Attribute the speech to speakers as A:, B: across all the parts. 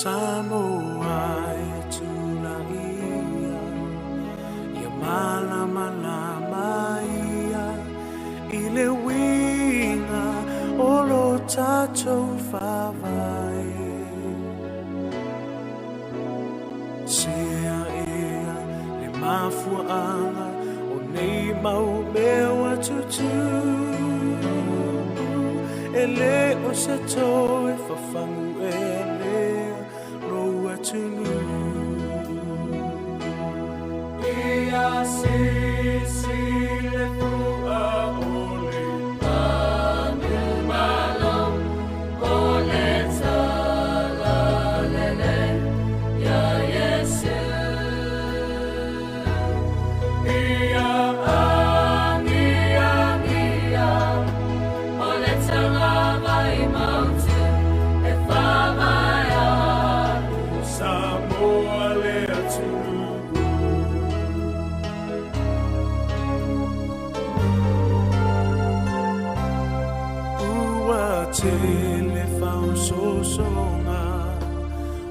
A: Sāmoa e tula ia, ia malama ia, I le winga o lo tātou whawai. Sea ea le mafuanga o nei mau mewa tutu, e le o se toe whawhangu e lea roa tunu. Ia si le fua o le anu malo o le tala lele ia Yesu. Ia angia o le tala vai mountain e whamaya Sāmoa le atu. Te le whao sosonga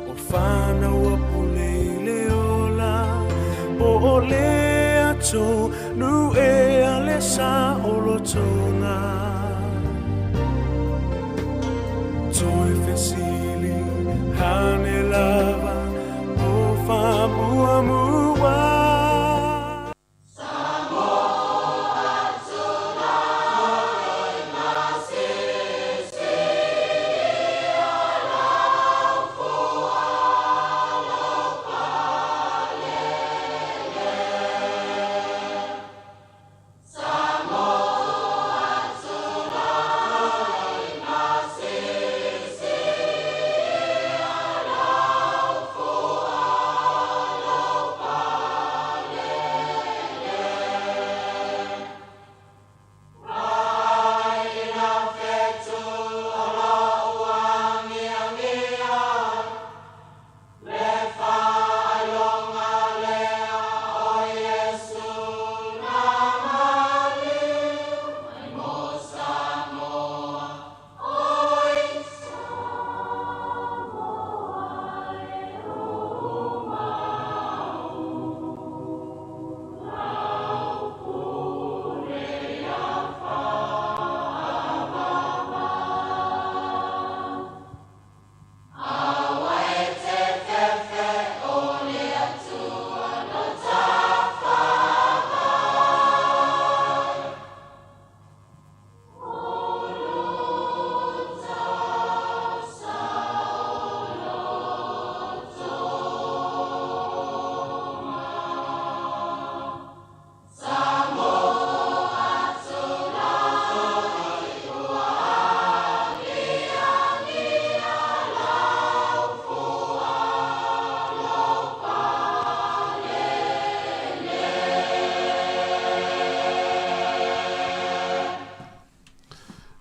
A: o whanau a pule le ola po o le ato nu e a le sa o lo tona toi fesili hane lava o whamua mua.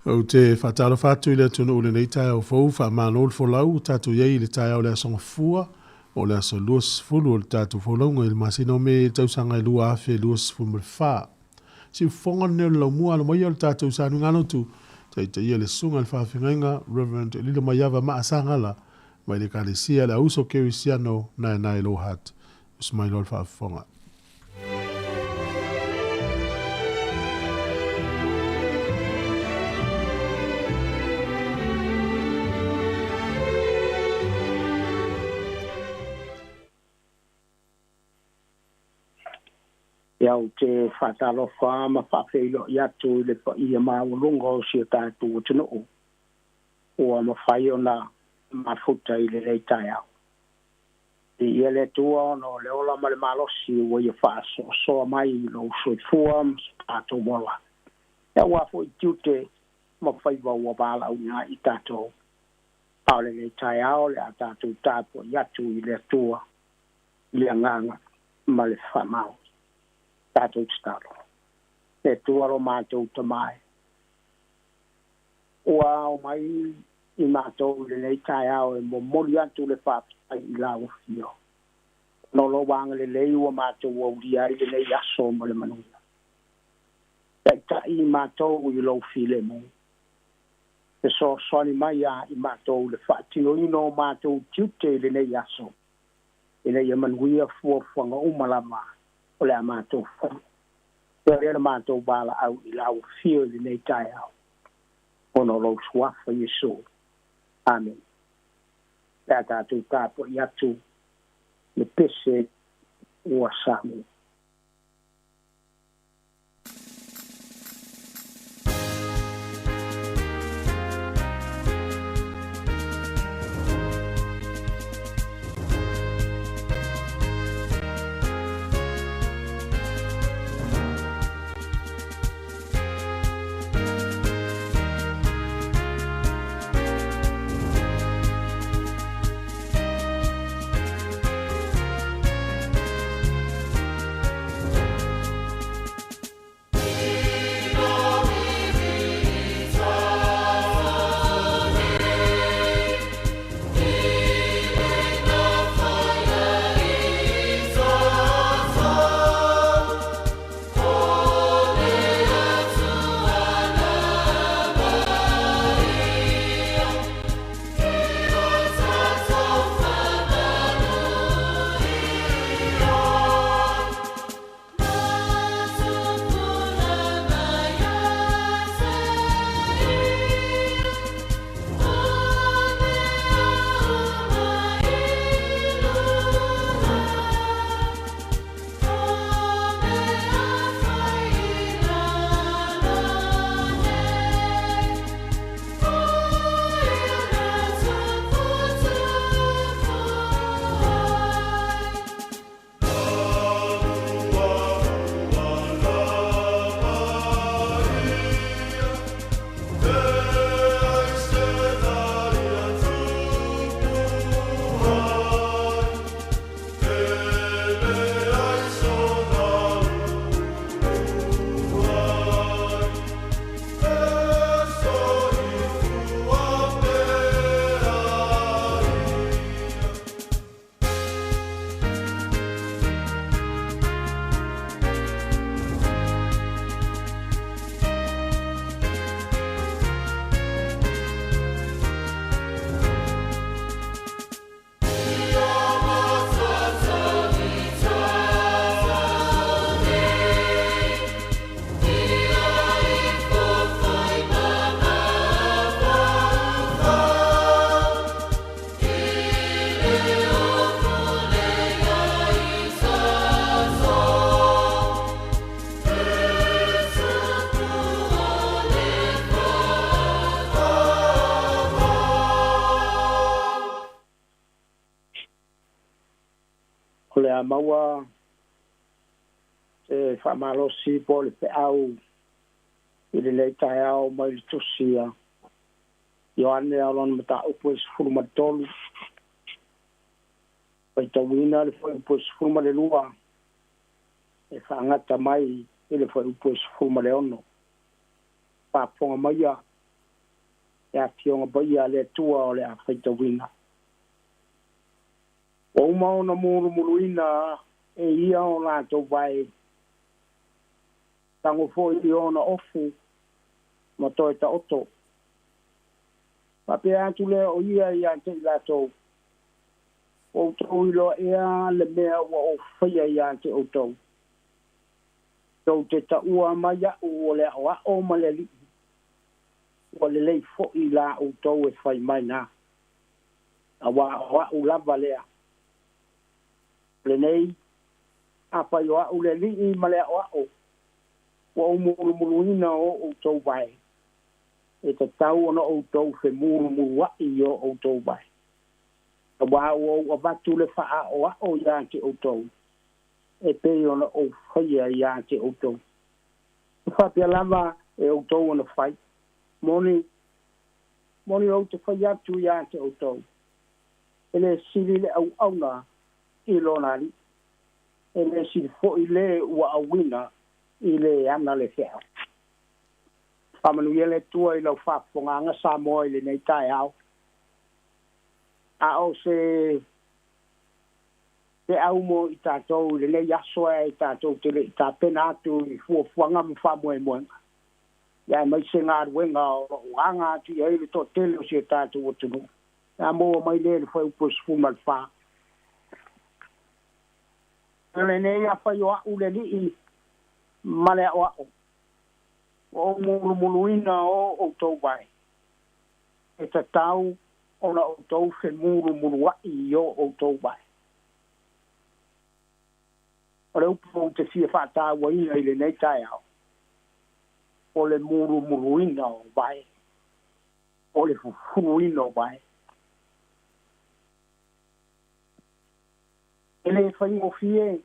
B: O te whataro whatu I le tunu ule nei tai au fau wha manol folau tatu iei le tai au le asonga fua o le aso luas fulu o le tatu folau ngai le masino me tausanga I lua afe luas fumu le wha. Si fonga neo le laumua le mai o le tatu sanu ngano tu tai te ia le sunga le whawhingainga Reverend Lilo Maiava maasangala mai le kalisia le auso kerisiano nai lo hat. Usmai lo le whafonga.
C: Iau te whatalo whama whawhelo I atu le pa ia maulunga o si tātu o tino o. Ua mawhai o na mafuta I le rei tai au. I ia le tua no le ola ma le malosi ua ia whaaso soa mai I lo soifua tātu mola. Ia wafo I tiute mawhai wa ua bala una I tātu. Pau le rei tai au le a tātu tāpu I atu I le tua. Le nganga ma le whamau. Tātou staro. E tuaro mātou tamai. Ua o mai I mātou le nei tai au e mo mori atu le whāpai I lau fio. No lo wanga le lei ua mātou au riai le nei aso mo le manuia. E tai mātou I lau file mo. e so soani mai a I mātou le whaatino ino mātou tiute le nei aso. E nei e manuia fuafuanga umalama o le a mātou whai. Pea rea mātou bala au I lau fio le nei tai au. Ono lo suafa Yesu. Amen. Pea tātou tāpo I atu le pese ua Sāmoa. Maua e whamalosi po le pe au I le nei tai au mai le tusia I ane alon mata upo e sifuru matolu pai tawina le fai upo e sifuru ma le lua e whaangata mai I le fai upo e sifuru ma le ono paponga maia e a tionga baia le tua o le a fai tawina o umao na muru muruina e ia o lato vai tango foi I ona ofu ma toi ta oto pape atu le o ia te lato o to ilo ea le mea o fia ia te oto to te ta ua maya o le o ma le li o le lei fo I la o to e fai mai na awa o lava lea le nei apa yo a ule li ma le o o muluina o tau vai e te tau ona o tau fe mulu wa I o tau vai wa o batu le fa o ya te o tau e pe ona o fia ya te o tau fa pe lava e o tau ona fai moni o te fia tu ya te o tau ele sili le au na I lonali ele si fo ile wa awina ile ana le fea pamanu ele tua I lo fa ponga Sāmoa ile nei tai au a o se au mo I tātou le nei aso e tātou te le tā pena atu I fuanga mo fa mo ya mai se ngā ruenga o anga tu ia ile to tele o se tātou o tunu. Nā mō mai le le whai upo sifu mal whā. Ele nei a whai o au le ni i male o au. O mulu muluina o tau bai. E ta tau o na o tau whe mulu i o tau bai. O le upo te fia whātā wa ina ile nei tai au. O le mulu ina o bai. O le fufuru ina o bai. Ele whai o fie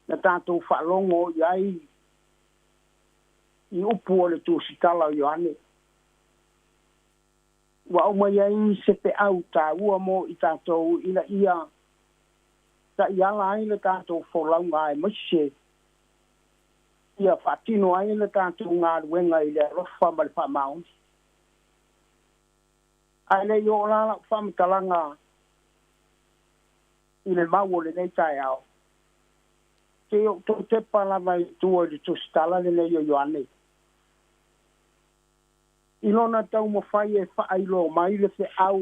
C: na tātou whalongo iai i upu o le tūsitala o Ioane. Wa o mai ai sepe au tā ua mo i tātou ina ia ta iala ai le tātou wholaunga e maise ia whatino ai le tātou ngā ruenga i le rofa ma le whamaoni. Ai le i o lala whamitalanga i le mau o le nei tai au. Te o tō te palava i tua i tūsitala le nei o Ioane. I lona tau mo whai e whaeilo mai le whe au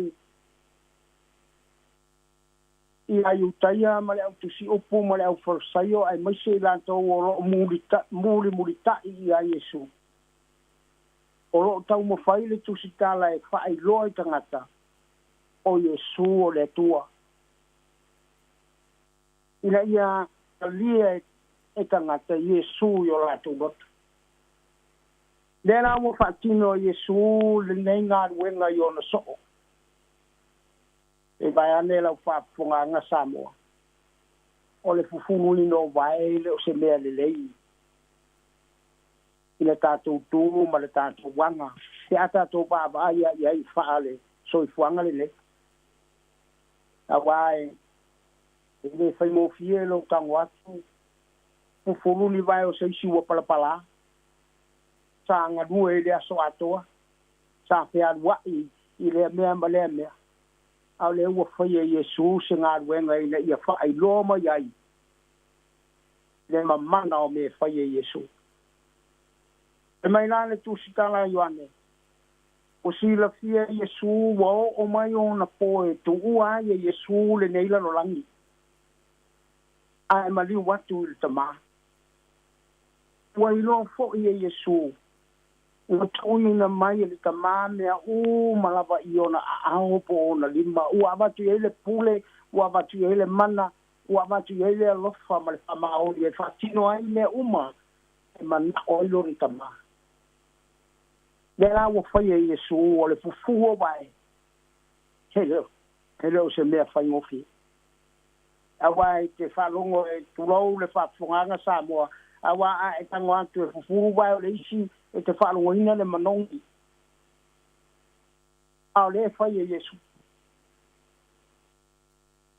C: i ai utaia ma le au tusi upu ma le au whalsaio ai maise i lantou o lo muri ta i ai Yesu. O lo tau mo whai le tūsitala e whaeilo i tangata o Yesu o le tua. Ina ia talia e tangata Yesu i o latou roto. Lena mo whaatino Yesu le nei ngā ruenga i ona soo. E vai ane lau whaapunga ngā Sāmoa. O le fufunu no vai le o se mea le lei. I le tātou tū ma le tātou wanga. Te a tātou bāba ia i whaale so i fuanga le le. A wai e le whai mo fie lo tango atu. Fufunu ni vai o se isi wa palapala. Sa ngā nue le aso atoa, sa whea wai i le mea ma le mea. Au le ua whaia Yesu se ngā ruenga i le ia whaai loma iai. Le mamana o me whaia Yesu. E mai nāne tūsitala Ioane. O sila fia Yesu wa o mai o na poe tu ua ia Yesu le neila no langi. Ai mali watu i le tamaa. Wa ilo fo ia Yesu. Ua tauni na mai le tamā mea malava i ona ao po ona lima. Ua avatu i le pule, ua avatu i le mana, ua avatu i le alofa ma le whamaori. E whatino ai mea e mana o ilo ni tamā. Lea ua whaia i Yesu o le fufuo vai. He leo se mea whaingofi. Awai te whalongo e turou le whapunganga Sāmoa. Awa e tango atu e fufuru vai o le isi e te whalongo ina le manongi. Ao le whai e Yesu.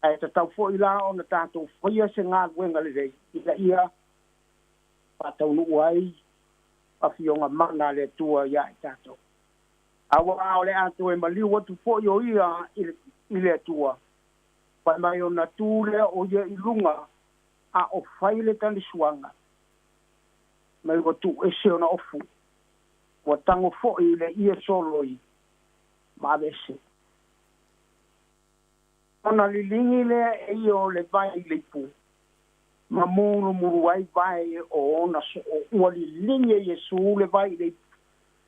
C: E te tau fo ila o na tātou whaia se ngā ruenga le rei. Ila ia pātau nuu ai a fionga mana le tua ia e tātou. Awa ao le atu e maliu watu fo i o ia i le tua. Pai mai o na tūle o ia i lunga a o whai le tani suanga. Mai o tu e se ona ofu. Wa tango fo i le ia soloi. Ma vese. Ona li lingi le e o le vai le pu. Ma muru muru ai vai o ona so o ua li lingi Yesu le vai le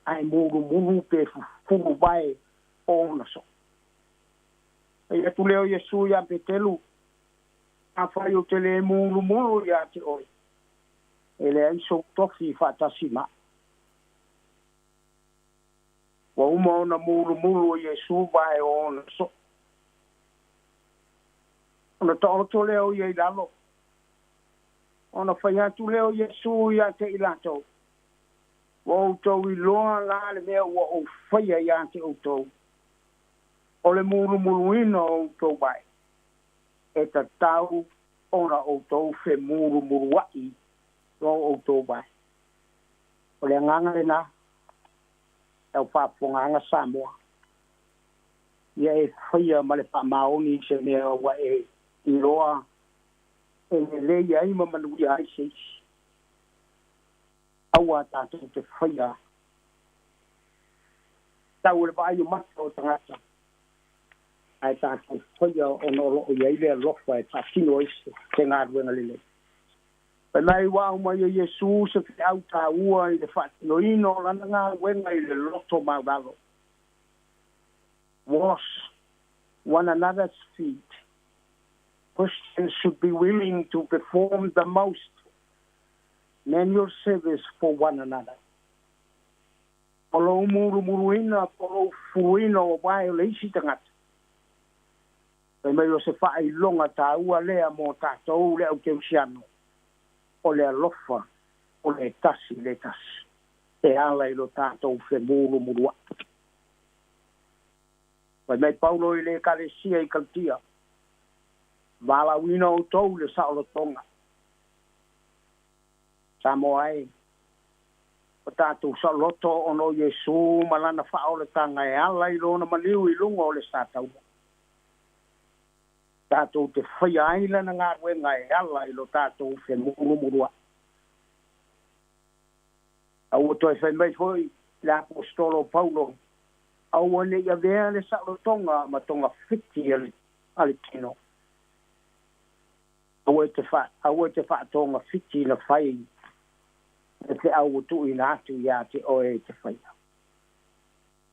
C: ai muru pe furu vai o ona so. E atu leo Yesu ya petelu. A fai o te le muru ya te oi. Ele ai so tofi fatasima. Wa uma ona mulu Yesu vai ona so. Ona to leo ye lalo. Ona fai atu leo Yesu ya te ilato. Wa uto i loa la le mea wa o fai ya te uto. O le mulu ino o to vai. E ta tau ona o to fe muru wai. O to vai. O le nganga le na. E o whaponganga Sāmoa. Ia e whaia ma le whamaoni se mea wa e i roa. E le ia ima manui ai seisi. aua tātou te whaia. Tau le vai o mata o tangata. Ai tātou whaia o nolo o iaile lofa e tātino ese te ngā ruenga lele. Pai mai wau mai o Yesu se te au tā ua i le whatino ino lana ngā ruenga i le loto mauralo. Wash one another's feet. Christians should be willing to perform the most manual service for one another. Polo muru polo fuino o wai o le isi tangata. Pai mai o se whaai longa tā ua lea mō tātou lea o keusiano. O lea lofa, o le tasi. E ala ilo tātou fe muru. Pai mai Paulo i le kalesia i kaltia. Vala wina o tau le saolotonga. Sāmoa e. O tātou saoloto o no Yesu malana whaole tanga e ala i lona maliu i lunga o le sātau. Tātou te whaia aila na ngā ruenga e ala i lo tātou fe murumurua. Au o toi whai mai hoi le apostolo Paulo. Au ane ia vea le saolotonga ma tonga whiti ali tino. Au e te wha tonga whiti na whai. E te au tu i nātu ia te oe te whaia.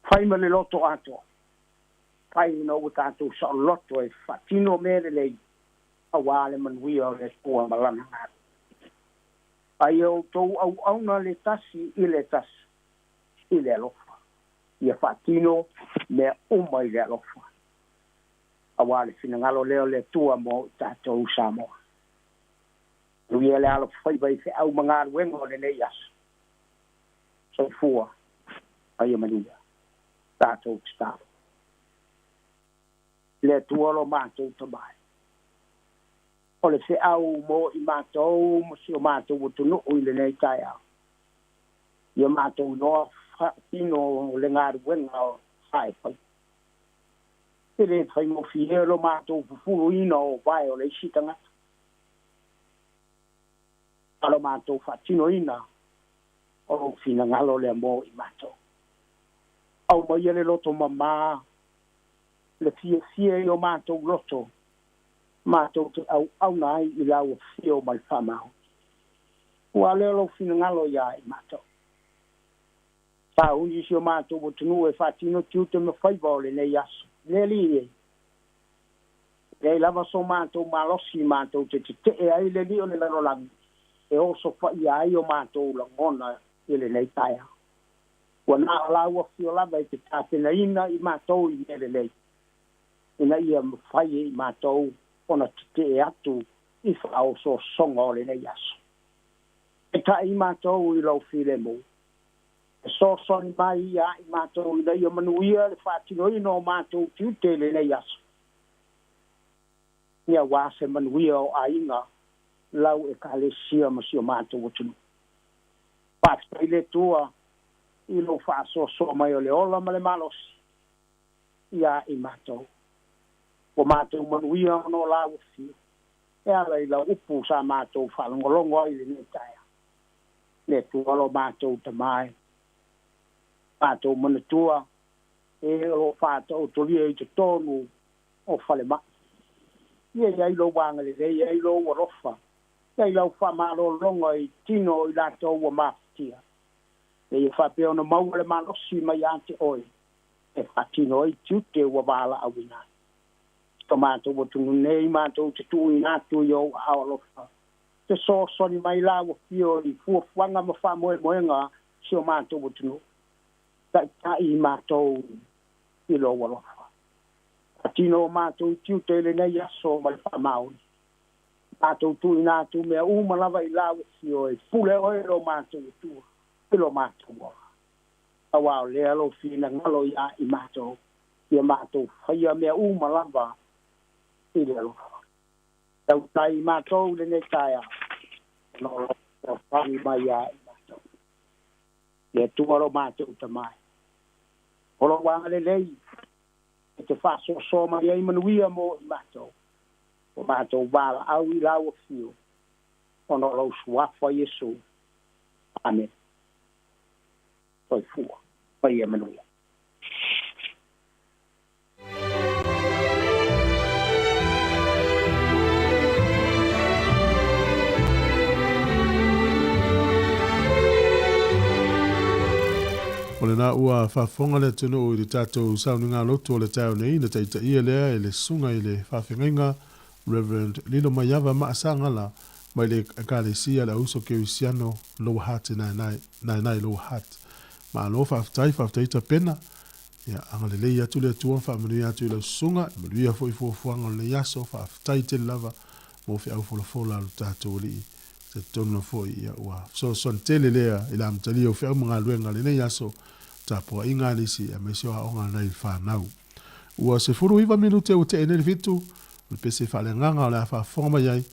C: Whai ma le loto ato. Whai no o tātou sa loto e whatino mere lei. A wāle manuia o le kua malana ngātu. Ai au tau au auna le tasi i le tasi. I le alofa. Ia whatino me umai le alofa. A wāle whina leo le tua mo tātou Sāmoa. Ruia le ala whai bai whi au mga ruenga o le nei asu. So fua, ai manuia, tātou tātou. Le tuolo mātou tamai. O le whi au mo i mātou, mo si o mātou o tunu o i le nei tai au. Ia mātou noa whaatino le ngā ruenga o hai whai. E le whai mo whihero mātou pufuru ino o vai o le isitanga. Alo mātou whatino ina, o whina ngalo lea mō i mātou. Au mai ele loto mamā, le fia i o mātou loto, mātou te au nai i lau o fia o mai whamau. Ua leo lo whina ngalo ia i mātou. Tā uni si o mātou o tunu e whatino tiu te me whaiva o le nei asu. Le li e. Le lava so mātou malosi mātou te e ai le li o le lalolangi. E oso whai ai o mātou la ngona i le nei taia. Ua nā alaua whio lava i te tāpena ina i mātou i mele nei. Ina ia mwhai i mātou ona te e atu i whao so songa o le nei aso. E ta i mātou i lau while mō. E so soni mai ia i mātou i nei o manuia le whātino ino o mātou tiute le nei aso. Ia wāse manuia o ainga lau e kalesia masi o mātou o tunu. Pātai le tua i lo whaaso mai o le ola ma le malosi. Ia i mātou. O mātou manuia no lau fio. E ala i lau upu sa mātou whalongolongo i le netaia. Le tua lo mātou tamai. Mātou manatua e lo whātou tolia i te tonu o whalema. Ia i lo wanga le rei, i lo warofa. Ia i lau whamaro longa i tino i lato ua maftia. E i whapeo na maua le malosi mai ante oi. E whatino i tiute ua wala awina. Ka mātou o tungu nei, mātou te tui nātu i au aolofa. Te so soni mai la o fio i fuafuanga ma wha moenga si o mātou o tungu. Ta i mātou i lo walofa. Atino mātou tiute le nei aso mai wha mauri. Mātou tui nātu mea umalava i lawe si oi. Pule oi lo mātou tua. Ilo mātou o. Awao lea lo whina ngalo ia i mātou. Ia mātou whaia mea umalava i le alo. Tau tai mātou le ne taia. No lo whani mai ia i mātou. Ia tua lo mātou tamai. Holo wanga le lei. E te whaso so mai ai manuia mo i mātou. O mātou wala au i lau o fio. Ono lau suafa Yesu. Amen. soifua. Pai e manuia.
B: O le nā ua whaafonga le tunu o i le tātou saununga loto o le tau nei, na taita ia lea e le sunga i le whawhingainga, Reverend Lilo Maiava Maasanga la, mai le kālesia le uso ke usiano low heart nai low heart. Ma alo whaftai ta pena, ia anga le lei atu le tua whaamanu atu i le sunga, ma luia fo i fuafuanga le yaso, whaftai te lava, mo fi au fola lo tātou li. Se tonu fo i ua. So son tele lea i la mtali o whiau mga luenga le nei yaso, tapo inga nisi a mesio a onga nei whanau. Ua se furu iwa minute o te enele fitu, le pese whale nganga o le awha whongama iai,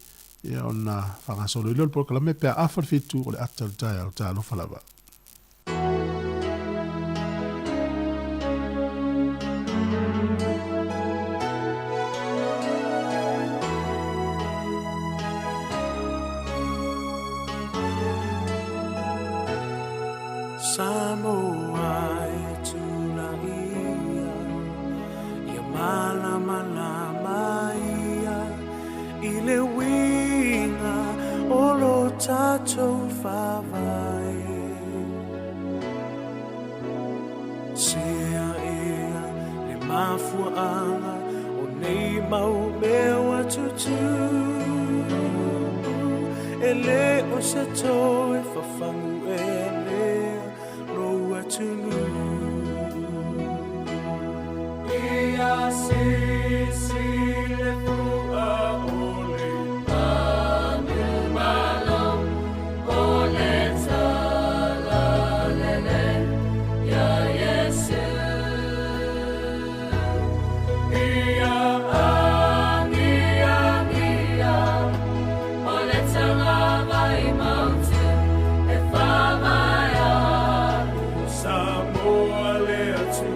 B: ia o na whangasolo i lolo por kalame pia awha fitu o le atal tai au tā lofa lava.
A: Sāmoa e tula ia, ia malama ia, i le winga o lo tātou whawai. Sea ea le mafuanga o nei mau mewa tutu, e le o se toe whafangu e lea roa tunu. Ia si le fua o le anu malo, o le tala lele, ia Yesu. Ia angia, o le tala vai mautu, e whamaya, Sāmoa le atu.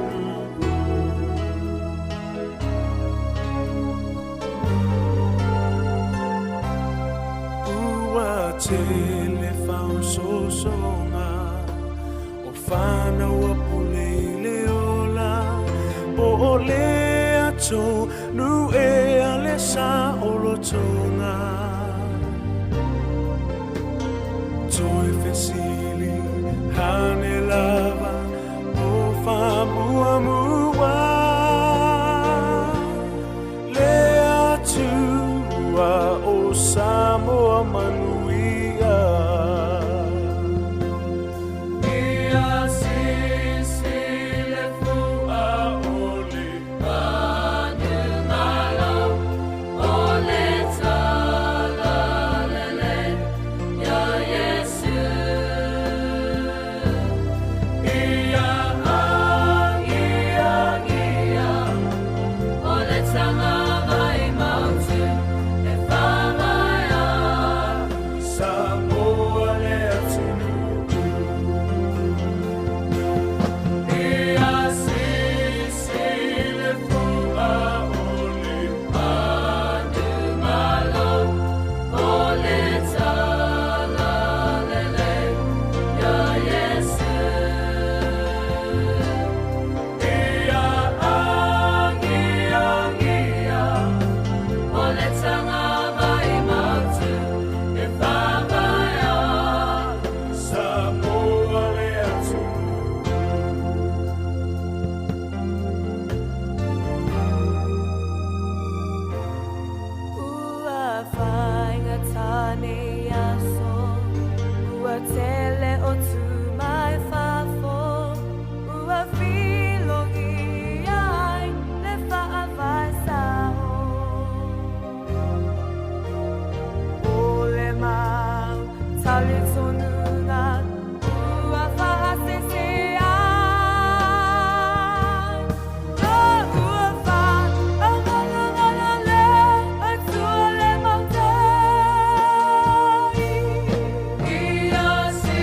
A: Ua te le whao sosonga, o whanau a pule i le ola, po o le ato, nu e a le sa o lo tonga. Toi fesili, hane lava, o whamua mua, le atua o Sāmoa manuia. Ia sisi le fua o le anu malo, o le tala lele, ia Yesu. Ia angia, o le tanga vai mautu, e whamaya, Sāmoa le atunu. Ia sisi le fua o le anu malo, o le tala lele, ia Yesu. Ia angia, o le tanga vai mautu, e whamaya, Sāmoa le atunu.
D: Ua whainga tāne aso, ua tele o tu mai whafo, ua whilongi ai le whaawai sao. O le mau tali tonunga, ua whaasese ai. Ua wha, ngala le, atua le mautei. Ia si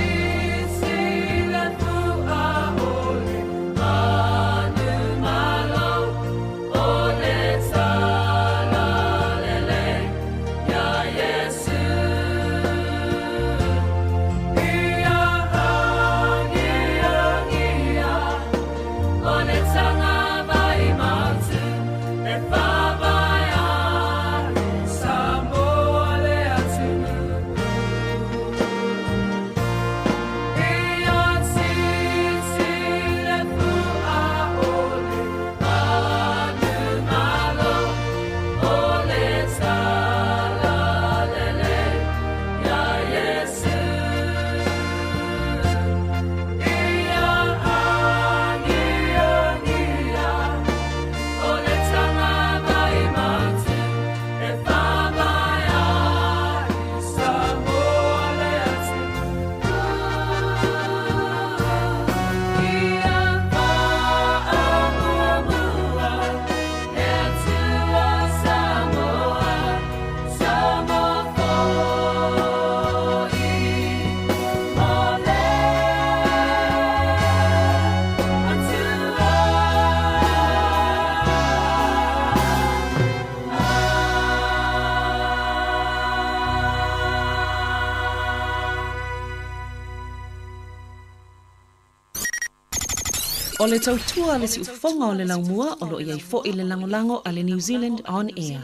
E: O le tautua le si ufonga o le laumua o lo iai fo i le langolango a le New Zealand On Air.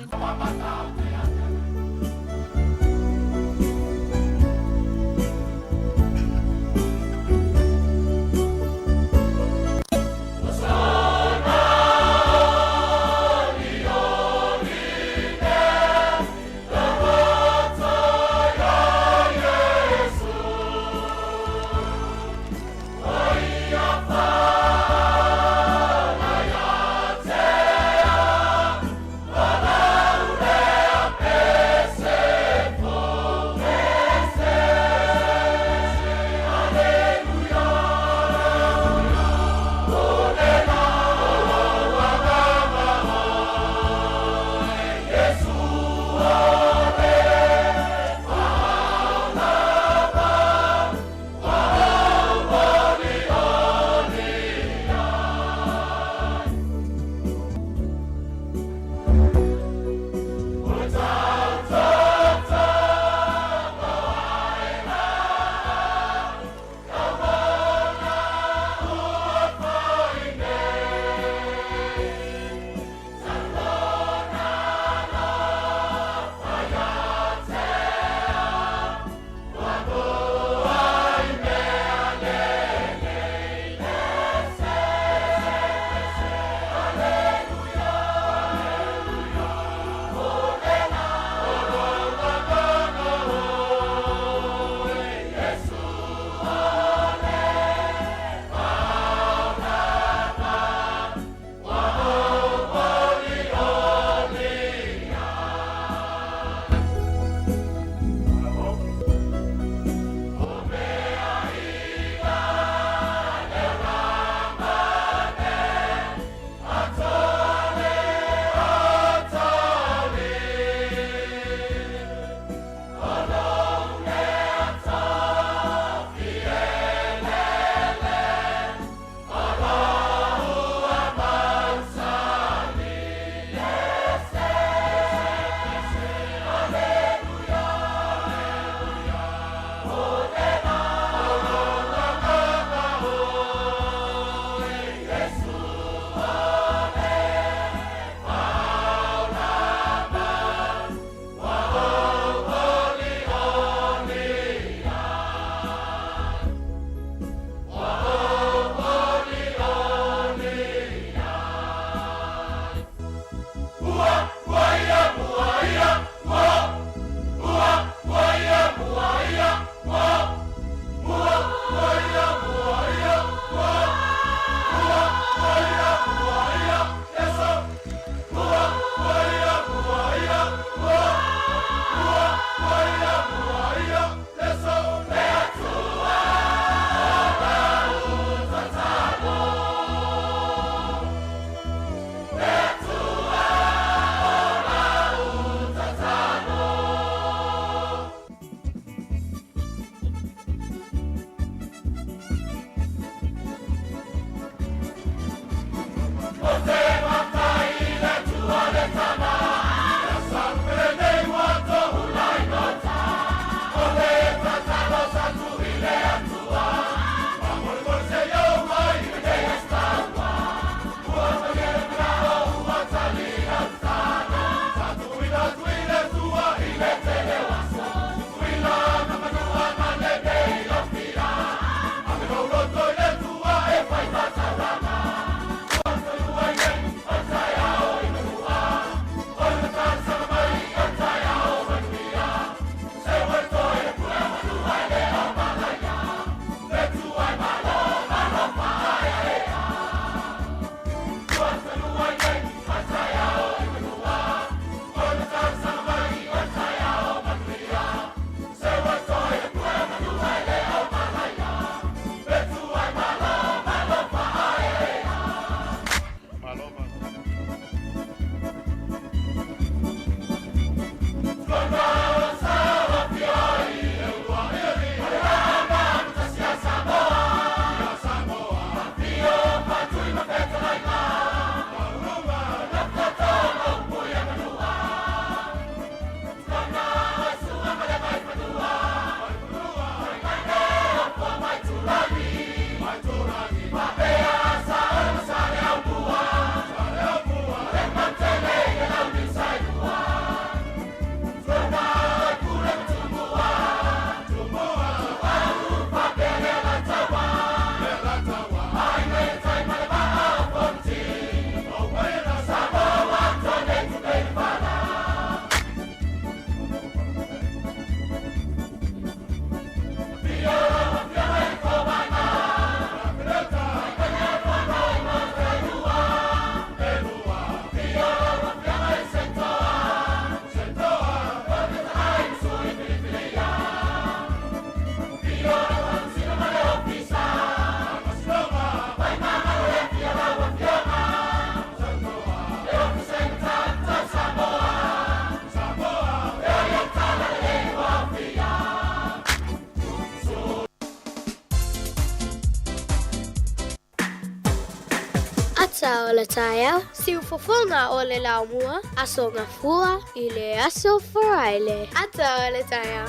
F: Ata o le taia, siu fofona o le laumua, aso ngafua i le aso faraile. Ata o le taia.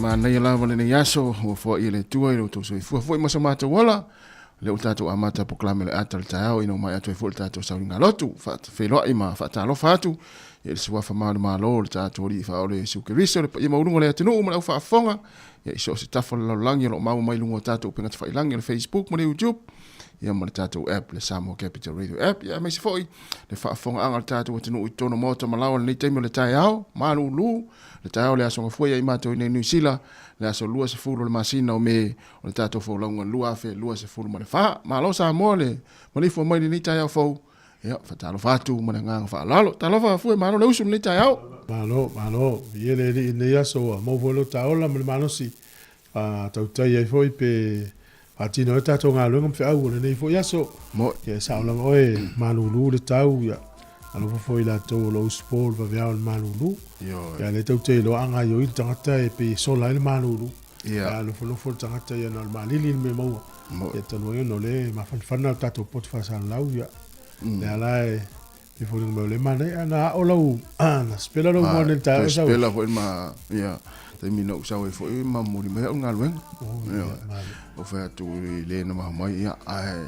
G: Ma nei la vale nei aso o fo i le tua i lo to so fo ma so mata wala le utato amata proclame le atal tao ino mai atu fo tato sa nga lotu fa fe lo i ma fa ta lo fatu e se wa fa ma lo tato ri fa ole su ke riso le ma urungo le tenu ma fa fonga e so se ta fo lo langi lo ma mai lungo tato pe ngat fa langi le Facebook mo le YouTube ia mo le tato app le Sāmoa Capital Radio app ia mai se foi le fa fonga anga tato o tenu i tono moto malawa le temo le taiao ma lu le taiao le aso ngafua ia mato i New Zealand le aso lua se fulu le masina o me o le tato fo longa lua fe lua se fulu ma le fa ma lo Sāmoa le ma le fo mai ni taiao fo ia fa talo fatu ma le ngang fa lalo talo fa fu ma lo usu ni taiao
B: malo ie le ne aso mo volo taola ma malo si tau tai ai foi pe atino e tato ngā luenga mwhi au nei fo yaso
G: mo
B: ke saulanga oe malulu le tau ya alo fo i la tau lo sport va vea malulu ya le tau te lo anga yo i tangata e pe sola le malulu ya lo fo tangata ya na malili me maua ya tano yo no le ma fanfana tato pot fa san lau ya le ala e fo le mane na o lau na spela lo mo le tau
G: spela fo ma ya te mino sa fo ma muri me ngā luenga o fa tu le na mai ya ai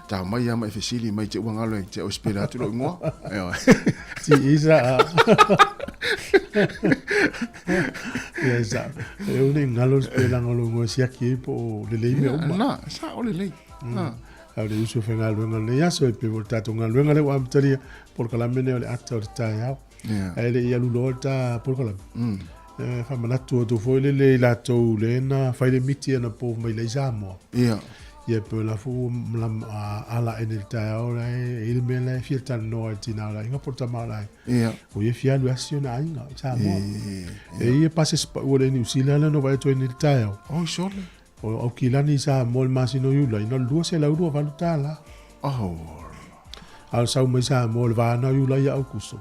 G: ta mai ya mai fesili mai te wanga lo te ospera tu lo ngo
B: ti isa ya sa e un ngalo spela ngalo ngo sia ki po le le me
G: na sa o le le
B: le uso fe ngalo ngalo ya so pe volta to ngalo ngalo wa mtari por kala mene le actor ta ya ai le ya lu lota por kala fa manatu to foi le la to le na fa le miti na po mai le Sāmoa ia pe la fu ala en el taora il me la fiesta no tina la inga porta mala o ia fia lu aciona inga Sāmoa e ia pases o le New Zealand no vai to en el taora
G: oh sure
B: o kilani Sāmoa masino yula ina lu se la lu va tala al sau mai Sāmoa va na yula ya o kuso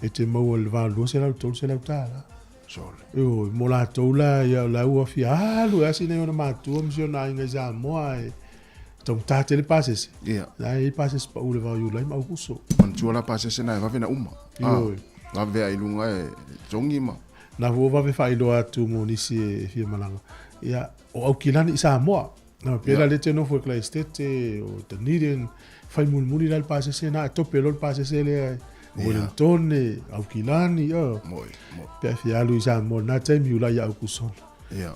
B: e te mo el va lu se la tala yo mola tola ya la u afia lu asine ona matu omsiona inga Sāmoa e tom tate le pases la e pases pa u le va yu la ma kuso
G: on tu la pases na va vena uma va ve ai lunga e tongi ma
B: na vo va ve fai do atu monisi e fia malanga ya o au kilani Sāmoa na pela le te no foi cla estete o teniden fai mulmuli dal pases na tope lo pases le Wellington au kilani
G: moi
B: pe fia lu Sāmoa na te mi ula ya kuson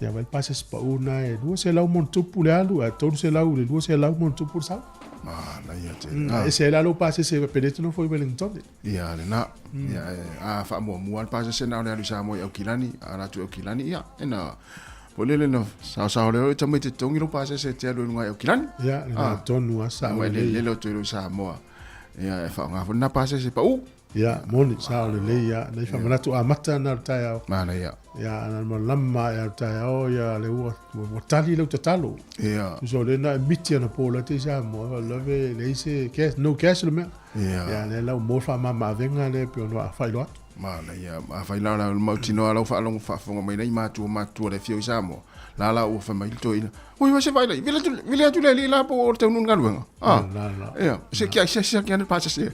B: ya vai pases pa una e dua se lau mon tupu le alu a tonu se lau le dua se lau mon tupu sa
G: na ia te
B: e se la lo pases se pedete no foi Wellington
G: ia le na ia fa mo al pases na le alu Sāmoa au kilani ala tu au kilani ia ena polele no sa le te mete tongi lo pases se te alu ngai au kilani
B: ia na tonu asa
G: le lo tu Sāmoa ia fa nga na pases se pa
B: ya moni sa le ya na fa mana tu amata na ta
G: mana ya
B: na lama ya ta ya le o tali le tatalo
G: ya
B: so le na miti na pola te Sāmoa le se cash no cash le me ya le la mo fa mama venga le pe no fa lo
G: Mana ia faila la mautino ala fa long fa fonga mai nei matu le fio Sāmoa. La o fa mai to ina. Oi wa se vai lai. Vila tu le la po te un ngaluenga. Ia, se kia se kia ne pasa se.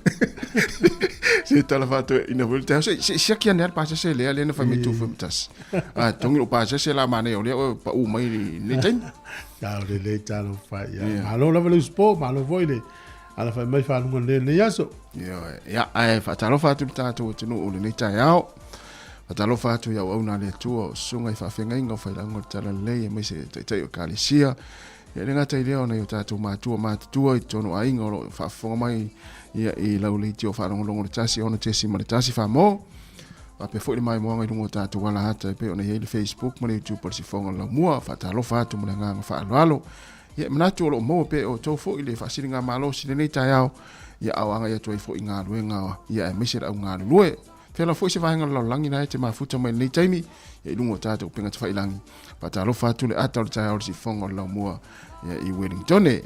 G: Se tala fa to ina volta se kia ne pasa se le na fa mi tu fumtas. Tongi o pasa se la mane o le pa u mai ni ten.
B: Ya le talo fa ya. Malo la velu spo, malo voile. Ala fa mai fa ngun le yaso.
G: Ya ai fa talo fa tu tato tino o le tai ao. Fa talo fa tu ya ona le tu sunga fa fenga inga fa la ngor tala le mai se tai o kalisia. Ya le ngata ile ona yo tato matu i tono ainga o fa fonga mai ia I lau le tio fa longo tasi ona tesi ma tasi fa mo. Wa pe fo le mai mo ngai lungo tato wala hata pe ona ile Facebook ma le YouTube por si fonga la mua fa talo fa tu mo nga fa alo. Ia manatu o mo pe o to fo ile fa siringa malo sile tai ao. Ia awanga ia toi fo inga luenga ia mesera au nga lue. Fela fo se vainga lo langi na te mafuta mai nei taimi ia lungo tato penga te failangi. Pa talo fa tu le ata o tai ao si fonga la mua ia I Wellington.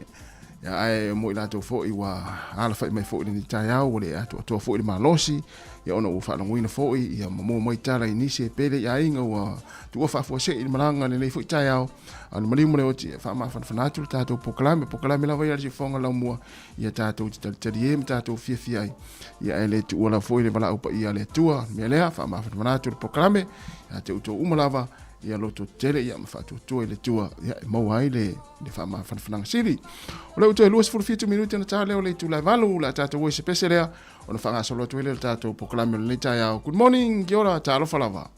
G: Ya ai mo ila to fo iwa ala fa mai fo ni tai ao o le ato to fo I malosi ia ona o fa no ina fo ia mo mai tala ni se pele ia inga wa tu fa fo se I malanga le fo tai ao ana mali mo le oti fa ma fa tu tato poklame la vai si fonga la mua ia tato te diem tato fia ai ia ele tu ola fo le bala o ia le tua me le fa ma fa tu poklame ia te to umalava ia loto tele ia ma fatu to ile tua ia mo ai le fa ma fa siri o le to luas for 2 minuti na tale o le tu la valu la tato wo se pesele ona fa solo to ile tato poklame le tai ao good morning ki ora talo falava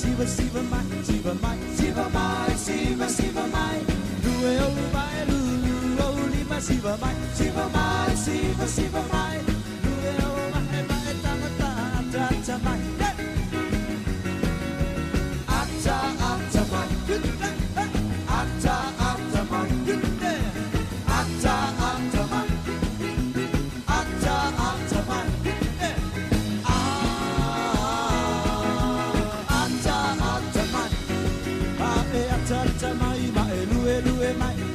D: Siva mai, lue o mai, lulu o lima siva mai, siva mai, lue o mai, ta mai, ata mai, ata mai, ata mai, lue mai,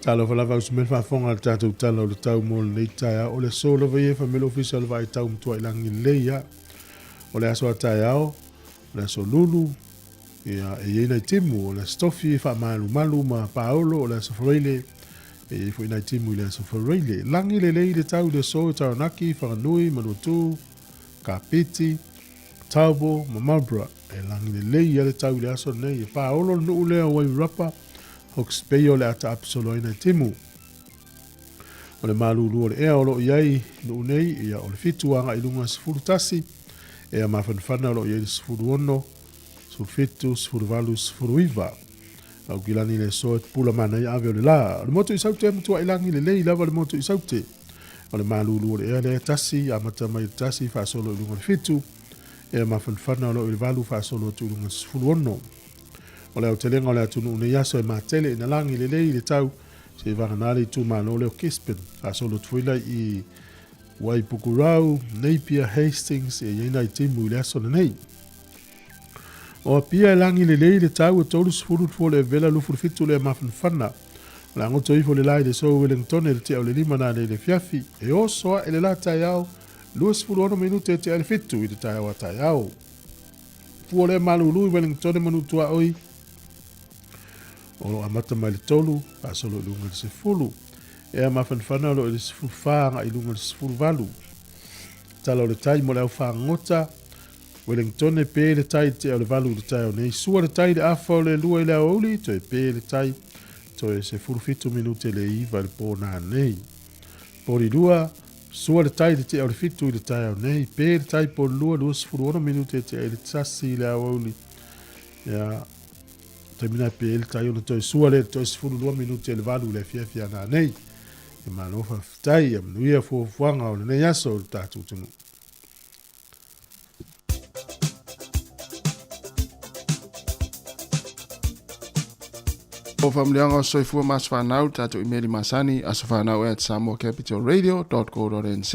B: Talo fa lava usmel fa fonga tatu talo le tau mo le taia o le solo ve fa melo official vai tau mtua ilangi leia o le aso taia le so lulu ia e ina timu o le stofi fa malu ma paolo o le so freile e foi ina timu le so freile langi le tau le so tau naki fa nui manutu kapiti taubo mamabra e langi leia le tau le aso nei paolo no le o rapa Hox peio le ata apsolo ina timu. O le malulu o le ea o lo iai no nei ia o le fituanga i lunga sifuru tasi ea mawhanwhana o lo iai sifuru ono sifuru fitu, sifuru valu, sifuru iwa. Au gilani le soet pula mana i ave o le la. O le moto i saute mutua ilangi le lei lava le moto i saute. O le malulu o le ea le tasi a matamai le tasi fa solo i lunga le fitu ea mawhanwhana o lo i le valu fa solo tu lunga sifuru ono. O leo te lenga o leo tunu une yaso e matele ina langi le lei le tau se varanale i tu mano o leo Kispen a solo tuila i Waipukurau, Napier, Hastings e ina i timu i le aso na nei. O a pia e langi le lei le tau e tolu sifuru tuole e vela lufu fitu le mawhanwhana. O le angoto ifo le lai le so Wellington e le te au le lima na le fiafi e o soa e le la tai au lua sifuru ono minute e te ale fitu i le tai au a tai au. Fua le malulu i Wellington e manutua oi o amata mai le tolu a solo lunga le sefulu e a mawhanwhana lo le sefulu whaanga i lunga le sefulu valu tala o le tai mo le au whaangota Wellington e pē le tai te au le valu le tai o nei sua le tai le afa o le lua i le aoli to e pē le tai to e sefulu fitu minute le iwa le pōna nei pōri lua sua le tai te au le fitu i le tai o nei pē le tai po lua sefulu ono minute te ai le tasi i le aoli ia termina pe el tai ona toi sua le toi sifuru 2 minuti le valu le fia na nei e manofa tai am nuia fo fuanga o nei aso tatu tunu
G: o famlianga soi fu mas fanau tatu imeli masani asfanau at samoacapitalradio.co.nz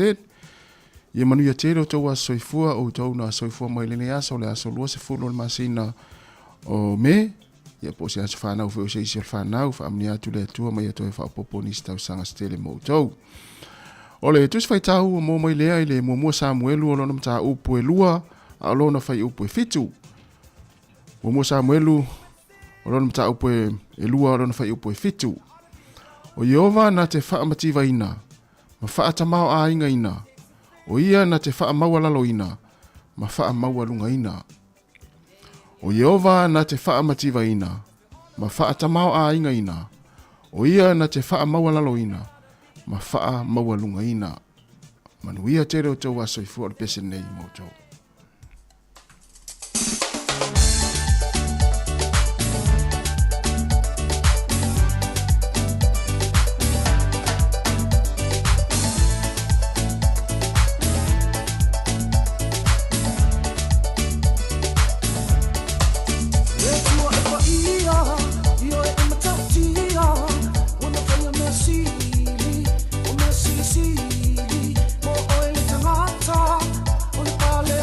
G: ye manuia tero to was soi fu o to na soi fu mai le aso le aso lo se fu no masina o me ia po se as whanau feo se isi whanau whaamni atu le tua mai atu e whapoponista tau sanga stele moutou. O le tus whai tau o mō mai lea i le mua Sāmoelu o lona mta upu e lua a lona whai upu e fitu. Mua Sāmoelu o lona mta upu e lua o lona whai upu e fitu. O Iova na te whaamativa ina, ma whaatamau a inga ina. O ia na te whaamaualalo ina, ma whaamaualunga ina. O Yehova na te whaamativa ina, ma whaatamau a inga ina. O ia na te whaamaualalo ina, ma whaamaualunga ina. Manuia te reo tau aso i fua le pese nei moutou.
D: Ole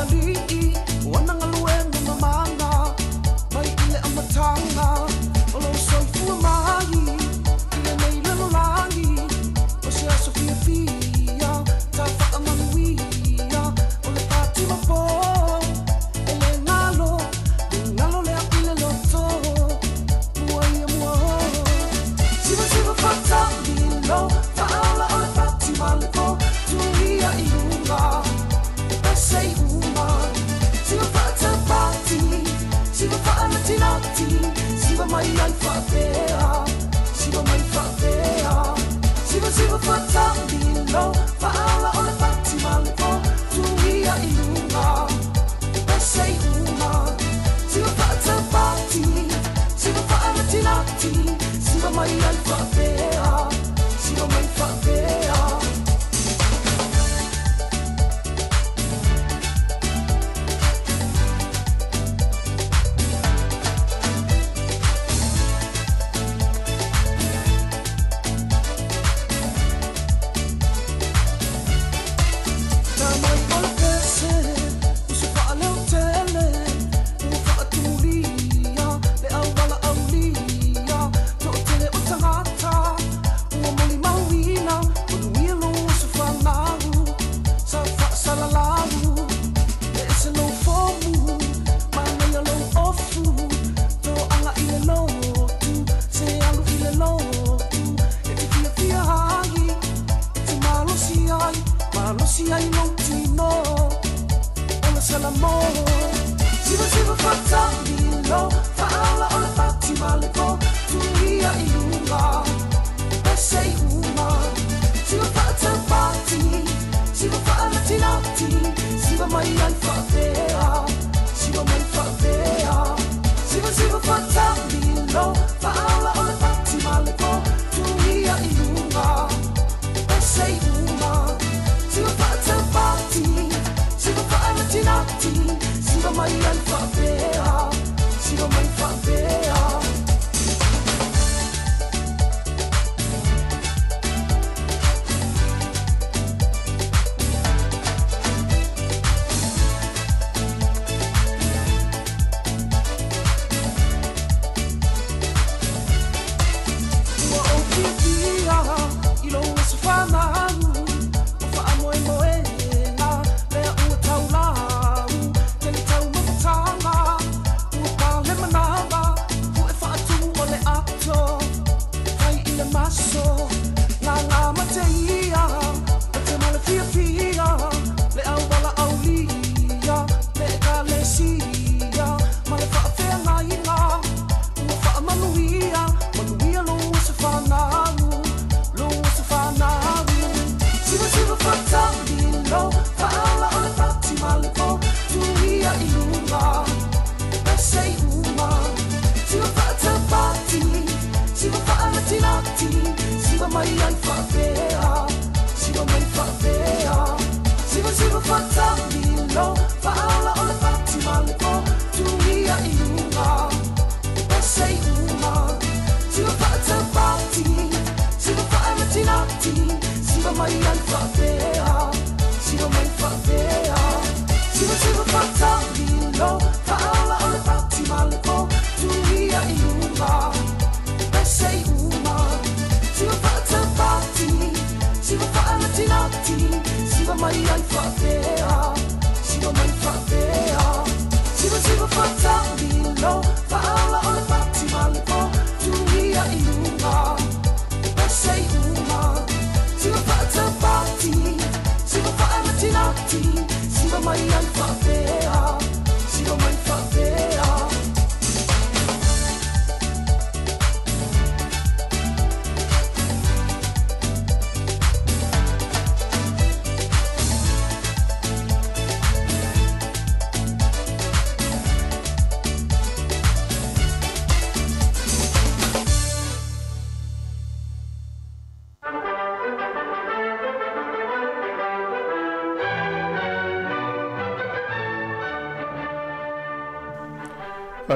D: mai ai whapea, siva mai whapea. Siva whatamilo, whaala o le pati malipo, tuia i lunga, pesei uma. Siva whatabati, siva whaanatinati, siva mai ai whapea, siva mai whapea.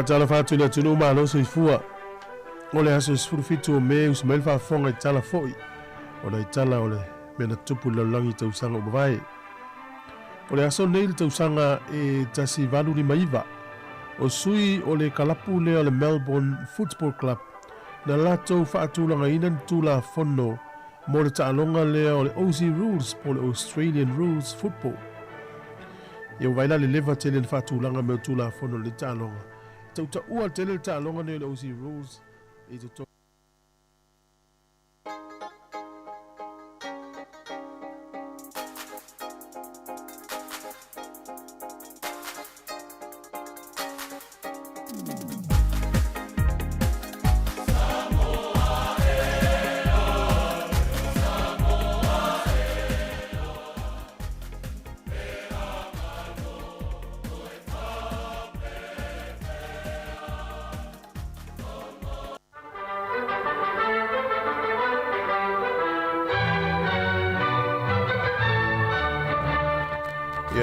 B: Tala fatu na tunu ma lo se fua. Ole aso se fitu me us mel fa fonga tala foi. Ole tala ole me na tupu lo langi tau sanga vai. Ole aso neil tau sanga e tasi valu ni maiva. O sui ole kalapu le ole Melbourne Football Club. Na lato fa atulanga inan tula fono. Mo le taalonga le ole Aussie Rules po le Australian Rules Football. Ia waila le leva tele le fa atulanga me tula fono le taalonga. Tau ta ua tele ta longa ne le Aussie Rules i te to.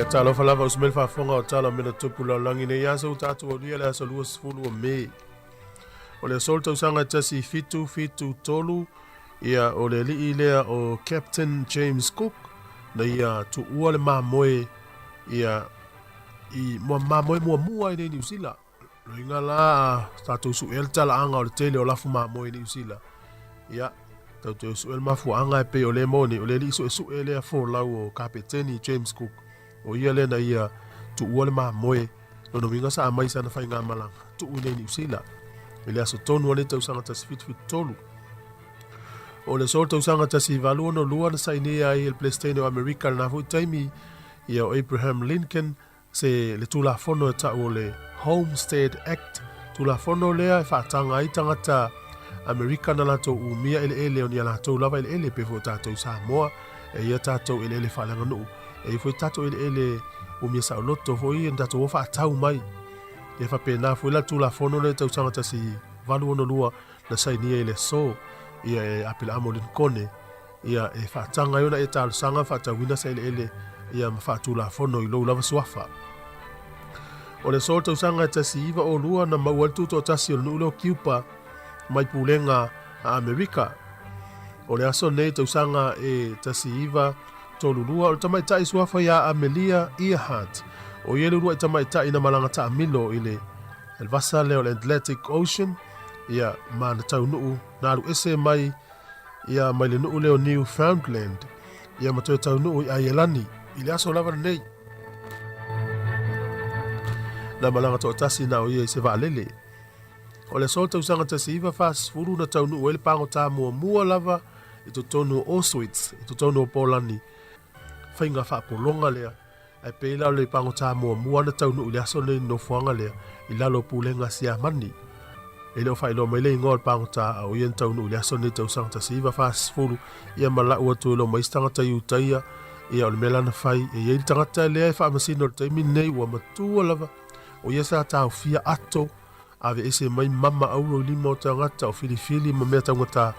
B: Le talo falava usmel fa fonga o tala mena tupu la langi ne yasa utatu o lia le asa lua sifulu o me. O le solta usanga tasi fitu tolu ia o le li lea o Captain James Cook na ia tu ua le mamoe ia i mamoe mua i ne New Zealand. Lo inga la tatu su el tala anga o le tele o lafu mamoe i New Zealand. Ia tatu su el mafu anga e pe o le moni o le li su e lea fo lau o kapeteni James Cook. O ia le na ia tu ua le mamoe no winga sa amai sana fai ngā malanga tu ua ne New Zealand. Ele aso tonu ale tau sanga tasi fitu tolu. O le sol tau sanga tasi valu no lua na sainea i el Palestine o Amerika na fu taimi ia o Abraham Lincoln se le tula fono e ta o le Homestead Act tula fono lea e whaatanga i tangata Amerika na lato umia ele o ni ala tau lava ele pe fo tatou Sāmoa e ia tatou ele whalanga nuu e fo tatou ele umia sa loto fo i tatou whaatau mai e whapena fo ila tula fono le tau sanga tasi valu no lua na sainea i le so ia e apila amo Lincoln ia e whaatanga iona e talu sanga whaatawina sa ele ia mawhaatula fono i lou lava suafa. O le sol tau sanga tasi iwa o lua na maual tuto tasi o nulo kiupa mai pulenga a Amerika. O le aso nei tau sanga e tasi iwa tolu lua o tamai tai suafa ia Amelia Earhart. O ielu lua i tamai tai na malanga ta amilo i le elvasa leo le Atlantic Ocean ia ma na tau nuu na alu ese mai ia mai le nuu leo Newfoundland ia matoi tau nuu i Aielani i le aso lava nei. Na malanga to tasi na o ia i se vaalele. O le sol tau sanga tasi iwa fas furu na tau nuu ele pango ta mua lava i to tonu o Auschwitz, i to tonu o Polani. Whainga whaapolonga lea. Ai peila le pango ta mua na tau nuu le aso nei no fuanga lea i lalo pulenga sia mani. E leo whailo mai le ingoa pango ta au ien tau nuu le aso nei tau sanga tasi iwa fas furu ia mala ua tu lo maistanga ta iutaia ia o le mela na whai e iei tangata lea e whaamasino le taimi nei ua matua lava o ia sa tau fia ato ave ese mai mama auro lima o tangata o filifili ma mea tangata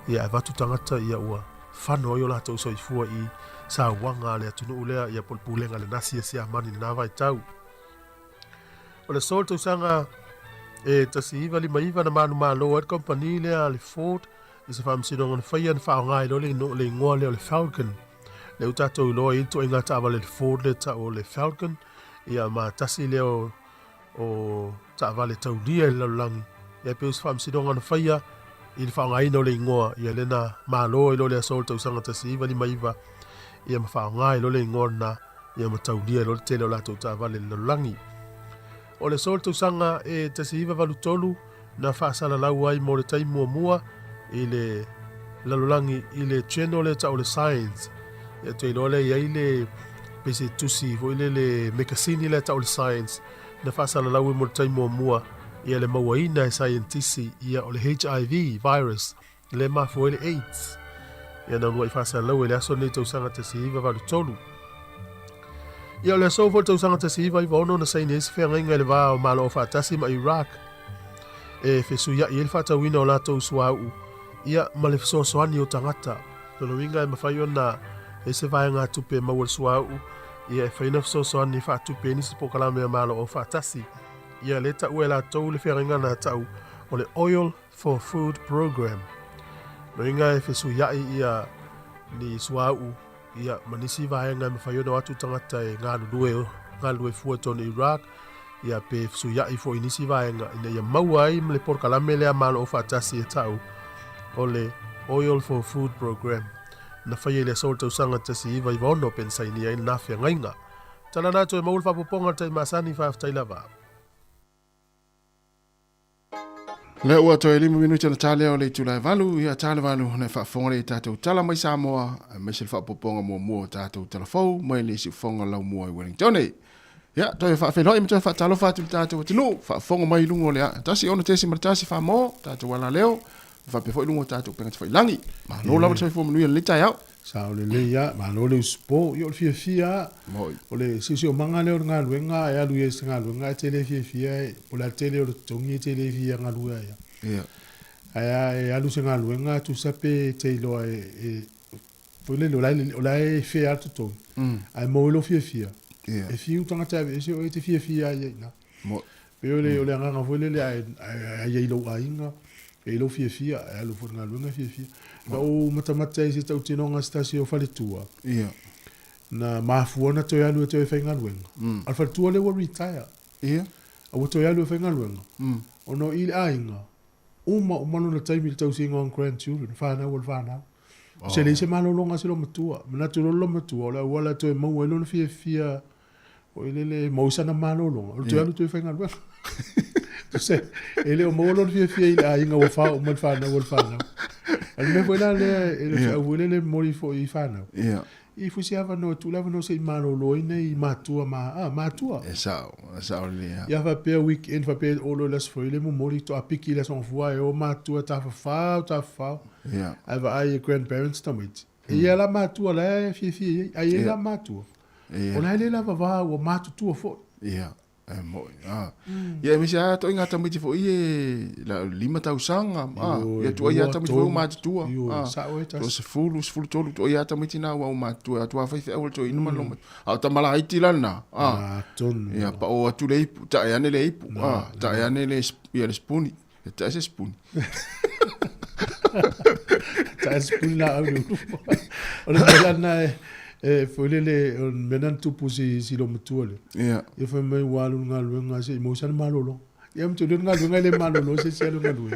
B: ia e vatu tangata ia ua whano o la tau soifua i sa wanga le atunu ulea ia polpulenga le nasi e se amani na vai tau. O le sol tau sanga e tasi iwa lima iwa na manu malo at kompani lea le Ford i se whaamsino ngana whaia na whao ngai lo le ingoa leo le Falcon. Le utatou loa into inga tawa le Ford le ta o le Falcon ia ma tasi leo o tawa le taulia le langi. Ia peus whaamsidonga na whaia i le whaongaina o le ingoa ia lena malo i lo le asol tau sanga tasi iwa lima iwa ia ma whaongai lo le ingoa na ia ma taulia lo le tele o latou tawa le langi. O le sol tau sanga e tasi iwa valutolu na whaasala lau ai mo le tai mua i le lalolangi i le channel le ta o le Science. Ia te ilole ia ile pese tusi vo ile le mekasini le ta o le Science na whaasala lau mo le tai mua ia le mauaina e scientisi ia o le HIV virus le mafu ele AIDS. Ia na lua i whaasala lau ele aso nei tau sanga tasi iwa valutolu. Ia o le aso fo tau sanga tasi iwa iwa ono na saini esi whea ngai le waa o malo o whaatasi ma Iraq. E fesu ia i ele whaatawina o lato usuau ia ma le fesoasoani o tangata. Tono winga e mawhaio na e se vai ngā tupe mawal suau ia e whaina fesoasoani wha tupe nisi pokalame a malo o whaatasi. Ia leta ue la tau le whea na tau o le Oil for Food Program. No inga e fesu iai ia ni suau ia manisi vai ngā mawhaio na watu tangata e ngā lue fua tonu Iraq ia pe fesu iai fo inisi vai ngā ina ia mauai mle pokalame lea malo o whaatasi e tau o le Oil for Food Program. Na whaia le sol tau sanga tasi iwa iwa ono pensaini ai na whia ngainga. Tala nātou e maul whapoponga tai masani whaaftai lava.
G: Le ua toi 5 minuti na tale o le tūlai valu, ia tale valu na whaafongare i tātou tala mai Sāmoa, mai se whapoponga mua tātou telefou, mai le si whonga lau mua i Wellington. Ia, toi whaafenhoi ma toi whaatalo whaatu tātou atinu, whaafonga mai lungo lea. Tasi ono tesi maratasi whaamo, tātou wala leo, whapefoi lungo tātou pengati whailangi. Ma no lawa toi fuamanuia le tai au.
B: Sa o le leia, ma lo le uspo, i o le fia. O le sisi o manga leo ngā luenga, e alu e ngā luenga e tele fia, o la tele o le tongi e tele fia ngā lua ia.
G: Ia.
B: Aia e alu se ngā luenga, tu sape te iloa e, fwile o lai fea atu tongi. Ai mo ilo fia.
G: Ia.
B: E fiu tangata e se o e te fia ia ina.
G: Mo.
B: Pe o le nganga fole le ai ai lo ainga. E lo fia e lo fo ngalunga fia. Ka o matamata e se tau tino nga stasi o fale tua.
G: Ia.
B: Na mafuona to ya lu to e fainga luenga. Al fale tua le wa retire.
G: Ia.
B: A wo to ya lu e fainga luenga. O no il ainga. Uma o manu na taimi le tau singa on grandchildren. Whana wal whana. Se le se malo longa se lo matua. Mana tu lo matua. La wala to e mau e lona fia. O ele mausana malo longa. O to ya lu to e fainga luenga. Se ele o mau lona fia il ainga o fa o mal whana wal whana. Al me foi lá ele foi ele mori foi e fana.
G: Ia.
B: E foi se ava no tu leva no se malo loina e matua matua.
G: Esa le.
B: Ia va pe weekend va pe olo las foi ele mori to apiki las on foi o matua ta fa.
G: Ia.
B: Ava ai grandparents tamit. E ela matua lá fi ai ela matua. Ona ele lava va o matu tu fo.
G: Ia. Mo. Ia mi sa to inga tamiti fo ie la 5,000 ia tu ia tamiti fo matu tua. To se fulu tolu to ia tamiti na wa matu tua fa fa to inu malo. A ta mala iti lana.
B: Ton.
G: Ia pa o tu le ta ia ne le ipu. Ta ia ne le ia le spuni. Ta se spuni.
B: Ta spuni la au. Ona na foi le on menan tu pusi si lo mutuale.
G: Ia.
B: Ia foi mai walu nga se emotion malolo. Ia mtu le nga le malolo se se lo ngalu.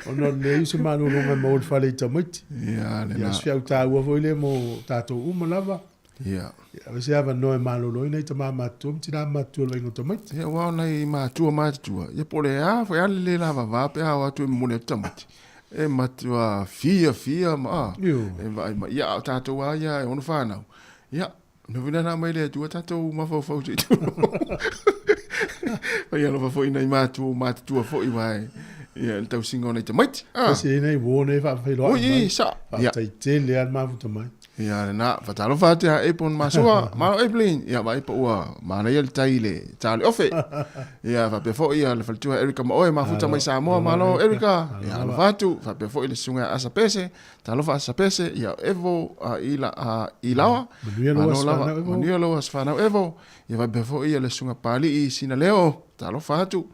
B: Ona le se malolo nga mo fale tamit.
G: Ia le na.
B: Ia se ta wa foi le mo tato lava.
G: Ia.
B: Ia se ava no malolo ina tama matum tina matu lo ngo tamit.
G: Ia wa na matua. Ia pole foi ale le lava va pe ha tu mo le tamit. E matua fia ma. E vai ma ia tato wa ia ono fana. Ia, no vina na mai le tu tato ma fo tu. Vai ia no fo ina matu fo i vai. Ia tau singo nei te mait.
B: Se nei wone fa fa lo.
G: Oi, sa.
B: Ia tai te le al ma futa mai.
G: Ia na fatalo fatia e pon masua, ma e plin. Ia vai pa ua, ma na ia taile, tale ofe. Ia va pe fo ia le faltua Erika ma oe ma futa mai Sāmoa ma lo Erika. Ia lo fatu, va pe fo ile sunga asa pese, talo fa asa pese, ia evo ilawa. Manuia lo asfana evo. Ia va pe fo ia le sunga pali i sina leo, talo fatu.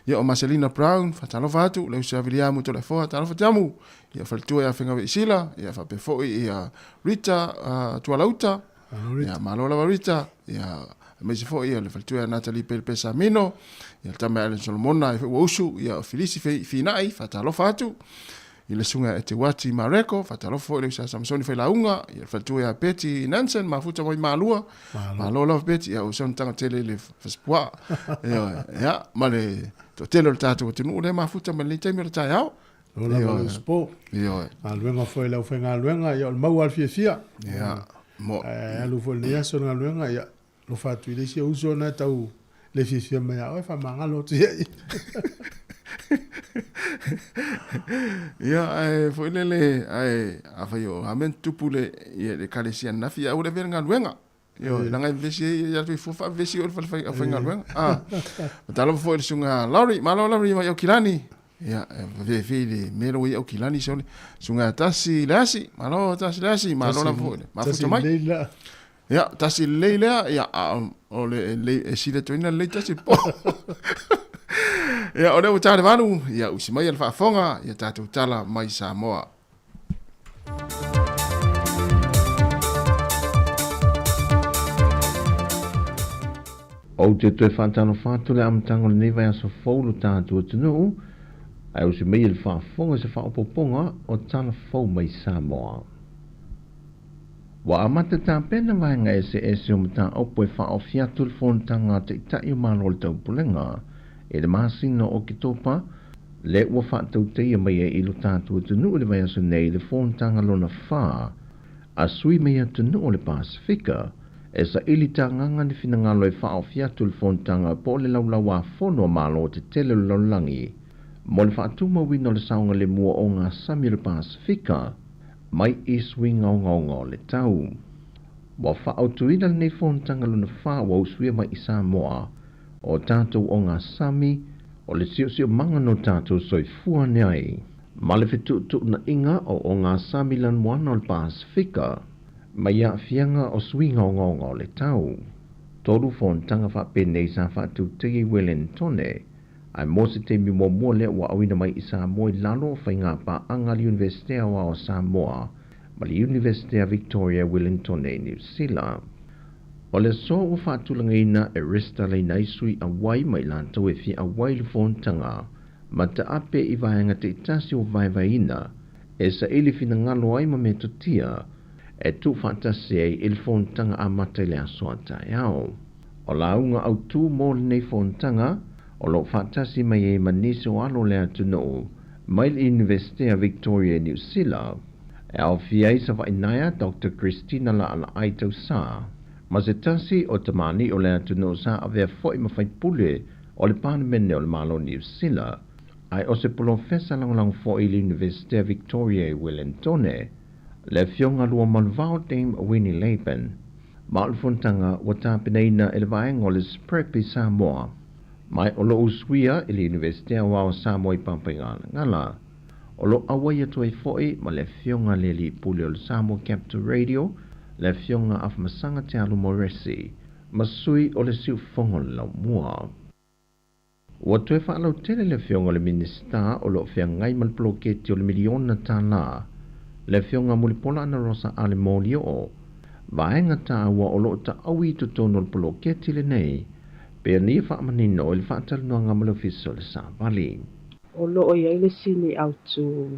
G: Ia o Marcelina Brown, fatalo fatu, le usia Williamu to le foa, talo fatiamu. Ia faltua ia whenga sila, ia whape foi ia Rita tualauta, ia malola Rita, ia meisi foi ia le faltua Natalie Pelpesa Mino, ia tame Allen Solomona, ia usu, ia Filisi Finai, fatalo fatu, ia le sunga e te wati Mareko, fatalo foi le usia Samsoni Feilaunga, ia faltua ia Betty Nansen, mafuta moi malua, malola Betty, ia usan tanga tele le faspua, ia male to tele le tatu, tinu le mafuta me le teimi le tai au,
B: Ola mo spo.
G: Ia.
B: Aluenga foi la fenga aluenga ia mau al fia.
G: Ia. Mo.
B: Alu foi le so na aluenga ia. Lo fatu ile si uso na tau le fia me ia fa mangalo ti.
G: Ia foi le a fa yo amen tupule ia le kalesia na fia o le venga aluenga. Yo nanga vesi ia tu fu fa vesi o fa fenga aluenga. Talo foi le sunga Lauri, malo Lauri ma yo kilani. Ia, vele mero ia o kilani sole. Sunga tasi lasi, malo tasi lasi, malo la fole. Ma futa mai. Ia, tasi leila, ia o le sile toina le tasi po. Ia, o le utare vanu, ia usi mai al fafonga, ia tatu tala mai Sāmoa.
H: O te tue whātano whātu le amtango le newa aso fōlu tātua tunu, ai o se mei le whaafonga se whaapoponga o tala fau mai Sāmoa. Wa amata tā pena vaenga ese o mata opo e whaofiatu le whontanga te itai o malo le taupulenga, e le māsino o ki topa, le ua whaatau teia mai e ilo tātua tunu le vai aso nei le whontanga lona wha, a sui mai a tunu o le Pasifika, e sa ili tā nganga ni whinangalo e whaofiatu le whontanga po le laulau a whono malo te tele lo langi, mo le whaatuma wino le saunga le mua o ngā sami le Pasifika, mai i swinga o ngaunga le tau. Wa whaautuina le nei whontanga luna wha wa usuia mai i Sāmoa, o tātou o ngā sami, o le sio manga no tātou soi fua neai. Ma le fitu na inga o ngā sami lan wana o le Pasifika, mai a fianga o swinga o ngaunga le tau. tolu fontanga whapene sa whatu tegi Wellingtone, ai mo se te mi mo le wa awina mai i Sāmoa i lalo whainga pa anga li Universitea wa o Sāmoa, ma li Universitea Victoria Wellingtone New Zealand. O le so o whaatulanga ina e resta lei naisui a wai mai lantou e fi a wai le fontanga, ma ta ape i vaenga te itasi o vai e sa ili fina ngalo ai ma me totia, e tu fantasi ai il fontanga a mata le asoa tai au. O launga au tu mo le nei fontanga, o lo fantasi mai e manisi o alo le atu no, mai le Universitea Victoria New Zealand, e au fiai sa vainaya Dr. Christina la ala aitau sa, ma se tasi o tamani o le atu no sa avea foi ma fai pule o le panemene o le malo New Zealand, ai o se profesa lang foi le Universitea Victoria Wellingtone, le fionga lua malvao dame Winnie Laban, ma o le fontanga wa tāpeneina e le vaenga o le Sprepi Sāmoa, mai o lo usuia e le Universitea wa Sāmoa i Pampangana ngala, o lo awai atu ai foi ma le fionga le li pule o le Sāmoa Capital Radio, le fionga af masanga te alu moresi, ma sui o le siu fongo le lau mua. Wa tue whaalau tele le fionga le minista o lo fia ngai malploketi o le miliona tāna, le fionga mulipola ana rosa ale molio o, vaenga ta awa o lo ta awi tu tono le ploketi le nei, pe ni whaamanino o le whaatal noanga malafiso le Sāvali.
I: O lo o iei le sini au tu,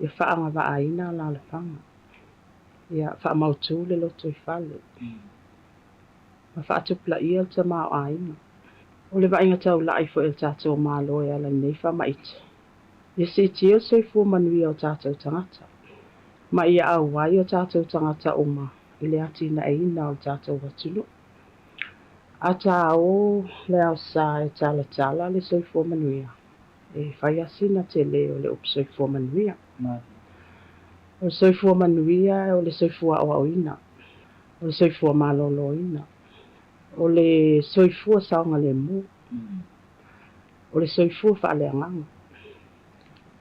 I: ia whaanga wa aina la le panga. Ia whaamautu le loto i whale. Ma whaatupla ia te mao aina. O le wainga tau lai fo il tātou mālo e ala nei whamaiti. Ia si tia soi fu manui o tātou tangata. Ma ia au wai o tātou tangata uma, i le atina e ina o tātou watulu. A tā o le au sā e tala le soi fu manuia. E whai asina te le o le up soi fu manuia. O le soifua manuia o le soifua aoaoina, o le soifua malōlōina, o le soifua saoga lemu, o le soifua faaleagaga.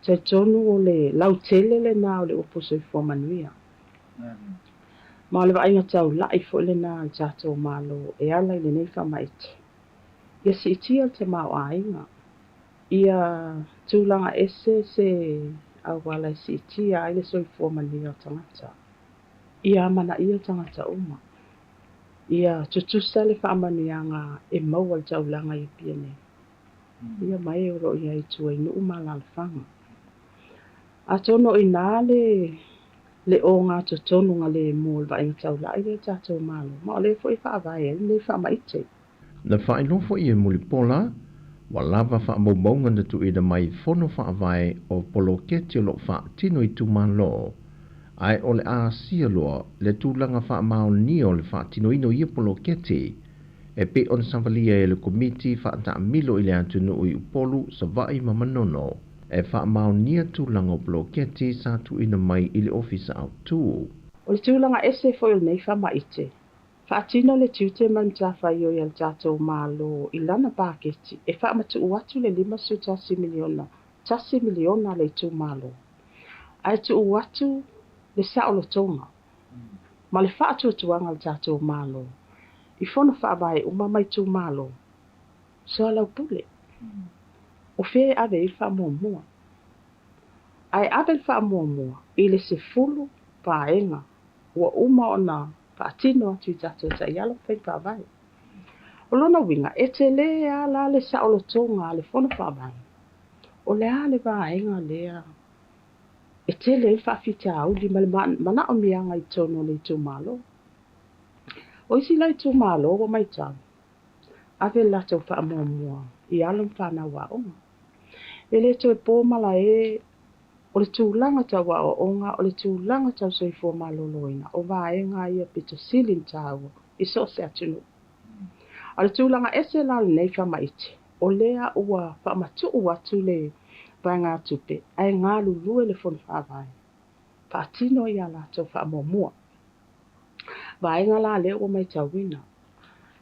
I: Taitonu o le lautele lenā o le upu soifua manuia. Ma o le vaaiga taulaʻi foʻi lenā i tatou malo e ala i lenei faamaiti. Ia siitia o te maoāiga. Ia tulaga ese se awala si tia ai le soifua manuia o tangata. Ia mana ia tangata uma. Ia tutusa le whaamanuianga e maua le taulanga i piane. Ia mai oro ia i tua inu umalalafanga. A tono i nā le o ngā totonunga le mua le vainga taula i le tātou malo. Ma o le fo i whaavai le whaamaite.
H: Na whainofo i e mulipola, wa lava whaamaubonga na tu ida mai fono whaavai o poloketi o lo whaatino i tumalo. Ai o le aasia loa le tūlanga whaamao ni o le whaatino ino i poloketi. E pe on samvalia e le komiti whaata milo i le antunu i upolu sa vai mamanono. E whaamao ni tūlanga o poloketi sa tu ina mai i le ofisa au tū.
I: O le tūlanga ese fo il nei whamaite. Whaatino le tiute man tawhai o ial tātou mālo i lana pāketi e whaamatu uatu le 5 miliona, 10 miliona le tū mālo. Ai tu uatu le saolo tonga. Ma le whaatu tuanga le tātou mālo. I whono whaabai umamai tū mālo. So lau pule. O whee ave i whaamua. Ai ave whaamua i le se fulu paenga ua uma ona Patino atu tātou ta ialo whai pāwai. O lona winga, e te le a la le saolo tonga le whono pāwai. O le a le vāenga lea. E te le whawhita au li mana o mianga i tono le tū malo. O isi lai tū malo o mai tau. Ave lato wha mua i alum whana waonga. E le to e pōmala e o le tūlanga tau wa o onga, o le tūlanga tau soifua maloloina, o vaenga ia pito silin tau, i so se atunu. O le tūlanga ese la le nei whamaiti, o lea ua whamatu atu le vaenga atupe, ai ngā lulue le whonu whawai. Patino ia la tau whamomua. Vaenga la leo o mai tau wina.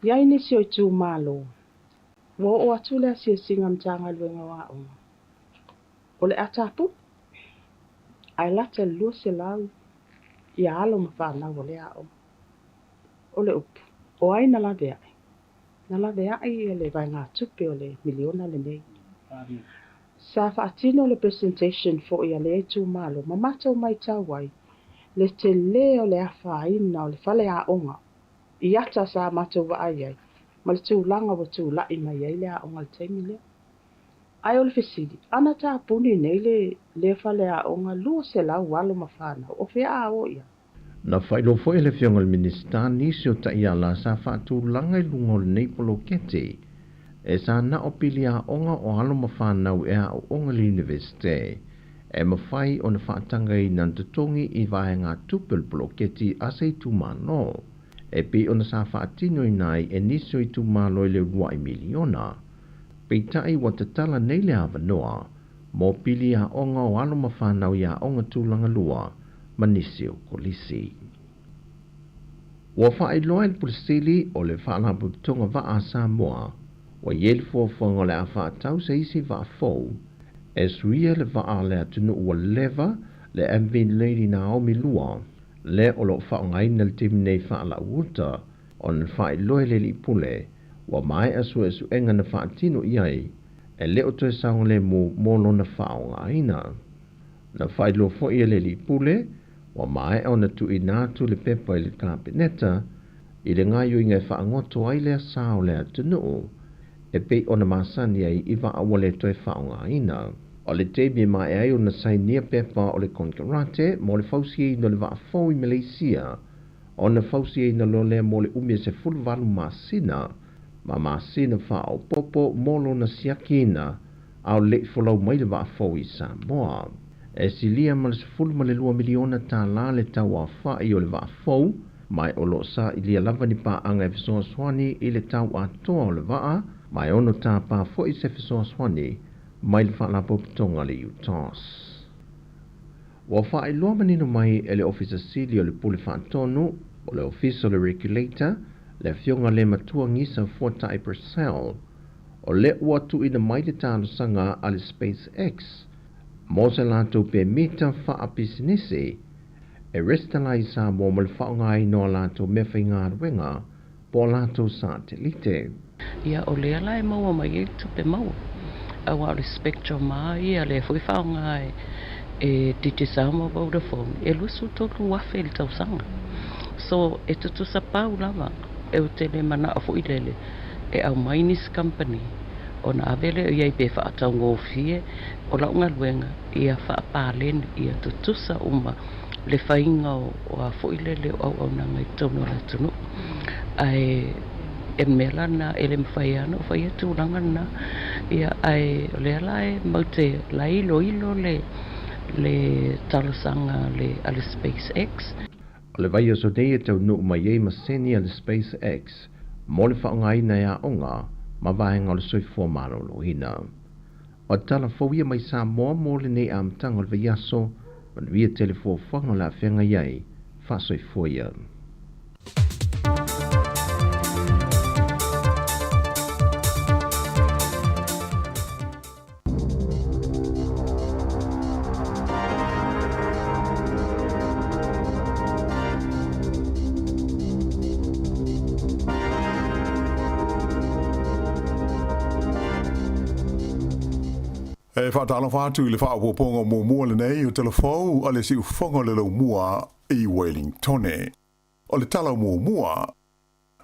I: Ia inisi o i tū malo, wo o atu lea sia singa mtanga luenga wa onga. O le atapu, ai lata lua se lau i alo ma whanau o lea o. O le upu, o aina la vea. na la vea ai le vai ngā tupe o le miliona le nei. Sa whaatino le presentation fo ia le etu malo, ma matau mai tau ai, le te leo le awhaina o le whale a onga, i ata sa matau wa ai, ma le tūlanga wa tūlai mai ai le a onga le teimi lea. Ai o le fesili, ana tā puni nei le whale a onga lua se lau walo ma whānau, o whea a o ia.
H: Na whailo foi le fionga le minista nisi o ta ia la sa whaatu langa i lunga o le neipolo kete. E sa na o pili a onga o alo ma whanau e a o onga le universite. E ma whai o na whaatanga i nantatongi i vae ngā tupel polo kete a se tu mano. E pi o na sa whaatino i nai e nisi o i tu malo i le rua i miliona. Pei tai wa te tala nei le awa noa. Mo pili a onga o alo ma whanau i a onga tūlanga lua. Manisi o kolisi. Wa whae loa il pulisili o le whaalapu tonga wa a Sāmoa, wa yel fōwhanga le a whaatau se isi wa fōu, e suia le wa a le atunu ua leva le MV Lady Naomi Lua, le o lo whaongaina le timi nei whaala uta, o na whae loa le li pule, wa mai asu enga na whaatino iai, e le o toi saunga le molo na whaongaina. Na whae loa fo ia le li pule, wa mai o na tu inatu le pepa i le kabineta, i le ngaio i ngai whaangoto ai lea sao lea tunu, e pei o na masani ai i wa awa le toi whaonga ina. O le tebi mai ai o na sainia pepa o le konkarate, mo le fausi no le waafou i Malaysia, o na fausi no lo lea mo le umia se fulvalu masina, ma masina wha o popo molo na siakina, au le folau mai le waafou i Sāmoa. E silia ma le sefulu ma le 2 miliona tā la le tau a whai o le waafou, mai o lo sa i lia lava ni pā anga e fisoa swani i le tau a toa o le waa, mai ono tā pā fo i se fisoa swani, mai le whaalapo pitonga le UTOS. Wa whai loa manino mai e le ofisa sili o le pule whaatonu, o le ofisa o le regulator, le fionga le matua ngisa Fortai Purcell, o le ua tu ina mai le tālo sanga a le SpaceX, mo se lato pe mita wha a pisinisi, e restalai sa mo mal whaongai no lato me whainga ruenga, po lato satelite.
J: Ia o lea lai maua mai e tupe maua. Awa le spectrum mai, ia le fui whaongai e titi Sāmoa Vodafone, e lusu tolu wafe le tau sanga. So e tutu sa pau lava, e o tele mana a fui lele, e au Mainis Company, o na avele o iai pe whaatau ngōwhie, o launga luenga, ia whaapālen, ia tutusa uma, le whainga o a fuilele o au nanga i tono la tunu. Ai e mela na ele mwhaiana, o whaia tūranga na, ia ai le alae maute la ilo le talasanga le SpaceX.
H: O le vai o so nei e tau nuu mai e maseni a le SpaceX, mo le whaongai na ea onga, ma vahenga o le soifua maro lohina. O tala fawia mai Sāmoa mo le nei amtanga o le vaiaso, man via telefo whanga la whenga iai, wha soifua ia.
K: E whaatalo whātu I le whaapoponga mō mua le nei o telefou a le siu whonga le lau mua I Wellingtone. O le tala mō mua,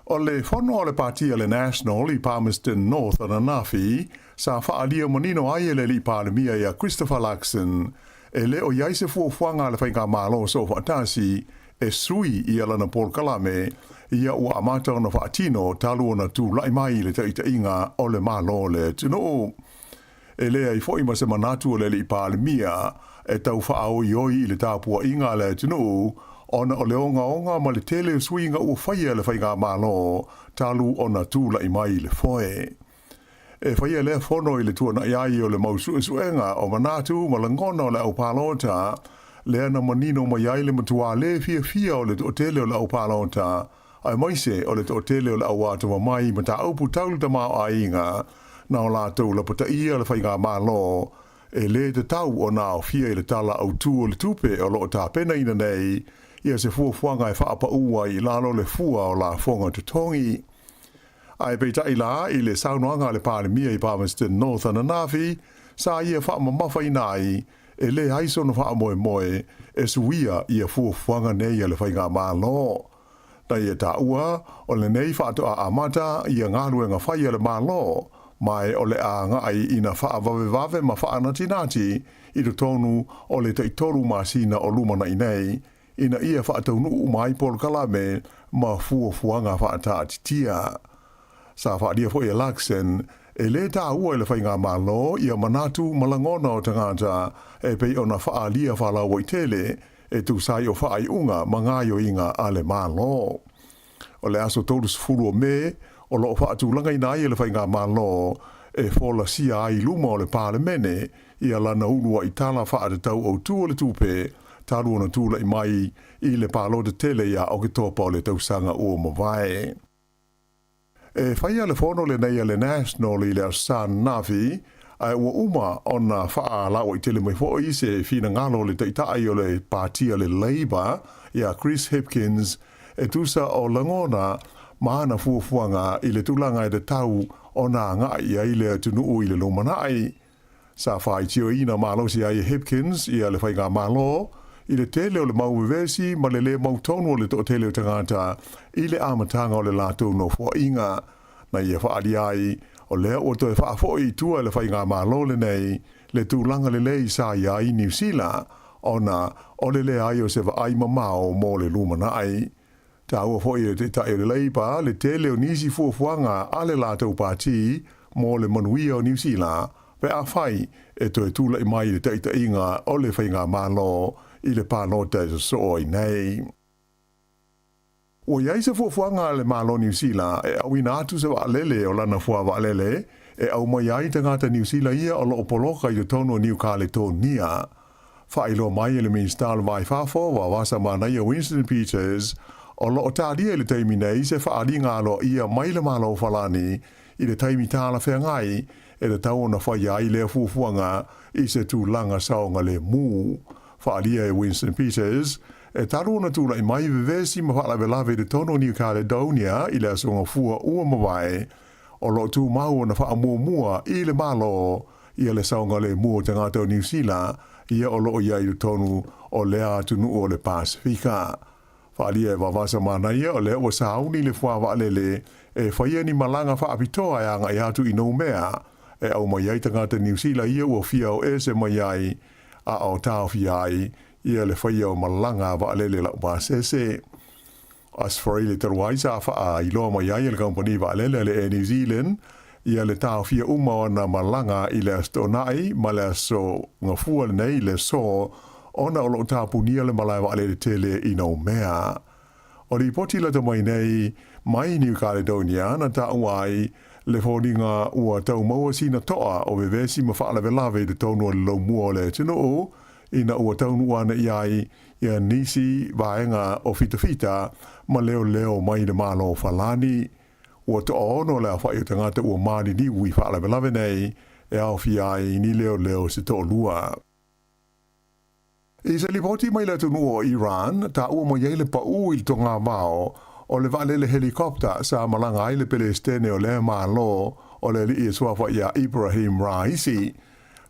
K: o le whono o le pātia le National I Palmerston North o Nanafi, sa whaalia manino ai le li pālemia ia Christopher Luxon, e le o iai se fuawhanga le whainga mālo so whaatasi, e sui I alana Paul Kalame, ia ua amata ona whaatino talu ona tū lai mai le taita inga o le mālo le tuno. E lea I foi ma se manatu o le li pālemia, e tau whaao ioi I le tāpua inga le tunu, ona o le onga ma le tele suinga ua whaia le whainga mālo, talu ona tūla I mai le foe. E whaia le whono I le tuana iai o le mausuenga o manatu ma le ngona o le au pālota, le ana manino ma iai le matua le fia o le tele o le au pālota, ai maise o le tele o le au atama mai ma ta aupu taulu ta mao a inga, na o lātou la pata ia le whainga mālo, e le te tau o nā o fia I le tala au tū o le tupe o lo tā pena ina nei, ia se fuawhanga e whaapa ua I lalo le fua o la whonga te tongi. Ai peita ila i le saunoanga le pāle mia i Palmerston North ana nafi, sa ia wha mamafa inai, e le haiso na wha moe moe, e suia ia fuafuanga nei le whainga mālo. Na ia ta ua, o le nei wha ato a amata, ia ngārue ngā whai le mālo, mai o le a ngai ina wha vave ma wha anatinati, i to tonu o le teitoru masina o lumana inei, ina ia wha atau nuu mai pol kalame, ma fuafuanga wha ata atitia. Sa wha dia fo ia laksen, e le ta ua le whainga mālo, ia manatu malangona o tangata, e pei ona wha alia wha la waitele, e tu sai o wha ai unga, mangaio inga ale mālo. O le aso tōrus furu o me, o lo wha atu langa ina ai le whainga mālo, e fola sia ai luma o le pālemene, ia lana unua i tala wha ata tau o tu o le tupe, taru ona tūla i mai i le pālo de tele ia o ke tōpa o le tausanga ua mawai. E whaia le whono le nei le national i le San Navi, ai ua uma ona wha lawa i tele mai fo i se fina ngalo le taitai o le pātia le Labour, ia Chris Hipkins, e tusa o langona maana fuafuanga i le tulanga i le tau o nā ngai ai le tunuu i le lomanai. Sa whai tio ina mālosi ai Hipkins i le whainga mālo, i le tele o le mauwevesi ma le mautonu o le to tele o tangata i le amatanga o le lātou no fua inga. Na ia whaari ai o lea o toi whaafo i tua le whainga mālo le nei, le tūlanga le lei sa ia i New Zealand, ona o le le ai o se wa ai mamao mo le lumanai. Ta ua fo i te tae le leipa, le tele o nisi fuafuanga a le lātou pāti mo le manuia o New Zealand, pe a whai e toi tūla i mai le taita inga o le whainga mālo i le pānota e so i nei. O iai se fuafuanga le mālo New Zealand e au ina atu se wa alele o lana fua wa alele e au mai ai tangata New Zealand ia o lo poloka i te tono New Caledonia. Whailo mai le minstalo vai whafo wa wasa mana ia Winston Peters o lo tālia le teimi nei se whaari ngalo ia mai le mālo whalani i le teimi tāla whengai e le tau na whai ai le fuafuanga i se tūlanga saonga le mū. Whaalia e Winston Peters, e taru na tūla i mai vevesi ma whala velave de tono New Caledonia i le asonga fua ua mawai, o lo tū mau na wha mua i le malo i le saonga le mua tangata o New Zealand, ia o lo iai de tonu o lea tunu o le Pasifika. Whaalia e wawasa mana ia o lea o sauni le fua waalele, e whaia ni malanga wha apitoa e anga i atu i nou mea, e au mai ai tangata New Zealand ia ua fia o ese mai ai, a o tau fiai, ia le whaia o malanga wa alele la upasese. As whare le taruai sa wha i loa mai ai le company wa alele le e New Zealand, ia le tau fia uma o na malanga i le astonai, ma le aso ngafua le nei le so, ona o lo tapunia le malai wa alele tele i nou mea. O li poti la ta mai nei, mai New Caledonia na ta uai, le whoringa ua tau maua sina toa o vevesi ma whaala velave de taunu le lau mua le tino ina ua taunu ana iai ia nisi vaenga o fita ma leo mai de malo falani. Ua to ono le a whai o tangata ua maani ni ui whaala velave nei e au fiai ni leo se to lua. I se lipoti mai le tunu o Iran, ta ua mo yeile pa ui to ngā mao, o le vale le helikopta sa malanga ai le Palestine o le malo o le li suafa ia Ibrahim Raisi.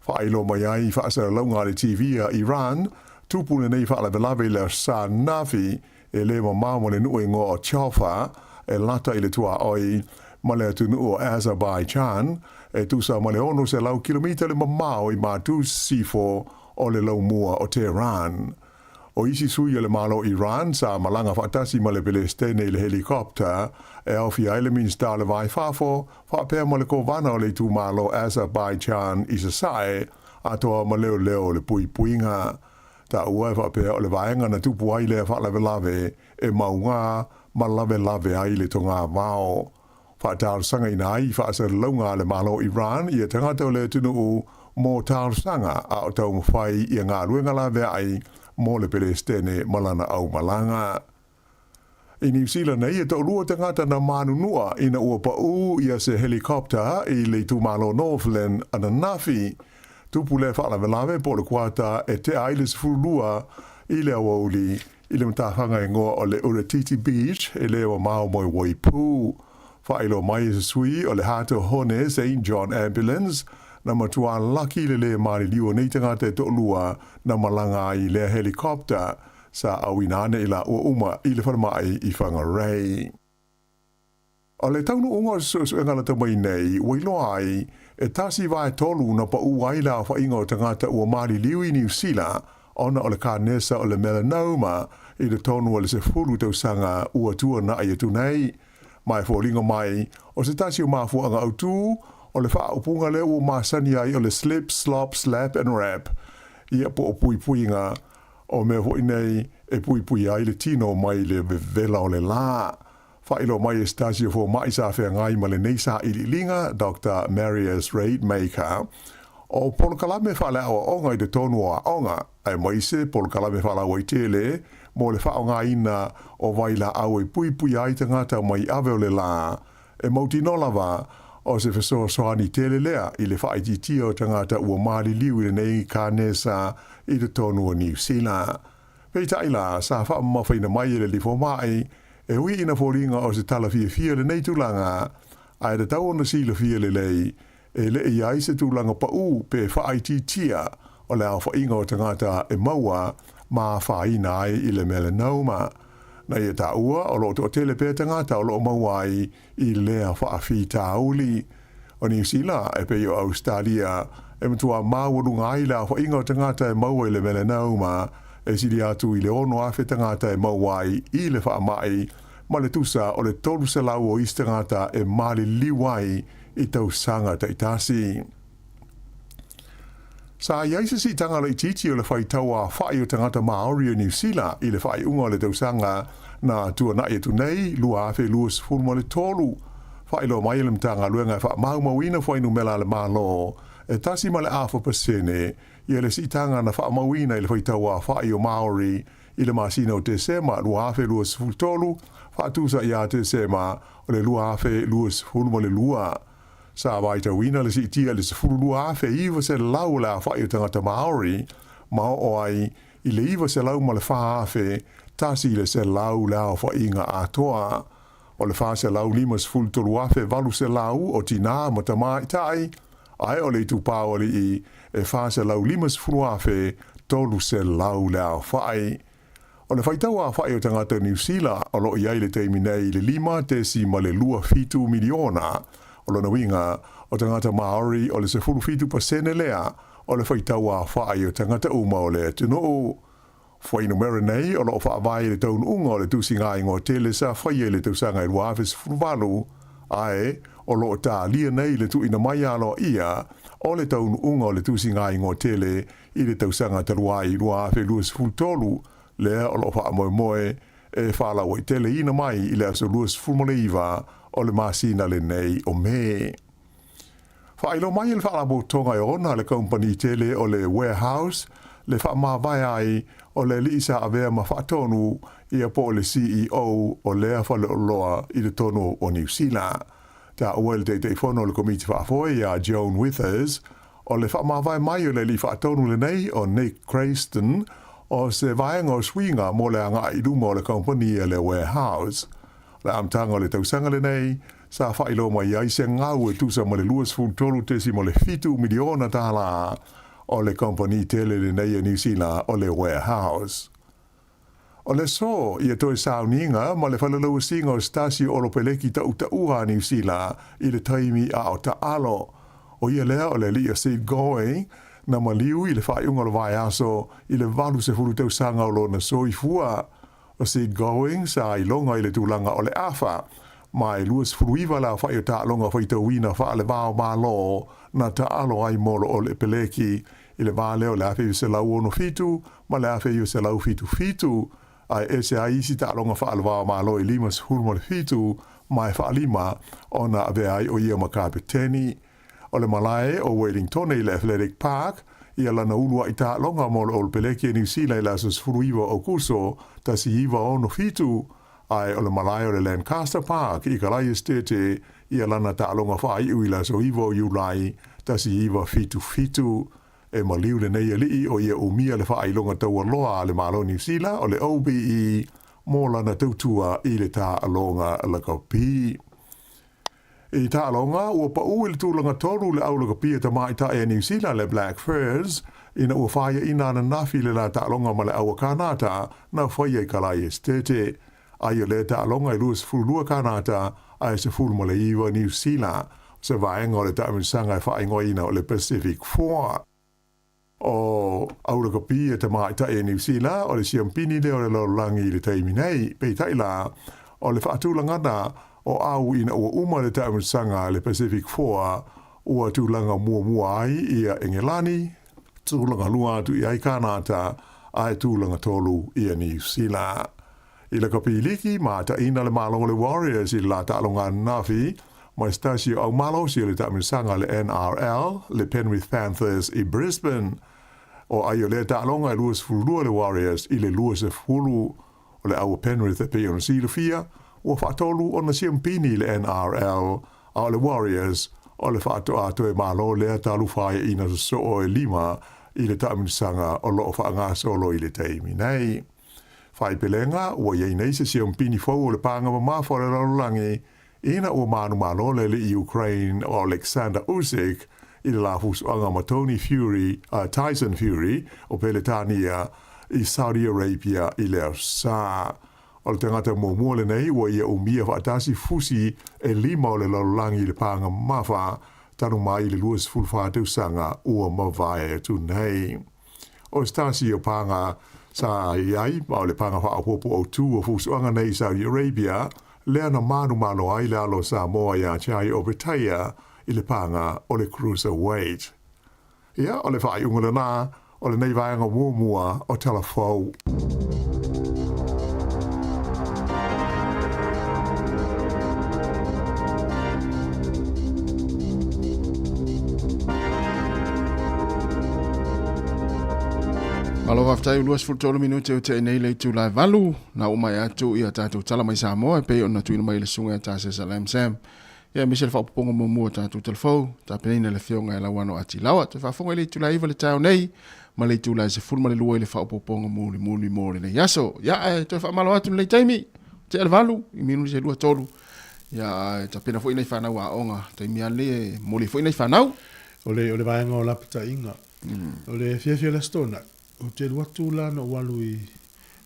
K: Whailo mai ai whaasa launga le TV a Iran, tupune nei whaala velave le San Navi e le mamamo le nui ngo o Chofa e lata i le tua oi ma le tunu o Azerbaijan e tusa ma le ono se lau kilomita le mamao i matu sifo o le lau mua o Tehran. O isi sui le malo Iran sa malanga fatasi ma le Palestine le helikopter e au fi ai le minsta le vai fafo fa pe mo le kovana o le tu malo Azerbaijan i se sae ato ma leo le puinga ta ua fa pe o le vaenga na tupu ai le fa la velave e maunga ma lave ai le tonga vao fa tal sanga ina ai fa sa longa le malo Iran i tangata le tunu mo tal sanga a o tau fai i ngā ruenga lave ai mo le Palestine malana au malanga. I New Zealand nei e tau lua tangata na manunua ina ua pau ia se helikopter i le tu malo Northland ana nafi. Tupu le whaala velave po le kuata e te aile se furulua i le awauli i le matahanga e ngoa o le Uretiti Beach e le wa mao moi Waipu. Whaelo mai e sui o le hato hone St. John Ambulance na matua laki le mari liwa nei tangata e to'lua na malanga i le helicopter sa awinane ila ua uma i le whanamai i whangarei. O le taunu unga su engala tamai nei, wailoa ai, e tasi vai tolu na pa uai la whainga o tangata ua mari liwa i New Zealand, ona o le kānesa o le melanoma i le tonu o le se fulu tau sanga ua tua na ai atu nei. Mai fōringa mai, o se tasi o mafu anga autu, o le wha upunga le ua masani ai o le slip, slop, slap and rap. Ia po o pui puinga, o mea hoi nei e pui pui ai le tino mai le vela o le la. Whailo mai e stasio fo mai sa whea ngai ma le neisa ili linga, Dr. Marius Raidmaker. O polokalame whale awa onga i de tonu a onga, ai mai se polokalame whale awa i tele, mo le wha o ngā ina o waila au e pui pui ai tangata mai ave o le la. E mauti nolawa, o se fesoa soani tele lea i le wha i titi o tangata ua maali liu i le nei kānesa i de tonu o New Zealand. Pei taila, sa wha mawhaina mai i le lifo mai, e hui ina fōringa o se tala fia le nei tūlanga, ai da tau ona si le fia le lei, e le i ai se tūlanga pa u pe whaititia o le au whainga o tangata e maua ma whaina ai i le melanoma. Na ia ta ua o lo to tele pe tangata o lo maua ai i lea whaafi tauli. O New Zealand e pe o Australia e matua mawurunga ai la whainga o tangata e maua i le melanoma e siri atu i le ono awhi tangata e maua ai i le whaamai ma le tusa o le tolu se lau o istangata e mali liwai i tau sanga taitasi. Sa iaisa si tanga le titi o le whai taua whai o tangata Maori o New Zealand i le whai unga o le tau sanga na tua na tu nei lua awhi luas fulma le tolu. Whai lo mai le mtanga luenga wha maumawina whai numela le malo e tasi ma le awha pasene i le si tanga na wha mawina i le whai taua whai o Maori i le masina o te sema lua awhi luas fultolu wha tusa i a te sema o le lua awhi luas fulma le lua. Sa vai ta wina le si tia le sefulu lua awhi iwa se lau la whai o tangata Maori ma o ai i le iwa se lau ma le wha awhi tasi le se lau lao whai inga atoa. O le wha se lau lima sefulu tolu awhi valu se lau o tina ma tamai tai ai o le tupā o li i e wha se lau lima sefulu awhi tolu se lau lao whai. O le whaitaua whai o tangata New Zealand o lo iai le teimi nei le lima te si ma le lua fitu miliona o lona winga o tangata Maori o le sefulu fitu pasene lea o le whaitaua whai o tangata uma o le tuno o. Whai numera nei o lo whaavai le taun unga o le tusinga ingo tele sa whai le tausanga i ruawes furuwalu ai o lo ta lia nei le tu ina mai alo ia o le taun unga o le tusinga ingo tele i le tausanga taruai ruawe luas fultolu lea o lo wha moe e whala o i tele ina mai i le aso luas fulmoleiva o le masina le nei o me. Whailo mai le whala mo tonga e ona le company tele o le warehouse le wha mawai ai o le lisa avea ma whaatonu i a po le CEO o lea whale o loa i le tono o New Zealand. Ta uel te whono le komiti whaafoe a Joan Withers o le wha mawai mai o le li whaatonu le nei o Nick Crayston o se vaenga o swinga mo le anga i luma o le company e le warehouse. Le amtanga o le tausanga le nei, sa whailo mai ai se ngau e tusa mo le luas fultolu tesi mo le fitu miliona tala o le company tele le nei e New Zealand o le warehouse. O le so, ia toi sauninga ma le whalalau singa o stasi o lo peleki ta uha New Zealand i le taimi a o ta alo. O ia lea o le li a seat going na maliu i le whaiunga lo vai aso i le valu se furu tau sanga o lo na soifua. O seat going sa i longa i le tūlanga o le afa. Mai luas furuiva la whai o ta longa whai tau wina wha le vao ma lo na ta alo ai molo o le peleki i le vale o le afe yu se lau ono fitu ma le afe yu se lau fitu fitu. Ai ese a isi ta longa wha le vao ma lo i limas hurmo le fitu mai wha lima o na ave ai o ia makapeteni. O le malae o Wellington i le Athletic Park i ala na ulua i ta longa molo o le peleki e New Zealand i la sus furuiva o kurso ta si iwa ono fitu. Ai o le malae o le Lancaster Park i Kalai Estate i ala na ta longa wha i uila so iwa o iulai ta si iwa fitu fitu. E maliu le nei alii o ia umia le wha longa taua loa le malo New Zealand o le OBE mo lana tautua i le ta alonga la kaupi. I ta longa ua pa u le tūlanga tolu le aulaka pia ta mai ta e New Zealand le Black Furs ina ua whaia ina na nafi le la ta longa ma le aua kanata na whaia I kalai estete. Aia le ta longa I luas fulua kanata ai se fulu ma le iwa New Zealand se vaenga o le ta amisanga I whaingo ina o le Pacific 4. O aulaka pia ta mai ta e New Zealand o le siampini le o le laulangi le taimi nei pe taila o le whaatulangana o au ina ua uma le taamisanga le Pacific 4 ua tūlanga mua ai ia Engelani, tūlanga lua atu I ai kanata ai tūlanga tolu ia New Zealand. I le kapiliki ma ta ina le malongo le Warriors I la ta'alonga nafi ma stasio au malo si le taamisanga le NRL le Penrith Panthers I Brisbane o ai le ta'alonga luas fulua le Warriors I le luas fulu o le au Penrith e pe on silofia o whaatolu o na siampini le NRL a le Warriors o le whaato ato e malo lea talu whaia ina so o e lima I le taamisanga o loo whaanga solo I le teimi nei. Whai pelenga ua iei nei se siampini fau o le panga mamafa o le lalulangi ina ua manu malo le I Ukraine o Alexander Usyk I le lafus anga ma Tyson Fury o Peletania I Saudi Arabia I le Arsa. O le tangata mua le nei ua ia umia whaatasi fusi e lima o le lalulangi le panga mamafa tanu mai le luas fulwhāteu sanga ua mawai tu nei. O stasi o panga sa iai ma o le panga whaapopo o tu o fusuanga nei Saudi Arabia lea na manu malo ai le alo Sāmoa ia chai o Britaya I le panga o le cruiserweight. Ia o le whai ungala nā o le nei vaenga mua o telefou.
G: Alo waftai luas fultolo minute o te nei le tu lai valu na o mai atu ia tātou tala mai Sāmoa e pe ona tuina mai le sunga ta se salam sam. Ia Michel fa pongo mo tātou telefou ta peina le fionga la wano ati lawa te fa fonga le tu lai vale tau nei ma le tu lai se fulma le luai le fa pongo mo le nei yaso ia te fa malo atu le taimi te al valu I minu se lua tolu ia ta pena foi nei fa na wa onga te mi ale mo le foi nei fa nau
B: o le vaenga o lapita inga o le fia le stona o te watu la no walu I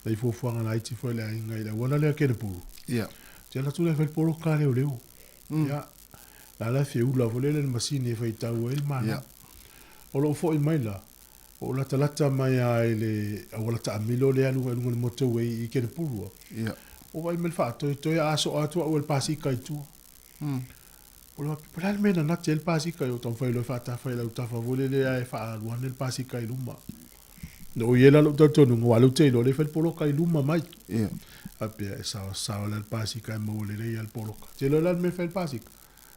B: nei fofuanga na iti foi le inga I le wana le kene pulu.
G: Ia.
B: Te la tu le fai polo ka leo leo. Ia. La fia ula vole le masini e fai tau e mana.
G: Ia.
B: O lo fo I mai la. O la talata mai ai le awala ta amilo le alu alu le moto I kene pulu.
G: Ia.
B: O vai mel fa to aso atu o el pasi kai tu. O lo pala mena na te el pasi kai o ton fai lo fa ta fai la ta fa vole le ai fa alu el pasi kai luma. No yela lo to no walu te lo le fel polo kai luma mai.
G: Ia.
B: Apia sa el pasi kai mo le el polo. Te lo me fel pasi.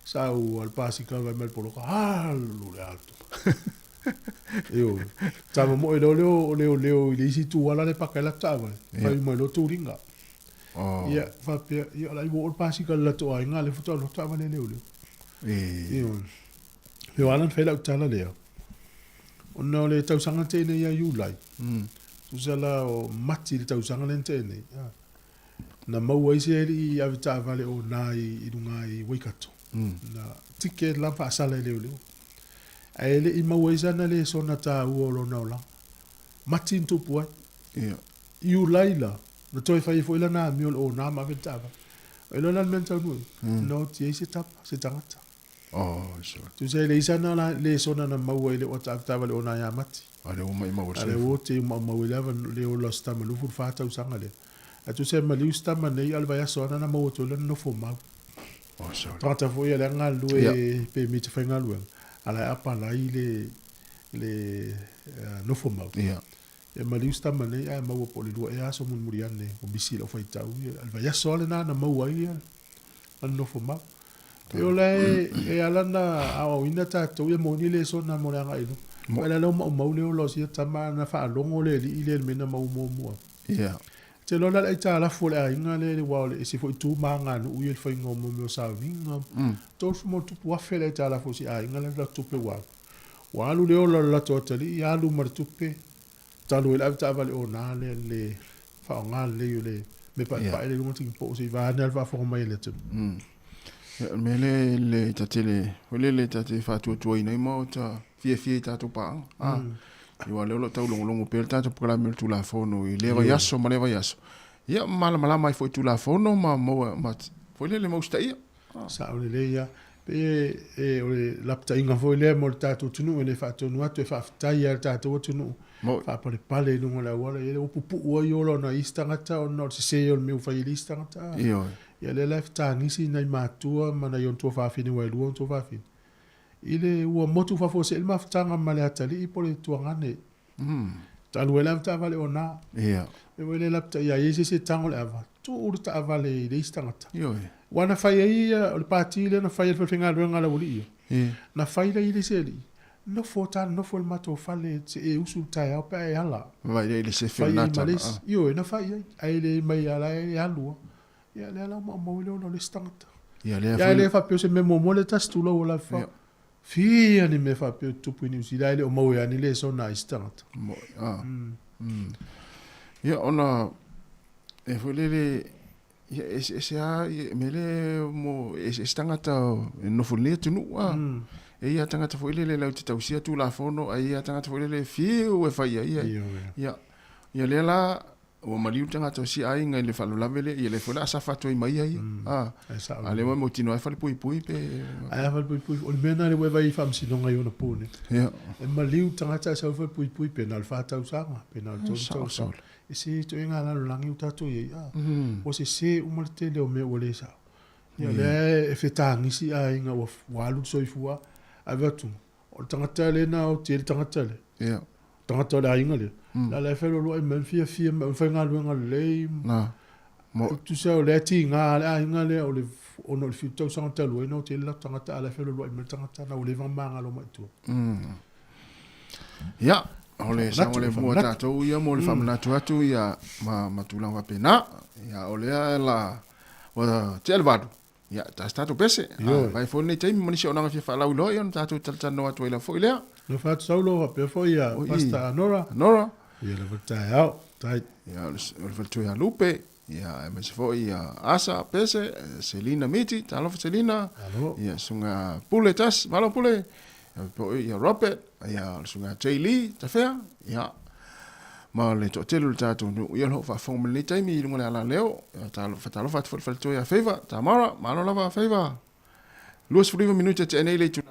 B: Sa o el pasi kai va mel polo. Ah, lo le alto. Io tava mo leo le si tu ala le pakai la tava. Fai mo lo tu ringa.
G: Oh.
B: Ia fa pia ia la o pasi kai la to ai ngale futo lo tava le leo. Io alan fel out tala leo. Ona le tausanga tēne ia iulai. Tusala o mati le tausanga le tēne. Na maua isi eri I avita vale o nai I runga I Waikato. Na tike lampa asala leo leo. Aele I maua isi ana le sona ta uolo naula. Mati ntupu ai. Iulai la. Na toi fai fo ila na miol o na ma avita vale. Ilo lan menta nui. No tia se tapa, se tangata.
G: Oh, so.
B: Tu sai le isana la le sona na maua ile o tava le ona ya mati.
G: Ale o mai maua.
B: Ale o te maua ile le o lo sta malu fu fata usanga le. A tu sai mali sta manei al vai sona na maua to le no fo ma.
G: Oh, so.
B: Trata fo ile nga lu e pe mi te fenga lu. Ala apa la ile le no fo ma.
G: Yeah.
B: E mali sta manei a maua po le lu e aso mun muriane o bisi lo fai tau. Al vai sona na maua ile. Al no fo ma. Yo le e alana au ina tatou ia moni le sona mo le ngai. Wala lo mau le lo si tama na fa longo le ile mena mau mo.
G: Yeah.
B: Te lo la ita la fo le inga le wa le si fo tu manga no u fo ngo mo sa vinga. To mo tu wa fe le ta la fo si a inga le tu pe wa. Wa lu le lo la to tali ya lu mar tu pe. Ta lu le ta vale o na le fa nga le me pa le mo tin po si va na va fo mai le tu.
G: Mele le tatele, le tate fatu tuai nei mo ta fie tatu pa. I wa leo tau longo pe tatu pala mel tu la fono I leva yaso ma leva yaso. Ia mala mai foi tu la fono ma foi le mo stai.
B: Sa o le ia pe o le lapta inga foi le mo tatu tunu le fatu no atu fa tai al tatu tunu. Fa pale no la wala ele o pupu o yo lo na istangata o no se o meu fa istangata. Ia le left tangisi nai matua mana yon to fa fini wa luon to fa fini. Ile ua motu fa fo se il maftanga male atali I pole tuangane. Talu elam ta vale ona.
G: Ia.
B: E wele lapta ia yesi se tango le ava. Tu urta avale le istangata. Wana fai ia o le pati le na fai le finga luenga la wuli ia. Na fai le ile se li. No fota no fo mato fale se e usu tai au pe ala.
G: Vai le se filnata.
B: Io na fai ai le mai ala e alua. Ia le ala mo le no le stangata.
G: Ia
B: le fa pe se memo mo le tastulo o la fa. Fia ni me fa pe tupu ni usida ile o mo ya ni le so na stangata.
G: Ia ona e foi le ese a mele mo ese stangata no fulle tunu e ia tangata foi le lau te tausia tu la fono ai ia tangata foi le fiu e fai ia le la o maliu tangata si ai ngai le falo lavele ia le fola sa fato I mai ai ale mo tino ai fale pui pe
B: ai fale pui o mena le vai fam si non ai ona pone e maliu tangata sa fale pui pe na fata usanga pe na to e se to inga la langi utato ia o se o malte le o me o le sa ia le e fetangi si ai nga o walu soifua avatu o tangata le na o te tangata le tangata le ai nga le la le felo lo men fia me fenga luenga le
G: na mo
B: tu sa o le ti nga ai nga le o le ono le fito santa lo no te la tangata la felo lo men tangata na o le vanga lo mai tu
G: ya ole sa ole mo tato ia mo le famna tu ia ma tulang wa pena ya ole la o te elvado ya ta stato pese vai fo nei time mo ni se ona fa fa lau lo ia tato taltano atu ila fo ile
B: no fa solo pe fo ia pasta nora ia le tai au tai
G: ia ole fa tu ia lupe ia me se fo ia asa pese Selina miti talo Selina ia sunga puletas malo pule ia Robert ia sunga Lee ta fea ia ma le to telu tatu ia ho fa fo me le time I ngona la leo talo fa to ia favor tamara malo lava favor luas fo minuto te nei le tu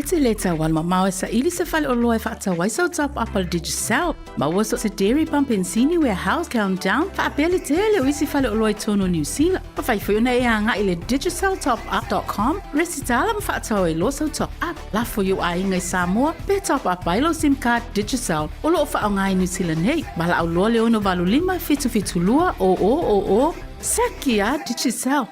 I: te le tauan ma mau sa ili se fale o loe whaatawai sau top apal Digicel. Ma waso se Dairy Pump and Senior Warehouse Countdown whaapele tele o isi fale o loe tono New Zealand. Pa whaifuyona e anga ile digiceltopup.com resitala ma whaatawa e lo sau top up. La fo yu a ingai Sāmoa pe top up bailo SIM card Digicel o lo wha o ngai New Zealand hei. Mala au loa le ono valu lima fitu lua o Sakia Digicel.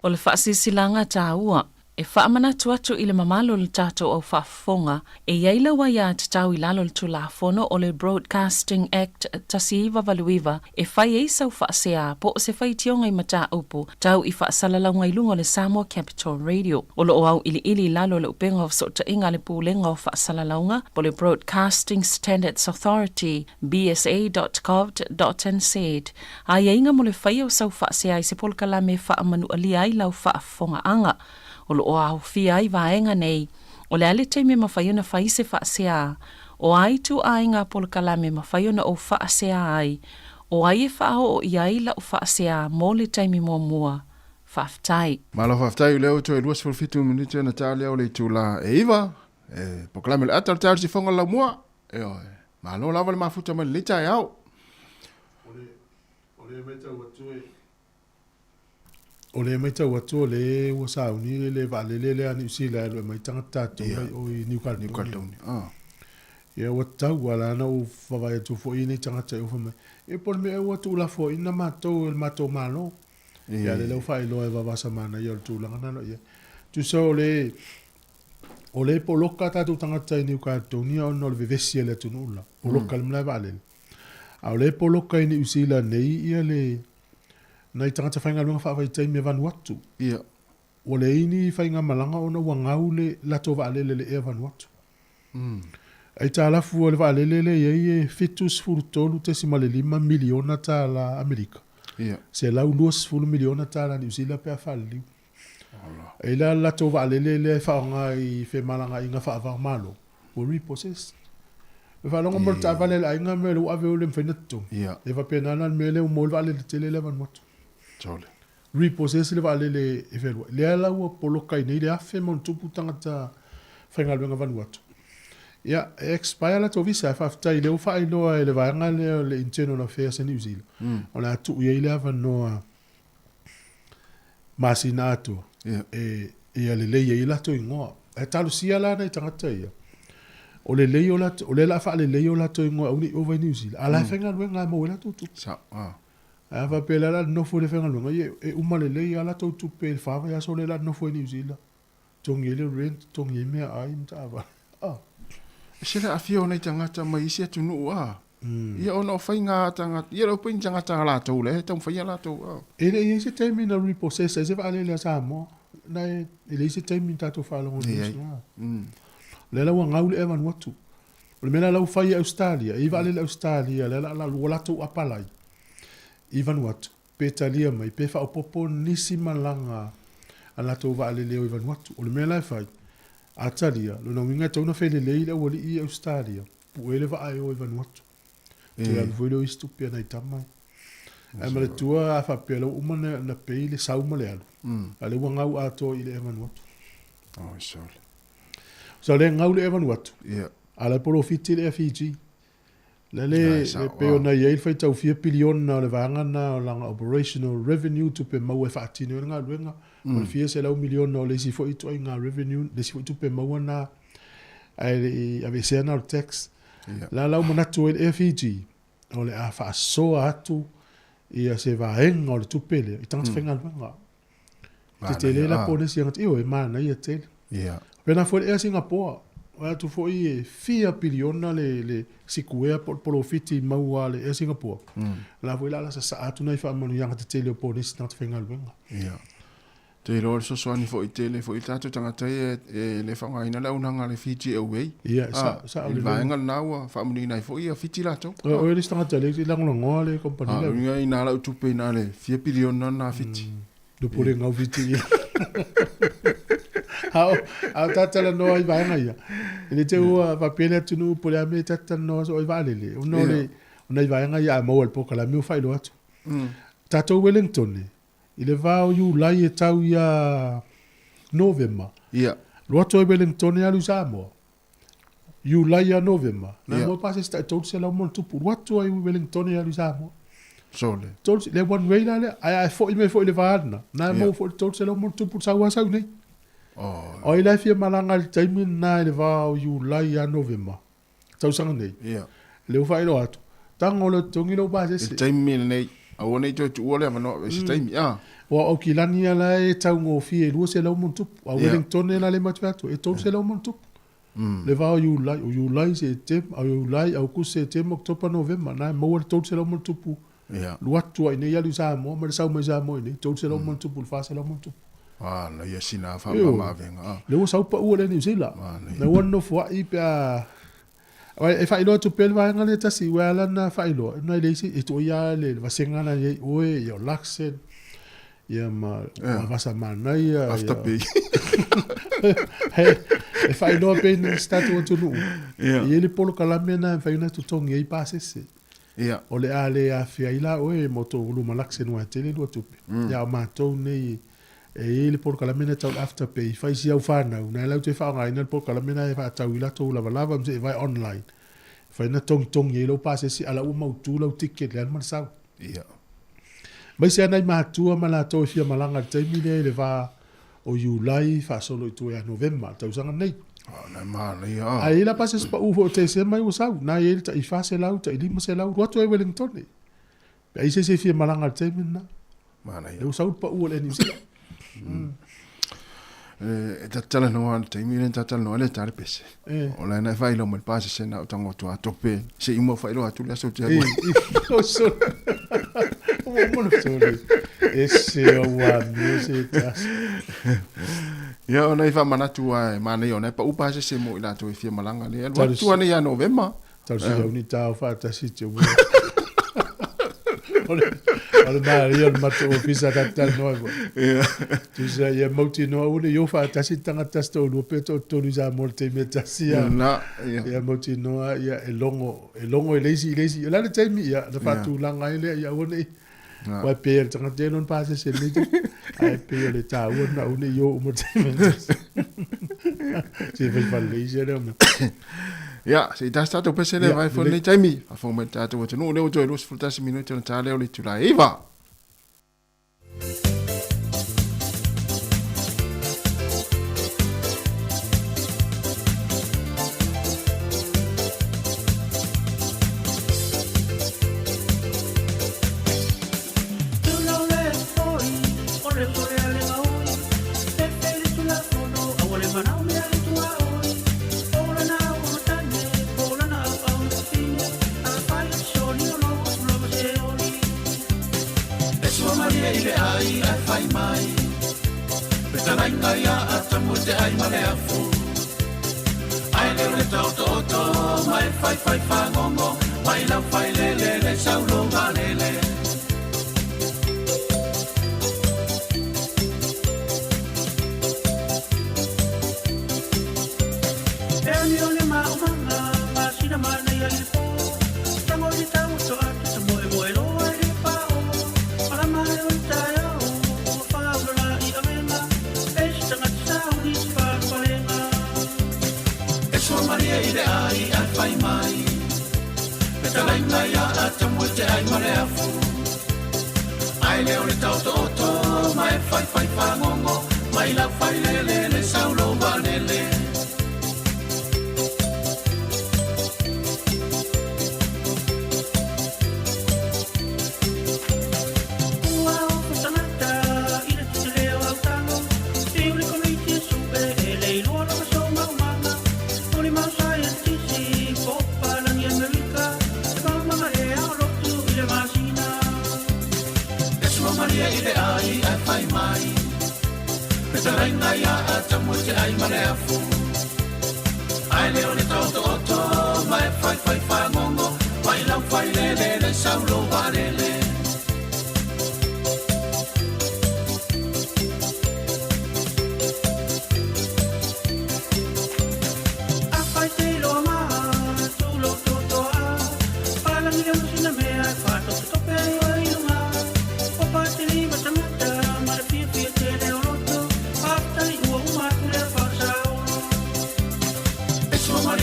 E: O le whaasisilanga tā ua, e whaamana tuatu i le mamalo le tātou au whaafonga, e iaila wa ia te tau i lalo le tulafono o le Broadcasting Act tasiiwa valuiva, e whai e sau whaasea po o se whai tionga i mata upu, tau i whaasalalanga i lunga le Sāmoa Capital Radio. O lo o au ili lalo le upenga o sota inga le pūlenga o whaasalalanga, po le Broadcasting Standards Authority, bsa.gov.nz. A inga mo le whai o sau whaasea i se polkala me whaamanu alia i lau whaafonga anga. O lo o au fia i vaenga nei, o le ale te me mawhaiona whai se whaasea, o ai tu ainga polkala me mawhaiona o whaasea ai, o ai e whao o iai la o whaasea mō le taimi mua, whaaftai.
G: Malo whaaftai leo to e luas fulfitu minute na tālea o le tūla e iwa, polkala me le atal tāri si whonga la mua, malo lava le mafuta me le lita e au.
B: O le meta watu e o le mai tau atu le ua sauni le valele le ani usi le mai tangata tu o i New Caledonia. Ia ua tau ala na o whawai atu fo i nei tangata o whamai. E pol me ua tu la fo i na matou el matou malo. Ia le lau whai loa e wawasa mana i al tu langa nano ia. Tu sa o le poloka tatu tangata i New Caledonia o no le vevesi le atu nula. Poloka le mlai valele. Au le poloka i ni usi la nei ia le na i tangata whainga lunga whaawai tei me Vanuatu.
G: Ia.
B: O le ini whainga malanga o na wangau le lato waalele le ea Vanuatu. Ai tā lafu o le waalele le e fitus furutolu te simale 5 miliona tā la Amerika.
G: Ia.
B: Se lau 2 miliona tā la New Zealand pia whaaliu. Ai la lato waalele le whaonga i whemalanga inga whaavang malo. O repossess. E whalonga mo tā waalele a inga me lo ave o le mwhainatu.
G: Ia.
B: E whapenana me le o mo le waalele tele le Vanuatu.
G: Tole.
B: Repossess le vale le evelua. Le ala ua poloka i nei le afe mon tupu tangata whaingaluenga Vanuatu. Ia, expire la to visa e whaftai leo whai loa e le vaenga le Internal Affairs in New Zealand. O le atu i eile awa noa masina atu. E ale lei e ilato i ngoa. E talu sia la nei tangata ia. O le lei o lato, o le la wha le lei o lato i ngoa uni over New Zealand. Ala whaingaluenga mo ila tutu.
G: Sa,
B: Ava pela la no fo le fenga lunga e umale le ala to tu pe fava ya so le la no fo New Zealand. Tongi le rent tongi me ai mtava.
G: Sila afio nei tangata mai isi atu nu Ia ono whainga tangata, ia lau pin tangata la tau le, tau whaia la tau.
B: Ele i se teimi na repossess, e se vale le Sāmoa. Nai, ele i se teimi tato whalongo nisua. Le lau ngau le evan watu. Le mena lau whai Australia, i vale le Australia, le la luolatu apalai. I Vanuatu, pe talia mai, pe whaopopo nisi malanga ala tau vale leo i Vanuatu. O le mea lai whai, a talia, lo na winga tauna whele leile wali i Australia, pu ele wa ai o i Vanuatu. Te la vuelo istu pia nei tamai. E ma le tua a whapea lau umane na pei le sauma le alu. A le wangau ato i le e Vanuatu.
G: Oh, sorry.
B: So le ngau le e Vanuatu.
G: Yeah.
B: A le porofiti le Fiji. Le peo na iei fai tau 4 bilion na le vangana o langa operational revenue tu pe mau e whaatine o ngā luenga. O le 4 se lau milion na o le si fo i toi ngā revenue, le si fo i tu pe mau na a vesea na o tax. La lau manatu e Fiji. O le a whaasoa atu i a se vaenga o le tupele. I tangata whenga luenga. Te tele la pone si angat io e mana i a tele. Pena fo e Singapore. Wa tu fo i 4 biliona le sikuea polofiti maua le e Singapore. La fo la sa atu nei fa manu yang te tele po ni snat fenga luenga.
G: Te ro so so ani fo i tele fo i tatu tangata e le fa ngaina la unanga le Fiji away.
B: Sa
G: le vaenga na fa manu nei fo i a Fiji la to.
B: O le tangata le lango le company
G: la. Nga ina la tu pe na le 4 biliona na Fiji.
B: Do pore ngau Fiji. Au tatala no i vaenga ia. Ele te ua papele tunu pole a me tatala no so i valele. Uno le i vaenga ia mo al poka la me fai lo atu. Tato Wellington. Ile vau yu lai e tau ia November.
G: Ia.
B: Lua toi Wellington alu Sāmoa. Julai a November. Na
G: Yeah.
B: mo pase sta tolu se la mo tupu. Lua toi Wellington alu Sāmoa.
G: Sole.
B: Tolu le one way la le. Ai fo i me fo i le vaana. Na mo fo tolu se la mo tupu sa wa sa nei.
G: Oh.
B: O i la fia malanga le taimi na i le va o Julai a November. Tau sanga nei.
G: Yeah.
B: Le ufa i lo atu. Tango lo tongi lo pase se.
G: Il taimi nei. A wone i tu ole mano se taimi. Ah.
B: Wa o ki lani ala e tau ngō fie lua se lau mon tupu. A Wellington e la le matu atu. E tolu se lau mon tupu. Le va o Julai se tem. A Julai au kus se tem October November. Na maua le tolu se lau mon tupu.
G: Yeah.
B: Lua tua i nei alu Sāmoa. Ma le sau mai Sāmoa i nei. Tolu se lau mon tupu. Le fa se lau mon tupu.
G: Ah, na ia sina fa ma venga.
B: Le ua sau pa ua le New Zealand. Le ua no fua i pia... E whailo tu pele vai ngane tasi. Ua ala na whailo. Nai leisi. E tu ia le vasengana ye. Oe, ia laksen. Ia ma vasa manai.
G: After pay.
B: E whailo pe ni statu o tunu. Ie le polo kalamena e whaina tu tongi e pasese. O le ale a whiaila oe moto ulu malaksen wa tele lua tupe. Ia o mātou nei e le polo kalamena tau after pay. Whai si au whanau. Nai lau te whaonga ina le polo kalamena e whaatau ila tau lava lava mse e vai online. Whaina tongi e lau pasese ala ua mautu lau ticket le anman sau. Mai se anai mātua ma la tau fia malanga le taimi le va o Julai fa solo i tu e November. Tau sanga nei.
G: Na mali ya.
B: Ai la pase pa ufo te se mai usau na ele ta ifa se lau ta ilima se lau roto e Wellington ni. Ai se fia malanga te mina.
G: Mana ya.
B: E usau pa u le ni se.
G: Ta tala no an te mi ta tala no le tar pese. O la na vai lo mo pase se na tango to a tope. Se imo fa lo atu la so te.
B: O so. O mo no so. Ese o wa music.
G: Ya ona ifa manatu ai mana yo na pa upa se mo ila to fia malanga le lo tu ani ya November.
B: Tau se uni tau fa ta si te. Ole Maria le mato ofisa ta no. Tu sa ia mauti no une yo fa ta si tanga tasto lo peto to luza molte metasia.
G: Na
B: ia mauti no ia e longo e lazy la le taimi ia da fa tu langa ile ia one. Wa pe tanga te non pase se le. Ai pe le ta una une yo molte metasia. Si vai fa lazy le.
G: Ja, se da staat op SL vai for le taimi. A fo met ta to no le o to los fultas minuto ta le o le tula Eva.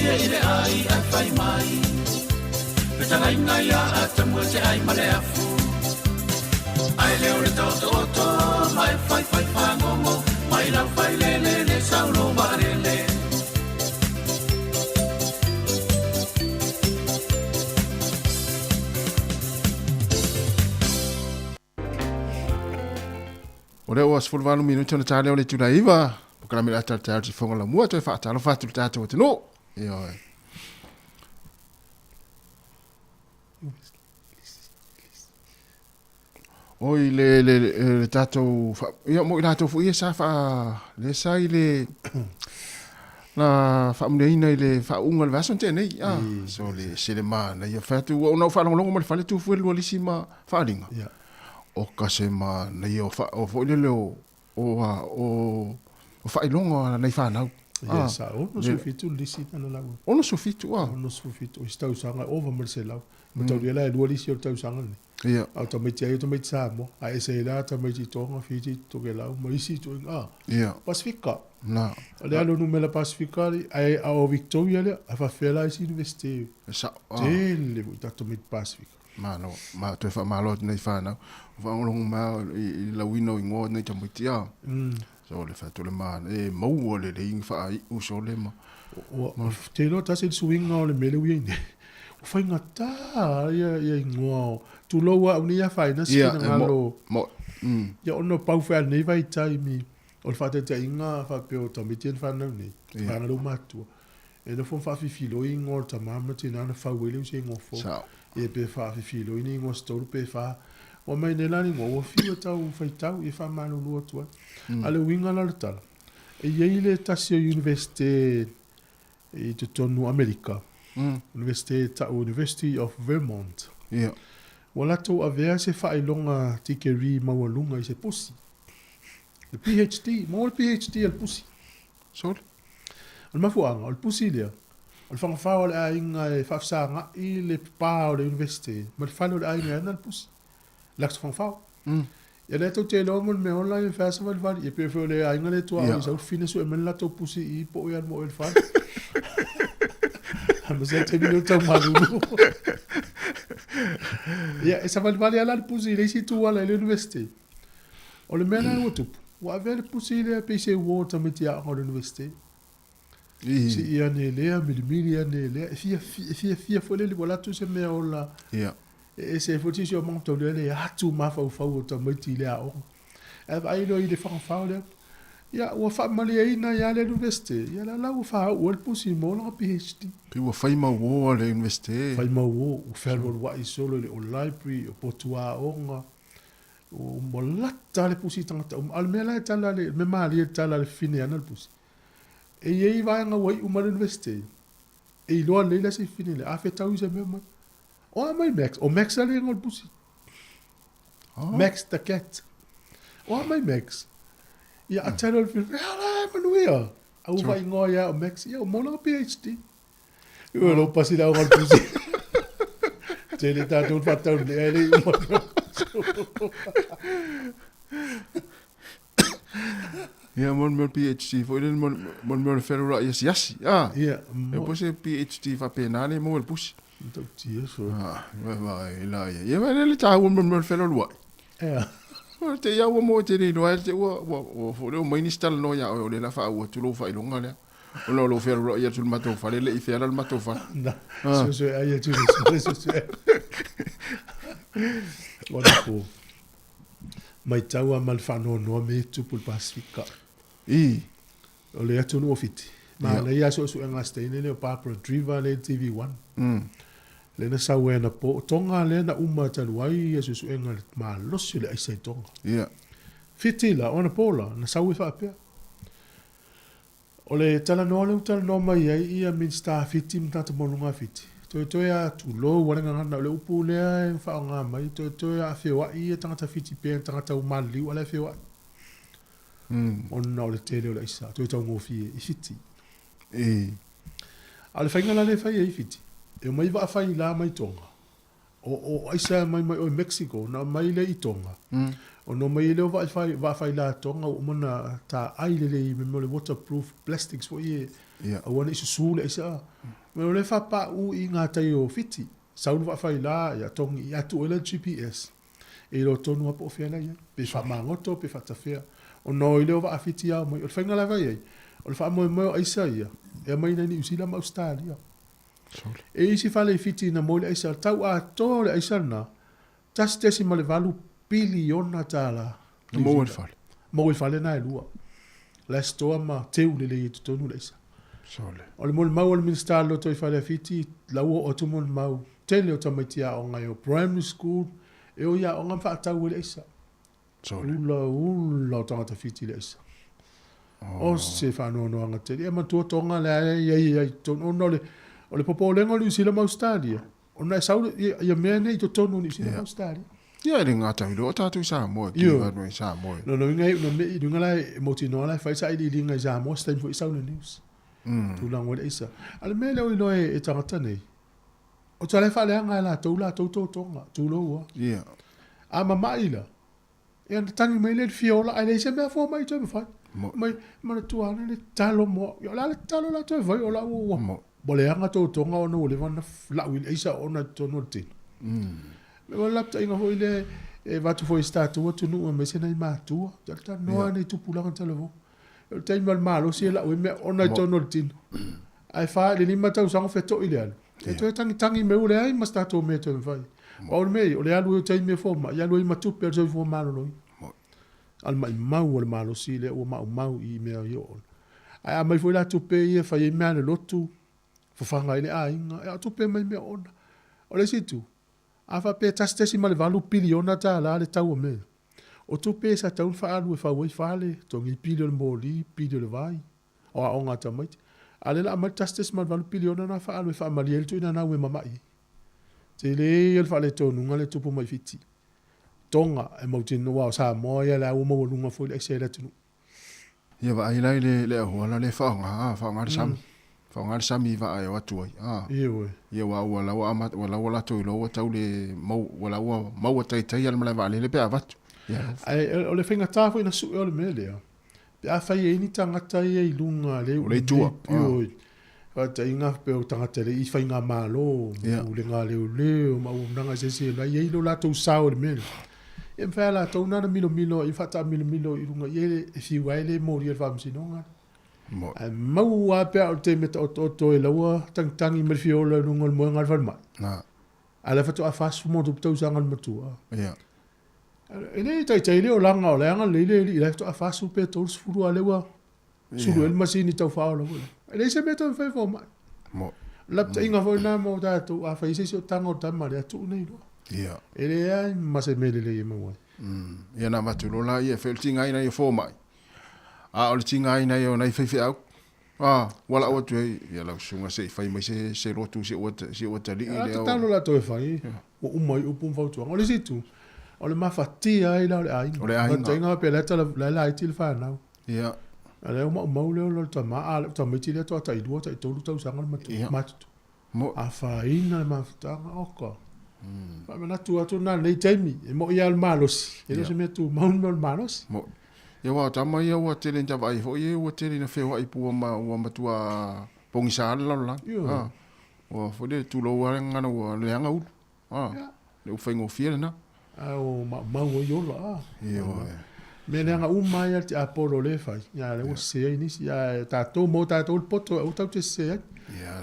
D: ia ile ai ai fai mai. Petanga inga ia atamua te ai male afu. Ai leo le toto mai fai fai fangongo. Mai lau fai le saulo marele.
G: O leo as fulvalu minuto na tale o le tula iwa. Pokala mila ata tale si fonga la mua toi fa talo fa tu tato te no. Yo. Oi le tato fa yo mo la to fu ia sa fa le sai le la fa mneina le fa unga le vason te nei. Ah, so le silema na ia fa tu o no fa longo mo fa le tu fu le lisima fa linga.
B: Yeah.
G: O kase ma na ia o fo le o fa ilonga na fa na.
B: Ja, sa o no so fitu lisi na la.
G: O no so fitu a.
B: O no so fitu o stau sanga over Marcelo. Mo tau dia la e lisi o tau sanga ni.
G: Ia.
B: Automatic ai automatic Sāmoa. Ai se la automatic tonga fiti to ke la mo isi to a.
G: Ia.
B: Pacifica.
G: Na.
B: Le alo no mela Pacifica ai a Victoria le a fa fela isi university.
G: Sa.
B: Tele mo automatic Pacifica.
G: Ma to fa malo nei fa na. Va long ma I la wino ngo nei tamitia. So le fa to le ma e mo le ing fa u so le ma.
B: O te no ta se swing no le mele wi ni. O fa ngata ia ngo tu lo wa unia fa na sina ngalo. Ya ono pau fa nei vai tai mi. O fa te inga fa pe o tamitia fa na ni. Fa na lo matu. E no fa fi filo ingo ta mama te na fa wele se ngo fo. E pe fa fi filo ini ngo sto pe fa. O mai ne lani ngo o fi o tau fai tau e fa manu lo tua. Ale winga la tala. E ile tasio university e te tonu Amerika. University of Vermont.
G: Yeah.
B: Wala to avea se fa ilonga tikeri mawalunga I se pusi. Le PhD, mo le PhD al pusi.
G: So.
B: Al mafuanga, al pusi lea. Al fangafao le ainga e fafsanga I le pa o le university. Ma le falo le ainga al pusi. Laks fangafao. Ya le to te lo mo me online festival vali e pe fo le ainga le to a so fine so e men la to pusi I po ya mo el fa. Mas é terminou tão maluco. E essa vale ala pusi le si tu ala le university. O le mena o tu. Wa vele pusi le PC water metia o le university. Si ia ne le mili ne le fia fo le wala tu se me ola.
G: Yeah.
B: E se foti si o monto le hatu ma fa o to meti le a o. E vai lo I le fa le. Ya o fa mali ina ya le university. Ya la o fa o pusi mo la PhD.
G: Pe o fai ma wo le university.
B: Fai ma wo o federal wa I solo le o library o potua onga. O molata le pusi tangata. Al mela tala le me mali tala le fine ana le pusi. E ye vai nga wai o ma university. E lo le la se fine le a fe tau se me ma. O mai Max, o Max ale ngol pusi. Max the cat. O mai Max. Ya a tell fil. Ala manuia. Au vai ngoia o Max ya o mono PhD. Eu lo pasi la ngol pusi. Tele ta tu fatau le ele.
G: Ja, mon PhD foi ele mon federal yes. Ah.
B: Ja.
G: E pos PhD fa penale mo el pusi.
B: Então tia so.
G: Ah, vai lá. E vai ele tá o mon federal wa.
B: Ja.
G: O te ia o mo te ni no te o fo o minister no ya o le la fa o tu lo fa ilonga le. O lo federal ia tu mato fa le I federal mato fa.
B: So ai tu so. Wonderful. Mai tau a malfano no me tu pul Pacifica. O le atu no fiti. Ma le ia so nga steine le Papa Driver le TV1. Le na sa wena po tonga le na uma taluai ia so nga ma losi le ai sai tonga.
G: Yeah.
B: Fiti la ona pola na sa wi fa pe. O le tala no mai ai ia min sta fiti mtata monunga fiti. To ya tu lo wala nga le upu le fa nga mai to ya fe wa I tanga fiti pe tanga u mali wala fe wa. On na le tele le isa to ngo fi I fiti. Ale fainga la le fai I fiti. E mai va fai la mai tonga. O isa mai o Mexico na mai le I tonga. O no mai leo vai la tonga o mana ta aile le me mo le waterproof plastics fo ye. A wana isu sule isa. Me o le fa pa u i ngā tai o fiti. Saulu vai la ya tongi ya tu ele GPS. E lo tonu a po fia la ia. Pe fa mangoto pe fa tafea. O no i leo va fiti a mo o fa ngala vai. O fa mo isa ia. E mai na ni usila ma Australia. E isi fa le fiti na mo le isa tau a to le isa na. Tas tesi ma le valu biliona tala.
G: Mo fale.
B: Mo fale na lua. La stoa ma teu le tonu le isa.
G: Sole.
B: O le mau o le minister lo toi fale fiti la o tu mo mau. Tele o tamatia o ngai o primary school e o ia o ngam fa tau le isa.
G: Sole.
B: Ula tangata fiti le isa. O se fa no anga te e ma tu tonga le ia tonu no le o le popo lengo le usila ma Australia. O na sau ia me nei to tonu ni usila ma Australia.
G: Ia ringa tau lo tatu Sāmoa ki va no Sāmoa.
B: No ngai no me dunga lai motino lai fa sai di dinga Sāmoa stain fo isa le news. Tu lang wala isa. Ala me le o e tangata nei. O tale fa le anga la to tonga tu lo.
G: Ia.
B: A mama ila. E ana tangi mai le fiola ai le se me fo mai to me fa. Mai mana tu ana le talo mo. Yo la le talo la to vai o la o. Bole anga to tonga o no le vana la wil isa ona to no tin. Me wala ta inga ho ile e vatu fo statu o tunu me se nei matu. Ta no ani tu pula kan talo. El tai mal malo si la o me ona to no tin. Ai fa le lima tau sang feto ile al. E to tangi me ule ai mas tato me to vai. O me o le alu tai me fo ma ya lo ma tu per so fo malo lo. Al mai mau o malo si le o mau i me yo. Ai mai foi la tu pe e fa i me le lotu. Fo fanga ile ai nga tu pe mai me ona. O le situ. Afa pe tastesi ma le valu biliona ta la le tau me. O tu pe sa tau fa alu fa wai fa le tongi bilion moli bilion vai. O a onga ta mai. Ale la ma tastes ma valu biliona na fa alu fa maliel tu na we mamai. Te le el fa le tonu ngale tu po mai fiti. Tonga e mo tin wa sa mo ya la o mo lunga fo le se la tu.
G: Ia va ai le ho la le fa nga sam. Fa ngar sami va ai watu ai. Ia wa wala wa amat wala to lo tau le mau wala wa mau tai tai al mala vale le pe avatu.
B: Ai o le finga ta foi na su o le mele. Pe a fai ni tanga tai e lunga le
G: le tua.
B: Fa tai nga pe o tanga tele i fai nga malo. O le nga le ma o nanga se la ye lo la to sa o le mele. E fa la to na milo i fa ta milo i lunga ye e fi wa le mo ri fa msinonga. Mau a pe o te meta o e laua tangi me fiola nungol mo ngal falma. Ala fatu a fast mo tu tau sangal matua.
G: Ia.
B: Ele tai le o langa o langa le la fatu a fast pe to sfuru ale wa. Sulu el masini tau fa ola. Ele se meta fa fo ma.
G: Mo.
B: La inga fo na mo da tu a fa ise so tango tamma le tu nei lo.
G: Ia.
B: Ele ai mase mele le mo.
G: Ia na matulo la ia feltinga ina ia fo mai. A o le tinga ina yo nai fefe au. Wala o tu ia la sunga se fai mai se rotu se o tali ile o.
B: Ta lo la to fai. O mai o pum fautu. O le situ. O le mafati ai la ai.
G: O le ai.
B: Ta inga pe la ai til fa na.
G: Ia.
B: Ale o mau le o ta ma ta me tile to ta idu ta to lu sangal matu.
G: Mo
B: a fa ina mafta oko. Ma na tu na le taimi. Mo ia al malos. Ele se metu mau malos.
G: Mo ia wa tama ia wa tele nta vai fo ia wa tele na fe wa ipu wa matua pongisal la wa fo de tu lo wa ngana wa le anga u le fengo fiel na
B: o ma wo yo la
G: ia
B: me le anga u mai al apolo le fa ya le o se ni ya ta to mo ta to poto o ta te se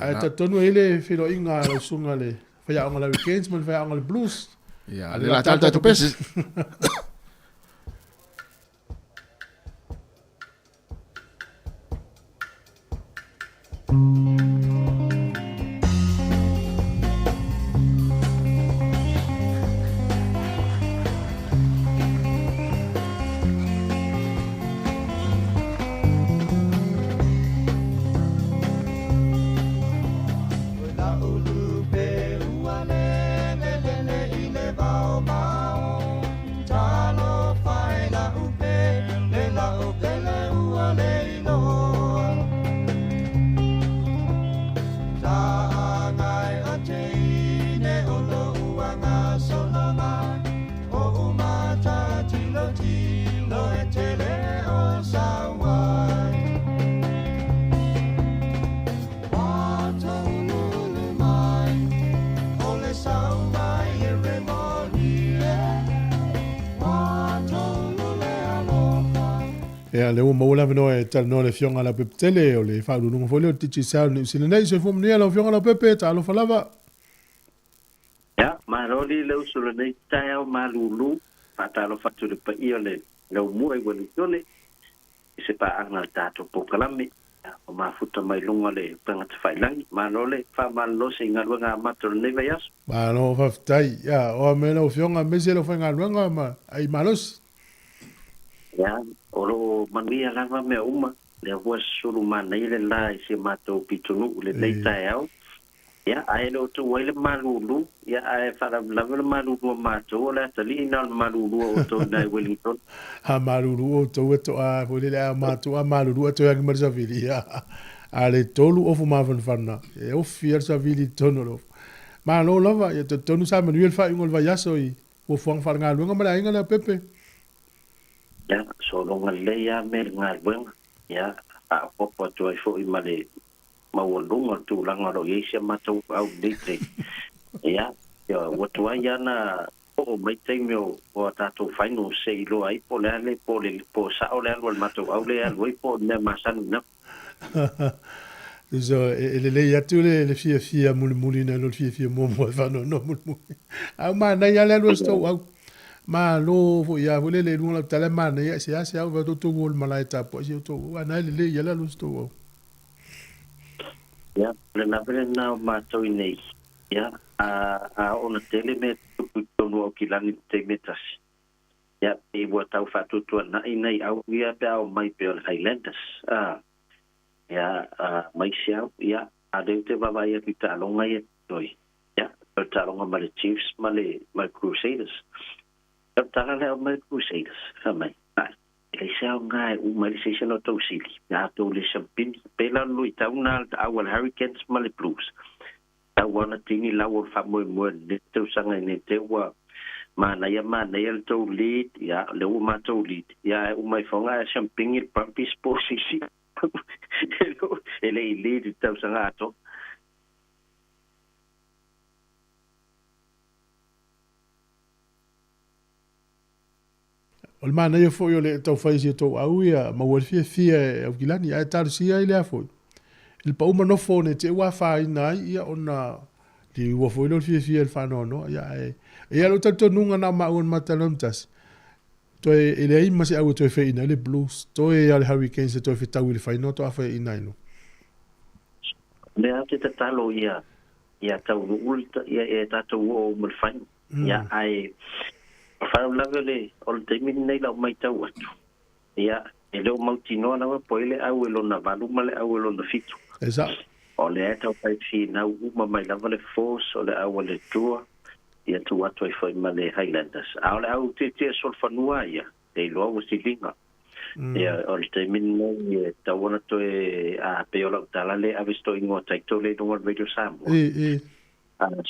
B: ai ta to no ele filo inga lo sunga le fa ya ngala weekends man fa ya ngala blues
G: ia le la ta to pes
D: Ta
B: Ya le mo la no e tal no le fionga la peptele o le fa lu no folio tichi sa ni sine nei se fom ni la fionga la pepe ta lo falava.
L: Ya, maroli le usule nei tae malulu, patalo fatu de pa iole, le mu e wali tole, se pa anga tato po kalami, o mafuta mai lunga le panga te whailangi, marole, fa malo se ingaluanga mato le neva yas.
B: Ma no fa tai, ya, o me lo fionga me se lo fa ingaluanga ma, ai malos.
L: Ya, oro mangia lava me uma, le avua suru mana ile la i se mato pitunu, le nei tae au, ya ai lo tu wele malulu ya ai fara lava malulu mato la tali na malulu o to na Wellington
B: ha malulu o to a vole la mato a malulu to ya marza vili ya ale tolu of ma van vanna e o fier sa vili tonolo ma lo lava ya to tonu sa manuel fa ingol va yaso i o fong far nga lunga mala inga la pepe
L: ya so lo ngale ya me nga buen ya a popo to fo i male mawalunga tu langa ro yesia mato au dite ya ya watu ya na o mai temio o tato faino sei lo ai po le po sa o le al mato au le al po ne masan na
B: so le ya tu le fia mulina no fia mo fa no mul au ma na ya le sto au ma lo fo ya vole le lunga tale ma na ya se au va to gol malaita po si to na le ya le sto
L: ya le na pele na mato nei ya a ona tele me tu no kilani te metas ya e wa tau fatu tu na nei au ya pe au mai pe Highlanders ya mai sia ya a de te va vai ki ta longa ye toi ya ta longa ma le Chiefs ma le Crusaders ta le ma Crusaders fa mai le sao ngai uma le se no to sili ya to le champin pela lui ta una our Hurricanes ma le Blues ta wana tini la wo fa mo le to sanga ne te wa mana ya le to lead ya le uma to lead ya uma fonga champin il pampis posisi ele lead ta sanga to
B: o mana ia foi o le tau fai si tau au ia ma ua fia au kilani ai taru si ai lea foi il pa uma no fone te ua fai nai ia ona ti ua foi lo fia il whanau no ia ia lo tau nunga na ma uan matalom tas to ele ai masi au to fai ina le Blues to e ale Hurricanes to fai tau il whai no to a fai ina ino
L: le ate te talo ia tau ulta ia e tatu o mulfai ia ai fa lavele ol temin nei la mai tau atu ia ele o mautino na po ele au elo na valu male au elo na fitu
B: exact
L: ole tau pai fi na uma mai lavele force ole au le tour ia tu atu foi male Highlanders au te sol fanua ia e lo o silinga ia ol temin nei tau ona to e a peola talale avisto ingo taito le no radio Sāmoa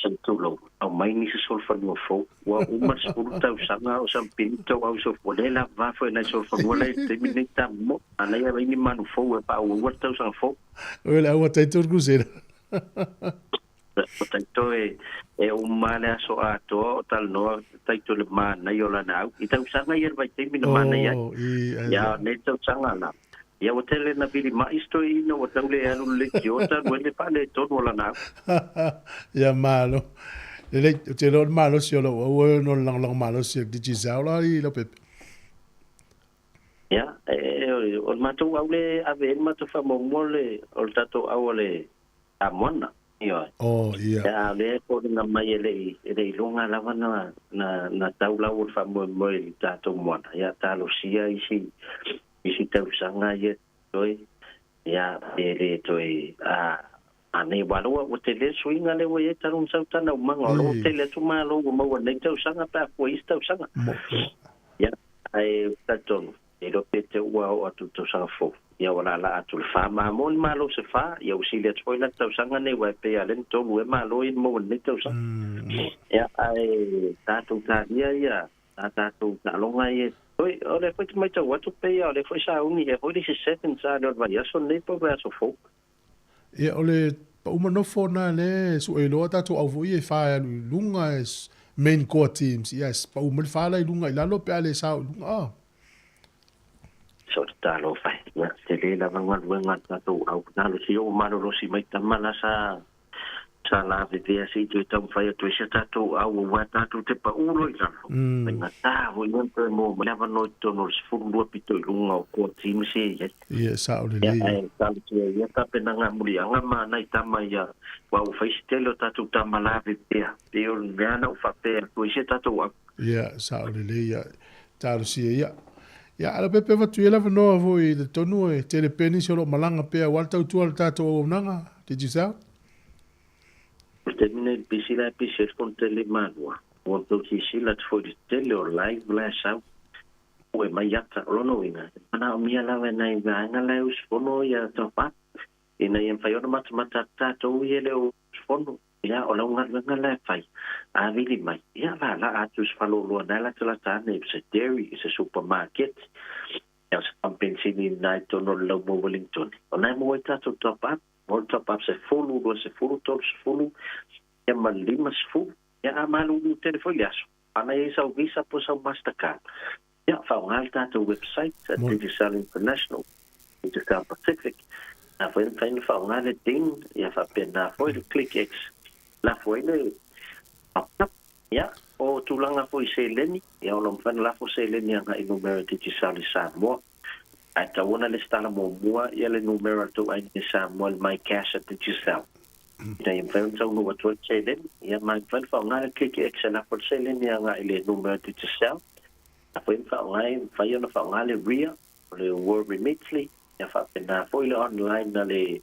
L: santulo au mai ni se sol fanua fo wa uma skulu tau sanga o sam pinto au so polela va foi na sol fanua le te minita mo ana ia ni manu fo pa o tau sanga fo
B: ola o taito kusera
L: o taito e uma le so ato tal no taito le mana yola na i tau sanga ia vai te mina mana ya ne tau sanga na ia o tele na bili mai stoi no o tau le alu le kiota wele pa le todo la na
B: ya malo le te lo malo si lo o no lang malo si di gisao la i lo pep
L: ya o mato au le ave mato fa mo mole o tato au le amona ia ya le ko na mai le longa la na tau la o fa mo tato mona ya talo sia isi tau sanga ye toi ya ele toi ane walo o te le swinga le wo ye tarun sautana o manga o te le tu malo o mo ne tau sanga pa ko tau sanga ya ai taton e lo pete o atu tau sanga fo ya wala la atu fa ma mon malo se fa ya o sile toi la tau sanga ne wa pe alen to we malo i mo ne tau sanga ya ai tatu ta ya tatu ta longa ye oi ole foi mai tau atu pe ole foi sa uni e foi se setten sa do vai aso ne po va so fo
B: e ole pa uma no fona le su e lo tatu au voi e fa lunga es main core teams yes pa uma fa la lunga la lo pe ale sa lunga
L: so talo fai ya te le la vangat tatou au talo si o maro lo si mai tamana sa la vivia si tu tam fai tu se tatou au wa tatou te pa ulo i talo nga ta ho no te mo lava no to no sfulu pito lunga o ko tim si
B: ya sa o le
L: ya talo ya ta pena nga muri anga ma nai tama ya wa u fai stelo tatou tama la vivia te o ngana u fa pe tu se tatou
B: ya sa o le ya talo si ya ya ala pepe va tu ela no vo i de tonu e te le peni solo malanga pe walta tu al tato nanga did you say
L: termine il piscina piscina con tele manua molto piscina for tele or live flash out o mai yatta lo no ina ana mia la vena ina la us fono ya topa ina em fai ona mata tato ele o fono ya o la la fai a vili mai ya la atus falo lo na la tla tane se dairy is a supermarket ya se pensini na to no lo Wellington ona mo tato topa o top up se fulu top fulu ya malima sfu ya amalu telefone yaso ana isa o visa po sa Mastercard ya fa alta to website at Digital International Digital Pacific na foi fa ngale ding ya fa pena foi click x la foi le ya o tulanga foi seleni ya o lo fa la foi seleni nga i numero Digital Sāmoa ata ona le stala mo mua ia le numero to ai ni Sāmoa my cash at Digital ina im fa so no wat seleni ia mai fa ngale click x na foi seleni nga ile numero Digital foi fa ngai fa ia no fa ngale ria le world remotely ya fa pena foi le online na le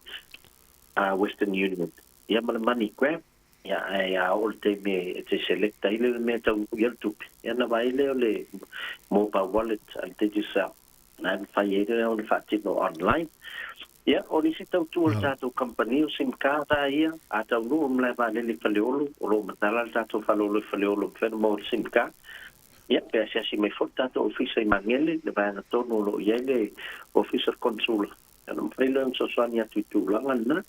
L: Western Union ia mal money grab ya ai all te me te select ile me ta YouTube ya na vai le mobile wallet al Digital na fa ia on fa tino online ya oni si tau tu tato company sim card ia ata no mla va le faleolo o lo matala tato faleolo fe mo sim card ya pe si me tato office i mangele le va na tono lo ia le officer consul no freelance so sonia tu langa na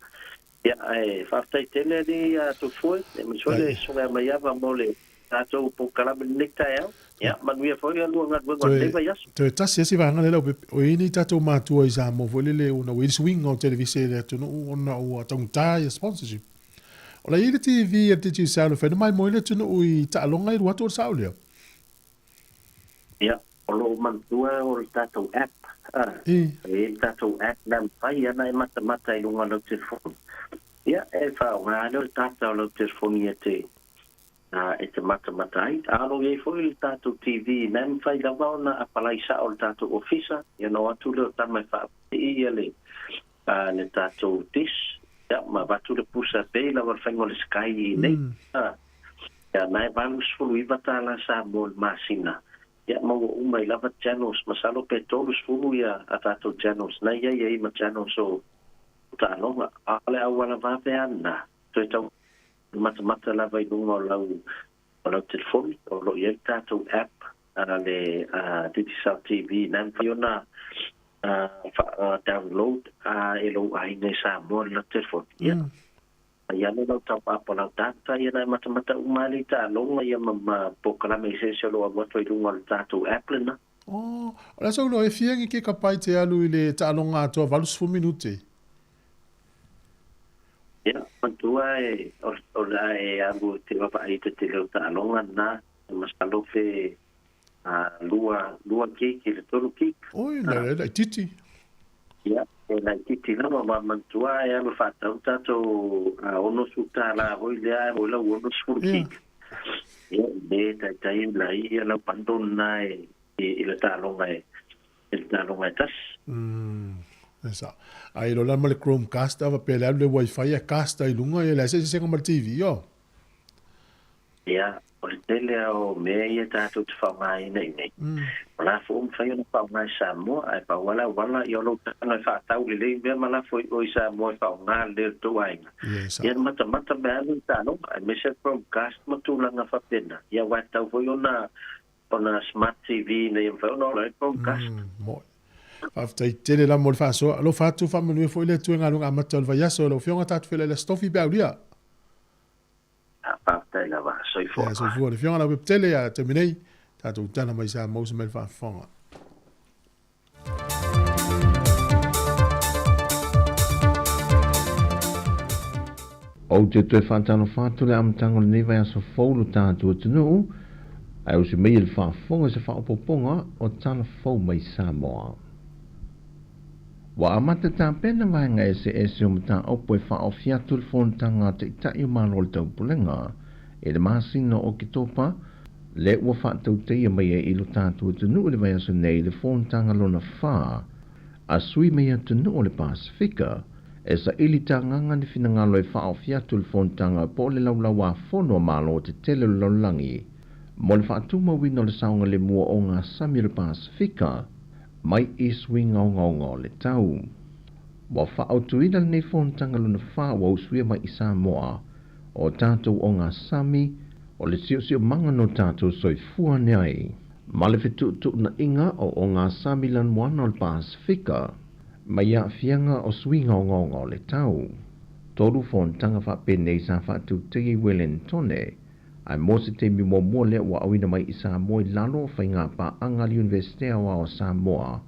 L: ya fa tai tele di tu foi me suele suga mai va mole tato po kala nicta ya manuia foi a luanga le vai as
B: te tasi si va ngale o ini tato matua i Sāmoa vo le una will swing o televise le tu no ona o tonta sponsorship o la ile TV e te Digital fe mai mo le tu no i ta longa i wato saule
L: ya o lo mantua o tato app tato app dan fai ana mata i lunga lo telefone ya fa nga lo tato lo telefone te e te mata ai alo ye foi tato TV nem fai da bona a palaisa o tato officer you know atu le tama fa i le ne tato dis ya ma batu le pusa pe la war fengo le sky nei ya mai vamos fulu ivata la Sāmoa masina ya mo mai lava channels masalo pe todos fulu ya tato channels na ya ma channels so ta no ale awala va veana to mata la vai dungo lo telefone o lo ye tato app le Digital TV nan fiona download elo ai ne Sāmoa lo telefone ya no lo top up la data ya na mata umali ta lo ya ma pokala me se lo mo to dungo lo tato app na
B: la so lo e fiengi ke kapai te alu ile ta longa to valus fu minute
L: ya mantua o la abu te va pa ite te lo ta longa na masalo fe lua ke le tolu ki
B: oi la titi
L: ya la titi na ma mantua ya me fa ta to ono suta la hoi le o la ono su ki ya de ta la ia la pandona e le ta longa tas
B: esa ai lo la mal Chromecast ava pele le wifi e casta i lunga e la se mal TV yo
L: ya o le tele o me ia tato te whaungai nei la fo fai ona whaungai Sāmoa ai pa wala i olo tana whaatau le mea ma la fo i Sāmoa whaungai le to ainga ia mata mea ni tano ai me se Chromecast matulanga whapena ia watau fo ona smart TV nei whaunga o le Chromecast
B: after tele la mol faso lo fatu fa menu fo ile tu ngalunga amatal va yaso lo fionga tat fele le stofi baulia
L: aparte la va so
B: fo le fionga la web tele ya terminei tatu tana mai sa mo se mel fa fonga
H: O te tue whātano whātule amtango le newa aso fōlu tātua tunu, ai usi mei le whaafonga se whaopoponga o tala fōu mai Sāmoa. Wa amata tā pena vaenga ese o mta opo e whao fiatu le whontanga te itai o malo le taupulenga, e le masino o ki topa, le ua whaatau teia mai e ilo tātua tunu le vai aso nei le whontanga lona whaa, a sui mei atunu o le Pasifika, e sa ili tā nganga ni whina ngalo e whao fiatu le whontanga po le laulau a whono malo te tele le laulangi, mo le whaatuma wino le saunga le mua o ngā sami le Pasifika, mai I swinga o ngau le tau. Wa whaautuina le nei whontanga luna whaa wa usuia mai I Sāmoa, o tātou o ngā sami, o le sio manga no tātou soifua nei. Ma le whetu na inga o ngā sami lan moana o le Pasifika, mai a fianga o swinga o ngau le tau. Toru whontanga whapene I sa whatu tegi Wellingtone, ai mo se te mi mo le wa awina mai I Sāmoa I lalo whai ngā pa anga li Universitea wa o Sāmoa,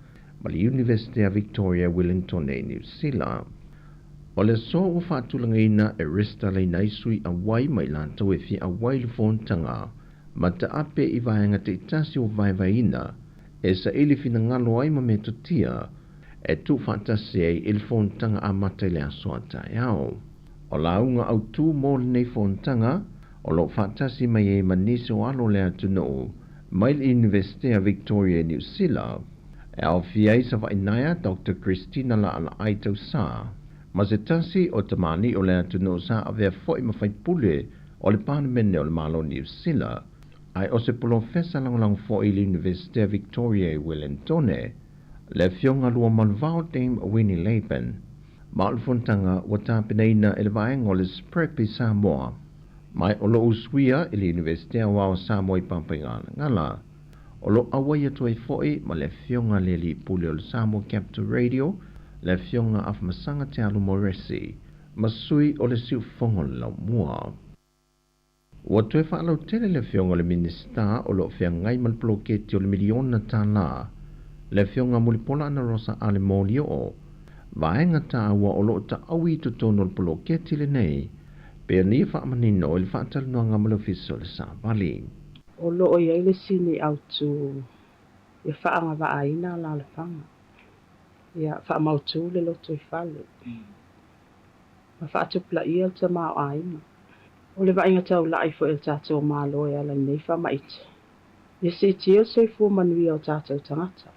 H: ma li Universitea Victoria Wellingtone New Zealand. O le so o whaatulanga ina e resta lei naisui a wai mai lantou e fi a wai le whontanga, ma ta ape I vaenga te itasi o vai ina, e sa ili fina ngalo ai ma me tutia, e tu whaatasi ei il whontanga a mata le asoa tai au. O launga au tu mo le nei whontanga, o lo whaatasi mai e manise o alo le atuno, mai le Universitea Victoria New Zealand, e au fiai sa vainaya Dr. Christina la ala aitau sa, ma se tasi o tamani o le atuno sa a vea foi ma fai pule o le panemene o le malo New Zealand, ai o se profesa lang foi le Universitea Victoria Wellingtone, le fionga lua manvao Dame Winnie Laban, ma o le whontanga wa tāpeneina e le vaenga o le Sprek Sāmoa, mai o lo uswia I le Universitea wa o Sāmoa I Pampangana ngala, o lo awai atu ai foi ma le fionga le li pule o le Sāmoa Capital Radio, le fionga af masanga te alu moresi, ma sui o le siu fongo le lau mua. Ua tue whaalau tele le fionga le minista o lo fia ngai mal ploketi o le miliona tā la, le fionga mulipola ana rosa ale molio o, vaenga tā ua o lo ta awi tu tono le ploketi le nei, pe ni whaamanino o le whaatalunua ngamalo fiso le Sāvali.
I: O lo o iai le sini au tu, ia whaanga wa aina la le whanga. Ia whaamautu le loto I whale. Ma whaatupla ia te mao aina. O le wainga tau lai fo il tātou mālo e ala nei whamaiti. Ia se tia soifua manui o tātou tangata.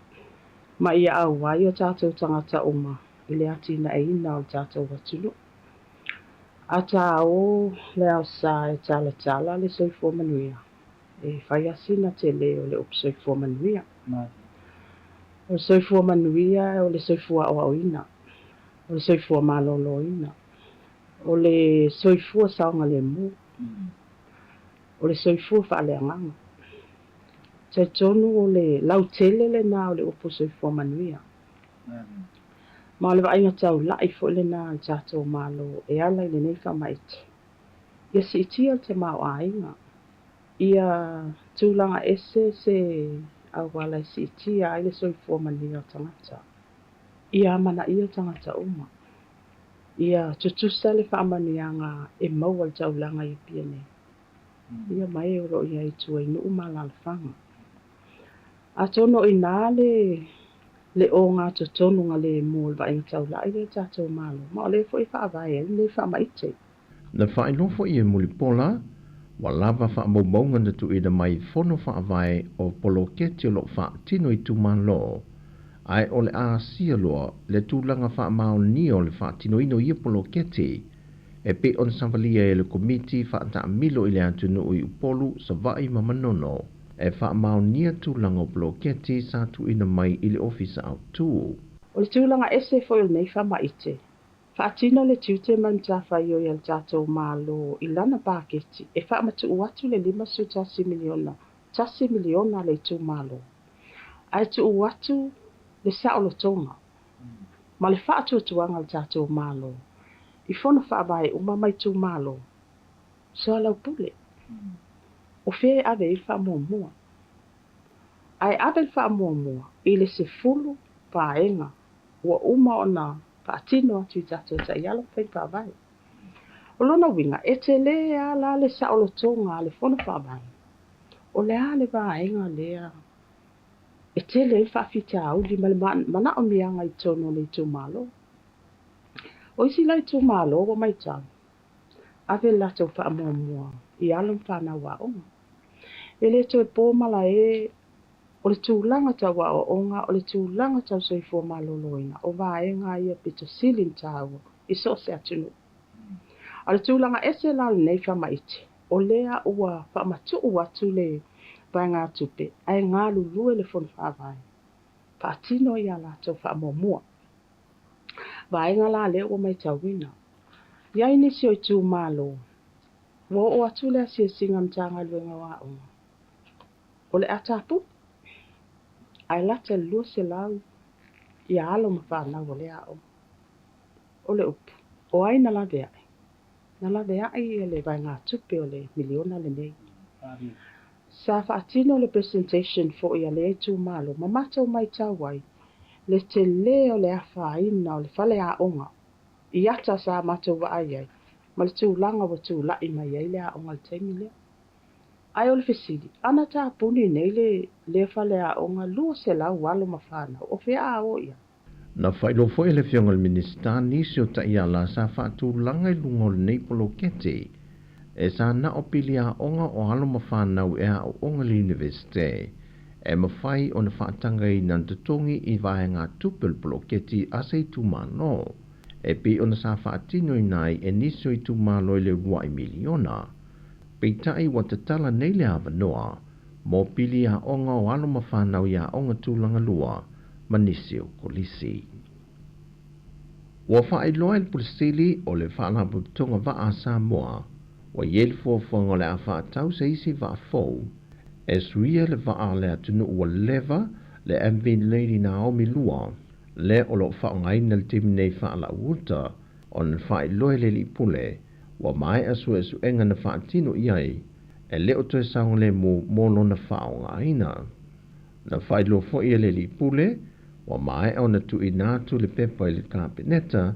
I: Ma ia au wai o tātou tangata uma, ile atina e ina o tātou watulu. Ata o le au sa e tala le soifua manuia. E whai asina te le o le upu soifua manuia. O le soifua manuia o le soifua o auina. O le soifua maloloina. O le soifua saonga le mu. O le soifua whaaleanganga. Te tonu o le lautele le na o le upu soifua manuia. Ma o le wainga tau lai fo le na tātou malo e ala le nei whamaiti. Ia si itia te mao ainga. Ia tūlanga ese se au wala si itia ai le soifua manuia o tangata. Ia mana ia tangata uma. Ia tutusa le whaamanianga e maua le taulanga I pia nei. Ia mai o roi ai tua inu umala le whanga. A tono I nā le o ngā tonu ngā le mua le wainga taula I le tātou malo. Ma o le fo I whaavai e le whaamaite.
H: Na whailofo I e mulipola, wa lava whaamaumaunga na tu ida mai fono whaavai o poloketi o lo whaatino I tumalo, ai o le aasia loa le tūlanga whaamao ni o le whaatino ino I poloketi, e pe on Sāvalia e le komiti whaata milo I le atunu I upolu sa vai mamanono, e whaamao nia tūlanga o poloketi sa tu ina mai I le ofisa au tū.
I: O le tūlanga ese fo il nei whamaite. Whaatino le tiute man tawhai o ia le tātou mālo I lana pāketi, e whaamatu uatu le 5 miliona, 3 miliona le tū mālo. Ai tu uatu le saolo tonga. Ma le whaatu tuanga le tātou mālo. I whona whaamai uma mai tū mālo. So alau pule. O whee ave I whaamua. Ai ave le whaamua, I le se fulu paenga, ua uma o na Whaatino atu I tātou ta ialo pai pāwai. O lona winga e te le a la le sa o lo tonga le fona whaamai. O le a le vaenga lea. E te le whawhita au li mana o mianga I tono le tu malo. O isi lai tu malo o mai tau. Ave lato wha mua mua. I alam whana wa onga. E le to e pō mala e o le tūlanga tau wa o onga o le tūlanga tau soifua maloloina. O vaenga ia pito silin tau. I so se atunu. O le tūlanga ese la le nei whamaiti. O lea ua whamatu atu le vaenga tupe. Ai ngā lulue le fon whawai. Pātino ia la tau whamomua. Vaenga la le ua mai tau wina. Iai nisi o tū malo. Wo o atu le asia singa mtanga luenga wa onga. O le atapu. Ai lata lua se lau. Ia alo mawhana o le ao. O le upu. O ai na la vea. Na la vea ai le vaenga tupe o le miliona le nei. Sa whaatino le presentation fo ia le tu malo. Mamata o mai tawai. Le te leo le awhaina o le whale a onga. I ata sa mato wa ai. Ma le tūlanga wa tūlai mai ai le a onga le teimi lea. Ai o le fesili. Ana tā puni nei le whale a onga lua se lau walo mawhana. O whea a o ia.
H: Na whailo foi le fionga le minista nisi o ta ia la sa whaatu langai lungo le neipolo kete. E sa na o pili a onga o halo mawhanau e a o onga le universite. E mawhai o na whaatanga I nantatongi I vahenga tupel polo kete ase tu mano. E pi o na sa whaatino I nai e nisi o I tu malo le rua I miliona. Pei tai wa te tala nei le awanoa. Mo pili a onga o halo mawhanau I a onga tūlanga lua. Manisi o kolisi. Wa whaeloa il pulisili o le whaalaputonga wa a Sāmoa, wa yel fōwhanga le a whaatau se isi wa a fōu, e suia le wa a le atunu ua leva le MV Lady Naomi Lua, le o lo whaongaina le timi nei whaala uta, o na whaeloa le li pule, wa mai asu e su enga na whaatino iai, e le o toe saunga le molo na whaongaina. Na whaeloa fo ia le li pule, wa mai au na tu inatu le pepa I le kabineta,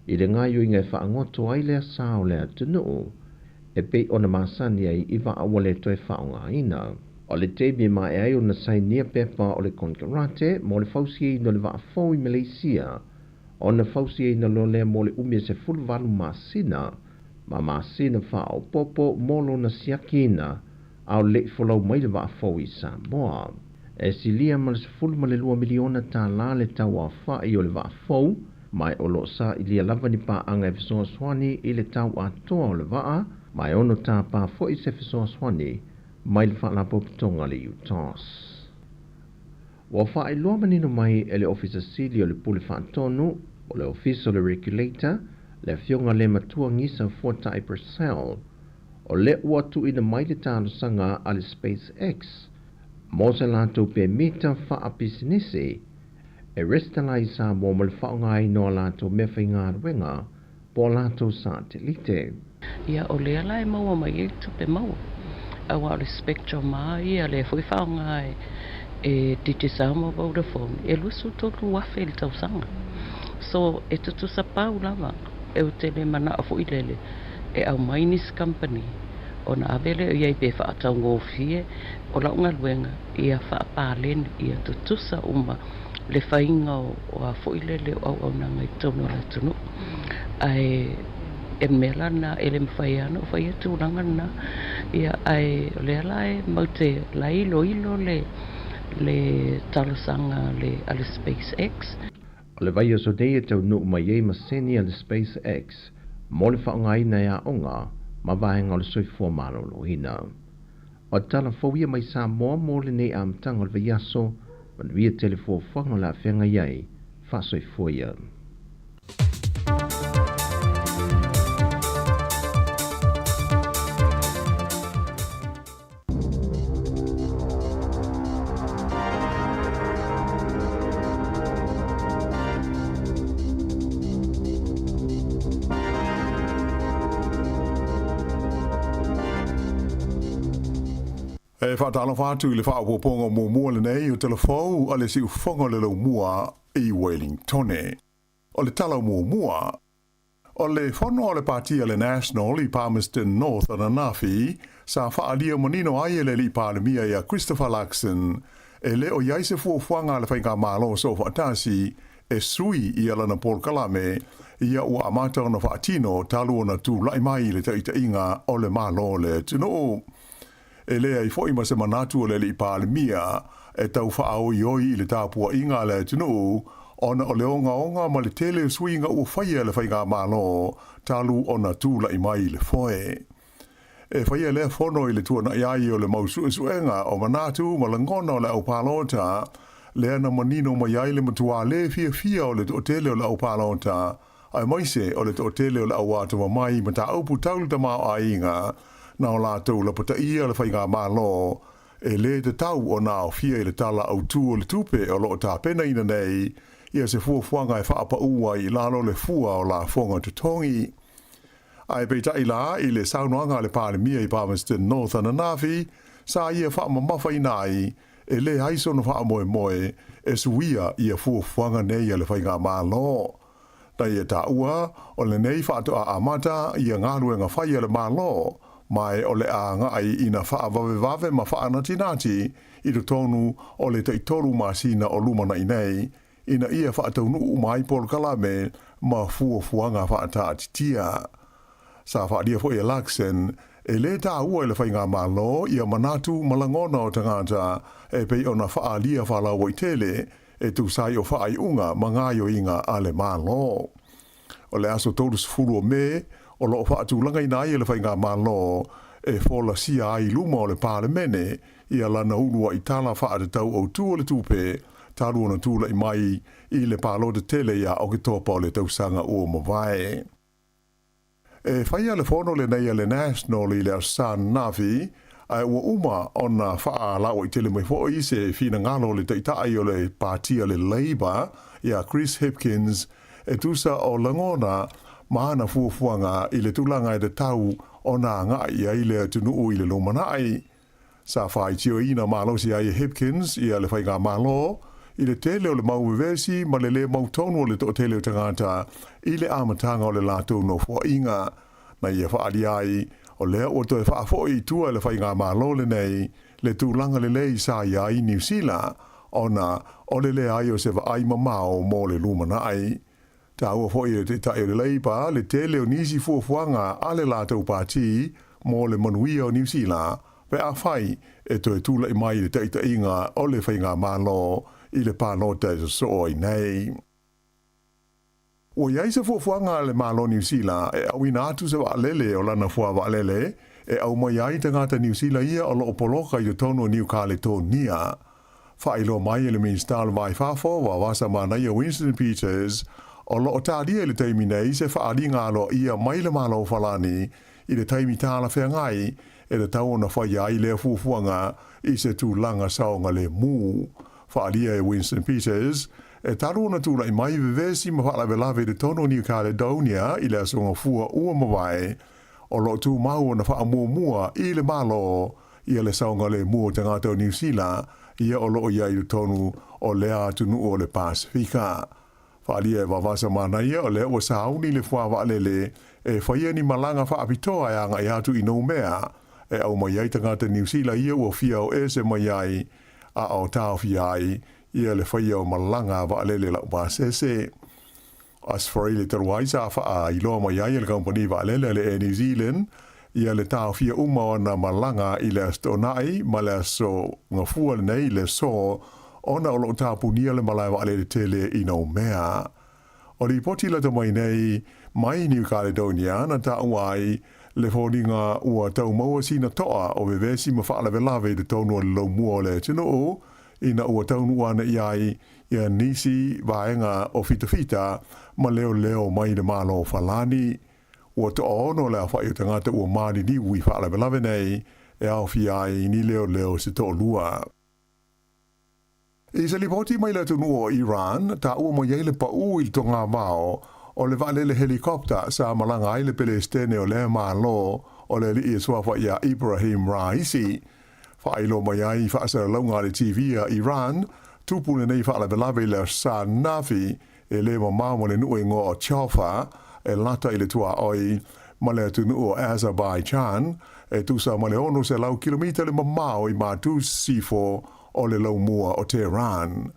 H: I le ngaio I ngai whaangoto ai lea sao lea tunu, e pei o na masani ai I wa awa le toi whaonga ina. O le tebi mai ai o na sainia pepa o le konkarate, mo le fausi no le wa afau I Malaysia, o na fausi na lo lea mo le umia se fulvalu masina, ma masina wha o popo molo na siakina, au le folau mai le wa afau I Sāmoa. E silia ma le sefulu ma le 2 miliona tā la le tau a whai o le waafou, mai o lo sa I lia lava ni pā anga e fisoa swani I le tau a toa o le waa, mai ono tā pā fo I se fisoa swani, mai le wha popitonga le UTOS. Wa whai loa manino mai e le ofisa sili o le pule whaatonu, o le ofisa o le regulator, le fionga le matua ngisa fuatai Purcell, o le ua tu ina mai le tāno sanga a le SpaceX, mo se lato pe mita wha pisinisi, e restalai sa mo mal whaongai no lato me whainga ruenga, po lato satelite.
J: Ia o lea lai maua mai e tupe maua. Awa le spectrum mai, ia le fui whaongai e titi Sāmoa Vodafone, e lusu tolu wafe le tausanga. So e tutu sa pau lava, e o tele mana a fui lele, e au Mainis Company, o na avele o iai pe whaatau ngōwhie, o launga luenga, ia whaapālen, ia tutusa uma, le whainga o a whoilele o au nanga I tono la tunu. Ai, e mela na ele mwhaiana, o whaia tūranga na, ia ai le lai maute la ilo le talasanga le SpaceX.
H: O le vai o so dei e tau nuk mai e maseni a le SpaceX, mo le whaongai na ia onga, ma vahenga o le soifua malolo hina. O tala fawia mai Sāmoa mo le nei amtanga o le vaiaso, man via telefo whanga la whenga iai, wha soifua ia.
K: E whaatalo whātu I le whaapoponga mō mua le nei o telefou a le siu whonga le lau mua I Wellingtone. O le tala mō mua, O le whono o le Partia le National i Palmerston North ana nafi, sa whaalia manino ai le li Palemia ia Christopher Luxon, e le o iai se fuafuanga le whainga malo so whaatasi, e sui i alana Paul Kalame, ia ua amata ona whaatino talu ona tu lai mai le taita inga o le malo le tuno. E lea i fwoi ma se manatu o le li Palemia, e tau whaao ioi i le tāpua inga le tuno, ona o le onga ma le tele suinga ua whaia le whainga malo, talu ona tu lai mai le foe. E whaia le whono i le tuana iai o le mausu suenga o manatu ma le ngona o le au palota, le ana manino ma iai le matua le fia o le totele o le au palota, ai maise o le totele o le au ata mai ma ta aupu taulu ta mao a inga, na o la tau la pata ia le whainga malo, e le te tau o na o fia i le tala au tu o le tupe o lo ta pena ina nei, ia se fuafuanga e whaapa ua i lalo le fua o la fonga tutongi. Ai peita i la i le saunoanga le Palemia i Palmerston North ana nafi, sa ia whaama mawhai nai, e le haiso na wha moe moe, e suia ia fuafuanga nei le whainga malo. Na ia ta ua, o le nei whaato a amata, ia ngārua ngā whai le malo, mai o le a ngai ina wha vave ma wha anatinati, i to tonu o le teitoru masina o lumana i nei, ina ia whaataunu mai Paul Kalame, ma fuafuanga whaata atitia. Sa whaadia fo ia Luxon, e le tā ua le whainga malo, ia manatu malangona o tangata, e pei ona whaalia whalau i tele, e tu sai o whaai unga, mangaio inga ale malo. O le aso tōrus furu o me, o lo whaatu langai nai le whainga malo, e fola sia ai luma o le Palemene, ia lana unua i tala whaata tau o tu o le tupe, taru ona tūla i mai i le palo de tele ia o ki topa o le tausanga ua mawai. E whaia le whono le nei le National i le San Navi, ai ua uma ona whaa lau i tele mai fo i se fina ngalo le teitai o le Partia le Labour, ia Chris Hipkins, e tusa o langona maana fuafuanga i le tulanga i le tau ona ngai ai le tunuu i le lomanai. Sa whai tio ina malo si ai Hipkins ia le whainga malo, i le tele o le mauwevesi ma le mau tonu o le to tele o tangata i le amatanga o le lato no fua inga na ia whaali ai o lea o to e whaafo i tua le whainga malo le nei le tūlanga le lei sa iai New Zealand ona o le ai o se wa ai mamao mo le lumana ai. Ta ua fo i le tai o le leipa le tele o nisi fuafuanga a le lato pati mo le manuia o New Zealand pe a whai e to e tūla i mai le taita inga o le whainga malo i le pānota e so oi nei. O iai se fuafuanga le malo New Zealand e au ina atu se waalele o lana fua waalele e au mai ai tangata New Zealand ia o loo poloka i o tono New Caledonia. Whailo mai ele minstalo mai whafo wa wasa mana ia Winston Peters o loo tādia le teimi nei se whaali ngalo ia mai le malo falani i le teimi tāla whengai e le tau na whai ai le fuafuanga i se tūlanga saonga le mū. Whaalia e Winston Peters, e taru na tūla i mai vevesi ma whaalawe lawe de tono New Caledonia i le asonga fua ua mawai, o lo tū mau na wha mua i le malo i le saonga le mua tangata o New Zealand, ia o lo ia i le tonu o lea tunu o le Pasifika. Whaalia e wawasa mana ia o lea o sauni le fua waalele, e whaia ni malanga wha apitoa e anga i atu i nou mea, e au mai ai tangata New Zealand ia ua fia o ese mai ai, a o tau fiai ia le whaia o malanga wa alele lau pāsese. As whare le taruai sa wha i loa mai ai le company wa alele le e New Zealand, ia le tau fia uma o na malanga i le astonai, ma le aso ngafua le nei le so, ona o lo tāpunia le malai wa alele tele i nau mea. O li poti la mai nei, mai New Caledonia na ta uai, le whoringa ua tau maua sina toa o vevesi ma whaalawe lawe de taunu o le lau mua le tino ina ua taunu ana iai ia nisi vaenga o fita ma leo mai de malo falani. Ua to ono le a whai o tangata ua maari ni ui whaalawe lawe nei e au fiai ni leo se to lua. I se lipoti mai le tunu o Iran, ta ua mo yeile pa ui to ngā mao, o le valele helikopta sa malanga ai le Palestine o le malo o le li swafa ia Ibrahim Raisi. Whailo mai ai whaasa launga le TV a Iran, tupune nei whaala velave le San Nafi e le mamamo le nui ngō o Chofa, e lata i le tua oi ma le atunu o Azerbaijan e tusa ma le ono se lau kilomita le mamao i mātu sifo o le lau mua o Tehran.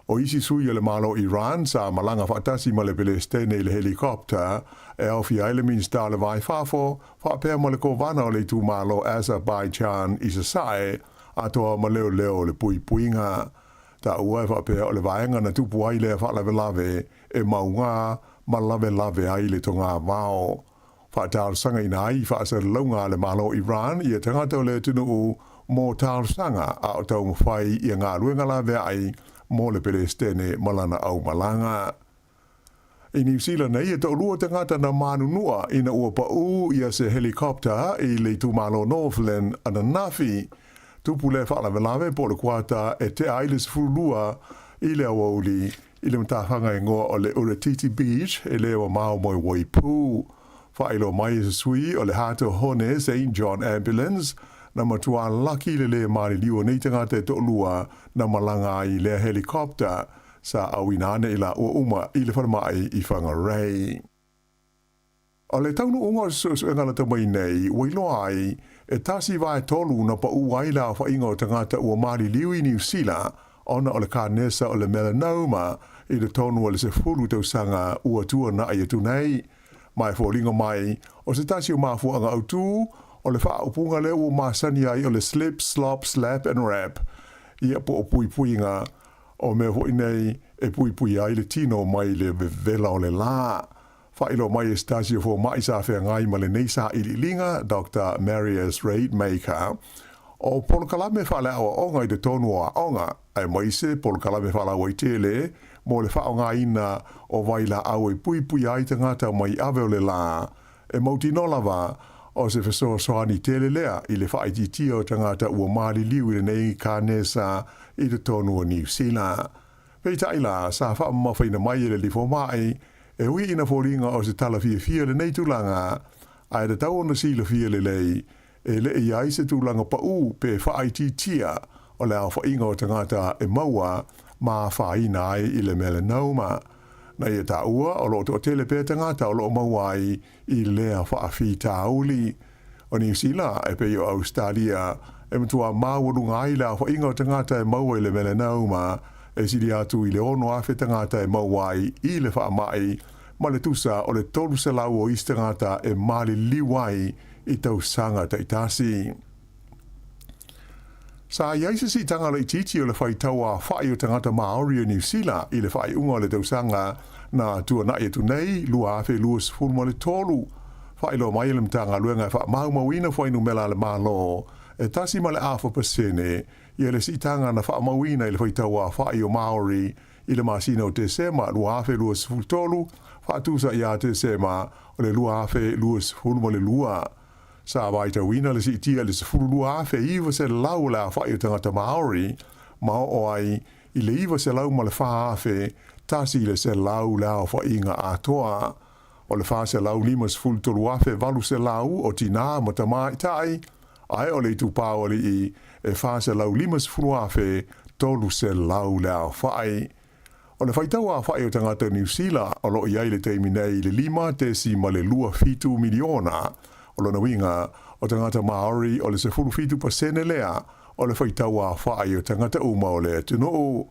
K: O isi sui le malo Iran sa malanga fatasi ma le Palestine le helikopter e au fi aile minsta le vai fafo fa pe ma le kovana o le tu malo Azerbaijan i se sae ato ma leo le pui puinga ta ua fa pe o le vaenga na tupu ai le fa lave e maunga ma lave ai le tonga vao fa tal sanga ina ai fa se longa le malo Iran i tangata le tunu mo tal sanga a tau fai i ngā ruenga lave ai mo le Palestine malana au malanga. I New Zealand nei e tau lua tangata na manunua ina ua pau ia se helikopter i le tu malo Northland ana nafi tupu le whaala velave po le kuata e te aile se furulua i le awauli i le mtahanga e ngoa o le Uretiti Beach e le wa mao moi waipu. Whailo mai se sui o le Hato Hone St. John Ambulance na matua laki le mari liwa nei tangata e to lua na malanga i le helikopter sa awinane ila ua uma i le whanamai i whangarei. O le taunu unga su ngana tamai nei, wailoa ai, e tasi vai tolu na pa uwaila wha ingo tangata ua mari liwi New Zealand, ona o le kānesa o le melanoma i le tonu o le se fulu tau sanga ua tua na ai atu nei. Mai fōringa mai, o se tasi o mafu anga autu, o le wha upunga le ua masani ai o le slip, slop, slap and rap. Ia po o pui puinga, o me ho inei e pui ai le tino mai le vela o le la. Whailo mai e stasio fo mai sa whea ngai ma le neisa i linga, Dr. Marius Raidmaker. O polokalame whale awa onga i de tonu a onga, ai mai se polokalame whale awa i tele, mo le whao ngā ina o waila au e pui ai tangata mai ave o le la. E mauti nolawa, o se whesoa soani tele lea i le whaiti o tangata ua maali liu i le nei kānesa i de tonu o New Zealand. Peita ila, sa wha mawhaina mai e le lifo mai, e hui ina fōringa o se tala fia le nei tūlanga, ai da tau ona si le fia le lei, e le i ai se tūlanga pa u pe whaiti tia, o le au whainga o tangata e maua, ma whaina ai i le melanoma. Na ia ta ua, o lo to tele pe tangata o lo mauai i lea whaafi tauli. O New Zealand e pe o Australia, e mtua mawurunga ai la whainga o tangata e maua i le melanoma, e siri atu i le ono awhi tangata e mauai i le whaamai, ma le tusa o le tolu se lau o istangata e mali liwai i tau sanga taitasi. Sa iaisa si tanga le titi o le whai taua whai o tangata Maori o New Zealand i le whai unga o le tau sanga na tua na e tu nei lua awhi luas fulma le tolu. Whai lo mai le mtanga luenga wha maumawina whai nu mela le malo e tasi ma le awha pasene ia le si tanga na wha mawina i le whai taua whai o Maori i le masina o te sema lua awhi luas fultolu wha tusa ia te sema o le lua awhi luas fulma le lua. Sa vai ta wina le si tia le sefulu lua awhi iwa se lau la whai o tangata Maori ma o ai i le iwa se lau ma le wha awhi tasi le se lau la whai inga atoa. O le wha se lau lima sefulu tolu awhi valu se lau o tina ma tamai tai ai o le tupa o le i e wha se lau lima sefulu awhi tolu se lau la whai. O le whaitau a whai o tangata New Zealand o lo iai le teimi nei le lima te si ma le lua fitu miliona o lo na winga o tangata Maori o le se fulu fitu pasene lea o le whaitau a whai o tangata uma o le tuno o.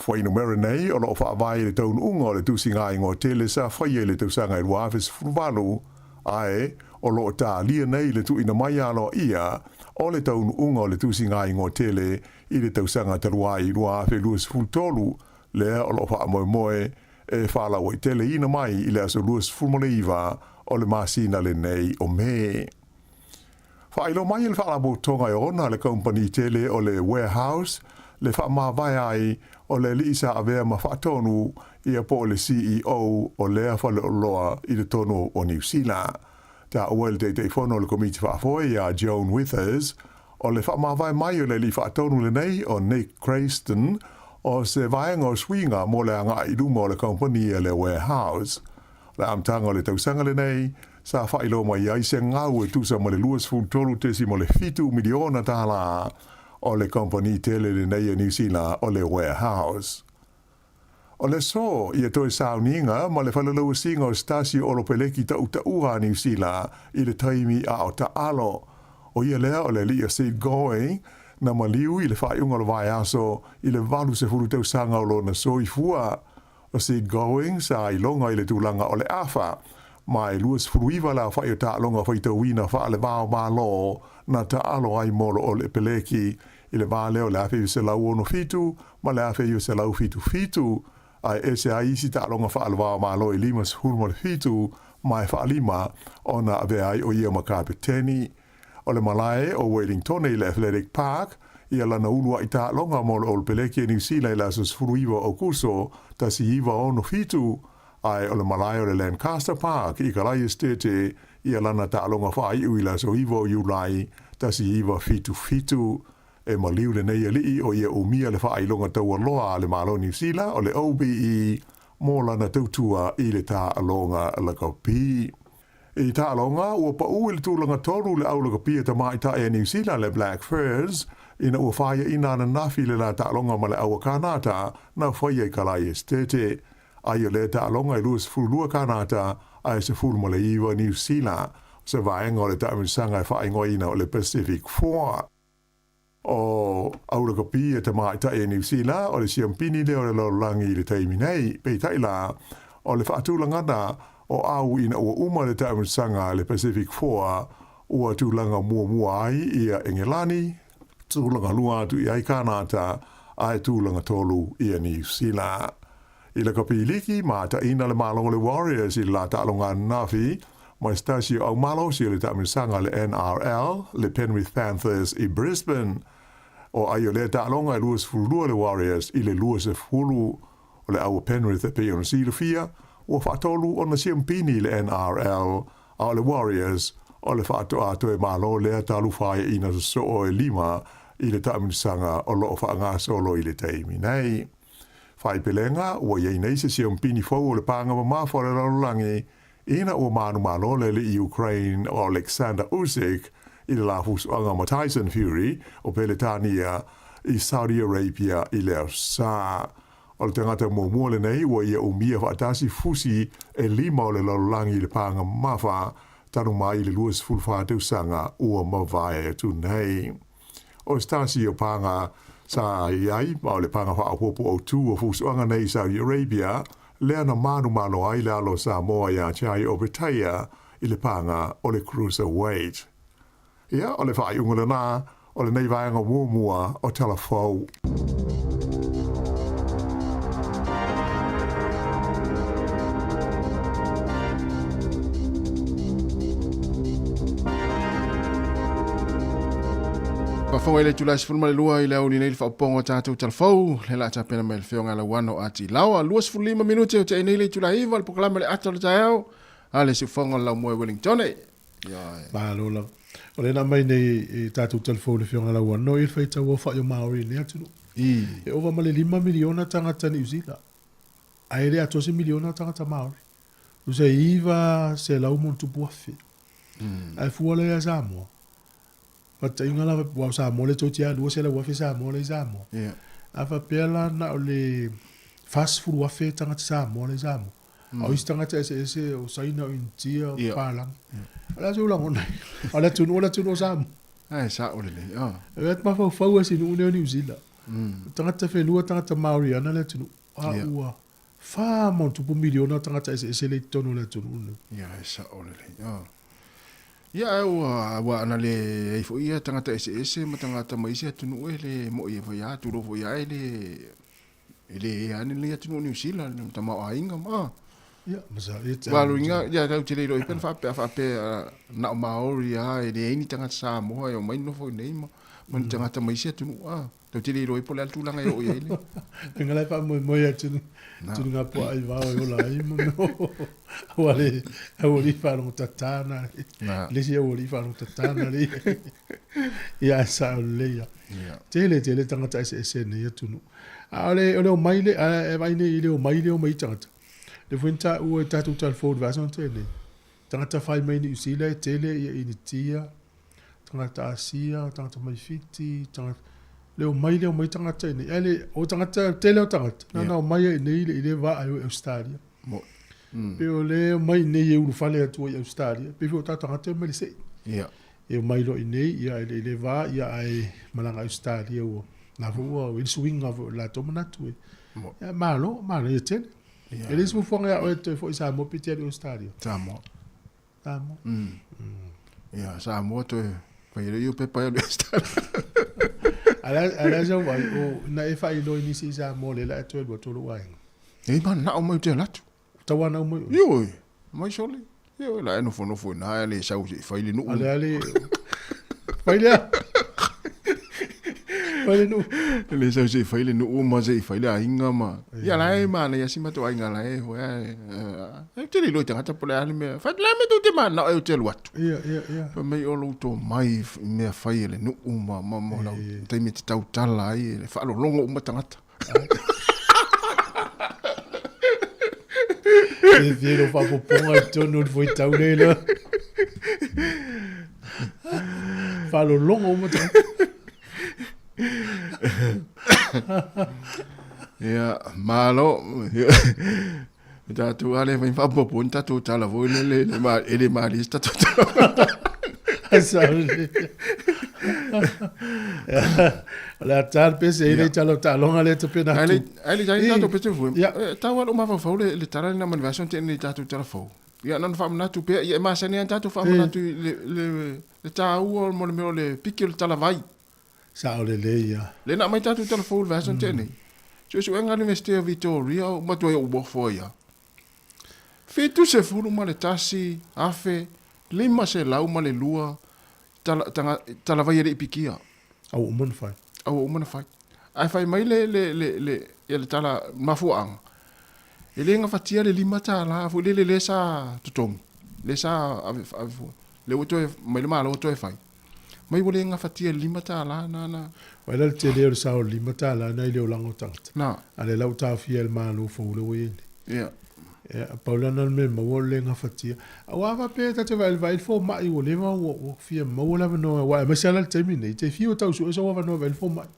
K: Whai numera nei o lo wha vai le taun unga o le tusinga ingo tele sa whai e le tausanga i ruawes fuluwalu ae o lo ta lia nei le tu ina mai alo ia o le taun unga o le tusinga ingo tele i le tausanga taruai i ruawe luas fultolu lea o lo wha moe e whala o i tele ina mai i le aso luas fulmoleiva o le masina le nei o me. Whailo mai le whala mo tonga e ona le company tele o le warehouse, le wha maa vai ai o le liisa avea ma whaatonu i a po le CEO o lea whale o loa i le tono o New Zealand. Ta uel te whono le komiti whaafoe a Joan Withers o le wha maa vai mai o le li whaatonu le nei o Nick Crayston o se vaenga o swinga mo le anga i luma o le company e le warehouse. Le amtanga o le tausanga le nei, sa whailo mai ai se ngau e tusa mo le luas fultolu tesi mo le fitu miliona tala o le company tele le nei a New Zealand o le warehouse. O le so, ia toi sauninga, ma le whalalau singa o stasi o lo peleki ta uta ua New Zealand i le taimi a o ta alo. O ia lea o le li a seat going, na maliu i le whaiunga lo vai aso i le walu se furu tau sanga o lo na soi fua. O seat going sa i longa i le tūlanga o le afa, ma i luas furuiva la whai o ta longa whai tau wina wha le vāo mālo na ta alo ai molo o le peleki i le vāleo le awhi se lau ono fitu, ma le awhi se lau fitu fitu, ai ese a isi ta longa wha le vāo mālo i limas hurma le fitu, mai wha lima o na ave ai o ia makapeteni. O le malae o Wellington i le Athletic Park, ia lana ulua i ta longa molo o le peleki e New Zealand la sus furuiva o kuso, ta si iwa ono fitu, ai o le malae o le Lancaster Park i Kalai Estate, ia lana ta longa wha i uila so iwa o iulai, ta si iwa fitu fitu, e maliu le nei alii o ia umia le wha i longa tau aloa le malo New Zealand o le OBE, mō lana tautua i le ta alonga la kaupi. I ta alonga, ua pa ui le tūlanga tonu le aulaka pia ta mai ta e New Zealand le Black Furs, ina ua whaia ina na nafi le la ta alonga ma le aua kanata, na whaia i Kalai Estate. Ai o le ta alonga i luas furulua kanata, ai se furu ma le iwa New Zealand, se vaenga o le taamisanga e whaingo ina o le Pacific 4. O aulaka pia ta mai ta e New Zealand, o le siampini le o le laulangi i le taimi nei, pei taila, o le whaatulangana, o au ina ua uma le taamisanga le Pacific 4, ua tūlanga mua ai ia Engelani, tūlanga lua atu i ai kanata, ai tūlanga tolu i a New Zealand. I la kapiliki, ma ta ina le malonga le Warriors i la ta'alonga nafi, ma stasi au malo si le taamisanga le NRL, le Penrith Panthers i Brisbane, o ai o le ta'alonga i luas fulua le Warriors i le luas e fulu, o le au Penrith e pe on silofia, o whaatolu o na siampini le NRL, a le Warriors, o le whaato ato e malo le talu whaia ina so o e lima i le taamisanga o loo whaanga solo i le teimi nei. Whai pelenga, ua iei nei se siampini fau o le panga mamafa o le laulangi, ina ua manu malo le i Ukraine o Alexander Usyk i le lafus anga ma Tyson Fury o Peletania i Saudi Arabia i le Arsa. O le tangata mua le nei, ua ia umia whaatasi fusi e lima o le laulangi i le panga mamafa, tanu mai i le luas fulwhātau sanga ua mawai atu nei. O stasi o panga sa iai, ma o le panga whaapopo o tū o fusuanga nei Saudi Arabia, lea na manu malo ai le alo Sāmoa ia chai o Britaya i le panga o le cruiserweight. Ia, o le whaiunga nā, o le nei vaenga mua o talafou.
G: Whawhonga i le tulasi fulma le lua i le au ni nei le whaopongo tātou talafou, le la tapena me le whionga la wano ati lawa, luas fulima minute o te nei le tulaiva, le pokalama le ato le taeau, a le si whonga lau moe Wellington.
B: Ba lola. O le na mai nei tātou talafou le whionga la wano, i whai tau o whai o Maori le atunu. E ova ma le 5 miliona tangata New Zealand. Ai le ato se miliona tangata Maori. Usa iwa se lau montupu afi. Ai fua le a Sāmoa. Pata inga la wa Sāmoa le totia lua se la wafi Sāmoa le Sāmoa. Afa pela na o le fast food wafi tangata Sāmoa le Sāmoa. Au isi tangata ese o saina o intia o pālang. Ala se ulang onai. Ala tunu o Sāmoa.
G: Ai sa o le le.
B: Ret ma fau esi nune o New Zealand. Tangata whenua tangata Maori ana le tunu. Ua. Fa montupu miliona tangata ese le tono le tunu.
G: Ia sa o le le. Ia wa ana le ai fo ia tangata ese ma tangata mai se tunu ele mo ia fo ia tu ro fo ia ele ani le tunu New Zealand ta ma ainga ma
B: ia masa ita
G: wa ringa ia ka tele ro pen fa pe na Maori ele ni tangata Sāmoa o mai no fo nei ma man tangata mai se tunu to tele ro po le tu langa o ia ile
B: ngala fa mo ia tunu nga po ai va o la ai mo wale o li fa no tatana le si o li fa no tatana le ia sa le ia tele tangata ese ne tunu ale o mai le e vai ne ile o mai tangata le fuenta o tatu tal fo va son tele tangata fai mai ni usila tele ia initia tangata asia tangata mai fiti tangata leo mai tangata ini ele o tangata tele o tangata na mai nei ile va a Australia
G: mo
B: pe o le mai nei e ulu fale atu i Australia pe o tangata mai se e mai lo nei ia ile va ia ai malanga Australia o na vo o swing of la tomana tu ia malo e tele ele se fonga o te fo isa mo pite di Australia
G: Sāmoa ia Sāmoa to pai io pe pai Australia
B: ala já vai o na e fai lo inisi já mole la tu bo tolo wai
G: e man na o mai te latu
B: tawana o mai
G: yo mai sole yo la no fo na le sa usi fai le no
B: ale fai no
G: le sa usi fai le no ma se fai le inga ma ya la e ma ya sima to inga la e ho e te lo te ngata pole ale me fai la me tu te ma na e te lo atu
B: ia
G: mai o lo to mai me fai le no ma la te me te tau tala ai le fa lo longo ma tangata
B: e viero fa po ponga to no foi tau le fa lo longo ma tangata
G: ia malo ta tu ale vai fa po punta tu tala voi le ma lista tu
B: la tal pese ele talo talonga le to pena
G: ali já to pese fu ta wa ma fa le tala na manversion te ni ta tu tala fo ia non fa na tu pe ia ma se ni ta tu fa na tu le ta u mo le pikil tala vai
B: sa ole le ia
G: le na mai ta tu tala fo version te ni so enga University of Victoria ma tu o bo fo ia fe tu se fu ma le tasi afe lima se lau ma le lua tala vai e pikia
B: au mon fai
G: ai fai mai le tala mafuang ele nga fatia le lima tala fu le sa tutong le sa ave le oto mai le malo oto fai mai wole nga fatia lima tala na
B: wala te le sa lima tala na ile lango tangta
G: na
B: ale lau ta fiel malo fu le wen Paulana me mawole nga fatia awa va pe ta te vai fo mai o le o fia mawole va no wa ma sala te mine te fio ta so va no vel fo mai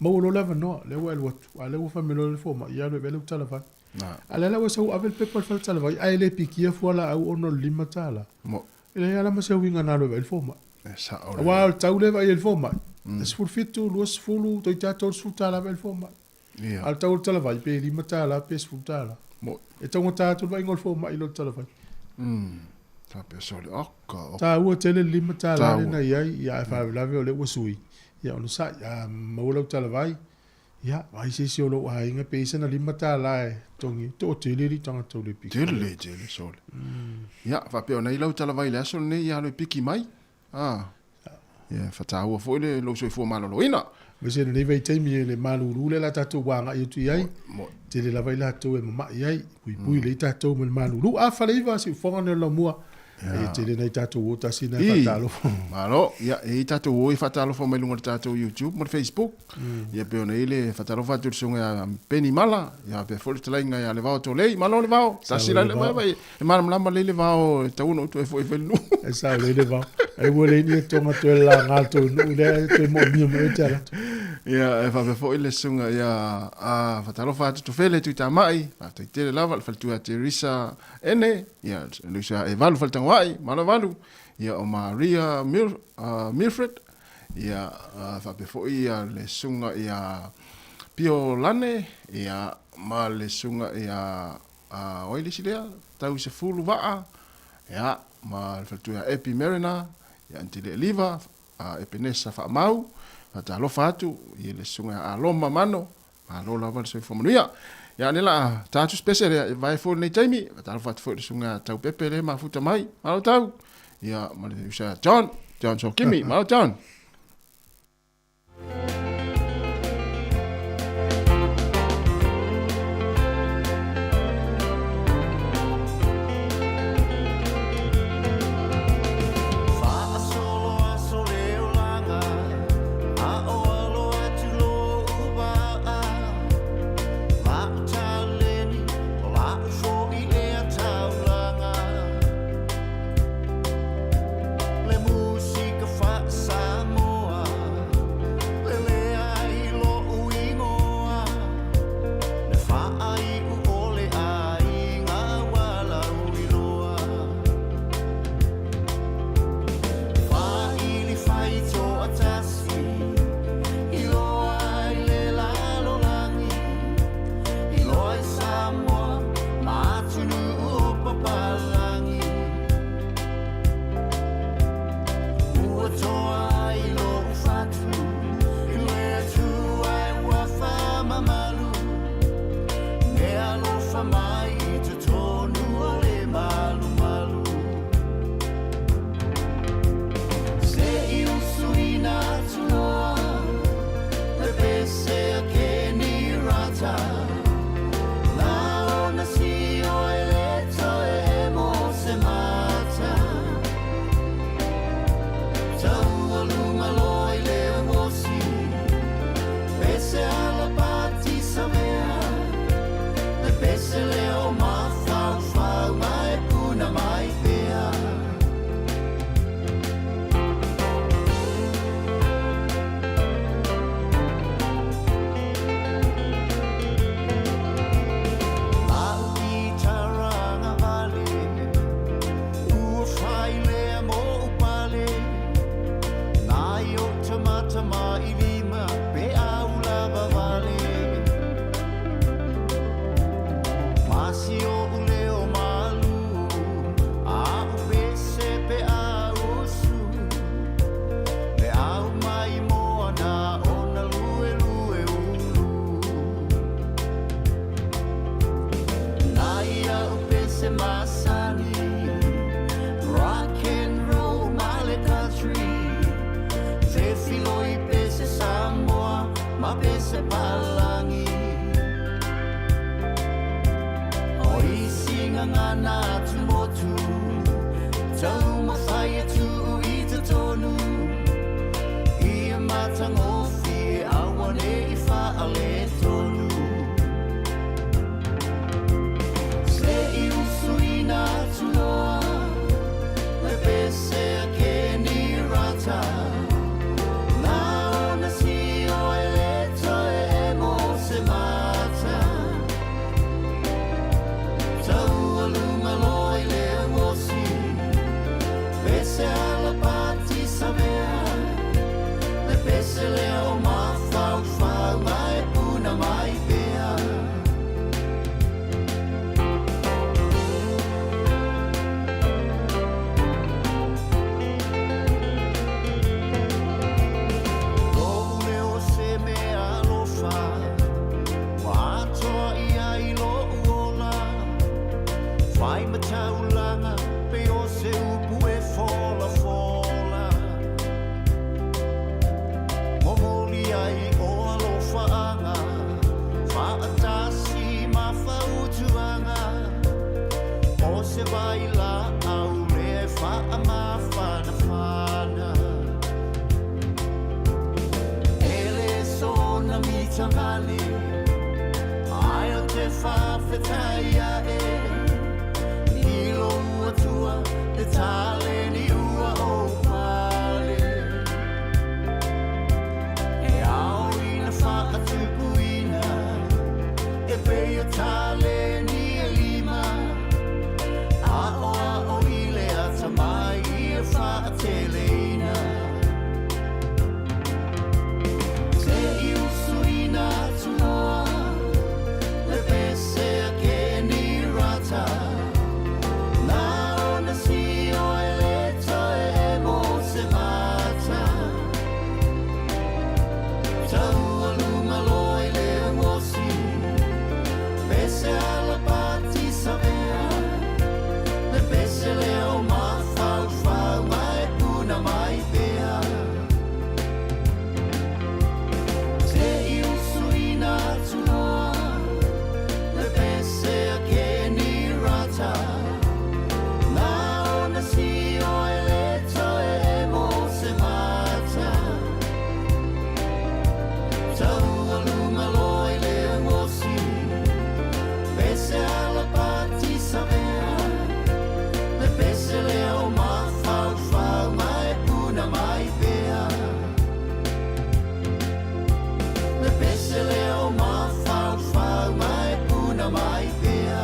B: mawole la va no le wa el wat ale wo fa melo le fo mai ya le vel tala va ale la wo so avel people fa tala va ai le pikia fo la au ono lima tala
G: mo
B: ele ala ma se winga na le vel fo mai
G: sa
B: wa ta le va el fo mai es for fitu los fulu to ta to su tala vel fo mai al ta tala va pe lima tala pe su tala
G: mo
B: e tonga tātou vai ngol fo mai lo tala vai
G: ta pe sole akka
B: ta ua tele lima tala na ia ia fa la ve le wasui ia ono sa ia mo tala vai ia vai se se lo ai nga pesa na lima tala tongi to tele ri tanga to le piki
G: tele sole ia fa pe ona lo tala vai la sole ne ia lo piki mai ia fa ta ua fo le lo so fo malo lo ina
B: Mese ne vai taimi le maluru le la tatou wanga i tu iai. Te le la vai la tatou e mama iai. Pui le tatou me maluru. A fale iwa si fonga ne la mua. E te le nei tatou o tasi na fatalo.
G: Malo, ia e tatou o i fatalo fo mai lunga tatou YouTube, mo Facebook. Ia pe ona ile fatalo fatu sunga peni mala. Ia pe fole tala inga ia le vao to lei. Malo le vao. Tasi la le vai. E mala mlama le vao ta uno tu e fo e felu.
B: E sa le vao. E wole ni tonga to la ngato no le te mo mi mo tala.
G: Ia e fa fo ile sunga ia a fatalo fatu to fele tu ta mai. Fa te le lava fa tu a Teresa ene. Ia Lucia e valu fa wai malo valu ia o Maria Milfred ia fa pe fo ia le sunga ia Pio Lane ia ma le sunga ia oile silea tau se fulu va ia ma fa tu ia Epi Merina ia antile liva Epinesa fa mau ta lo fatu ia le sunga a loma mano a lo lava se fo manuia ya nela tatu special vai fo nei taimi ta fa fo sunga tau pepe le ma futa mai malo tau ya male usa John so kimi malo John
M: Le música fa sa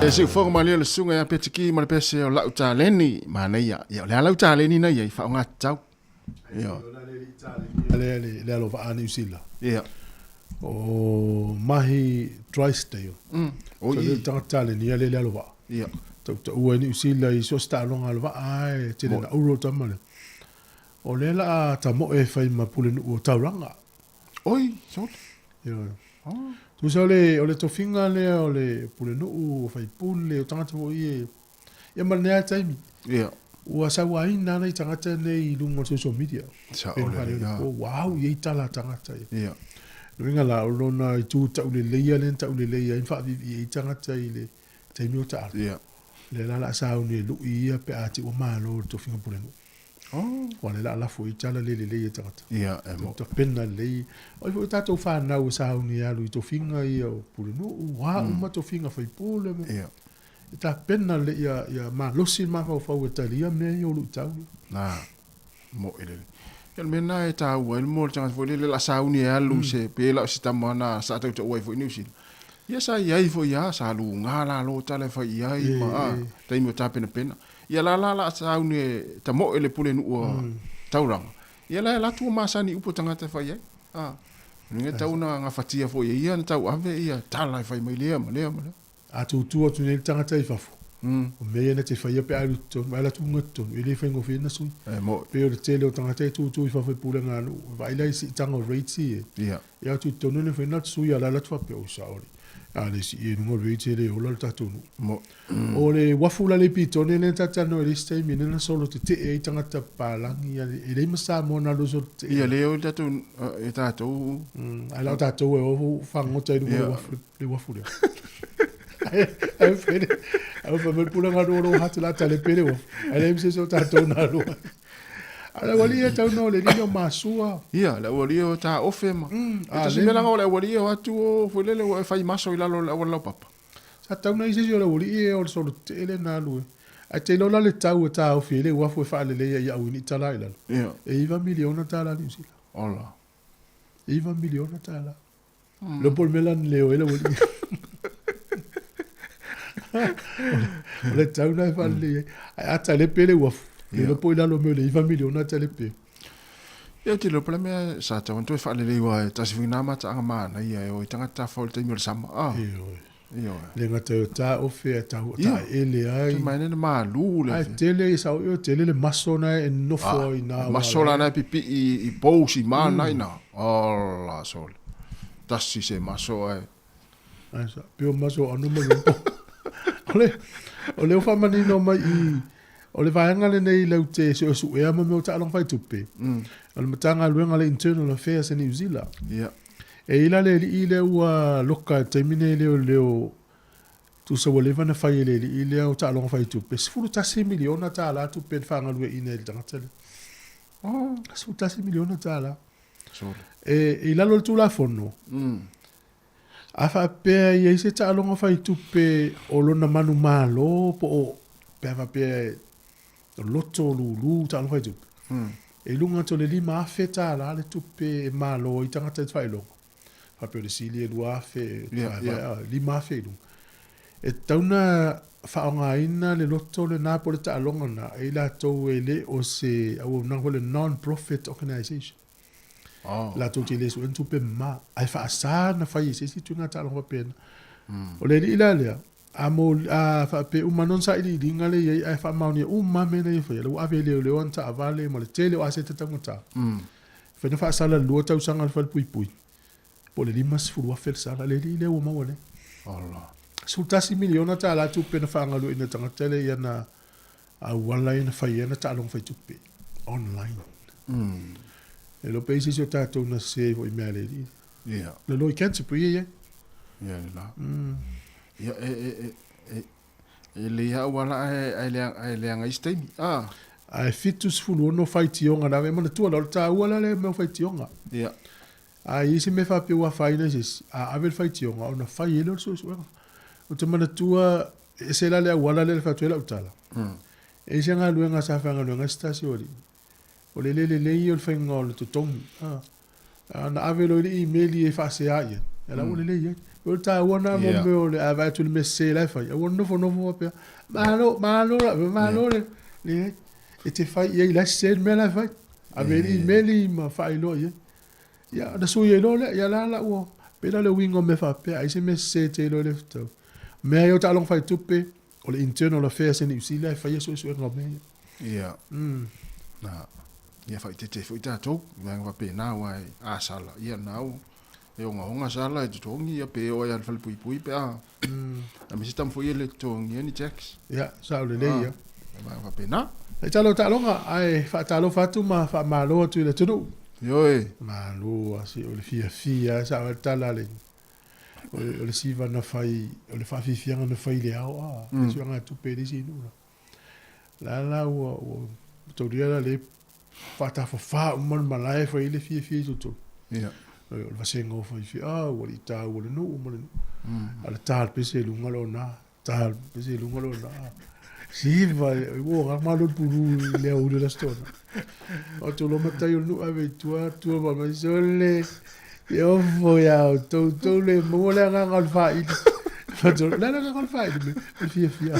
G: E si ufonga malia le sunga ya petiki ma le pese o lau taleni ma nei ya le lau taleni na ya fa nga tau yo
B: le alo va ani usila
G: ya
B: o mahi tri-stay
G: o
B: i ta taleni le alo va
G: ya
B: ta ueni usila I so sta longa al va ai te na uro tamale O le la ta mo e fai ma pule o tauranga.
G: Oi, so.
B: Yo. Tu sa o le tofinga le o le pule no o fai pule o tangata mo i e ma nea taimi.
G: Yeah.
B: Ua sa wa ina nei tangata nei lungo social media.
G: Sa o le
B: ya. Wow, ye tala tangata.
G: Yeah.
B: Luinga la o lona i tu ta ule leia le ta ule leia in fa vi i tangata i le taimi o ta.
G: Yeah.
B: Le la sa o ne lu i pe ati o malo tofinga pule no.
G: Oh.
B: Wale la fo i tala le tangata.
G: Yeah, mo.
B: Ta penna le. O fo tato fa na o sa ni alu i to finga i o pule no. Wa uma to finga fai pule mo.
G: Yeah.
B: Ta penna le ya ma losi ma fa fa ta lia me yo lu tau.
G: Na. Mo ele. Kel mena e ta o el mo tanga fo le la sa ni alu se pe la si tamana sa ta o fo ni usil. Ya sa ya fo ya sa lu ngala lo tale fa ya ma. Ta mi ta pena. Ia la sa ni ta mo ele pule no tauranga. Ia la tu masa ni upo tangata fa ia. Ninga tauna nga fatia fo ia na tau ave ia tala fa mai le ma.
B: A tu tu ne tangata i fafo. O me na te fa ia pe alu to ma la tu ngoto. Ile fa ngo fina su.
G: Mo
B: pe o te le tangata tu i fafo pule nga no. Vai la si tanga rate.
G: Ia.
B: Ia tu to ne fa na su ia la tu fa pe o sa ori. Ale si e ngo rate le o la tatu no.
G: Mo
B: o le wafula le pito ne tata no le stay mi ne solo te e tangata palangi ia e le masa mo na lo so te
G: ia le o tatu e tatu
B: ala tatu e o fango te le wafula ai fede au fa me pula ngaro ro hatla tale pere o ale mi se so tatu na lo ala wali e tau no le dio masua
G: ia la wali o ta ofema ta se mela ngole wali o atu o fulele o fai maso ila lo papa
B: sa tau na isi o le wali e o solo tele na lu a te lo la le tau ta o fele wa fu fa le ya wini tala ila e iva miliona tala ni sila
G: ola
B: iva miliona tala lo por melan leo ele wali le tau na fa le a tale pele wa lo po ila lo me le iva miliona tale pe
G: ia te lo problema sa tau to fa le wa ta se vina ma ta ma na ia o tanga ta fa te mi sama
B: le ngata ta o fe ta ele ai
G: mai ne ma lu le
B: ai tele sa o tele le masona e no fo ina
G: masona na pipi i bosi ma na ina alla sol tassi se maso ai
B: sa pio maso anu mo ole o fa mani no mai o le vaenga le nei lau te se o su ea mo me o ta along fai tupe ole matanga luenga le internal affairs in New Zealand e ila le li le ua loka termine leo tu sa wale vana fai le li le o ta longa fai tu pe sfulu ta 6 miliona ta la tu pe fa ngalwe ina le tangata sfulu ta 6 miliona ta la e ila lo tu la fono afa pe ye se ta longa fai tu pe o lona manu malo po pe va pe loto lu ta longa fai tu e lunga to le lima feta la le tu pe malo i tangata fai lo a pe le sili e lua fe li ma fe lu e tauna fa nga ina le loto le na por ta longa na e la to ele o se o na le non profit organization la to te le so tu pe ma ai fa sa na fa se si tu na ta longa pe o le ila le amo a fa pe uma non sa ili dinga le ai fa ma ni uma me ne fa le wa ve le on ta avale mo le tele o a se ta ta fa na fa sa la lu ta usanga fa pui pui po le limas furua fel sala le le o mawale
G: Allah
B: sultasi miliona ta la tu pe na fa ngalu ina tanga tele ya na a wala ina fa yana ta long fa tu pe online e lo pe si ta to na se o email le le lo kan se pe ye
G: la ya le ya wala ai le anga istemi
B: ai fitus fulu no fight yonga na me tu la ta wala le me fight yonga ai se me fa pe wa finances a vel fight yonga ona fa yelo so o te mana tua e se la le wala le fa tu la utala e se nga luenga sa fa nga luenga stasioni o le o fa nga o to tom na avelo le email e fa se ai ela o le o ta wona mo me o le ava tu le se la fa o no fo pe malo le e te fa ye la se me la fa aveli email ma fa ilo ye ya da so ye lo le ya la o pe la le wingo me fa pe ai se me se te lo le to me yo ta long fa tupe o le internal affairs in New Zealand fa yeso so ngome
G: na Ia fa te fu tatou, nga va pe na wa a sala ia nau. E o nga sala e tongi ia pe o ia fal pui pe a. A mi sistam foi ele tongi ni tax.
B: Ya, sa le le ia.
G: Va pe na.
B: E talo talonga ai fa talo fatu ma fa malo tu le tunu.
G: Yo e.
B: Malo asi o le fia sa tala le. O le siva na fai, o le fa fia na fai le au. Tu nga tu pe disi no. La o toria le fata fa mon malai fa ile fia tu.
G: Ya.
B: O le vasengo fa fia o le ta o le no mo le. Ala tal pese lunga lo na. Tal pese lunga lo na. Siva, o malo puru le o le stona. O tu lo matai o nu ave tua ma mai sole. Eu vou ao to le mo le nga ngal fai. Fato la ngal fai me fia.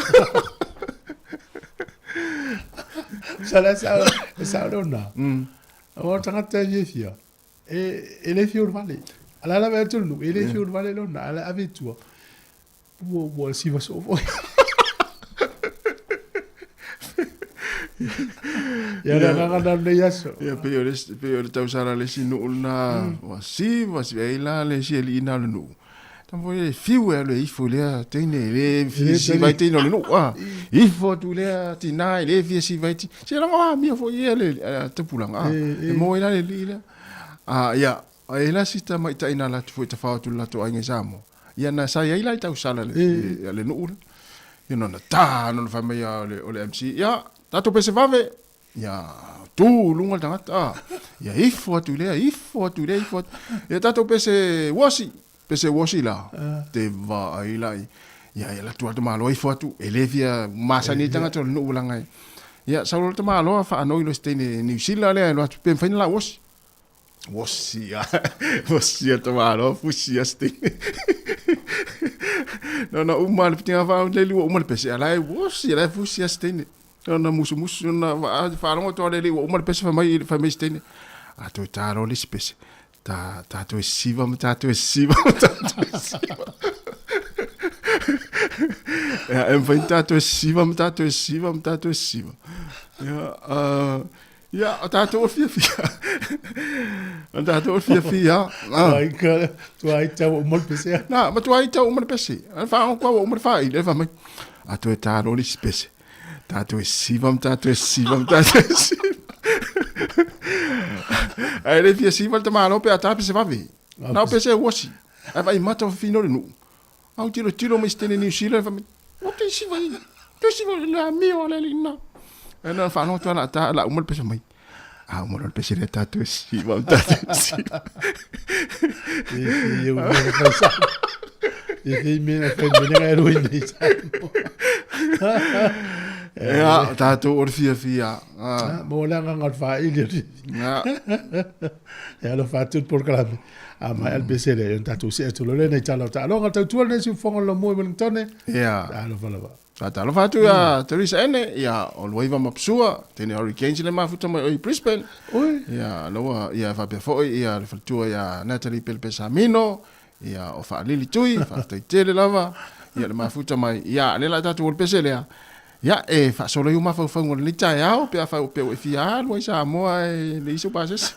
B: Sala sa na. O tanga te fia. E le fio vale. Ala la vetu nu, e le fio vale lo na, ala ave tua. Wo si va so. Ya nga nga le yaso.
G: Ya pe le tau sara le sinu na wa si e la le si ele ina le nu. Tam foi fiu e le ifo le tene le si vai tene le nu. Ifo tu le tina le fi si vai ti. Se la mi fo ele te pulanga. E mo ina le lila. Ya, e la sistema ita ina la tu te fa tu la tu ai Sāmoa. Ya na sa ya ila tau sara le nu. You know na ta no fa me ya le MC. Ya tato pese vave. Ya tu lunga tangata. Ya ifo tu le. Ya tato pese wasi la. Te va ai lai. Ya la tu atu malo ifo tu. Elevia masani tangata no ulangai. Ya saulo te malo fa anoi no stene New Zealand le no pen fa la wasi. Wasi atu malo fusi stene. No umal pitinga fa le lu umal pese ala wasi ala fusi stene. Na musu na farongo to le umal pese fa mai stene. A to taro le spese. To siva. Ja, en van tato siva. Ja, tato fia. Tato fia.
B: Tu ai tau umal pese.
G: Na, ma tu ai tau umal pese. Al fa on kwa umal fa ile fa mai. A to taro le spese. Tato siva. Ai le fia siva te malo pe ata pese vavi. Na pese wasi. Ai vai mata fino le nu. Au tiro me stene New Zealand fa. O te siva. Te siva la mio le lina. E na fa no tona ta la umal pese mai. Umal pese le tato siva.
B: E me na fa me na ruin ni sa.
G: Ja, tato or fia.
B: Mo la ngal fa ile. Ya lo fa tout por clame. Ma el besele en tato se to le ne talo ta. Lo ngal tu le si fongo lo mo ben tone.
G: Ja.
B: Lo fa lo.
G: Talo fa tu ya Teresa ene ya o lo iva mapsua tene hurricanes le mafuta mai Brisbane. Ya lo ya fa pe foi ya le tu ya Natalie Pelpesamino ya o fa lili tui fa tele lava ya le mafuta mai ya le la tato or pesele ya. Ya fa solo yo ma fa ngol ni ta ya o pe fa o pe o fia lo Sāmoa le iso pases.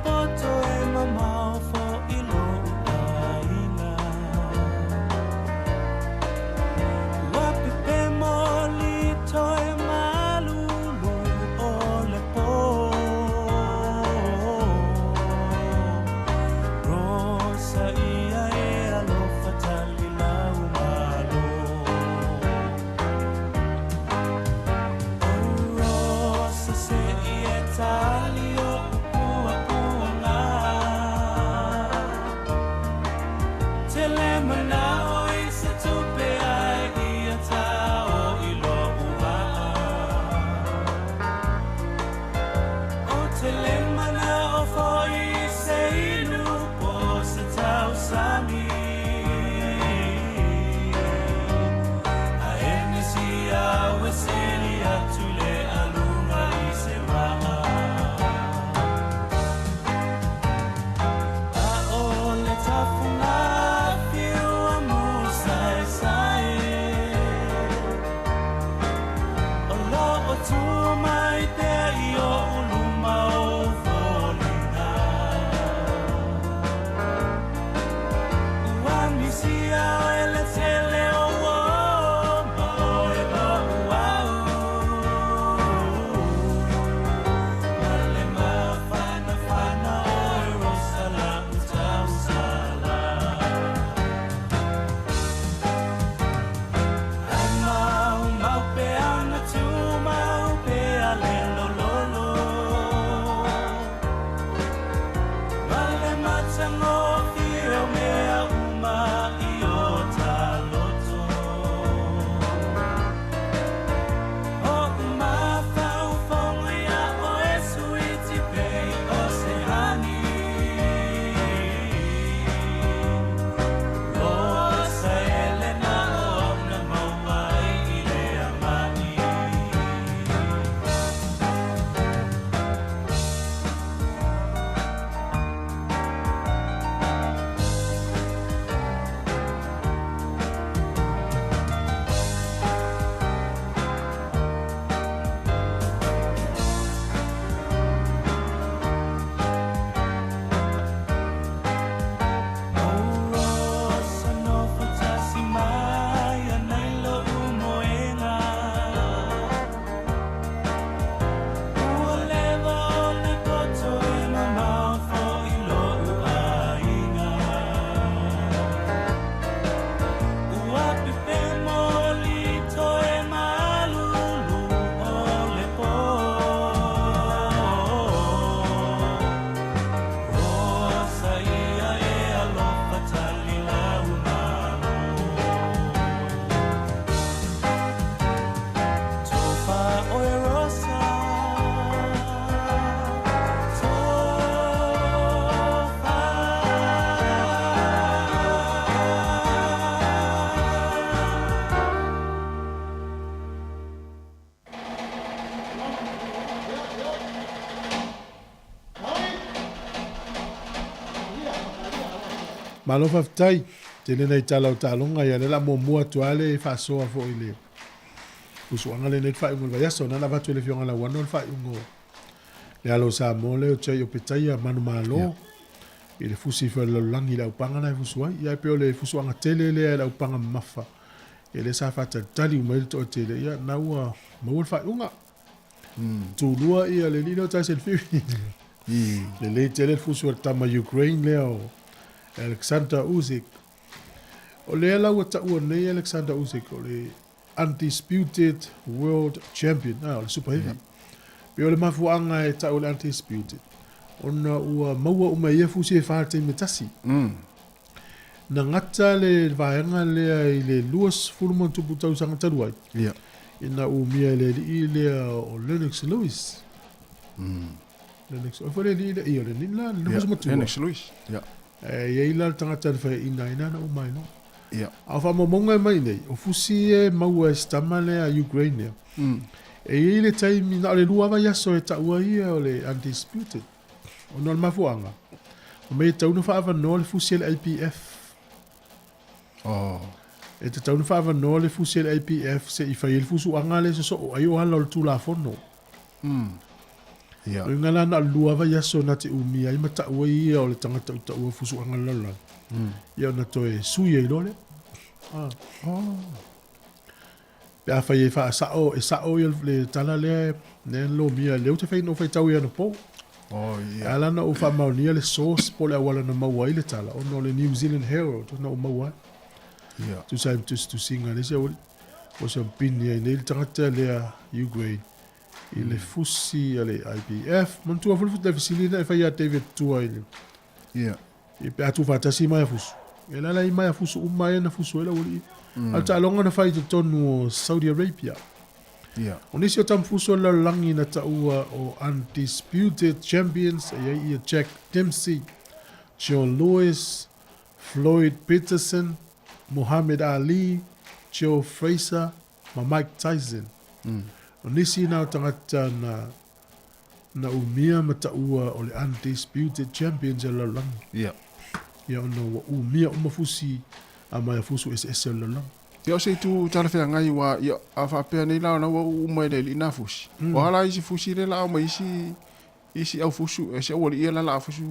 A: Poto e mamau
B: Malofa fitai, tene nei tala o talonga ia lela mo mua tuale fa soa fo ile. Usuanga le net fa ungo ya sona na vatu le fionga la wano fa ungo. Le alo Sāmoa le o chai o petai a manu malo. Ile fusi fa lo langi la upanga na fusua, ia pe le fusuanga tele le la upanga mafa. Ile sa fa tali o mai to tele ia na ua mo fa unga. Tu lua ia le lino ta selfie. Le tele fusu tama Ukraine leo. Alexander Usyk. O le la wata ua nei Alexander Usyk o le undisputed world champion. O le super heavy. Pe o le mafuanga e ta o le undisputed. Ona ua maua uma ia fusi e whaate me tasi. Na ngata le vaenga lea i le luas fulman tupu tau sanga taruai. Ina umia le li lea o Lennox Lewis. Lennox, o fale li i le nila,
G: Lennox Lewis,
B: ia ila tangata le ina na umai no. A wha mamonga mai nei, o fusi e maua e stama le a Ukraine. E ile taimi na le lua vai aso e taua ia o le undisputed. O no le mafuanga. O mei taunu whaava no le fusi le IPF. E te taunu whaava no le fusi le IPF se i whai il fusu anga le so o ai o hala o le tūla fono. O ngala na lua vai aso na te umi ai mata ua ia o le tangata uta ua fusu anga lala. Ia na to e sui e lole. Pe a whai e wha e sao i le tala le ne lo mia leo te whai no whai tau ia na po. Ala na o wha maunia le source po le awala na maua i le tala. O no le New Zealand Herald na o maua. Tu sai tu singa le se o se pini ai nei le tangata le a Ukraine. I le fusi a le IPF. Mantua fulfu te fisilina e whai a David Tua i le. I pe atu whatasi mai a fusu. E lala i mai a fusu umai na fusu e la wali. Alta alonga na whai te tonu o Saudi Arabia. O nisi o tam fusu la langi na taua o undisputed champions e ia Jack Dempsey, John Lewis, Floyd Peterson, Muhammad Ali, Joe Fraser, ma Mike Tyson. O nisi na o tangata na umia ma taua o le undisputed champions e la langi. Ia ono wa umia o mafusi a mai a fusu ese la langi.
G: Te o se tu tala whea ngai wa ia a whapea nei lao na wa umai le li na fusi. O hala isi fusi le lao ma isi au fusu, e se awali ia la la fusu.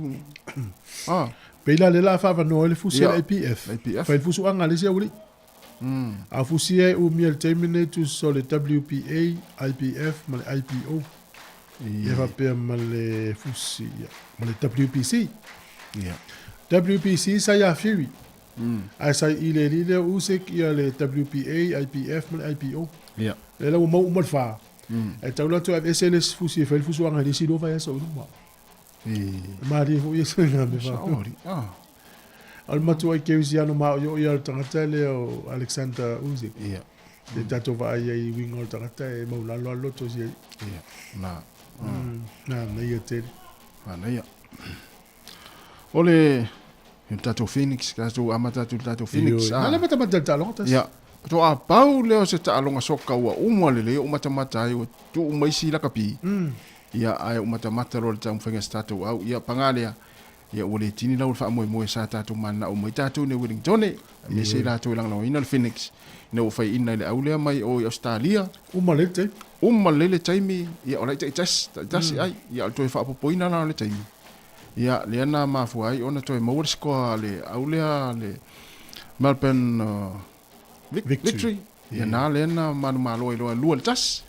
B: Peila le la whawa no le fusi le IPF. Whai fusu anga le se awali. A fusi e umia le terminatus so le WPA, IPF, ma le IPO. E whapea ma le fusi, ma le WPC. WPC sa ia whiri. Ai sai ile lile Usyk ia le WPA, IPF ma le IPO. Le lau mau umal wha. E taula tu af SLS fusi e whail fusu anga lisi do vai asa uruma. Mari fu yesu nga me fa. Al matu ai ke usiano ma yo ia tangata le o Alexander Uzi.
G: Ia.
B: Le tato va ai ai wingol tangata e mau lalo alo to si.
G: Ia.
B: Na ia te.
G: Na ia. Ole tato Phoenix ka tu amata tu tato Phoenix.
B: Na le mata talo tas.
G: Ia. To a pau leo se ta alonga soka ua le o mata ai tu umaisi la kapi. Ia ai o mata ro ta mfenga stato au ia pangalia. Ia ole tini lau fa mo sa tatu mana o mai tatu ne Wellington me se la to lang no ina Phoenix no fa ina le aulea mai o Australia umalele taimi ia ola tas ai ia to fa po ina na le taimi ia le na ma fu ai ona to mo sko le aulea le Melbourne victory ia na le na manu malo lo tas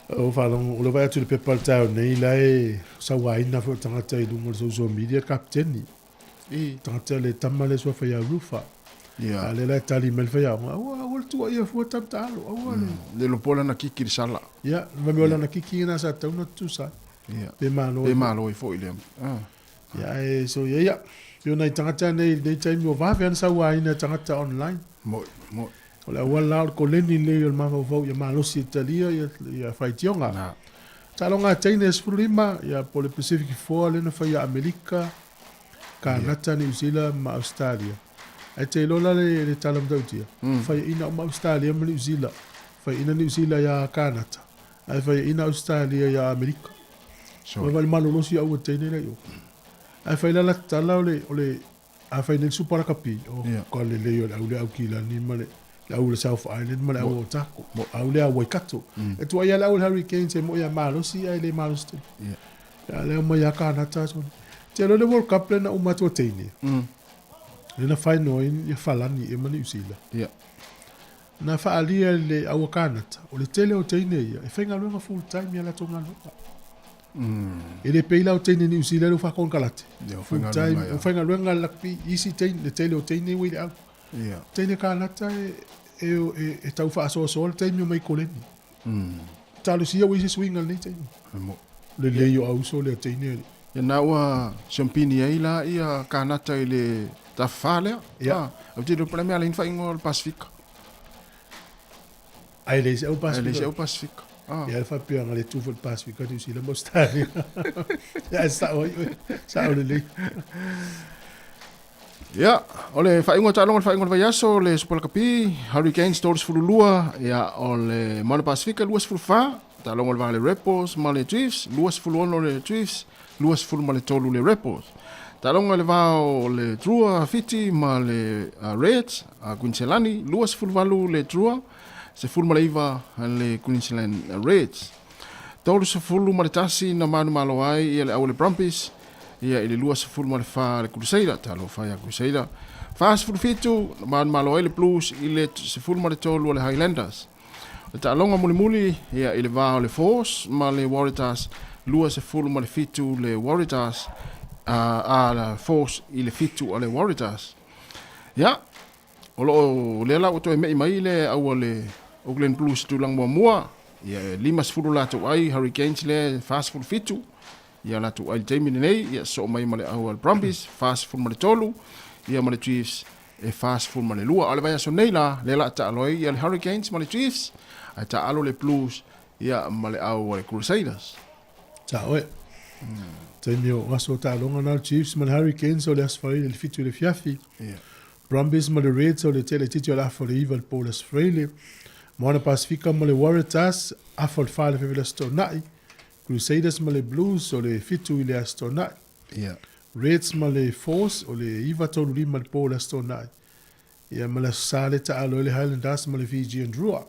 B: o falong o le vai atu le pepal tau nei lai sa wai na fo tangata i lungo social media captain ni tangata le tamale so fa ya rufa
G: ya
B: ale la tali mel fa ya wa tu ia fo tantalo
G: le lo pola na kiki sala
B: ya me me na kiki na sa tau na tu sa
G: ya
B: pe
G: malo i fo ile
B: ya so ya yo na tangata nei time yo va ven sa wai na tangata online
G: mo
B: Ola wala ko leni le o mama vo ya malo si Italia ya faitionga. Talonga Chinese fulima ya pole Pacific for le no fa ya America Canada New Zealand ma Australia. Ai te lola le talam dautia. Fa ina ma Australia ma New Zealand. Fa ina New Zealand ya Canada. Ai fa ina Australia ya America. So va malo lo si au te ne yo. Ai fa la tala ole a fa ni super kapi o ko le yo au kila ni male. Au le South Island ma au tako au le Waikato e tu ia au hurricane se mo ia malo si ai le malo sti ya le mo ia kana ta so te lo le World Cup le na uma to teini le na fai no in ia falani e mani usila na fa ali le au kana o le tele o teini ia e fenga lo full time ia la tonga lo e le peila o teini ni usila lo fa kon kalate full time o fenga lo nga la pi easy teini le tele o teini wi au teini kana ta e tau fa so te mi mai koleni talo sia wi swing al nei te le yo au so le te ne
G: ya na wa champini ai la ia kanata ile ta fale
B: ya
G: au te pro me ala in fa ingol Pacific
B: ai le au
G: Pacific
B: ya fa pia ngale tu fo Pacific ka tu si le mostari ya sa o le
G: Ya, ole fa ingo vai aso le Super Kapi, Hurricane Stories fululua, ya ole Mana Pacifica luas fulfa, talongo le vale repos, male Chiefs, luas fuluono le Chiefs, luas fulu male tolu le repos. Talongo le vao le Trua Fiti, male Reds, Queensland, luas fulvalu le Trua, se fulu male iva le Queensland Reds. Tolu se fulu male tasi na manu malo ai, ia le au le Brumbies, ia ile lua se fulu male fa le Crusader talo fa ya Crusader fa se fulu fitu malo ile Blues ile se fulu male tolu le Highlanders ta longa muli ia ile va le Force male Warriors lua se fulu male fitu le Warriors la Force ile fitu le Warriors ya olo le la to me mai le au le Auckland Blues tu lang mua ia lima se fulu la to ai Hurricanes le fa se fulu fitu ia la tu ai taimi nei ia so mai male au al Brumbies fast full male tolu ia male Chiefs e fast full male lua ale vai so nei la le la ta aloi ia le Hurricanes male Chiefs ai ta alo le Blues ia male au le Crusaders
B: ta oe taimi o aso ta longa na Chiefs male Hurricanes o le asfari le fitu le fiafi Brumbies male Reds o le tele titi o la for le evil pole Australia Mana Pacifica male Waratahs afol fale fevela stonai Crusaders ma le Blues o le fitu i le Astonai. Reds ma le Force o le iwa tolu lima le po le Astonai. Ia ma le sale ta alo le Highlanders ma le Fiji and Drua.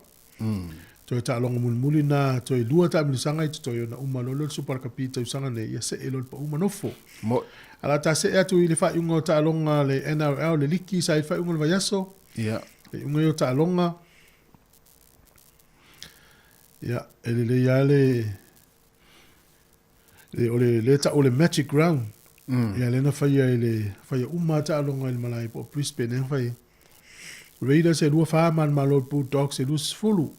B: Toi ta alonga mulmuli na toi lua ta amilisanga i toi na umalolo le Super Kapita usanga ne ia se elo pa umanofo. Ala ta se atu i le wha iunga ta alonga le NRL le liki sa i wha iunga le vaiaso. Le iunga i ta alonga. Ia, ele le ia le ta o le Magic Round. Ia lena whaia umata alonga i malai po Brisbane en whai. Raiders e lua whaaman malo Bulldogs e lua sifulu.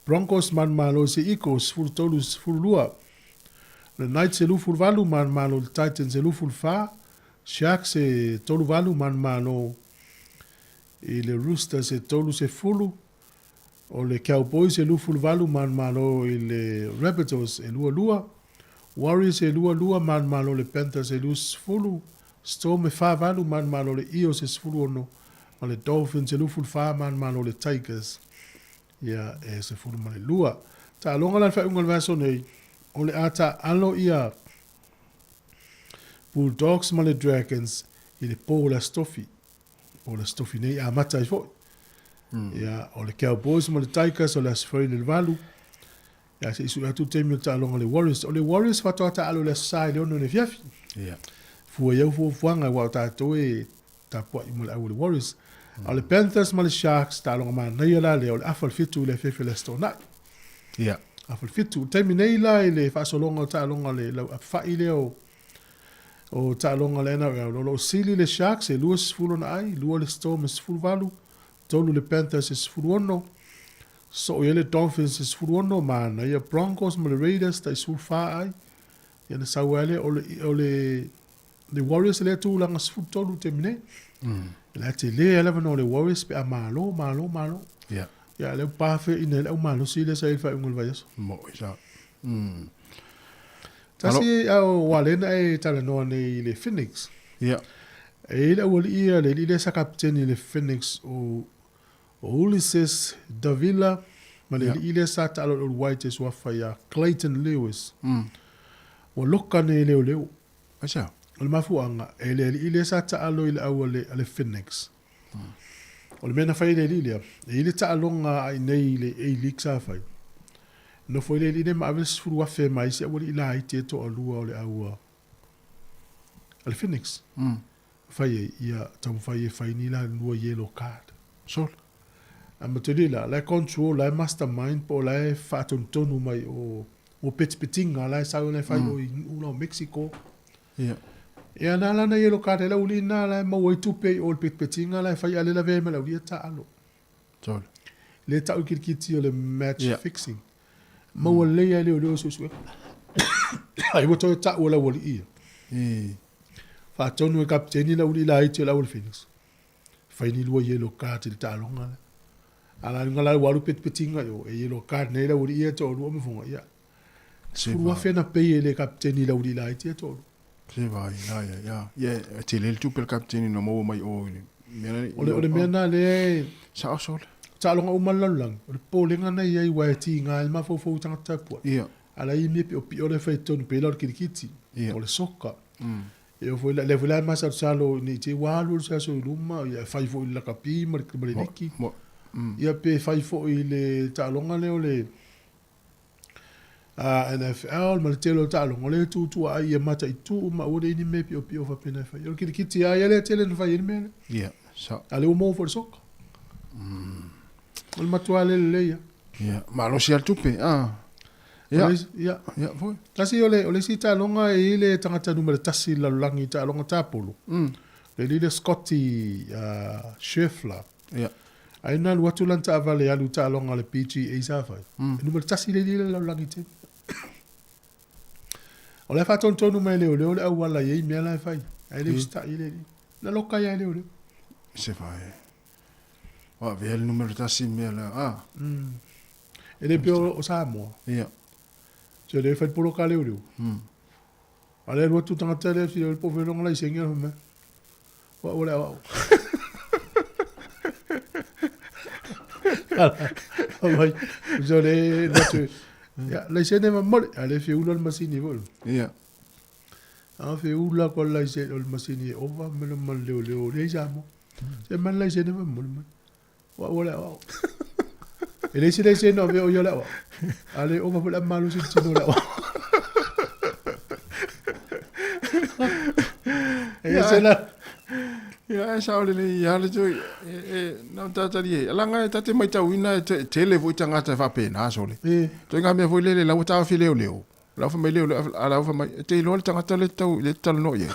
B: Broncos man malo se Eagles fulu tolu sifulu lua. Le Knight se lufu valu man malo le Titan se lufu fa. Shark se tolu valu man malo. E le Rooster se tolu se fulu. O le Cowboys se lufu valu man malo e le Raptors e lua lua. Warriors e lua lua man malo le Panthers e lus fulu. Storm e fa valu man malo le Eagles e fulu ono. O le Dolphins e lufu fa man malo le Tigers. Ia e se fulu ma le lua. Ta longa la fa ungal vaso nei. O le ata alo ia Bulldogs ma le Dragons i le Paula Stoffy. Paula Stoffy nei a mata i fo. Ia o le Cowboys ma le Tigers o le asfoi le valu. Ia se isu atu temi o ta longa le Warriors. O le Warriors fato ata alo le sai le ono ne fiafi.
G: Ia.
B: Fua iau fuanga wa tato e tapua i mo le au le Warriors. O le Panthers ma le Sharks ta longa ma nei ala le o le afal fitu le fefe le stona.
G: Ia.
B: Afal fitu temi nei la le fasolonga ta longa le lau afai le o ta longa le na lo sili le Sharks e luas fulo na ai, lua le Storm es full valu, tolu le Panthers es full ono. So le Dolphins es full ono ma na ia Broncos ma le Raiders ta is full fa ai. Ia na sawale o le Warriors le tu langa full tolu temi nei. La te le ala no le Warriors pe a malo.
G: Ia.
B: Ja, le pafe in el umano si le sai fa ungol vayas.
G: Mo isa.
B: Tasi au walena e tala no nei le Phoenix.
G: Ia.
B: E le wali ia le sa kapteni le Phoenix o Ulysses Davila ma le ile sa tala o White is wafa ya Clayton Lewis. O loka ne leo.
G: Asa.
B: O mafuanga e le ile sa tala ile awale ale Phoenix. O le mena fai le lilia. E ile ta alonga ai nei le e leak sa fai. No foi le lilia ma aves furu wafe mai se wali ila ai te to alua o le aua. Al Phoenix. Fai ia tam fai ni la lua yellow card.
G: Sol.
B: Ama te lila, la control, la mastermind po la faton tonu mai o petitinga la sa le fai o uno Mexico.
G: Ia.
B: E ana lana yellow card la ulina la ma wai tupe o petitinga la fai ale la ve me la ulia ta alo.
G: Sol.
B: Le ta o kirkiti o le match fixing. Ma wale ya le o so so. Ai mo to ta wala wali ia. Fa tonu e kapteni la uli la ite la ul Phoenix. Fa ni lua yellow card le ta longa. Ala ngala walu petitinga yo e yellow card nei la uli ia to lu mo fonga ia. Furua fena pe le kapteni la uli la ite to.
G: Se vai, ya. Ye, te le tu pel kapteni no mo mai o ile.
B: Ole mena le
G: sa sol.
B: Ta longa o malalang. O polinga na ia i waiti nga ma fo tanga tapu.
G: Ia.
B: Ala i me pe o le fai tonu pe lor kirikiti. O le soka. E o foi le vola ma sa salo ni te walu sa so luma ia fai fo la kapi mar liki. Ia pe fai fo ile ta longa le o le NFL ma te lo ta longa le tu ai mata i tu ma o le ni me pe o fa pena fai. O kirikiti ai le tele no fai me.
G: Ia. Sa.
B: Ale o mo for soka. O matuale le ia.
G: Ia. Ma lo si al tupe.
B: Ia, foi. Tasi ole si ta longa e ile tangata numero tasi la langi ta longa tapolo. Le lile Scotty Scheffler.
G: Ia.
B: Ai na watu lanta avale alu ta longa le PGA sa fai. Numero tasi le lile la langi te. Ole fa ton tonu mai le ole au wala ye me la fai. Ai le sta ile. La loka ya le ole.
G: Se fai. Wa ve el numero tasi me la.
B: Ele pio o Sāmoa.
G: Ia.
B: Se le fai polo ka leo. Ale lo tu tanga tele si le po velong la senga me. Wa ole wa. Vai. Je le natu. Ya, la sene ma mol, ale fi ulo masini vol.
G: Ia.
B: A fi ulo ko la sene ol masini o va me lo mal leo le jamo. Se man la sene ma mol. Wa ole wa. Ele se le no veo yo la. Ale o va la malu si no la. Ese la.
G: Ya sa ole le ya le jo na tata ri. Ala nga tate mai tau ina tele vo tanga ta fa pena so le. To nga me vo le la ta fi leo. La fa mai leo ala fa mai te lo tanga ta le tau le tal no ye.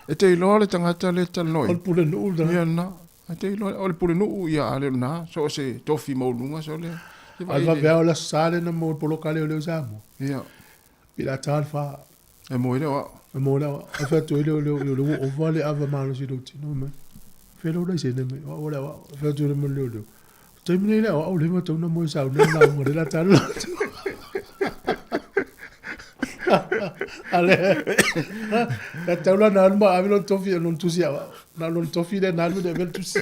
G: E te lo le tanga ta le tal no.
B: Ol pule no da.
G: Ya na. Te lo ol pule no ya ale na so se tofi mo lunga so le.
B: Alva veo la sale na mo polo kale o le usamo.
G: Ia.
B: Pila talfa.
G: E mo ile wa.
B: E mo la. E fa tu ile o vale ava malo si do tino me. Felo da se ne me. O la wa. Fa tu le mo le. Termine la o le mo to na mo sa na na mo la tal. Ale. La taula na alma avilo tofi non tusia. Na non tofi de na alma de vel tusi.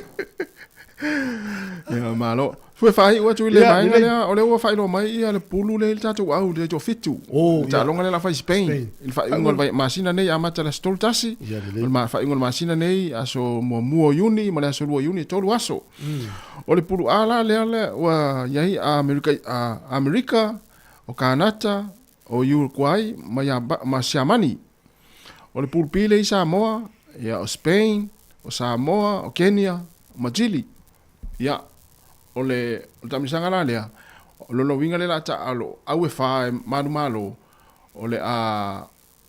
G: Ya malo. Foi fai wa tu le mai le o le wa fai lo mai ia le pulu le tatu au le jo fitu. Ta longa le la fai Spain. Il fai ngol vai masina nei amata la stoltasi. Il ma fai ngol masina nei aso mo muo yuni ma le aso luo yuni tolu aso. O le pulu ala le wa yai America o Kanata o Uruguay ma Siamani. O le pulu pile i Samoa ya o Spain o Samoa o Kenya ma Chile. Ya o le tamisanga la lea o lo winga le la ta alo au e fa malo o le a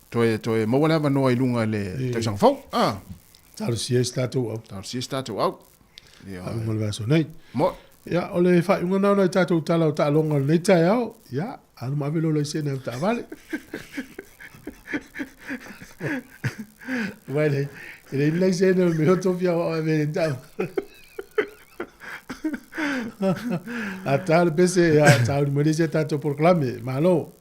G: toe mo wala no ai lunga le te sang fo
B: tal siesta tu
G: au
B: ya mo le so nei
G: mo
B: ya o le fa unga na ta tu ta longa le ta ya al ma velo le sene ta vale vale ele le sene me hoto via o eventa a tal pese a tal me dice tanto proclame malo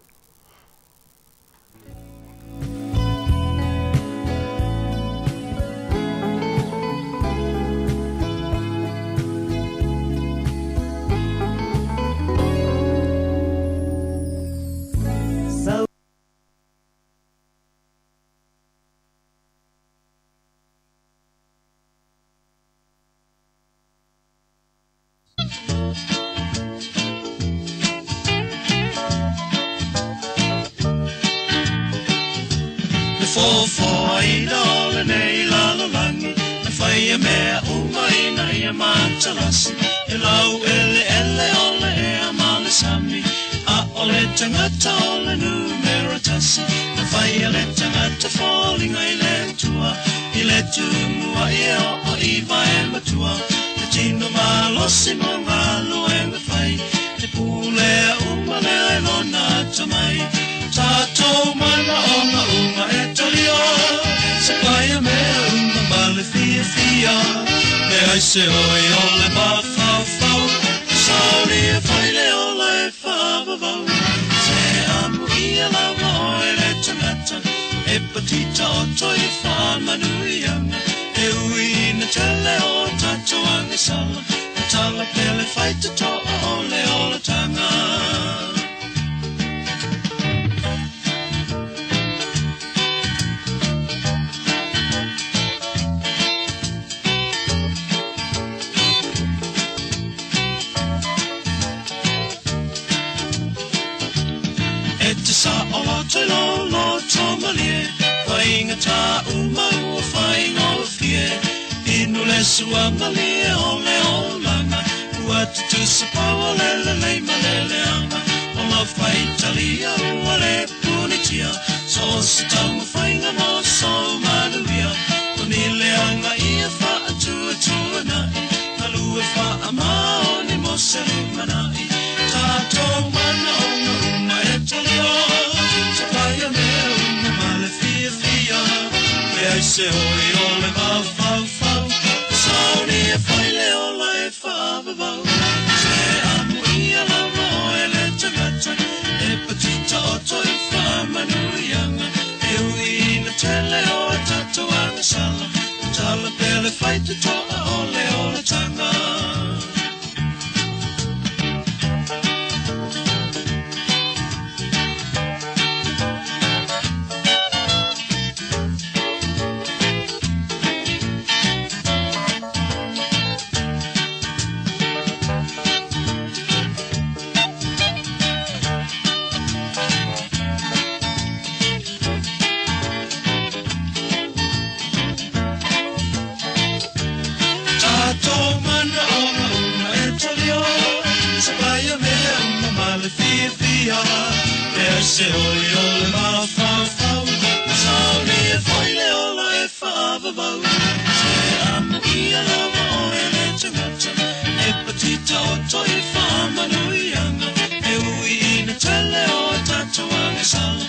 D: Talasi, elau ele ole e amale sami, a ole tangata ole numero tasi, na fai ele tangata falling ai le tua, ile tu mua e o iva e matua, le tino malosi mo ngalo e me fai, le pule umale e lona tamai, tato mana unga e talio, sapaya me unga male fia fia. I say oi ole ba fa fa sorry if I le ole fa ba ba se amu ia la oi le tangata e petita o toi fa manuia e ui na tele o tato ange sala tala pele fai to ole tanga sa o te lo tomalie fainga ta umau fainga o fie inu le sua malie o le olanga uatu tu sa pawa le malele anga o la faitalia o le punitia so sa tau fainga mo so manuia o nile anga ia fa atu nai alu fa amao ni mo se manai ta to mana o na etalio I say oi ole ba fa fa sauni e fai le ole fa ba se amu ia la ele tagata e petita o toi fa manuianga e ui na tele o tato anga sala tala pele fai te toa ole tanga se oi ole ma fa fa sauni e foi le ole fa va se amu ia la ele tangata e petita o toi fa manuianga e ui na tele o tato anga sala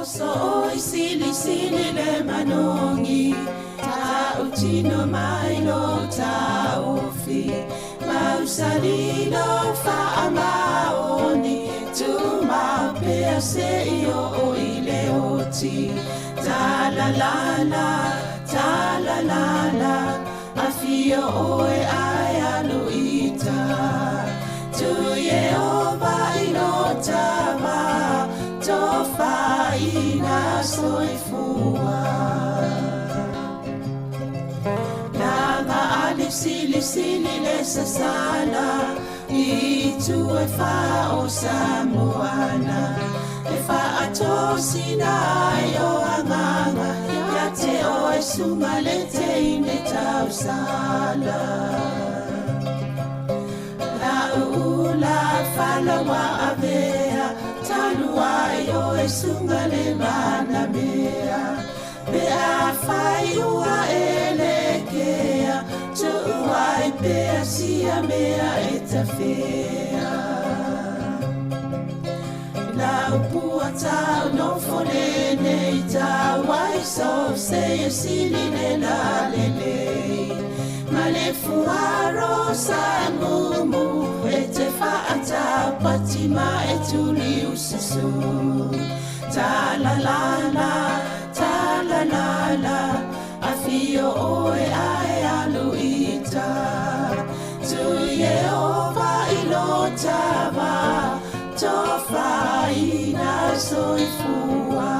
M: so I sili le manongi ta utino mai no ta ofi mausalino fa amaoni tu ma pe se io o ile oti ta la la afio oe ai aluita tu Yehova inotama tofa ina soifua Nanga alisili le sasana itu e fa o Sāmoana e fa atosina yo anganga ya te o e sumalete ine tausala la ula fala wa avea talua yo e sungale mana mea pe a fai ua elekea tu ai pe sia mea etafea la puata no fonene ita wai so se siline la lele male fuaro samumu ete faata patima etuli ususu ta la la afio oe ai aluita tu Yehova ilotava tofa ina soifua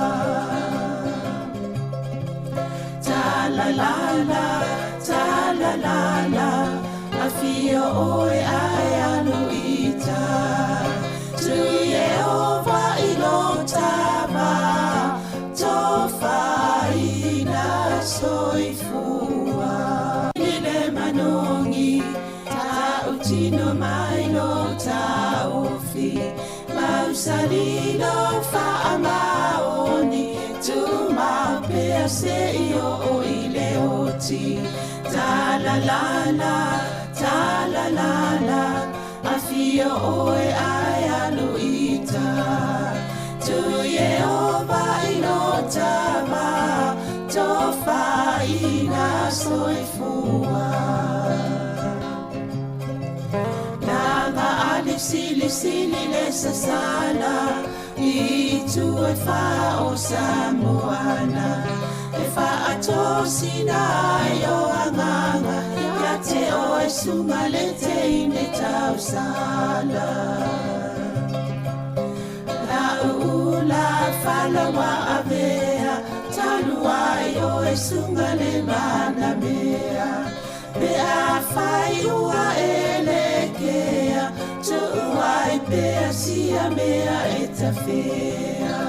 M: ta la la afio oe ai aluita tu Yehova ilotava tofa ina soifua ile manongi ta utino mai no ta ofi mausalino fa amaoni tu ma pe se io o ile oti ta la la afio oe ai aluita tu Yehova inotama tofa ina soifua Nanga alisili le sasana itu e fa o Sāmoana e fa atosina yo anganga ya te o e sumalete ine tausala la ula fala wa avea talua yo e sungale mana mea pe a fai ua elekea tu ai pe sia mea etafea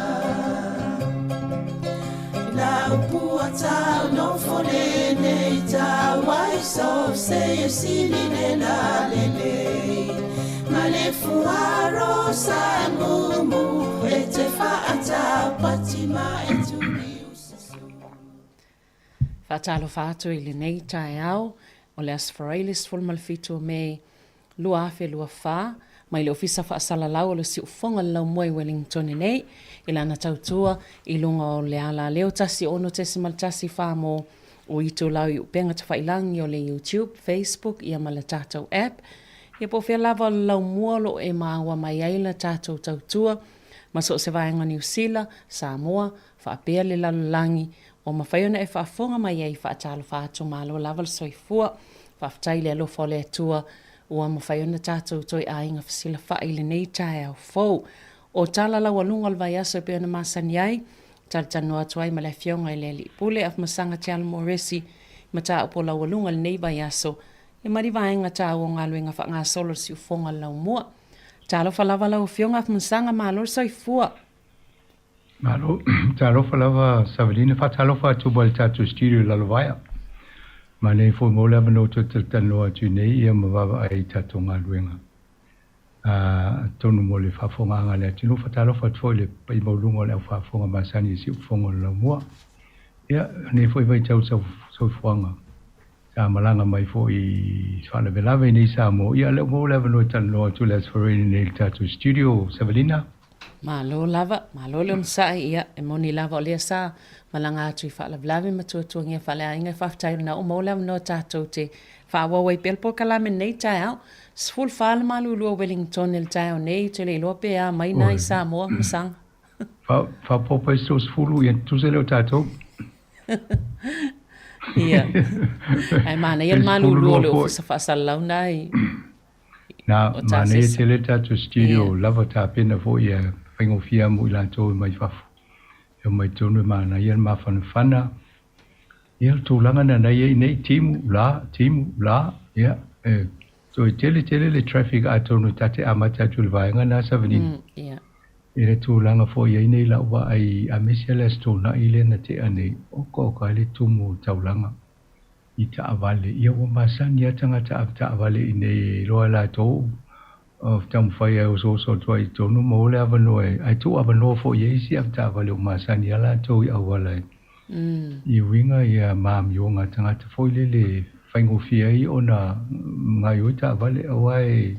M: la puata no fonene ita wai so se siline la lele male fuaro samumu ete faata patima etuni
E: Fatalo fatu ili nei tai au o le asfarailis fulmalfitu me lua afe lua fa mai le ofisa fa sala lau o le si ufonga lau moi Wellington nei ila na tautua ilunga o le ala leo tasi ono tesimal tasi fa mo o itu lau i upenga ta failangi o le YouTube, Facebook ia ma le tātou app ia po fia lava lau mualo e maawa mai aila tātou tautua maso se vaenga New Zealand, Sāmoa, fa apea le lalulangi o mawhaiona e whaafonga mai ei whaatalo whaatu malo laval soifua whaftai le alo fole atua ua mawhaiona tātou toi ainga whasila whae le nei tae au fau o tala la walunga al vai aso e peona masani ai tala tanu atuai ma le fionga i le li pule af masanga tiala moresi ma taa upo la walunga le nei vai aso e mari vaenga taa o ngā luenga wha ngā solo si ufonga lau mua talo whalava lau fionga af masanga malo soifua
N: Malo, talofa lava savalina fa talofa tu bal tatu studio la lovaya. Mane fo mo lava no to tano atu nei ia mava ai tatu ngaluenga. Tonu mo le fa fonga ngale tino fa talofa tu le pai mo lungo le fa fonga masani si fonga la mo. Ia ne fo vai tau so fonga. Sa malanga mai fo I fana velave nei Sāmoa. Ia le mo lava no tano atu let's for in nei tatu studio savalina.
E: Malo lava, malo le msa ia e moni lava o le sa malanga atu fa la blavi matuatu ngia fa le ainga fa tai na o mola no tato te fa wa wai pelpo kala men nei tai au sful fa le malu lo Wellington el tai nei te le lope a mai nai Sāmoa masang
N: fa popa so sfulu ia tu se le tato
E: ia ai mana ia malu lo fa sa la nai
N: na mana ia te le tato studio lava ta pena fo ia Whaingo fia mo ilan tō mai whafu. Ia mai tōnu mana ia ma whanawhana. Ia tōlanga na nei e nei timu la. Ia so tele le traffic a tōnu tate a mata tūle vaenga na savanini.
E: Ia.
N: Ia tōlanga fo ia nei la ua ai a mesia stona i le na te anei. Oka le tūmu taulanga. I ta avale. Ia ua masani ia tangata ta avale i nei loa la tō. Of tam fai au so toi tonu mo le avano ai tu avano fo ye si afta vale ma sani ala to i awala i winga ia mam yonga tanga te fo le faingo fia i ona ngai o ta vale awai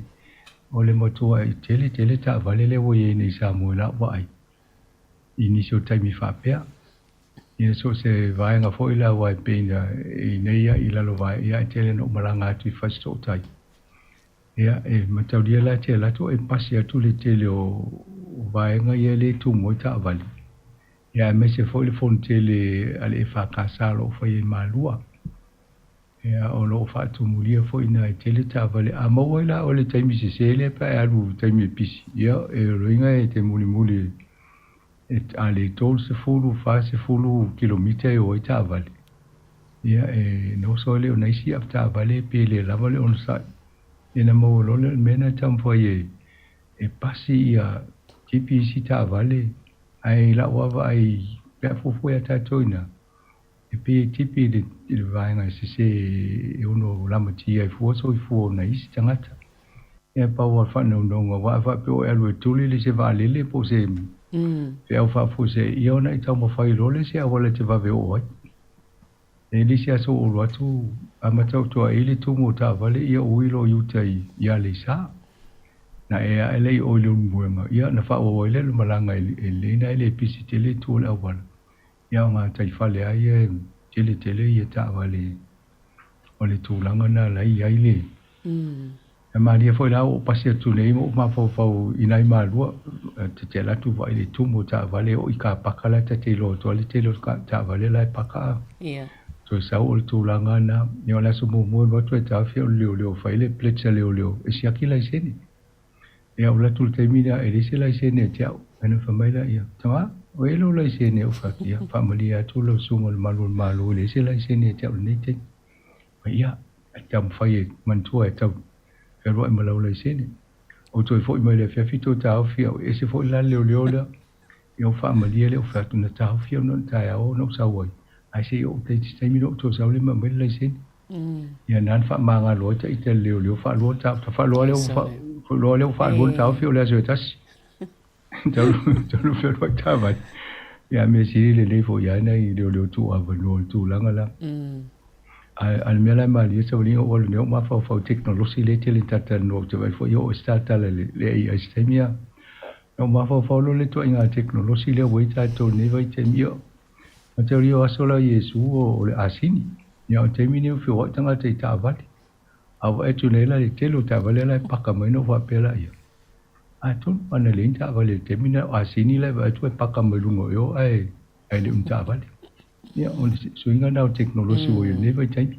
N: ole mo tu ai tele ta vale le wo ye ni Sāmoa la wai ini so tai mi fa pea ia so se vai nga fo ila wai pena i neia ila lo vai ia tele no malanga tu fa so tai ia mataulia la te lato e pasi atu le tele o vaenga ia le tu mo ta vali ia me se foi le fon tele ale e whakasalo foi e malua ia o lo fa tu mulia foi na tele ta vali a mawela o le taimi se sele pa alu taimi pisi ia e roinga e te muli et ale tol se fulu kilomita o ta vali ia no so le o naisi afta vali pe le la vali on sa ina mo lole mena tampo ye e pasi ia tipi sita vale ai la wava ai pe fufu ya tatoina e pe tipi de vainga se e uno la mati ai fu na isi tangata e pa wa fa no wa fa pe o elu tuli le se vale le po se pe au fa fu se io na tamo fa lole se a wala te va ve o Elisia so o watu amatau toa ele tumu ta vale ia uilo yutai ia lisa na ele o le muema ia na fa o ele malanga ele na ele pisitele tu la wala ia nga tai fale ai tele ia ta vale o le tulanga na lai ai le e maria foi lá o passe tu nei mo ma fo inai malua te la tu vai le tumu ta vale o ika pakala te lo to le telo ta vale la paka
E: ia
N: so sa o tūlanga na ni o laso mo tu e tawhia o leo whai le pletsa leo e si aki lai sene e au latu te mina e lese lai sene te au ena whamaila ia tawa o elo lai sene o whakia whamalia tu lo sunga le malu lese lai sene te au nei te ia e tam whai e mantua e tau e roa e malau lai sene o toi fo i mai le whiawhito tawhia o ese fo i la leo la e o whamalia leo whatu na tawhia o non tai au no sawai ai se o te taimi no to sa le ma me le sin ia nan fa manga lo te ite leo fa lo ta fa lo le fa lo ta fi o le so tas lo fe lo ta va ia me si le fo ia na i leo tu a lo tu la ngala al me la mal ia so ni o le ma fa technology le te ta no te va fo io sta ta le ai stemia no ma fa lo le to inga technology le wo ta to ne vai te mio Matau rio asola Yesu o le asini. Ia o te mini o whio tanga te ta avati. Awa etu leila le telo ta avale lai paka maino wa pela ia. A tonu ana le inta avale te mini o asini lai wa etu e paka mailungo yo ai le unta avale. Ia o le suinga nao teknolosi o yo neva i taimi.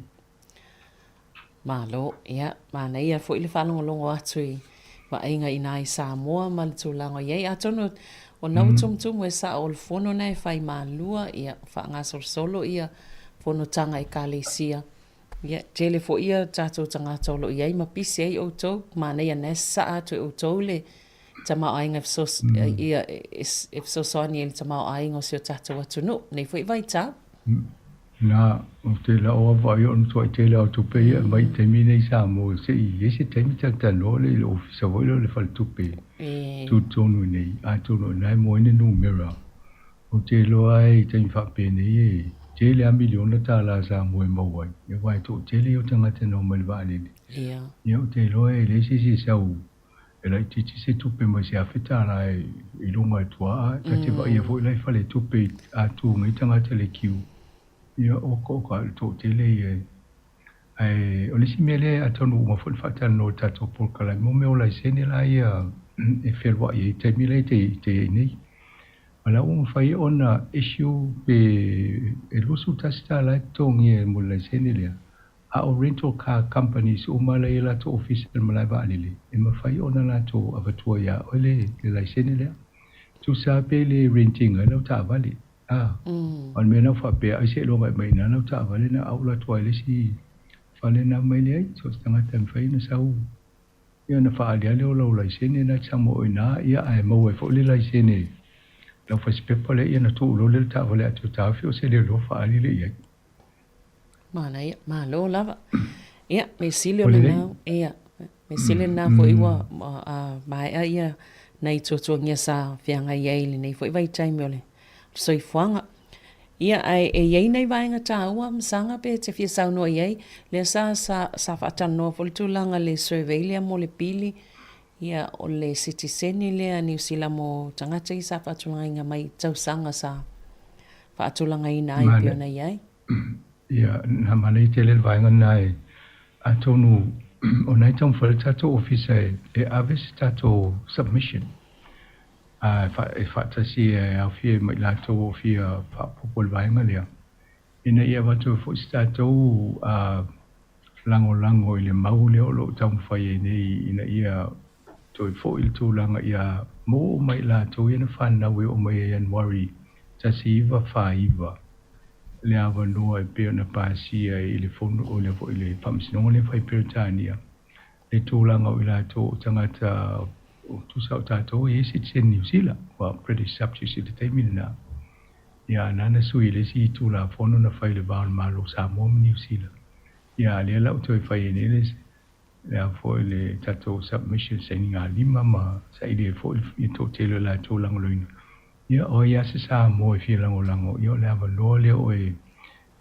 E: Malo, ia, mana ia fo ili whalongo atu i wa inga ina i Sāmoa ma le tūlanga iei. A tonu o nau tumtumu e sa o le fono nei whai mālua ia whaanga solo ia fono tanga i kālesia. Ia, tele fo ia tātou tanga tolo iei ma pisi ei o tau, mana ia nesa atu o tau le tamau ainga ia efsosoani ele tamau ainga o sio tātou atu no. Nei fo i vai tā?
N: Na, o te la o vai o ntua i te la o tupe ia mai te mine i Sāmoa se i ese te mita tano le ofisa voilo le whal tupe. Tu tonu nei, a tonu nei mo ene numera. O te loa e te mwhapene e te le a miliona tā la Sāmoa e mawai. E wai tō te le o tangata no mai wālele. Ia o te loa e le si sau Pela titi se tupe mo se afeta la I lunga tua ka te vai vo lai fale tupe a tu ngai tanga tele kiu. Ia o ko ka to tele ai o le simele a tonu mo fo fata no tato por kala mo me o lai sene la ia e ferwa I te mile te nei. Ala un fai ona issue pe e lusu tasta la tongi mo lai sene le. A o rental car companies o mala I la to office e malai ba alili. E ma fai ona la to avatua ia o le lai sene le. Tu sa pe le renting la ta vale. On me na fa pe ai se lo mai na ta vale na au la to ile si fale na mai le so tanga tem fai na sau. Ia na fa ali o lo lai sene na chamo ina ia ai mo e fo le lai sene. Lo fa spepo le ia na tu lo le ta vale atu ta fi o se le lo fa ali le ia.
E: Mana ia, ma lo lava. Ia, me silio le nau, ia. Me silio na fo iwa mai a ia nei tutuangia sa fianga iei le nei fo iwa I taimi ole. So I fuanga. Ia ai e iei nei vaenga ta ua msanga pe te fia sau noa iei. Le sa whaatan noa fo le tūlanga le surveillia mo le pili. Ia o le citizeni lea New Zealand mo tangata I sa whaatulanga inga mai tausanga sa whaatulanga ina ai pio na iei.
N: Ia, na manei te le vaenga nai a tonu o nai tau whare tato office e aves tato submission. E whaatasi e au fie mai lato o fie whaapopol vaenga lea. Ina ia watu fo tato lango I le mau leo lo tau whai e nei ina ia toi fo il tūlanga ia mo mai lato ina whanau e o mai e Januari tasi iwa whaiva. Le awa noa e peo na pāsia I le fono o le fo I le whamsinonga le whai Peritania. Le tūlanga o I lato o tangata o tusau tātou e citizen New Zealand, wa British subjects I te teimina na. Ia nana sui le si tūla fono na whai le vāna malo Sāmoa New Zealand. Ia le lau toi whai e neles, le a fo le tātou submission sa ngā lima ma sa I le fo I tō telo la tūlanga loina. Ia o ia se Sāmoa I fia lango, ia le awa loa le o e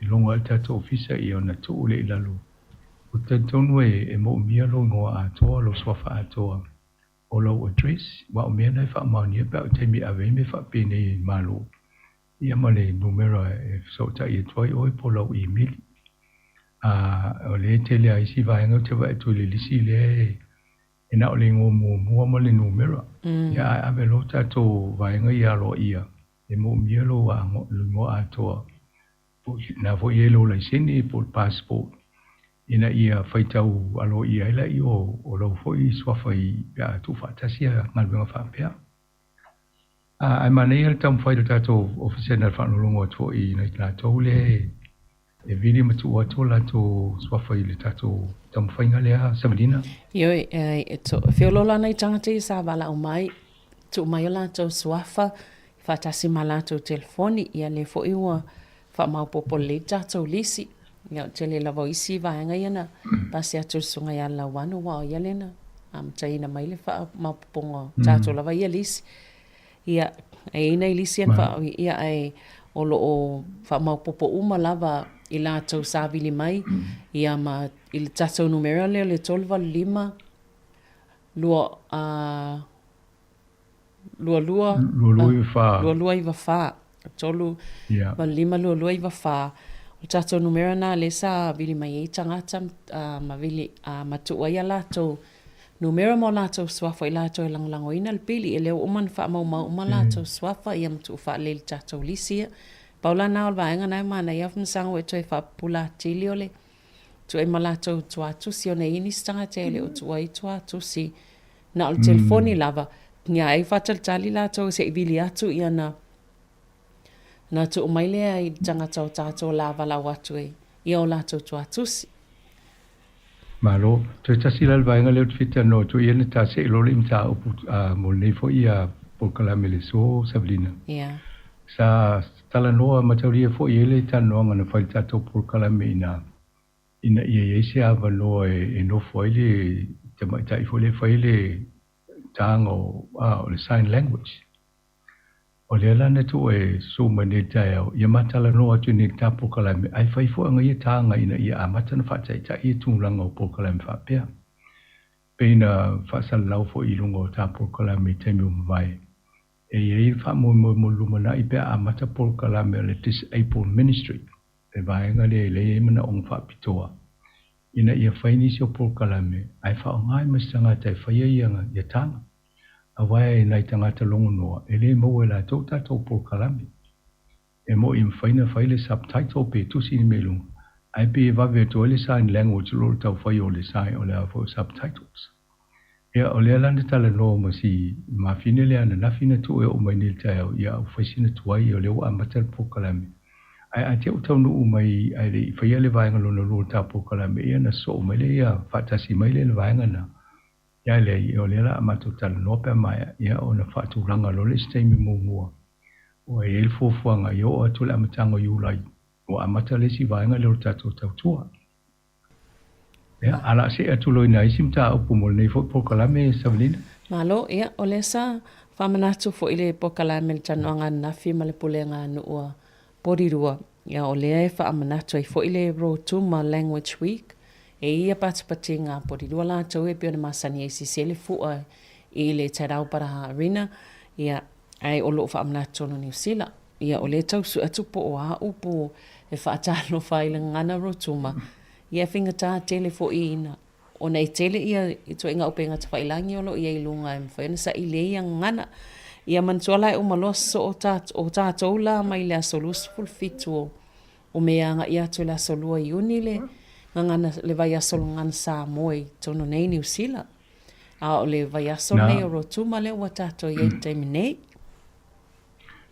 N: longa al tātou ofisa I o na tū le I lalo. O tātonu e mo mia lo ngoa atoa lo swafa atoa. O lau address, wa o mea nei whaamaunia pa o teimi awe me whaapene malo. Ia ma le numero e sauta I tuai oi po lau email. O le tele a isi vaenga te wa e tu le lisi le e na o le ngō mua ma le numero. Ia awe lo tato vaenga I alo ia. E mo mea lo a lungo atoa. Na fo I lo lai sene po passport. Ina ia whaitau alo ia ila I o lau foi swafa I tu whaatasia ngalwenga whaapea. Ai manei ala tam whaidu tato ofisa na whanulungo atua I nai tātou le e vili matu atua lato swafa I le tato tam whainga lea Samadina.
E: Ioi, whiolola nei tangata I sa wala o mai, tu mai o lato swafa, whaatasi ma lato telefoni, ia le fo iwa whaamaupopo le tato lisi. Ia te le lava isi vaenga iana pasi atu sunga ia la wanu wao ia lena taina mai le wha mapuponga tato lava ia lisi ia e ina I lisi an wha ia e olo o wha maupopo uma lava I la tau savili mai ia ma I le tato numero leo le tolva lima lua I wa wha tolu lima lua I wa wha o tato numero na le sa vili mai e tangata ma vili matua ia lato numero mo lato swafa I lato e langolango ina le pili e leo uman wha mau uma lato swafa ia mtu wha le tato lisia paula na olva enga nai mana ia fmsango e toi wha pula tili ole tu e malato tua tusi o ne inis tangata e leo tua I tua tusi na o telefoni lava nia e whatal tali lato se vili atu ia na tu mai lea I tangata o tātou lava la watu e I o lātou tua tusi.
N: Malo, tu tasi lal vaenga leo tfita no tu iene ta se ilole imta upu mo nei fo ia po kalamele so Sabrina.
E: Yeah.
N: Sa tala noa matauria fo iele ta noa ngana whai tātou po kalame ina ia se ava noa e no fo ile te mai tai fo le whai le tango o le sign language. O le lana tu e suma ne tae ia matala noa tu ni ta po kalame ai whai fo anga ia tanga ina ia amata na whatai ta ia tūranga o po kalame whapea. Pena fasal lau fo ilungo ta por kala me temu vai. E ye fa mo lumana ipe a mata por kala me le disabled ministry. E vai ngale le mana ong fa pitoa. Ina ia faini sio por kala me ai fa ngai masanga tai fa ye yanga ya tanga. Awai nai tanga te longo noa e le mo la tota to por kala me. E mo im faina faile subtitle pe tu sin melung. Ai pe va ve to le sign language lo tau fa yo le sign o le fo subtitles. Ya o le lana tala no ma si ma fine le ana na fine tu e o mai ni tau ya o faisina tu ai o le o amatal por kala me. Ai te o tau no mai ai le fa ye le vai ngalo lo ta por kala me ya na so mai le ya fa ta si mai le vai ngana. Ya le o le la ma tu tala no pe mai ya o na fa tu ranga lo le stay mi mo mo. O e el fo nga yo o tu la matanga yu lai o amata le si vai ngalo ta tu tau tua. Ya ala se atu lo ina isim ta o pumo nei fo por kala me Savelina.
E: Malo ia o le sa famanatu fo ile po kala me tano anga na fi male pulenga no o porirua ia o le fa amanatu fo ile ro tuma language week e ia patpatinga porirua la to e pio masani e si sele fu e le tarau para arena ia ai o lo fa amanatu no New Zealand ia o le tau su atu po o a upo e fa atalo fa ile ngana ro tuma ia finga ta tele fo ina o nei tele ia i to inga upenga te whailangi olo ia ilunga e mwhaina sa i leia ngana ia mantuala e umaloso o ta toula mai le asolus fulfitu o mea nga ia to le asolua i uni le ngana le vai asolo ngana Sāmoa i tono nei New Zealand a o le vai asolo nei o rotuma le ua tato i teimi nei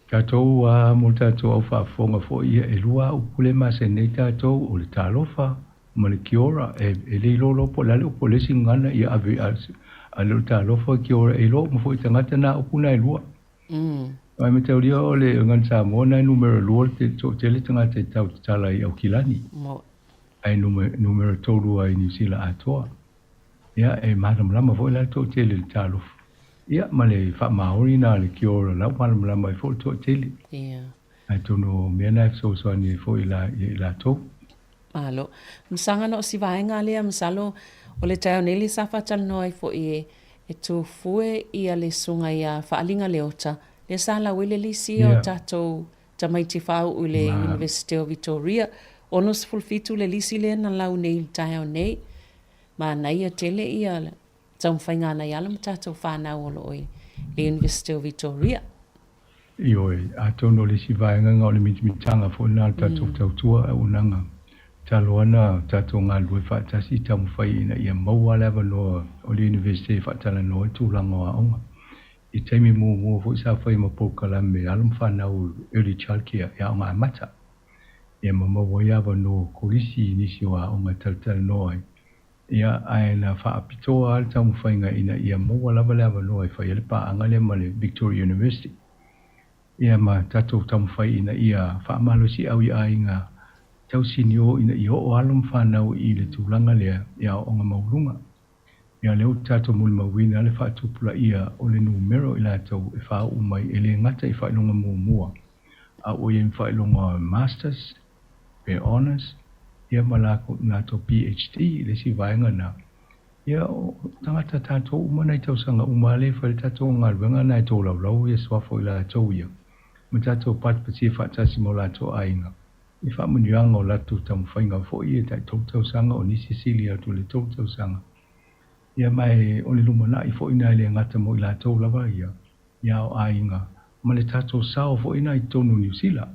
N: Tatou mo tatou au whaafonga fo ia e lua upule ma se nei tatou o le talofa ma le kiora e le lolo po lale upo le singana ia ave a le talofa kiora e lo mo fo i tangata na upuna e lua. Ai me tau lia o le ngan Sāmoa na numero lua te tele tangata e tau tala i au kilani. Ai numero tolu ai New Zealand atoa. Ia e madam lama fo i lale tau tele le talofa. Ia ma le fa maori na le kiora la madam lama i fo tau tele.
E: Ia.
N: Ai tono mena e so so ni fo i la tau.
E: Alo, msanga no si vaenga lea msalo o le tau neli sa fatal noi fo e tu fue ia le sunga ia faalinga leota le sala wile li si o tato tamaiti fau u le University of Victoria onos fulfitu le lisi le na lau nei tau nei ma na ia tele ia tau whainga na ialam tato whanau o loi le University of Victoria.
N: Ioi, a tono le si vaenga ngau le mitanga fo na tato tautua e unanga. Taloana tato ngā lue whaatasi tamu whai ina ia maua lewa noa o le University whaatala noa tūlanga o aonga. I teimi mua fo isa whai ma pōkala me alam whanau early childcare ia o ngā mata. Ia ma maua iawa no korisi nisi o aonga talatala noa. Ia aena whaapitoa al tamu whainga ina ia maua lewa noa i whai ele pa angale ma le Victoria University. Ia ma tato tamu whai ina ia whaamalo si au i ainga tau sinio ina i o alum whanau i le tūlanga lea ia o ngā maurunga. Ia leo tato muli mawina le whaatupula ia o le numero i la tau e wha umai e le ngata i whailonga mua. A o i whailonga masters, pe honors, ia malako ngā tau PhD le si vaenga na. Ia o tangata tato umana i tau sanga umale whaile tato ngā ruenga na i tō lau ia swafo i la tau ia. Ma tato patpati whaatasi mo la tau ainga. I whamunianga o latu tamu whainga fo i e tai tōtau sanga o nisi sili atu le tōtau sanga. Ia mai o le lumana i fo ina le ngata mo i la tau lava ia. Ia o ainga. Ma le tātou sao fo ina i tonu New Zealand.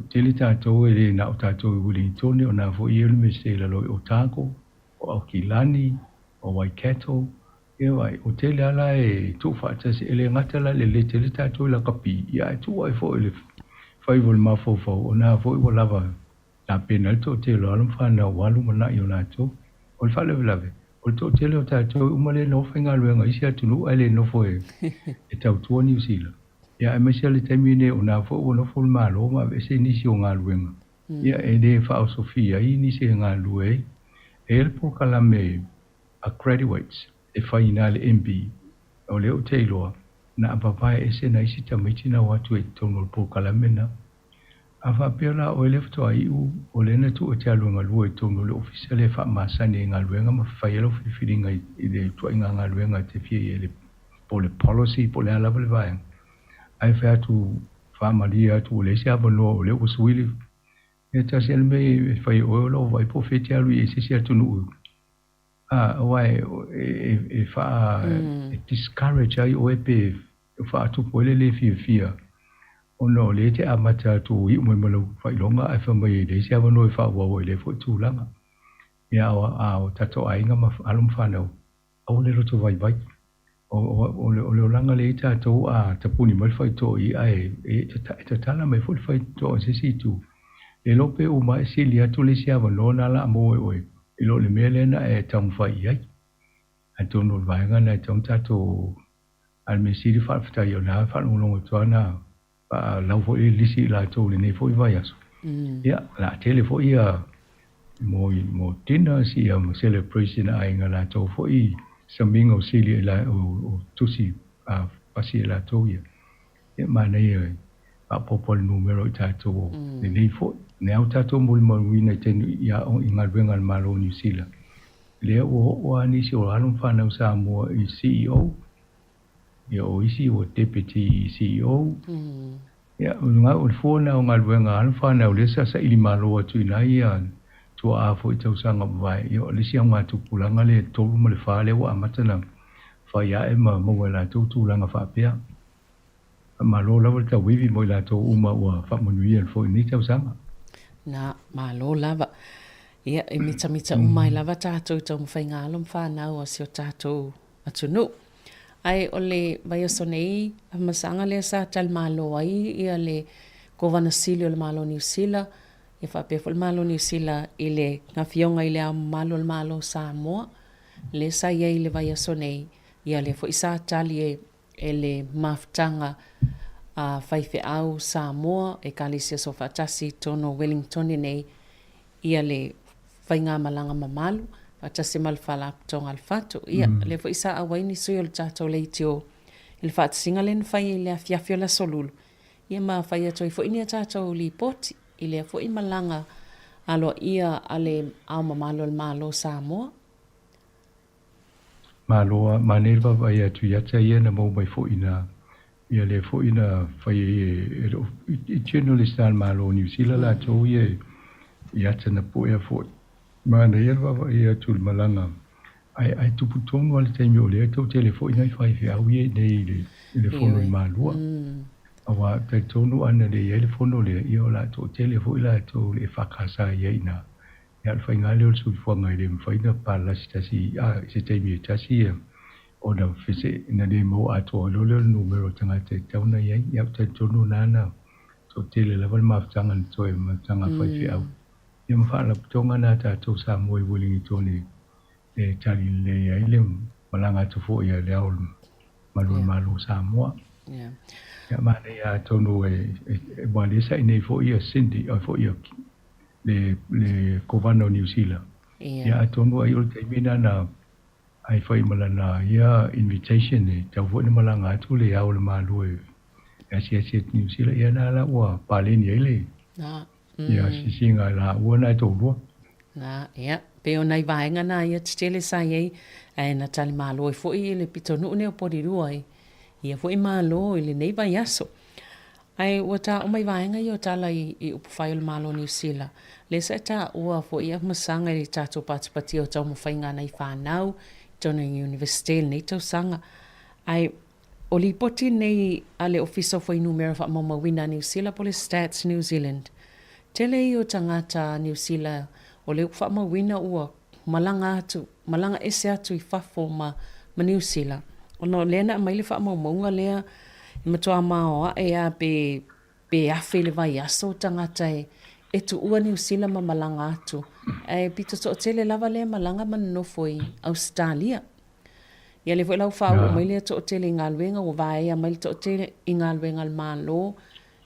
N: Tele tātou e le na o tātou i Wellington o nā fo i elu me se la loi Otago, o Aukilani, o Waikato. Ia wai, o tele ala e tō whaatasi e le ngata la le tele tātou i la kapi. Ia e tū ai fo i le fai vol mafofo o nā foi wa lava la pena to te lo alam whana walu mana i o nā tō o le whale velave o le tō te leo tātou umale no whainga luenga isi atunu ai le nofo e tau tua New Zealand ia e mesia le taimine o nā foi o nofo le malo ma vese nisi o ngā luenga ia e le whao Sofia i nisi ngā lue e le pokala me a graduates e whaina le MB o leo te iloa na apapai ese na isi tamaiti na watu e tono po kalamena. Afa pela o le fto ai o le na tu o te alu ngalu e tonu le official e fa masani ngaluenga ma failo filinga i le tu inga ngaluenga te fie le po le policy po le ala le vai ai fa tu fa malia tu le sia bono le uswili e ta sel me fa o lo vai po feti alu e se sia tunu wai e fa discourage ai o e pe fa tu po le fia ono le te amata tu i mo mo fa longa e fa mai le sia bono fa wa le fo tu langa ya o tato ai nga ma alum fa no o le roto vai o le langa le ta to ta puni mal fa to i ai e ta tala mai fo fa to se si tu e lo pe o mai si lia tu le sia bono na la mo e lo le mele na e tam fa i ai a to no vai nga na tom tato al me si fa fa yo na fa no lo to na lau fo i lisi la tō le nei fo i vai aso. Ia, la tele fo i mo tina si mo celebration a inga la tō fo i saminga o sili la o tusi pasi la tō ia. Ia mana ia a popol numero i tātō le nei fo. Ne au tātō muli maruina tenu ia o inga ruenga al malo New Zealand. Lea o anisi o alum whanau Sāmoa i CEO. Ia o isi o deputy CEO. Ia nga o fona o ngaluenga al fana o lesa sa ili malo atu ina ia tu a fo i tausanga vai. Ia o lesi ang atu pulanga le tolu ma le whale o amatana. Whaia e ma mawela tu langa whapea. Malo lava ta wivi mo la to uma o whamanuia fo i ni tausanga.
E: Na malo lava. Ia e mita umai lava tātou tau mwhainga alum whanau o sio tātou atunu. Ai ole vai o sonei masanga le sa tal malo ai ia le govana silio le malo New Zealand e fa pe fol malo New Zealand ile nga fionga ile malo le malo Sāmoa le sa ia ile vai o sonei ia le fo isa tali e le maftanga a faife au Sāmoa e kalisia so fatasi tono Wellington nei ia le fainga malanga mamalu Atasi malfala tonga alfatu. Ia, le fo isa awaini sui o le tatou leitio. Il fat singa len fai le afiafio la solulu. Ia ma fai ato i fo ini a tatou li poti. Ile fo i malanga alo ia ale au mamalo al malo Sāmoa.
N: Maloa, manelva vai atu yata ia na mau mai fo ina. Ia le fo ina fai i generalist al malo New Zealand la tau ia yata na po ia fo. Mana ia va ia tu malanga ai tu putongo al taimi o le to telefone nai fai au ia nei le fono i malua awa te tonu ana le ia le fono le ia la to telefone la to le fakasa ia ina ia le fai ngale o su fonga ile fai na pala stasi se taimi tasi o na fise na le mo ato lo le numero tanga te tauna ia te tonu nana to tele level maftangan to e matanga fai au ia mawhala putonga na tātou Sāmoa i wulingi tōne e tari le ai le malanga atu fo ia le au malu Sāmoa. Ia mana ia tonu e malisa i nei fo ia Cindy, fo ia le kovano New Zealand. Ia tonu ai o te mina na ai fai malana ia invitation e tau fo ni malanga atu le au le malu e asi New Zealand ia na la ua paleni ai le. Ia sisinga la uana e tōrua.
E: Na, ia. Peo nei vaenga na ia titele sa iei e na tali malo e fwoi le pitonu ne o porirua e. Ia fwoi malo le nei vai aso. Ai ua ta o mai vaenga i o tala i upawhai o le malo New Zealand. Le sa ta ua fwoi a masanga i tato patipati o tau mawhainga nei whanau, tona university nei tau sanga. Ai o li poti nei a le officer fwoi numero wha mamawina New Zealand po le Stats New Zealand. Tele i o tangata New Zealand o le ufa mawina ua malanga ese atu i fafo ma New Zealand. O no lena mai le wha maunga lea i matua mao e a pe afe le vai aso tangata e tu ua New Zealand ma malanga atu. E pito so tele lava lea malanga manofo i Australia. Ia le fwela ufa au mai lea to tele inga luenga o vai a mai to tele inga luenga al malo.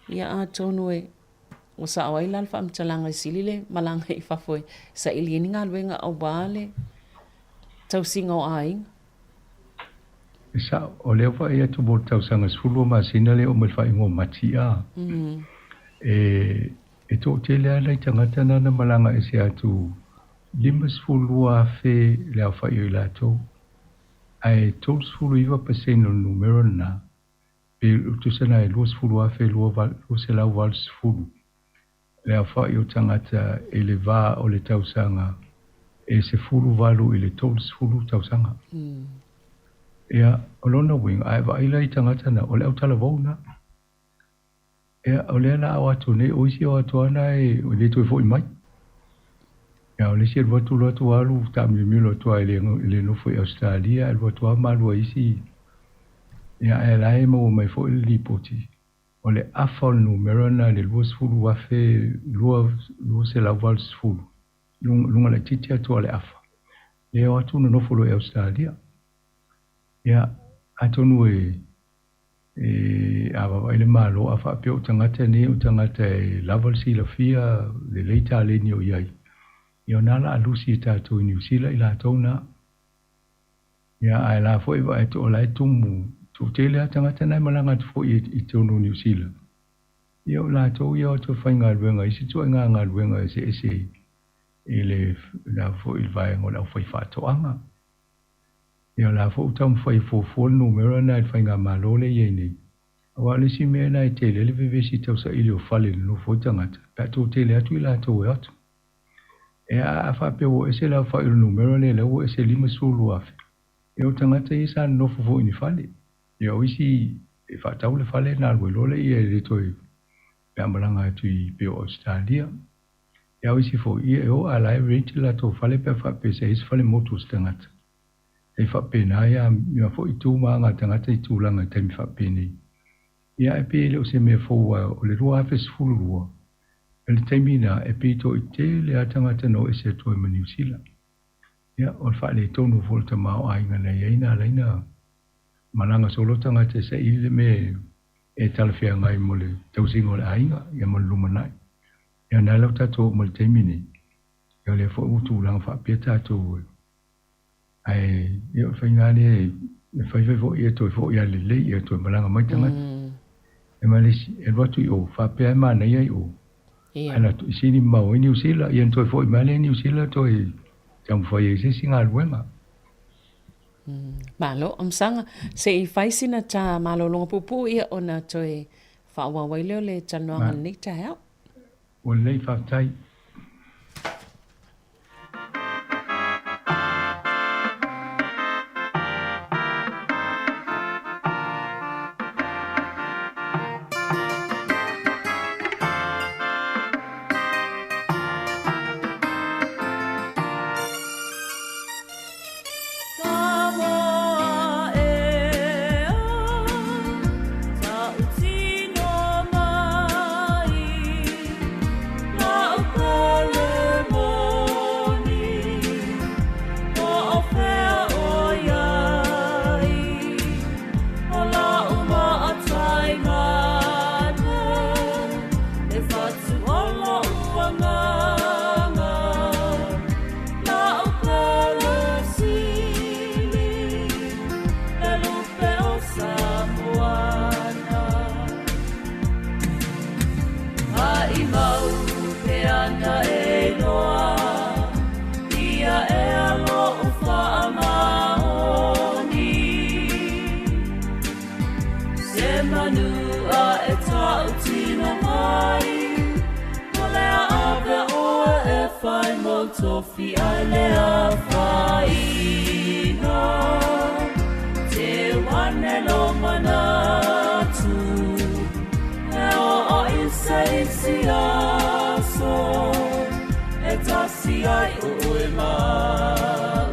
E: Ia a tonu e o sa awai lalfa am talanga i silile malanga i fafoi sa ili ngā luenga au wale tau singa o aing.
N: Sa o leo fa ia tu bol tau sanga sulu ma sina leo me fa ingo matia. E tō te lea nei tangata nana malanga e se atu 50 fe lea whai o i lātou. Ai 12% o numero na. Pe utusana e 20 fe lua se lau wals fulu. Lea whai o tangata e le vā o le tausanga e se fulu walu i le 12 tausanga. Ea, o lona wing, ai wa ila i tangata na o le au tala wauna. Ea, o le ana au atu ne, o isi o atu ana e o le tue fo i mai. Ea, o le si e watu lotu alu, ta mi milo tua e le nofo i Australia, e watu a malu a isi. Ea, e la e mo mai fo i lipoti. O le afa numero na le luas fulu wafe, lua se la wals fulu. Lunga le titi atu a le afa. E o atu na nofo lo i Australia. Ia, atonu awa ele malo a whapea o tangata ne o tangata e laval si la fia le leita le ni o iai. Ia nala a lusi e tātou i New Zealand i la tauna. Ia, ai la fo iwa e to o la e tumu. Tu tele a tangata nai malanga tu fo i tonu New Zealand. Ia o la tau ia o to whai ngā luenga. Isi tu ngā luenga e se e le la fo i vai ngō la whai whātoanga. Ia la fo utam fai fo numero na fai ngā malole ye nei. Awa le si mea na i tele le vevesi tau sa ili o fale no fo tangata. Pea tō tele atu i la tau e atu. E a whape o ese la fai o numero ne la o ese 5 sulu afe. E o tangata i sa no fo ini fale. Ia o isi e whatau le fale na alwe lole i e le toi. Pea malanga atu i peo Australia. Ia o isi fo i e o ala e rete la tau fale pea whape se isi fale motus tangata. E whapena ia mea fo i tū maa ngā tangata i tūlanga taimi whapene. Ia e pe leo se mea fōua o le rua awes fulurua. E le taimi na e pe to i te le a tangata no e se toi ma New Zealand. Ia o le whaale tonu volta mao ainga na iaina alaina. Malanga solo tangata sa i le me e talawhia ngai mo le tausingo le ainga ia mo le lumanai. Ia nā lau tato mo le taimi ni. Ia le fo utu langa whapea tato ai yo fai ngani fai fo ia to fo ia le ia to malanga mai tanga e malisi e watu o fa pe ma na ia o ana to sini ma o New Zealand ia to fo male New Zealand to e jam fai e singa luenga
E: malo sanga se i fai sina ta malo longa pupu ia ona to e fa wa waile le tanoanga ni ta hel
N: o le fa tai
M: Tofi alea faina te wane lo manatu e o insaisi aso e tasi ai o e mau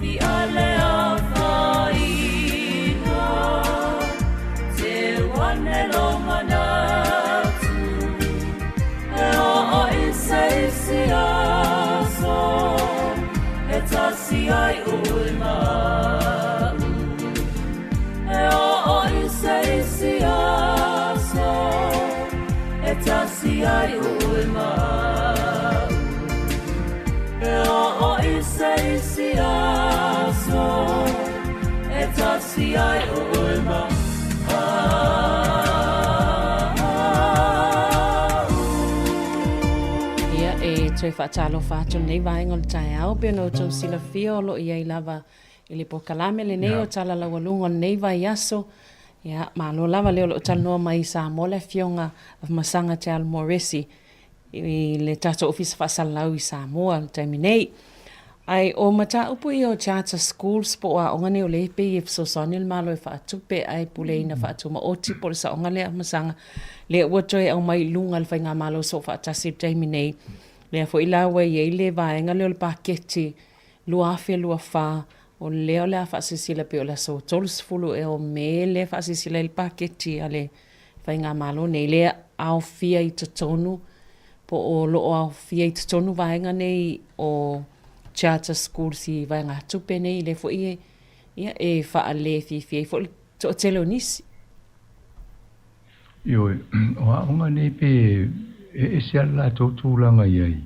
O: fi ale a whaina, te wane longa natu, e o isa isi aso, e tasi ai ui mau, e o isa isi aso, e tasi ai ui mau, e o isa isi aso, e tasi ai ui mau.
E: Toi whaatalo whātu nei vaenga le tai au pia no tau sila fia o lo ia I lava I le pokalame le nei o tala lawa lunga nei vai aso. Ia, malo lava leo lo tala noa mai Sāmoa le fionga of masanga te al Moresi I le tata ofisa whaasalau I Sāmoa le taimi nei. Ai o mata upu I o charter schools po a ongane o le pe I fsosoni le malo e whaatupe ai pule ina whaatuma o tipo le sa onga le masanga le uatoi au mai lunga le whainga malo so whaatasi taimi nei. Lea fo ila wa ye le vaenga le paketi lua fe lua fa o leo le fa sisila pe o la so tols fulu e o me le fa sisila le paketi ale fainga malo nei le au fia I tonu po o lo au fia I tonu vaenga nei o charter school si vaenga tupe nei le fo ia e fa ale fi fo to telonisi
N: yo o nga nei pe e se ala tu langa iai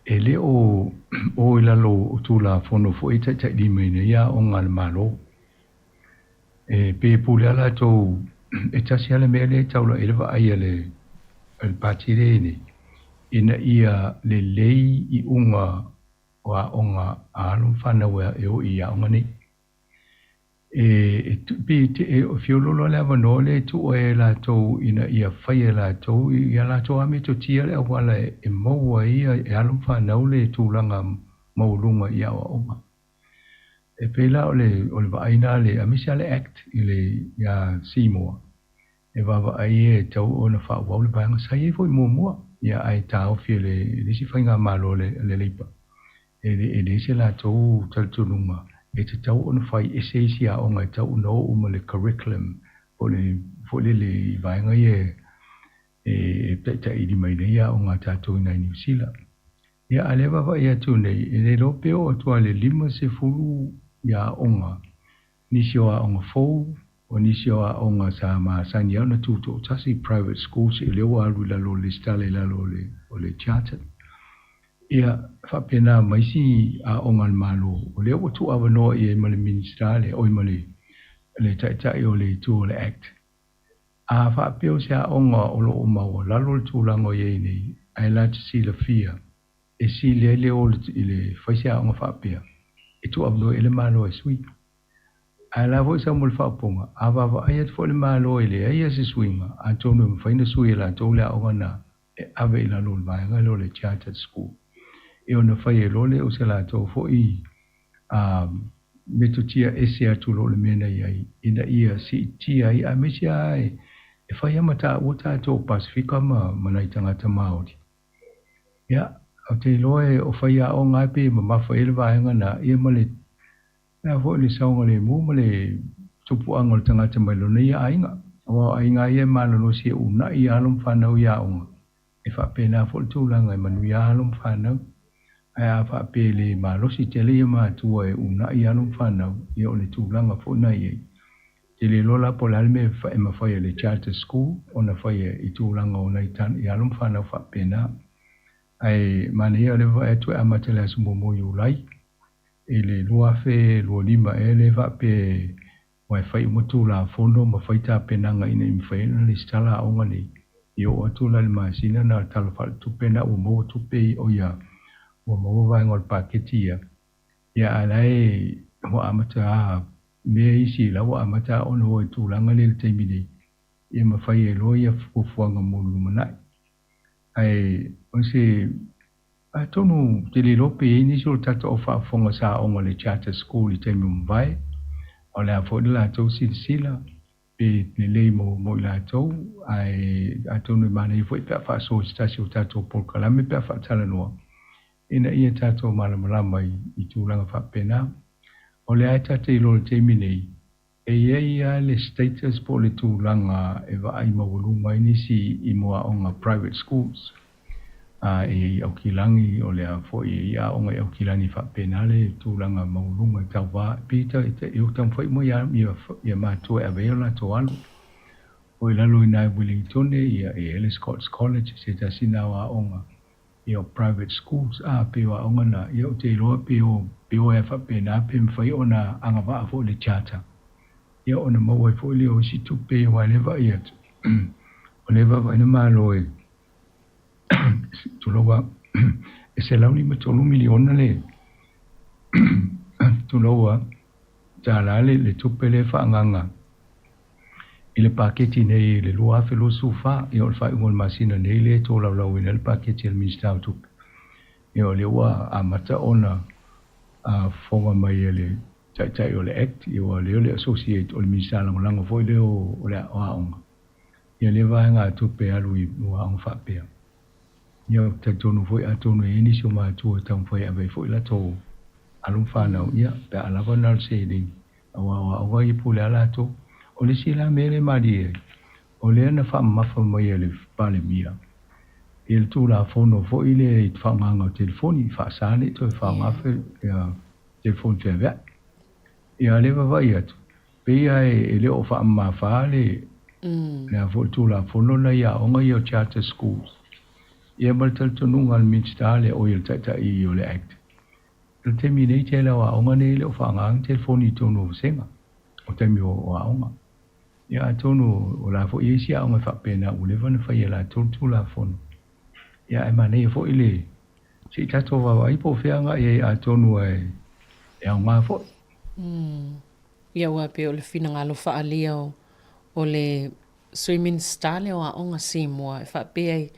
N: e le o ila lo tu la fono fo ita ta di mene ya o ngal malo e pe pula la to e ta se ala mele ta lo elva aiele el patire ni ina ia le lei I unga wa onga alum fana wa e o ia onga ni e o fiolo lo le avano le tu e la to ina ia fai la to ia la to ame to tia le wala e mo ia e alum fa na le tu langa mo lunga ia o ma e pela o le vaina le amisia le act ile ia Sāmoa e va ai e tau ona fa wa le banga sai foi mo ia ai tau fiele le si fainga malo le lipa e le se la to tal tu lunga e te tau ona fai eseisi a o ngai tau no uma le curriculum o le vaenga e peta I di mai nei a o ngā tātou nai New Zealand. Ia alewa wa ia tu nei, e le lopeo atua le 5 ia onga, nisi o a onga fou, o nisi o a onga sa maasani au na tūto o tasi private schools I leo alu lalo le stale lalo o le charter. Ia whapena maisi a ongan malo o leo o tu awanoa I e male ministrale o I male le taitai o le tu o le act. A whapeo se a onga o lo o maua lalo le tūlango I nei ai la te si la fia e si le leo I le whaise a onga whapea e tu awanoa ele malo e sui. Ai la vo sa mo le whaponga a wawa ai at fo le malo I le ai se suinga a tonu mwhaina sui la tau le a onga na e ave I la lo le vaenga lo le chartered school. E ona whai e lole o se la tau fo I me tu tia ese atu lo le mena iai ina ia si tia I a mesi ai e whai amata o tātou Pasifika manai tangata Māori. Ia, o te loe o whai a o ngaipe ma mawha ele vaenga na ia male na fo le saunga le mu male tupu angol tangata mailona ia ainga. O ainga ia malano si una I alum whanau ia onga. E whapena fo le tūlanga I manu ia alum whanau. Ai a whapele malosi tele ia mātua e una I alum whanau I o le tūlanga fo na iei. Te le lola po le alme e mawhai le charter school o na whai I tūlanga o nei tan I alum whanau whapena. Ai mane ia le vai atu e amate le asu momo I ulai. E le lua fe, lua lima e le whape wai whai motu la fono ma whai tā penanga ina I mwhaina le stala aonga nei. I o atu la le maasina na tala whale tupena o mo tupe o ia. O mo vai ngol paketi ia. Ia alai mo amata mea isi la o amata ono o tūlanga le teimi nei. Ia mawhai e loia fufuanga molu manai. Ai o se a tonu te le lope e nisi o tata o whaafonga sa onga le charter school I teimi mwai. O le a fōne la tau sila pe ne lei mo I la tau. Ai a tonu mana I fōi pia whaaso stasi o tata o polkalame pia whaatala noa. Ina ia tātou malamalama I tūlanga whapena. O le aita te ilo le teimi nei. E ia le status po le tūlanga e wa ai mawalunga inisi I mua o ngā private schools. E au kilangi o le a fo ia o ngai au kilangi wha penale tūlanga mawalunga I tau wā. Pita e o tau whai mo ia mātua e aveola to alu. O I lalo I nai Wellington ia e Ellis College se ta sina wa onga. Ia private schools pe wa onga na ia o te iloa pe o e wha pena pe mwhai o na anga wa fo le charter. Ia o na mawai fo le o si tupe wa lewa ia tu. O lewa wa ina malo e tuloa e se launi ma tolu miliona le tuloa ta lale le tupe le wha anganga. I le paketi nei le lua felo sufa I o le whai ungol masina nei le tō lau ina le paketi al minister au tupe. I o le ua a mata ona a fonga mai le tai o le act I o le associate o le minister lango foi le o le aonga. I le vaenga tupe alu I mua ang whapea. I o te tonu foi a tonu e ni so mātua tau foi a vei foi la tō alum whanau ia pe alawa nal se ring. Awa awa I pule ala tō. O le sila mele marie. O le ana wha mafa mai le pale mia. I le tū la fono fo I le I whaanganga o telefoni. Wha sāne to I whaangafe telefoni te vea. I a lewa vai atu. Pea e le o wha amma wha le. Le a fo tū la fono na ia onga I o charter schools. I a maltal tonunga al minsta le o il tata I o le act. Le temi nei te la wa onga nei le o whaanganga telefoni tonu senga. O temi o onga. Ia tonu o la fo isi a onga whapena ulewa na whai la tū la fono. Ia e manei fo ile. Si tato wa ipo whianga e a tonu e au ngā fo.
E: Ia ua pe o le whina ngalo whaalia o le swimming style o a onga Sāmoa. E whapea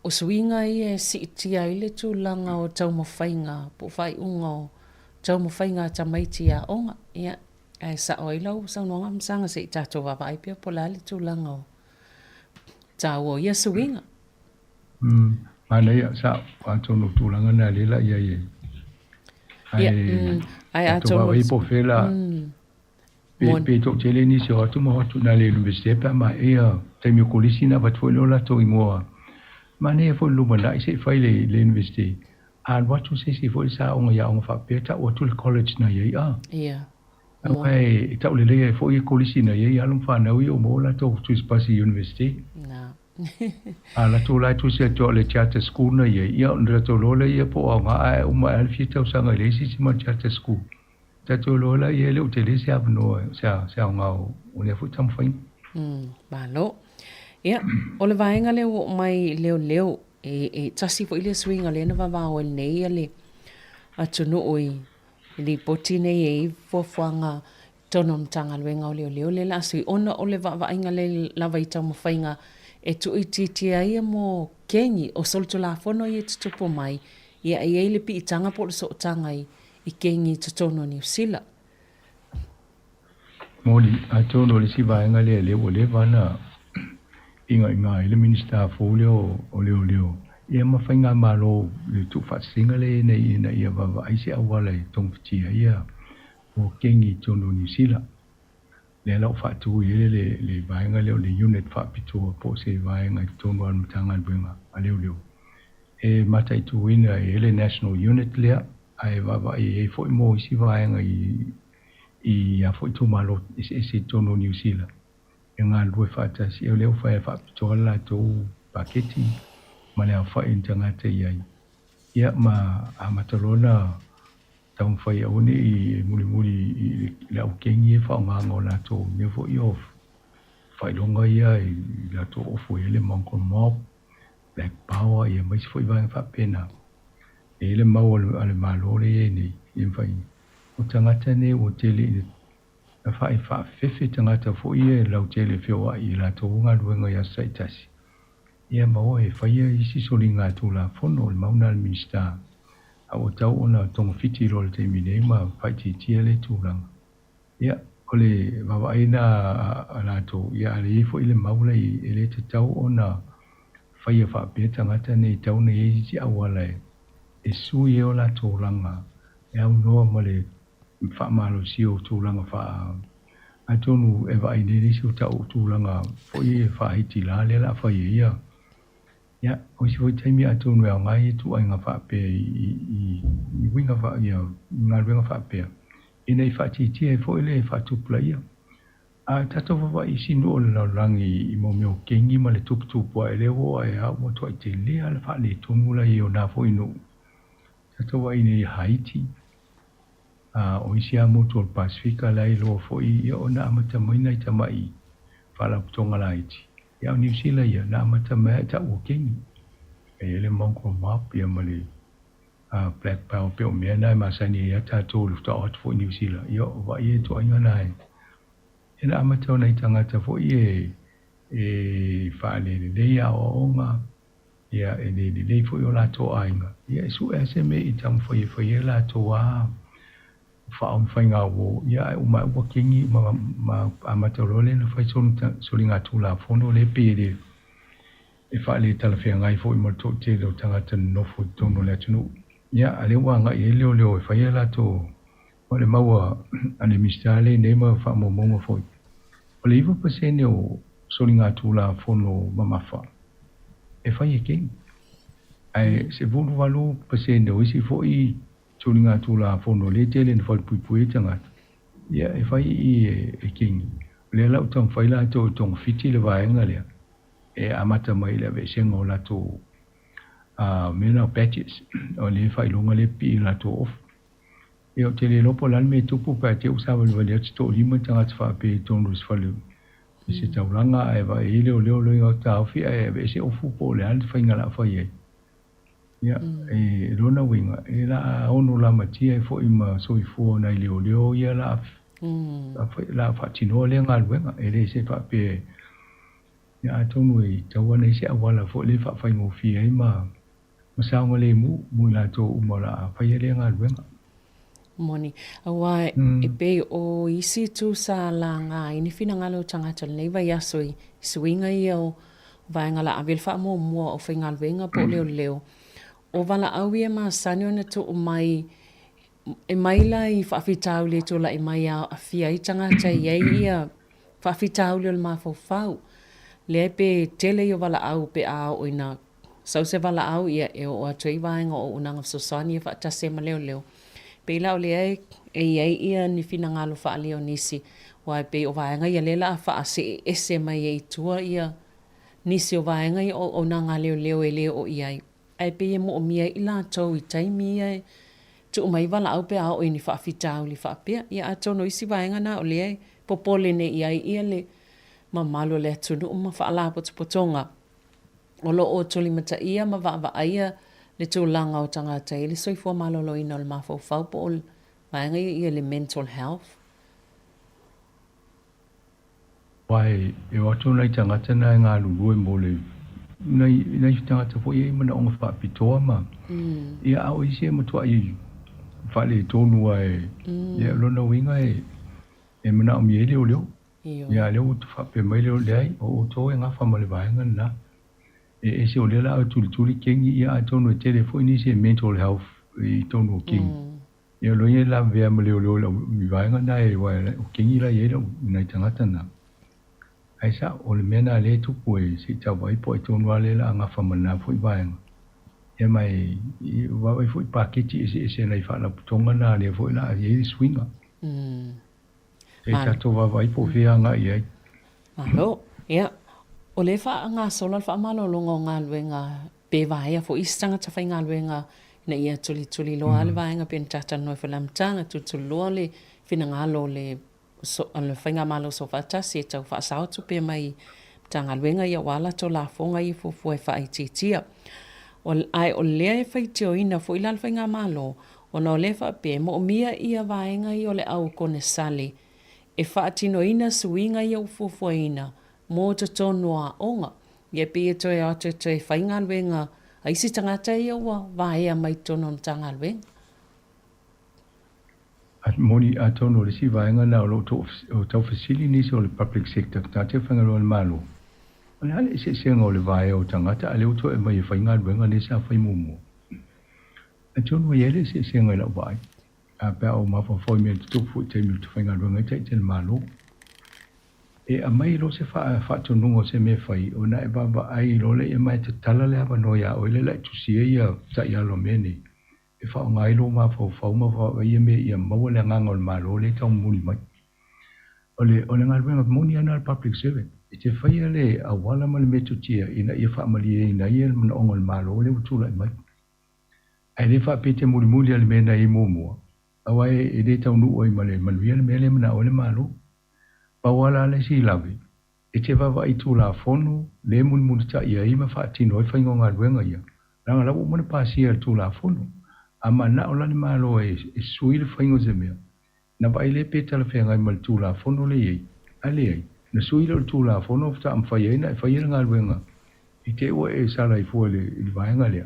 E: o suinga I e si itia I le tūlanga o tau mawhainga. Po whai unga o tau mawhainga tamaiti a onga. Ia. Ai sa oi lau sa nonga msanga se tato wa vai pia pola le tūlanga o tāua ia suinga.
N: Mana ia sa atono tūlanga na lela ia ia.
E: Ai atono.
N: Wa ipo whela. Pe tok tele ni se hotu ma hotu na le universite pa ma ia taimi o kolisi na bat fwelo la to ingoa. Mana ia fo luma na ise fai le universite. An watu se si fo sa onga ia onga whapeta o tu college na ia ia.
E: Ia.
N: Ai tau le lea fo I kolisi na ia alum whanau I o mo la tō tu spasi university.
E: Na.
N: La tō lai tu se tō le charter school na ia on ra tō lola ia po au ngā ai uma alfi tau sanga le si ma charter school. Ta tō lola ia le o te le se avno se au ngā o le fu tam whain.
E: Malo. Ia, o le vaenga leo o mai leo e tasi fo I le swinga le na vavao nei ale atunu oi. Li poti nei e fuafuanga tono mtanga luenga o leo le la sui ona o le vavainga le lava I tau mawhainga e tu I titia ia mo kengi o solto la fono I tutupo mai ia e le pi I tanga po le so tanga I kengi tutono ni usila.
N: Moli a tono le si vaenga le o le vana inga le minister fo leo o leo. Ia mawhainga malo le tu whatsinga le nei ina ia wawa aise awala I tongwhitia ia o kengi tono ni sila. Le lau whatu I le vaenga leo le unit whapitua po se vaenga I tono al matanga buenga a leo. E matai tu ina e le national unit lea ai wawa e fo I mo isi vaenga I a fo I tu malo isi tono ni usila. E ngā lue whatasi e leo whae whapitua la tō paketi. Ma lea whai tangata iai. Ia ma a matalona tau whai aune I muli I le au kengi e whaonga la tō me fo I of. Whai longa ia I la tō ofu e le Monko Mob, Black Power ia maisi fo I vang whapena. E le mau ale malore e nei, I whai. O tangata ne o tele a whai whawhewhi tangata fo I e lau tele whioa I la tō unga luenga ia saitasi. Ia mau e whaia isi soli ngā tūla whono le mauna al minister. A o tau ona tonga whiti rol te mine ma whaiti tia le tūlanga. Ia, o le wawaina a nato, ia ale e fo I le maula I le te tau ona whaia whapea tangata nei tau nei e isi awala e sui e o la tūlanga. E au noa ma le fa malo si o tūlanga fa a tonu e vai nere si o tau tūlanga fo i fa hiti la le la fa ia ia o si fo taimi a tonu e ngai tu ai nga fa pe i winga fa ia nga winga fa pe ina i fa ti e fo ile fa tu plaia a tato fa i sinu o la rangi i mo meo kengi ma le tup tup wa ele wo ai a mo to te le ala fa le tonu la i o na fo inu tato wa i Haiti o isi a motu o Pasifika la i loa fo i o na amata maina i tamai whala putonga la iti. Ia o New Zealand ia na amata mea ta ua kengi. E ele mongko map ia mali Black Power pe o mea nai masani ia tato lufta ot fo i New Zealand. Ia o wa i e to inga nai. E na amata o nei tangata fo i e whaale le ia o onga. Ia e le fo i o la to ainga. Ia e su e se me i tang fo i la to a whaong whainga wo ia o mai ua kengi ma amatarole na whai soli ngā tūla whono le pere e whaale talawhia ngai fo i mato te reo tangata nofo tono le atunu ia ale wanga i leo e whai ala to o le maua ane mistale ne ma wha mo monga fo o le 1% o soli ngā tūla whono mamafa e whai e kengi ai se vulu walu % o isi fo i tuli ngā tūla whono le tele na whai pui pui tangata. Ia e whai i e kingi. Le lau tong whai la tō tong fiti le vaenga lea. E amata mai le ve senga o la tō mena patches. O le whai longa le pi la tō off. E o tele lopo lan me tupu pa te usawa le wale ati tō lima tangata wha pe tonu si whalu. E se tauranga e wa e leo leo ta ofi e ve se ofu po le andi whainga la whai e. Ia, e rona winga, e la ono la matia e fo ima soifua na i leo ia la whatinoa le ngā luenga, e le se whape ia atonu e tawana i se awala fo le whawhai ngofia e ma saonga le mu la tō umara whai le ngā luenga.
E: Moni, awa e pe o isi tu sa la ngā ini whina ngalo tangata nei vai aso i suinga i au vai ngala awil wha mua o whai ngā luenga po leo. O wala au ia ma sanyo na to o mai e maila i whawhitau le to la i mai a whia i tangata i ia whawhitau le ma fau. Le pe tele i o wala au pe a o ina sau se wala au ia e o atui vaenga o unanga sosani e whaatase ma leo. Pe lau le e ia ni whina ngalo wha leo nisi wai pe o vaenga ia lela a whaase ese mai e tua ia nisi o vaenga i o nanga leo e leo o iai. Ai pe e mo o mia i la tau i taimi ai tu o mai wala au pe a o ini whaafitau li whaapea ia a tono isi vaenga na o le popole ne iai ia le mamalo le atunu o ma whaala potonga o lo o tuli mata ia ma wa ia le tu langa o tangata i le soifua malolo ina o le mafau po o vaenga ia le mental health.
N: Wai e watu nai tangata na ngā lulu e mo le nei tangata fo ia mana onga whaapitoa ma. Ia au isi e matua i whale tonu ai. Ia lona winga e mana o mie leo leo. Ia leo tu whape mai leo leai o to e ngā whamale vaenga na. E se o lela au tuli kengi ia a tonu e telefo ini se mental health i tonu o kengi. Ia lo ia la vea ma leo leo mi vaenga na e wai o kengi la ia nei tangata na. Ai sa o le mena le tupu e si tau wai po e tonu ale la ngā whamana fo i vaenga. Ia mai wawai fo i paketi e se nei whala putonga na le fo i la e swinga. E tato wawai po whea ngā i ai.
E: Malo, ia. O le wha ngā sola wha malolonga o ngā luenga pe vaea fo istanga ta whai ngā luenga na ia tuli loa le vaenga pe tata noi whalamtanga tu loa le whina ngā lo le le whai ngā malo so whatasi e tau wha sautu pe mai ta ngā luenga ia wala to la fonga i fufu e wha ititia. Ai o lea e whai teo ina fo ilal whai ngā malo o no le wha pe mo o mia ia vaenga i o le au kone sali e wha atino ina suinga i o fufu ina mō te tonua onga. Ia pia toi a te whainga luenga a isi tangata i aua vāhea mai tono na tanga luenga.
N: At moni a tono le si vāenga na o tau fasili nisi o le public sector ta te whangaroa le malo. O le hale se senga o le vāhea o tangata a leo to e mai whainga luenga nisa whai mumu. A tono i ele se senga i lau vai. pe o ma fo fo me tu fu te mi tu whainga runga te malo. E a mai lo se fa tu nungo se me fai, o na e baba ai lo le e mai te tala le hapa no ya, o le lai tu sia ia ta ia lo mene. E fa o ngai lo ma fo ma fa ia me ia maua le ngangol malo le tau muni mai. O le ngai ruenga muni ana public servant. E te fai le a wala ma le metu tia, ina ia fa amali e ina ia mana ongol malo le utula mai. Ai le fa pete muli ale mena i mua. Awai e le tau nu oi ma le manuia le mele mana o le malo. Pawala le si lawe. E te wawa i tū la fono, le mun ta ia i ma wha tino i whaingo ngā ruenga ia. Ranga lawo mana pāsia tū la fono. Ama na o lani malo e sui le whaingo ze mea. Na wa i le peta la whenga i ma le tū la fono le iei. Ale ei. Na sui le tū la fono fta am whai eina e whai ngā ruenga. I te ua e sala i fua le i vaenga lea.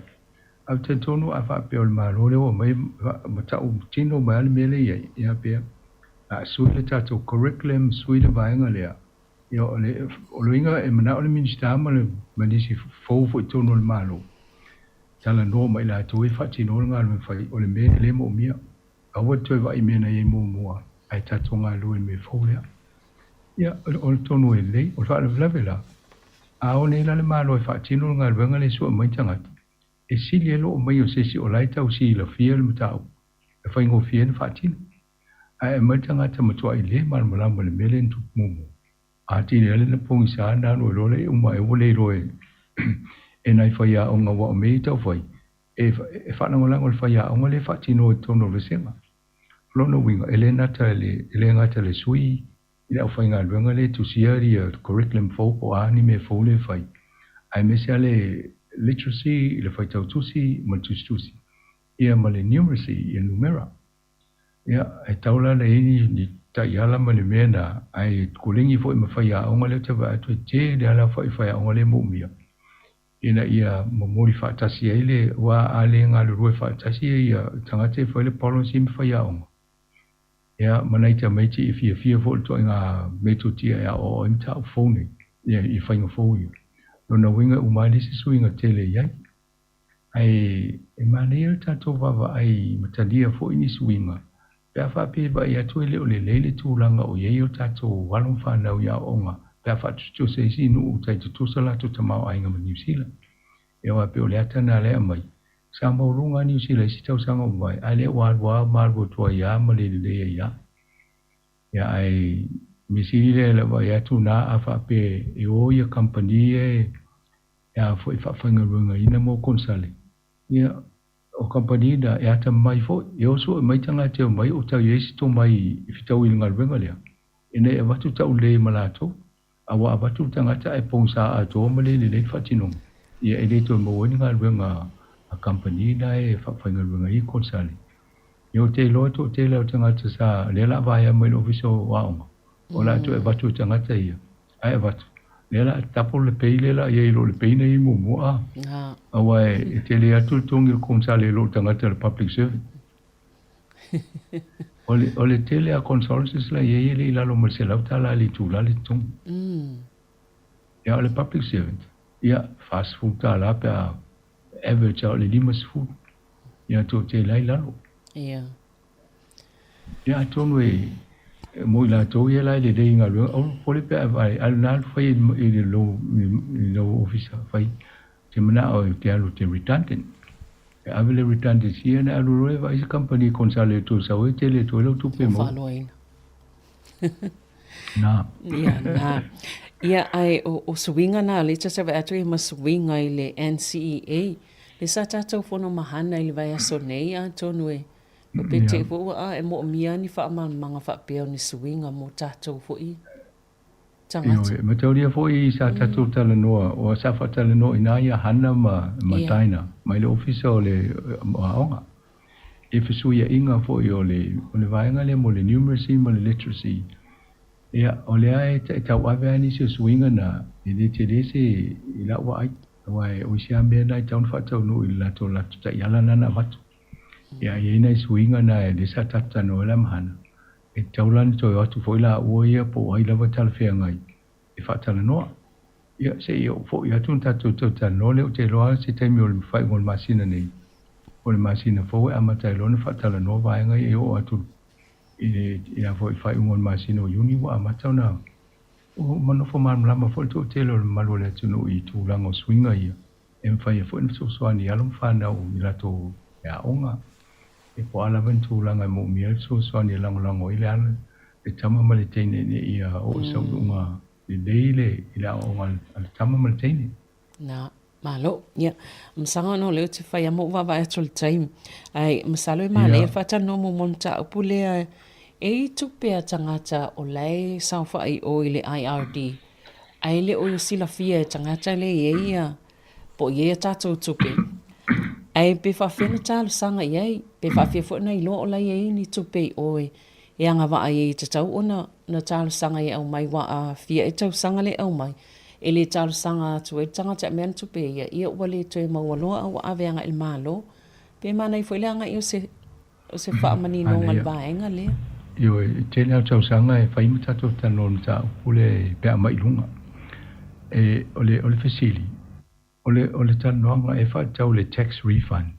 N: Au te tonu a wha peo le malo le o mai matau tino mai ale mele iei. Ia pea. Sui le tato curriculum, sui le vaenga lea. Ia o le inga e mana o le minister ma le manisi fau i tono le malo. Tala no mai la tu e fati no ngā lue fai o le mene le mo mia. Awa toi wa i mena i mo mua. Ai tato ngā lue me fau lea. Ia o le tono e lei, o le wha le vlave la. A o ne la le malo e fati no ngā luenga le sua mai tangati. E sili e lo o mai o sesi o lai tau si la fia le matau. E fai ngō fia le fati no. Ai mai tangata matua i le malmalama le mele ntu mumu. A tine ele na pongi sa nanu e lole uma e wole loe. E nai whaia o ngā wa o mei tau whai. E whanangolango le whaia o ngā le whatino e tono resenga. Lona winga, ele ngata le sui. Ina au whai ngā luenga le tu siari a curriculum fau po ani me fau le whai. Ai mesia le literacy, le whai tau tusi, ma tusi. Ia ma le numeracy, ia numera. Ia, e taula le ini ni ta iala ma le mena, ai kulingi fo i mawhaia o ngale te wa atu e te le ala fo i whaia o ngale mumia. Ina ia mamori whaatasi e le wa ale ngā lurue whaatasi e ia tangate fo le policy mawhaia o ngā. Ia, manai te meiti i fia fo le toi ngā meito tia ea o imta o fone, ia i whainga fo ia. Lona winga umali se suinga tele iai. Ai, e mani e tato wawa ai matalia fo ini suinga. Pea whape ba i atu ele o le leile tūlanga o iei o tato walong whanau ia onga. Pea whatutu se isi nu utai tutusa lato tamau ainga ma New Zealand. E wape o le atana lea mai. Sāmoa runga New Zealand isi tau sanga o mai. Ai le wā marbo tua ia ma le lea ia. Ia ai misiri le la wa i atu na a whape e o ia company e a fo i whawhainga runga ina mo konsale. Ia o company da e ata mai fo e o so mai tanga te mai o tau yesi to mai i fitau i ngal wenga lea ene e watu tau le malato a wa watu tanga ta e pongsa a to male le fatino ia e le to mo ni ngal wenga a company da e fa ngal wenga i konsale yo te lo to te le tanga ta sa le la va ya mai ofiso wa o la to e watu tanga ta ia ai watu Lela tapo le peile la ye lo le peine i mo moa. Awa e te le atu tongi o konsale lo tangata le public service. O le tele a consultancies la ye le ila lo merse lau tala li tu la le tong. Ya o le public service. Ya fast food tala pe a average o le limas food. Ya to te lai lalo.
E: Yeah.
N: Ya tono e mo la to ye la le dei ngalo o pole pe vai al nal foi i lo office fai te mana o te alu te redundant e avele redundant sia na alu roi vai company consale to sa o te le to lo tu pe mo na
E: ia ai o swinga na le tsa va atu ma swinga i le NCEA le sa tata fono mahana i vai so nei a tonu e o pe te fo a e mo mia ni fa manga fa pe ni swinga mo tato fo i
N: tangata e matauri fo i sa tato tala noa o sa fa tala no ina ia hana ma taina mai le officer le aonga e fisu ia inga fo i o le vaenga le mo le numeracy mo le literacy ia o le ai te tau ave ani se swinga na i le te dese i la wa ai wai o sia me na tau fa tau no i la to ta yala na watu ia ina swinga na e sa tata no la mahana e taulan to yo tu foi la o ia po ai la batal fe ngai e fa tala no ia se yo fo ia tu tatu to ta no le te lo se te mi o fai ngol masina nei o le masina fo a matai lona fatala no vai nga e o atu i a fo fai un masina o uni wa matau na o mano fo man lama fo to telo malo le tunu i tu lango swinga ia e fai fo ni so so ani alum fa na o ila to ya onga e po ala ben tu langa mo mi so so ani lango ile ala e tama male tene ne ia o so unga i leile ila onga al tama male tene
E: na malo ya msanga no le te fai mo va va tol time ai msalo e male fa ta no mo monta pule e tupe a tangata o lei sa fa i o ile IRD ai le o sila fia tangata le ia po ia tato tupe ai pe fa fena talo sanga ia pe fa fia fo na i lo o lai e ni tupe o e anga va ai te tau ona na talo sanga ia o mai wa a fia e tau sanga le au mai ele talo sanga tu e tangata men tupe ia wale to e mawaloa o aveanga il malo pe mana i foi langa io se fa mani no ngal baenga le
N: io tele au tau sanga e fai mata to tanon ta pule pe mai lunga e ole fasili ole tanonga e fa tau le tax refund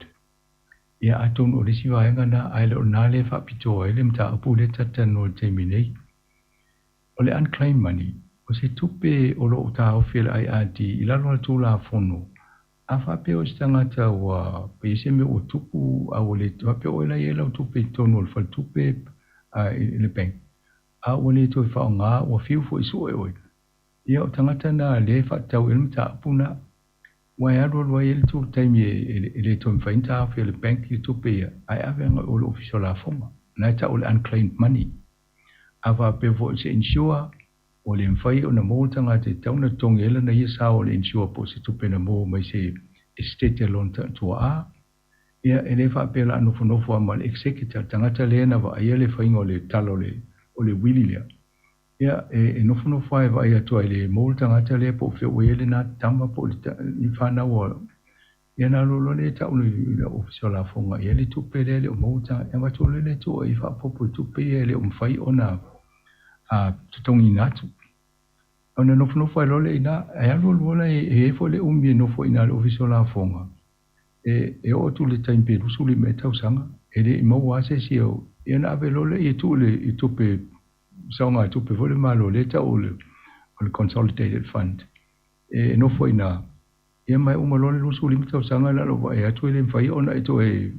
N: ia atun o risi vaenga na ai o na le fa pito ele mta pule tatano terminate ole unclaimed money o se tupe o lo ta o fil IRD ila lo tu la fono a fa pe o stanga ta wa pe se me o tupu a ole to pe o la yela o tupe tono o fa tupe a le bank a ole to fa nga o fiu fo isu e ia o tangata na le fa tau ilmta puna wa ya ro lo yel tu time ele to fa inta fa le bank tu pe ai ave nga o official la fonga na ta o unclaimed money ava pe vo se insure o le mfai o na mo tanga te tauna tongela na isa o le insure po se tu pe na mo mai se estate loan to a ia ele fa pe la no fono fo mal executive tangata le na va ia le fa ingo le talo le o le wili le ia e no fono fo va ia to le mo tangata le po fe o ele na tamba po ni fa na wo ia na lo le ta unu le official la fonga ia le tu pe le o mo ta e va to le to i fa po tu pe le o mfai ona a tutongi natu ona no fo lo le ina e lo le e fo le umbi no fo ina le official la fonga e o tu le time pe su le meta usanga e le mo wa se si o e na ve lo le e tu pe songa tu pe vole malo le ta o le consolidated fund e no fo ina e mai uma lo le su le meta usanga la lo e tu le fai ona e to e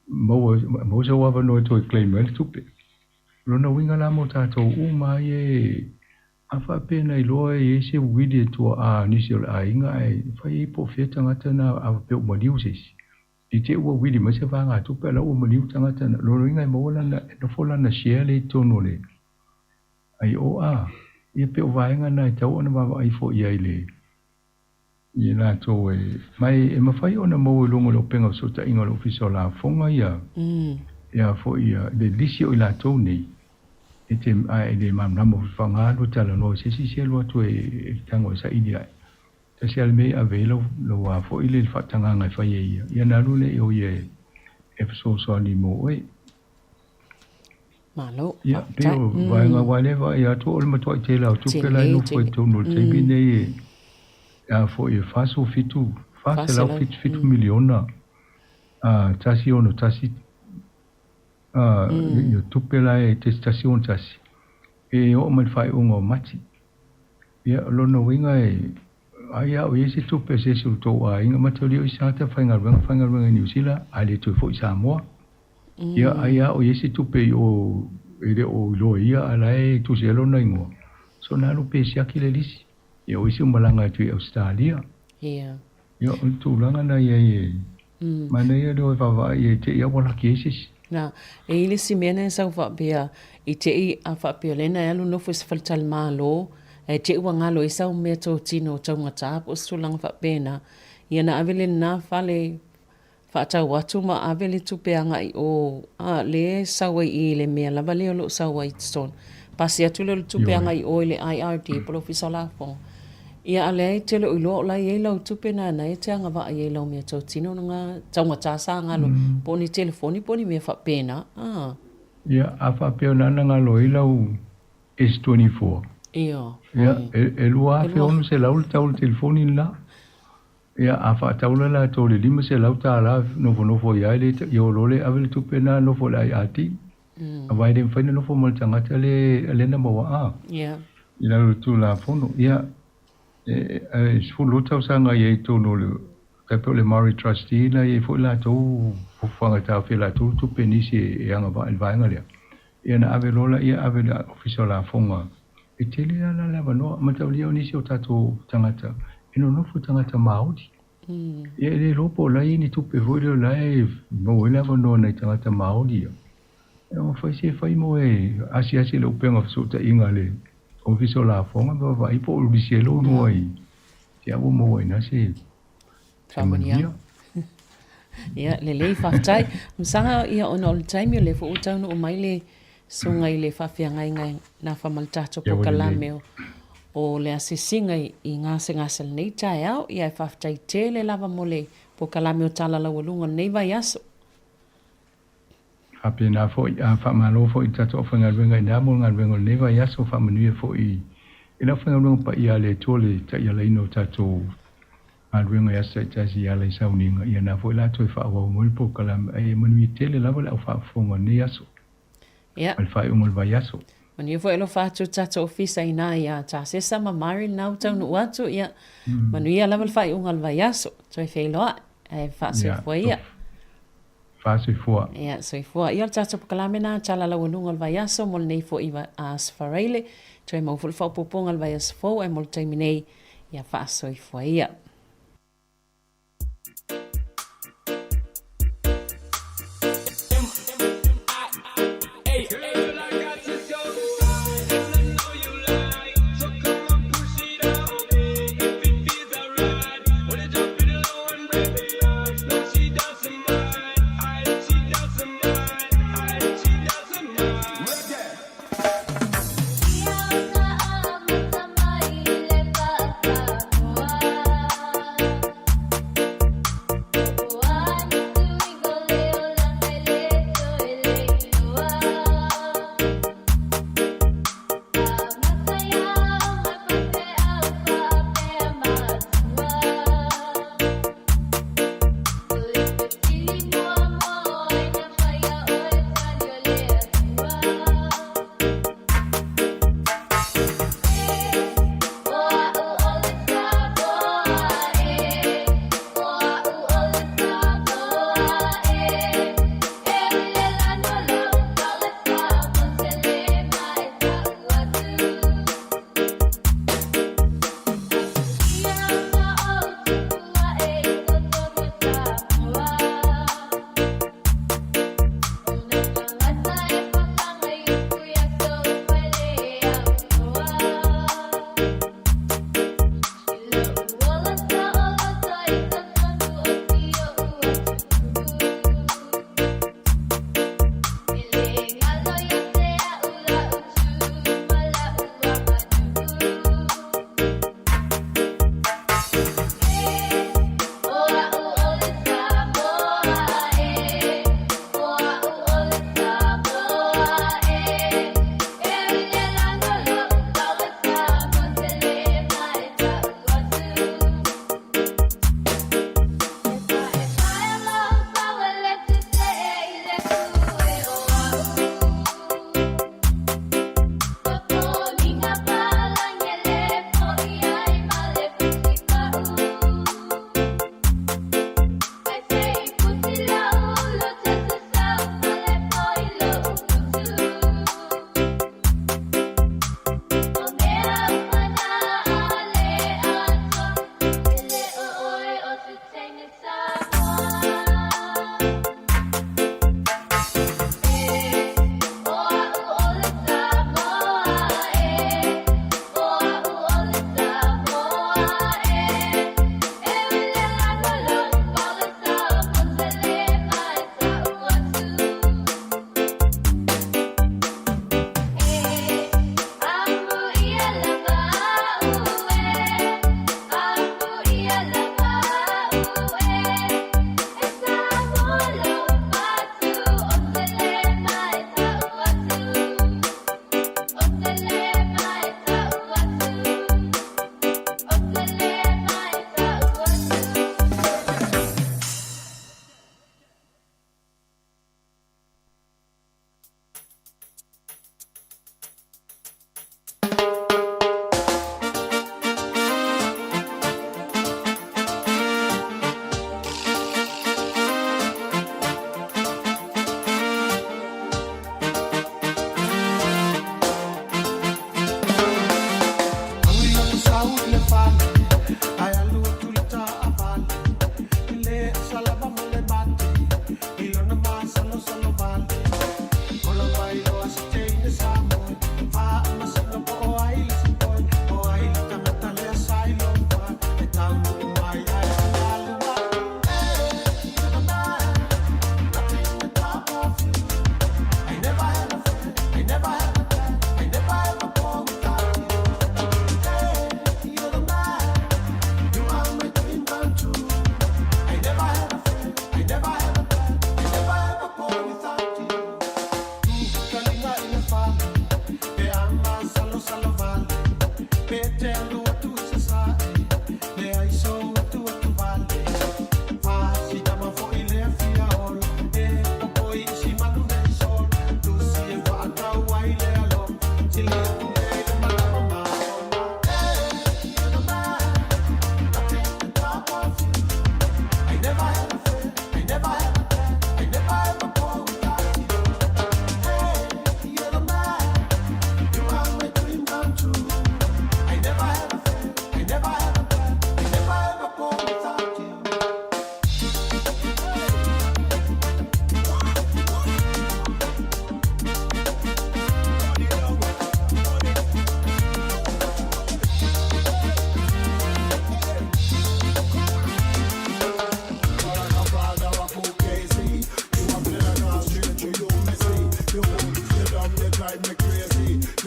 N: mo se wa no to claim el tu pe lo na winga la mo ta to uma ye afa pena i loa e se widi to a nisio a inga e fai po feta ngata na a pe o maliu se i te ua widi ma se vanga tu pe la o maliu tangata na lo inga i mawala na no fola na share le tono le ai o a i pe o vaenga na i tau ona ma ai fo i le i na to e mai e mawhai ona mo i longo lo penga so ta inga lo official la fonga ia ia fo ia le lisio i la to nei e te ai le mam namo fanga lo tala no se si lo to e tango sa idia te se alme avelo lo wa fo ile fa tanga ngai fa ye ia na lu le o ye e so ni mo e
E: malo
N: ia pero va nga wale va ia to o ma to te la tu pe la no fo to no te bine e a fo e fa so fitu fa se la fitu miliona a tasi ono tasi io tupela e te station tasi e o mai fai ungo mati ia lo no winga e ai o ese tupe se su to a inga matolio i sata fai ngal New Zealand ale to fo Sāmoa ia ai o ese tupe o ele o lo ia ala e tu se lo na ingo so na lo pe sia ki le lisi e o ese malanga tu Australia
E: ia
N: ia tu langa na ia mana ia do va ia te ia wala ki ese
E: na e ile si mena e sau whapea i te i a whapea lena e alu nofo se whaltal malo e te ua ngalo i sau mea tō tino tau ngata o sulanga whapea na i ana avele na whale whaatau atu ma avele tupeanga i o le sawa i le mea lava leo lo sawa i tson pasi atu le tupeanga i o le IRD profisa lafo ia ale te lo ilo la ye lo tupe na na te anga va ye lo me to tino nga tau ngata sa ngalo poni telefoni poni me fa pena
N: ia afa pe na nga lo ilo S24
E: ia
N: ia e lua fe on se la ul tau telefoni la ia a whaataula la tō le lima se lau tā la nofo ia le i o lole awele tupe na nofo la i ati. A vai le mwhaina nofo mo le tangata le alena mawa a.
E: Yeah.
N: I la tu la fono. Ia, sfulu tau sanga i e tō no le kapo le Maori Trustee la i fo la tō fufanga tā whi la tō tupe nisi e anga vaenga lea. Ia na ave lola ia ave la official la fonga. E tele ala la wanoa matau leo nisi o tato tangata. Ino nofu tangata Māori. Ia le lopo lai ni tupe voile lai mo ila wanoa nei tangata Māori. Ia mo fai se fai mo e asi le upenga fasuta inga le official la fonga ba ipo ulisi lo mo ai. Ia wo mo ina se.
E: Famania. Ia le lei faftai. Msanga ia ono le time le fo utau o mai le sunga i le whawhianga ngai na whamaltato po kalameo o le asisinga i ngase nei tai au i ai whawhtai te le lava mo le po kalameo tala lau alunga nei vai aso.
N: Hape na fo i a whamalo fo i tato o whangaruenga i nā mo ngaruenga nei vai aso whamanuia fo i ina whangaruenga pa i a le tole ta i a leino tato ngaruenga i asa i tasi i a le sauninga i a nā fo i lato i whaawau mo i po kalameo e manuia te le lava le au whaafonga nei aso.
E: Ia.
N: Al fai umol vai aso.
E: Mani fo elo fatu tata ofisa ina ia ta sesa mamari nau tau no watu ia. Manu ia level fai ungal vai aso. Toi fei loa. E fase fua ia.
N: Fase fua.
E: Ia, so fua. Ia tata pakalamena tala la ungal vai aso mol nei fo iwa as farele. Toi mau ful fau popongal vai as fo e mol taiminei ia fase fua ia.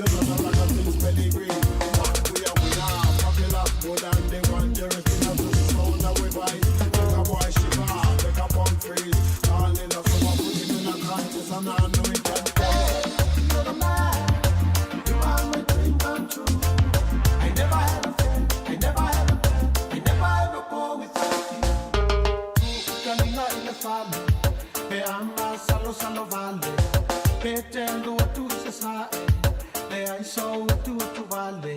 A: You're not like a little pedigree. But we are winner, popular, more than they want. Everything I do is sound that we vibe. Make a boy shiver, make a pump freeze. All in love, so I put it in a contest and I know it can go. You're the man, you are my dream come true. I never had a friend, I never had a friend, I never ever go without you. Kanina ile fale, pe ama salo salo vale. Pe tengo a tu se sae, pe ai so a tu vale.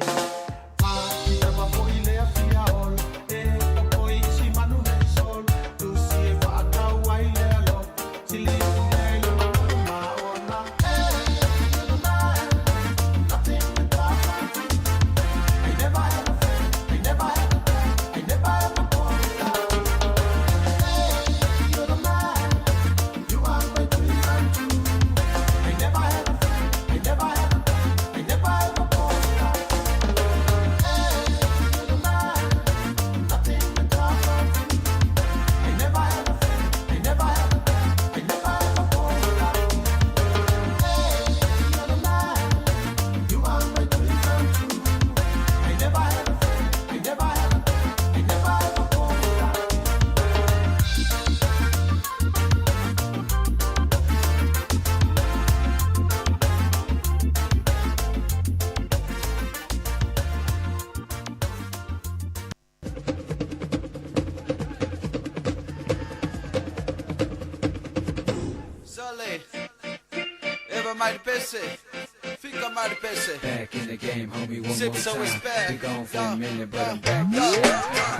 A: Ma ti ava foi le a fiaol, e o poi si manu nel sol. Tu si e fatta uai le alo, si le le yo ma ona. Nothing but love. I never had a friend, I never had a friend, I never ever go without you. You're the man, you are my dream come true. I never had a friend, I never had a friend, I never ever go without you. You're the man, nothing but love. I never had a friend, I never had a friend, I never ever go without you. You're the man, you are my dream come true. I never had a friend, I never had a friend, I never ever go without you.
P: Sully, Eva mai pesse, fica mai pesse.
Q: Back in the game, homie, one
P: Sip
Q: more
P: so
Q: time.
P: it's back.
Q: Been gone for a minute, but I'm back.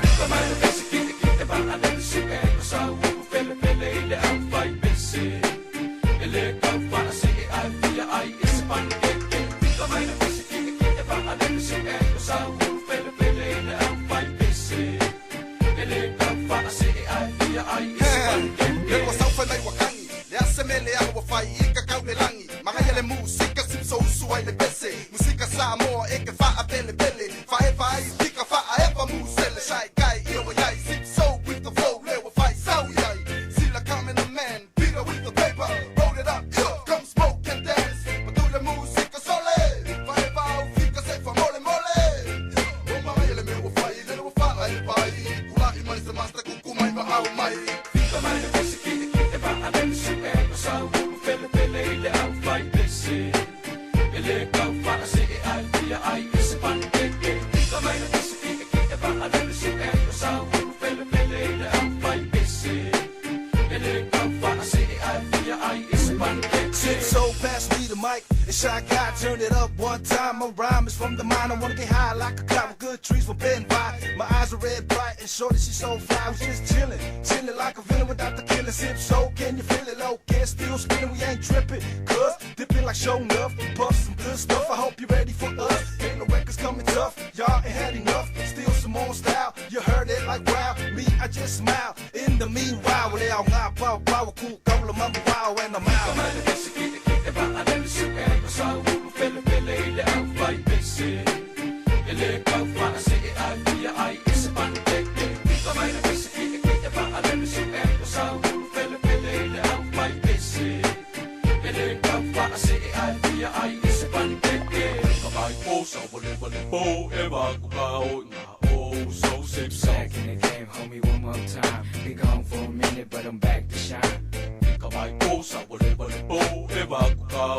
D: Fica mai pesse, fica vai a dentro se é só o pele ele é vai pesse. Ele é vai se ai via ai espan. Fica mai pesse, fica vai a dentro se é só o pele ele é vai pesse. Ele é vai se ai via ai espan.
P: Ele was out for night wakangi. Le asemele ako wafai ika kaubelangi. Mahayale musika sipso usuai le pese. Musika Sāmoa eke faa pele pele. Fae fai tika faa epa musele. Shai kai iwa yai sipso with the flow. Le wafai sau yai. Sila coming a man. Peter with the paper. Roll it up. Come smoke and dance. Madule musika sole. Fae fau fika se fa mole mole. O mahayale me wafai le wafaa e pai. Kulai mai se masta kukumai wa au mai.
D: Fica mai pesse, fica vai a dentro se é só o pele ele é vai pesse. Ele é vai se ai via ai espan. Fica mai pesse, fica vai a dentro se é só o pele ele é vai pesse. Ele é vai se ai via ai espan.
P: Shit, so pass me the mic. And Shy Guy, turn it up one time. My rhyme is from the mind. I wanna get high like a cloud with good trees for bend by. My eyes are red bright and shorty, she so fly. We just chillin', chillin' like a villain without the killing. Sip so, can you feel it? Low, can't still spinning, we ain't trippin'. Cause dipping like show enough, puff some good stuff. I hope you're ready for us. Ain't no records coming tough, y'all ain't had enough. Still some more style, you heard it like wow. Me, I just smile. In the meanwhile, they all got power, cool, couple of mama wow, and I'm out.
D: Vai a dentro se é só o pele ele é vai pesse. Ele é vai se ai via ai espan. Fica mai pesse, fica vai a dentro se é só o pele ele é vai pesse. Ele é vai se ai via ai espan. Fica mai posa vole po e vai ku na oh so sip so.
Q: Back in the game, homie, one more time. Been gone for a minute, but I'm back to shine.
D: Fica mai posa vole po e vai ku na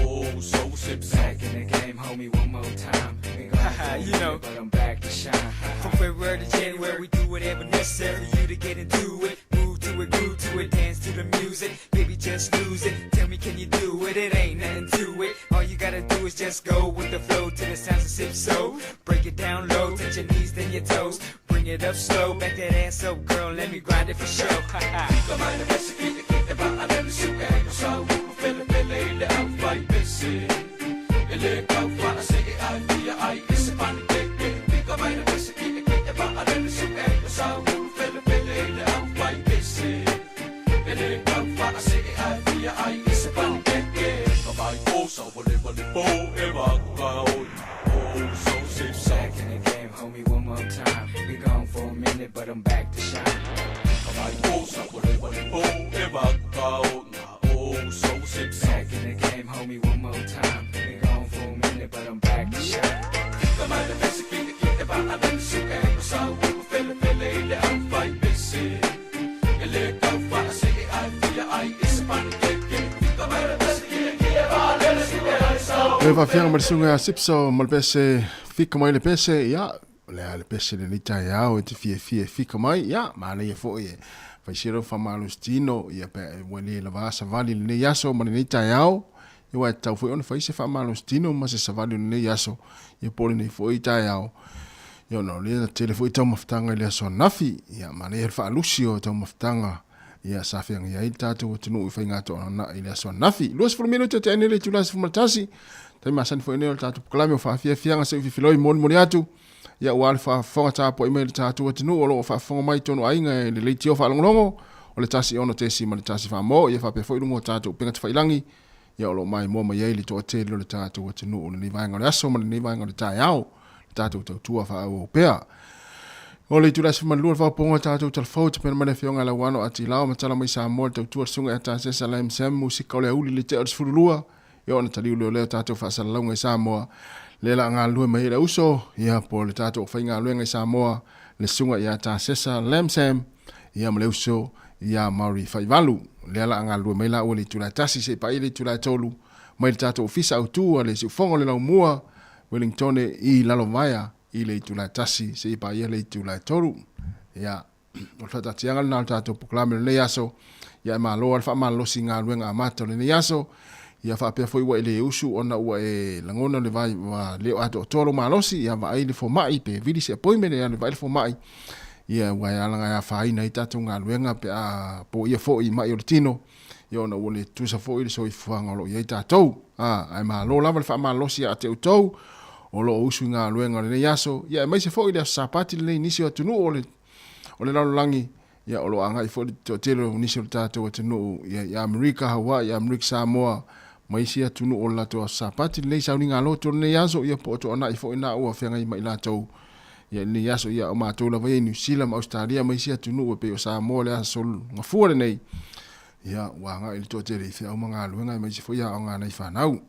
D: oh so sip so.
Q: Back in the game, homie, one more time. Been gone for a minute, but I'm back to shine.
R: From February to January, we do whatever necessary for you to get into it. Move to it, groove to it, dance to the music. Baby, just lose it. Tell me, can you do it? It ain't nothing to it. All you gotta do is just go with the flow to the sounds of Sip So. Break it down low, touch your knees, then your toes. Bring it up slow, back that ass up, girl, let me grind it for show.
D: Fica mai pesse, fica vai a dentro se é só o pele ele é vai pesse. Ele é vai se ai via ai espan. Fica mai pesse, fica vai a dentro se é só o pele ele é vai pesse. Ele é vai se ai via ai espan. Fica mai posa vole po e vai ku oh so sip so.
Q: Back in the game, homie, one more time. Been gone for a minute, but I'm back to shine.
D: Fica mai posa vole po e vai ku na oh so sip so.
Q: Back in the game, homie, one more time. Been gone for a minute.
D: mai le pese ki e va a ben su e sa u fele fele le au fai pese e le kau fa se ai fia ai ispan ke ka mai le pese ki e va a ben su e sa
G: e va fianga mal sunga sipso mal pese fika mai le pese ya le pese le nita ya o te fika mai ya ma le fo e fa siro fa malustino ya pe wele la va sa vali le yaso ma le nita ya e wa tau foi on fa se fa malustino ma se sa vali le yaso e pole nei fo ita ya yo no le telefone tau maftanga le so nafi ya ma le fa lucio tau maftanga ya sa fianga ya ita tu tunu fa ngato na ile so nafi los for minuto te ene le tu las fumatasi tai masan foi ne tatu klame fa fianga se filoi mon moniatu ya wal fa fonga ta po email ta tu tunu o lo fa fonga mai tonu ainga le tio fa longo o le tasi ono te si ma le tasi fa mo ya fa pe foi lungo ta tu penga fa ilangi ya lo mai mo mai le to te le ta tu tunu o le vai ngale aso ma le vai ngale ta yao ta tu tu fa o pea o le tu la sima lu fa ponga ta tu telefon te pena fionga la wano ati la ma tala mai Sāmoa tu sunga ta se salam sam musika le uli le te o fulua yo na tali le ta tu fa salonga Sāmoa le la nga lu mai le uso ya po le ta tu fa nga lu nga Sāmoa le sunga ya ta sesa lamsam ya ma le uso ya mari fa valu le la nga lu mai la o le tu la tasi se pa ile tu la tolu mai le ta tu ofisa o tu le su fonga le la mua Wellington i la lo maya i le tu la tasi se pa ia le tu la tolu ya o fa ta tianga na ta tu proclame le yaso ya ma lo fa ma lo singa lu nga mata le yaso ia fa pe foi wa le usu ona wa e langona le vai wa le ato tolo malosi ia va ile fo mai pe vidi se appointment ia le vai fo mai ia wa ia langa ia fa ina ita tunga luenga pe a po ia fo i mai ortino ia ona wole tu sa fo ile so i fuanga lo ia ita tou ai ma lo lava fa ma losi a te tou o lo usu nga luenga le yaso ia mai se fo ile sapati le inisio tunu o le langi ia o lo anga i fo te telo inisio tato tunu ia America Hawaii America Sāmoa mai sia tunu o lato sapati le sauni nga loto ne yaso ia po to ana ifo ina o fenga mai lato ia ne yaso ia o ma to la vai New Zealand Australia mai sia tunu o pe o Sāmoa le sol nga fuore nei ia wa nga il to tere fe o manga luenga mai fo ia o nga nei fa nau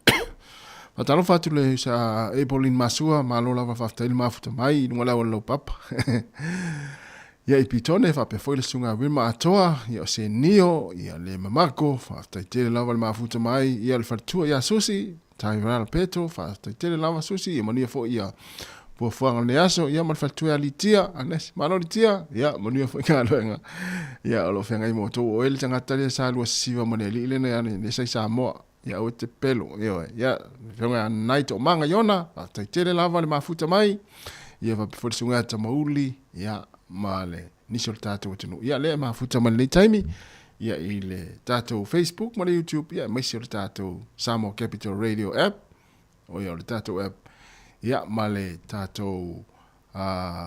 G: patalo fatu le sa Epolin Masua malo lava fa tel mafuta mai ngola o lo papa ia ipitone fa pe foi le sunga wilma atoa ia se nio ia le mamako fa taitele lava le mafuta mai ia le fatua ia susi tai vala peto fa taitele lava susi ia mania fo ia po fuanga le aso ia mal fatua litia anes malo litia ia mania fo ka loenga ia lo fenga i moto o ele tanga tale sa lu siva moneli le ne sai Sāmoa ia o te pelo ia fenga night o manga yona fa taitele lava le mafuta mai ia fa pe foi sunga ta mauli ia male nisol tato tunu ia le ma futa man le taimi ia ile tato Facebook ma YouTube ia mai sir tato Sāmoa Capital Radio app o ia le tato app ia male tato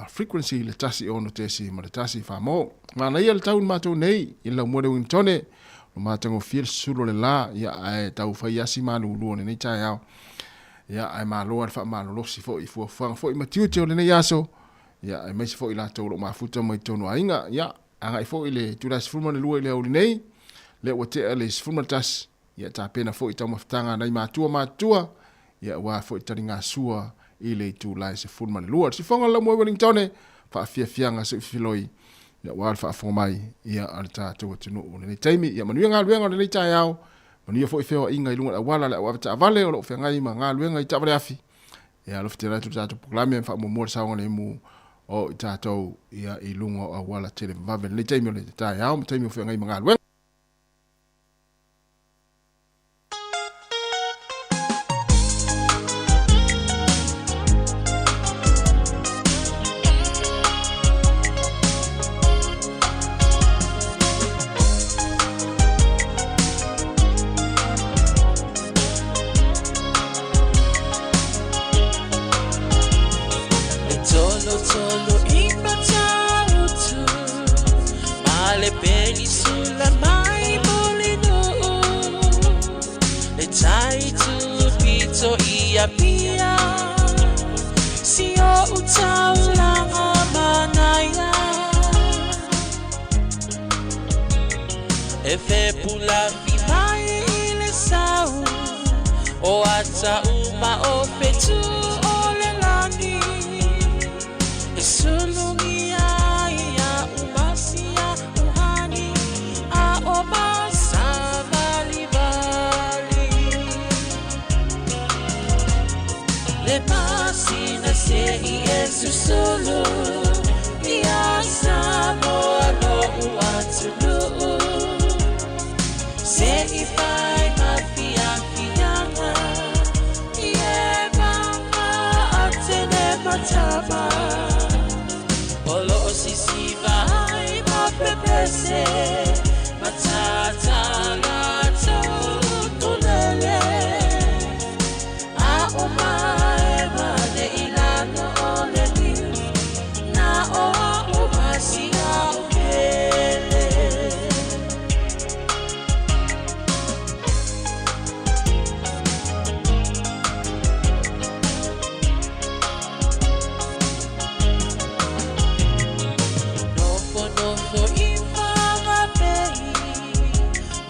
G: frequency le tasi ono tesi ma le tasi fa mo ma na ia le taun mato nei ila mo de wintone o matango fiel sulo le la ia ai tau fa ia si malu lu ne tai au ia ai ma lo fa ma lo si fo i fo i ma tiu le ne yaso ia ai mai fo ila tolo mafuta mai tonu ainga ia anga fo ile tulas fulma le lua le nei le wote ale fulma tas ia ta pena fo ita maftanga nai matua ia wa fo ita ringa sua ile tulas fulma le lua si fonga la mo Wellington fa fianga se filoi ia wa fa fo mai ia alta to tunu ne taimi ia manuanga luenga le tai au manu fo fo inga ilunga wala la wa ta vale o fe ngai ma luenga ita vale afi ia lo fitera tu ta proclame fa mo sa ngone mu o tatou ia i lungo a wala tele vave le taimi le tai au taimi o ngai manga lwe
O: Efe pula vimai ile sau o ata uma o petu o le lani Le pasina se Yesu solo ia Sāmoa no uatulu se I fai mafiafianga ie mama atene matama olo sisi vai mapepese matata lato tulele a omae mane ilano ole ni na o umasia upele nofo ifama pei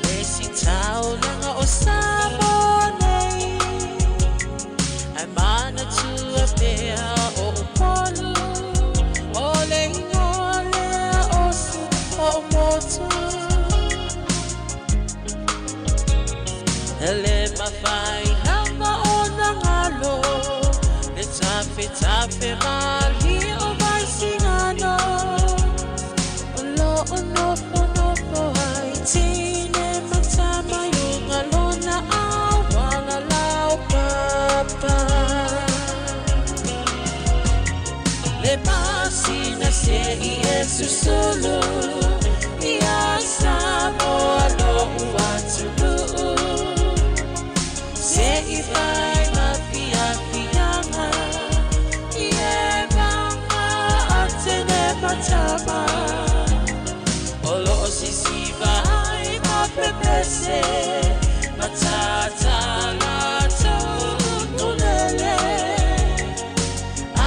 O: lesi tau langa o Sāmoa ai mana tua pea o upolu o le ingoa lea osu o motu ele mawhai hama o na ngalo le tafe mali o mai singano o lo o nofo hai tine matama yunga lona au wala lau papa le pasina se Yesu solo ia Sāmoa no uatulu se I fai mafiafianga ie mama atene matama olo sisi vai mapepese matata lato tulele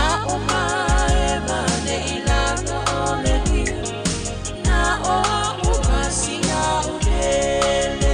O: a omae mane ilano ole ni na o umasia upele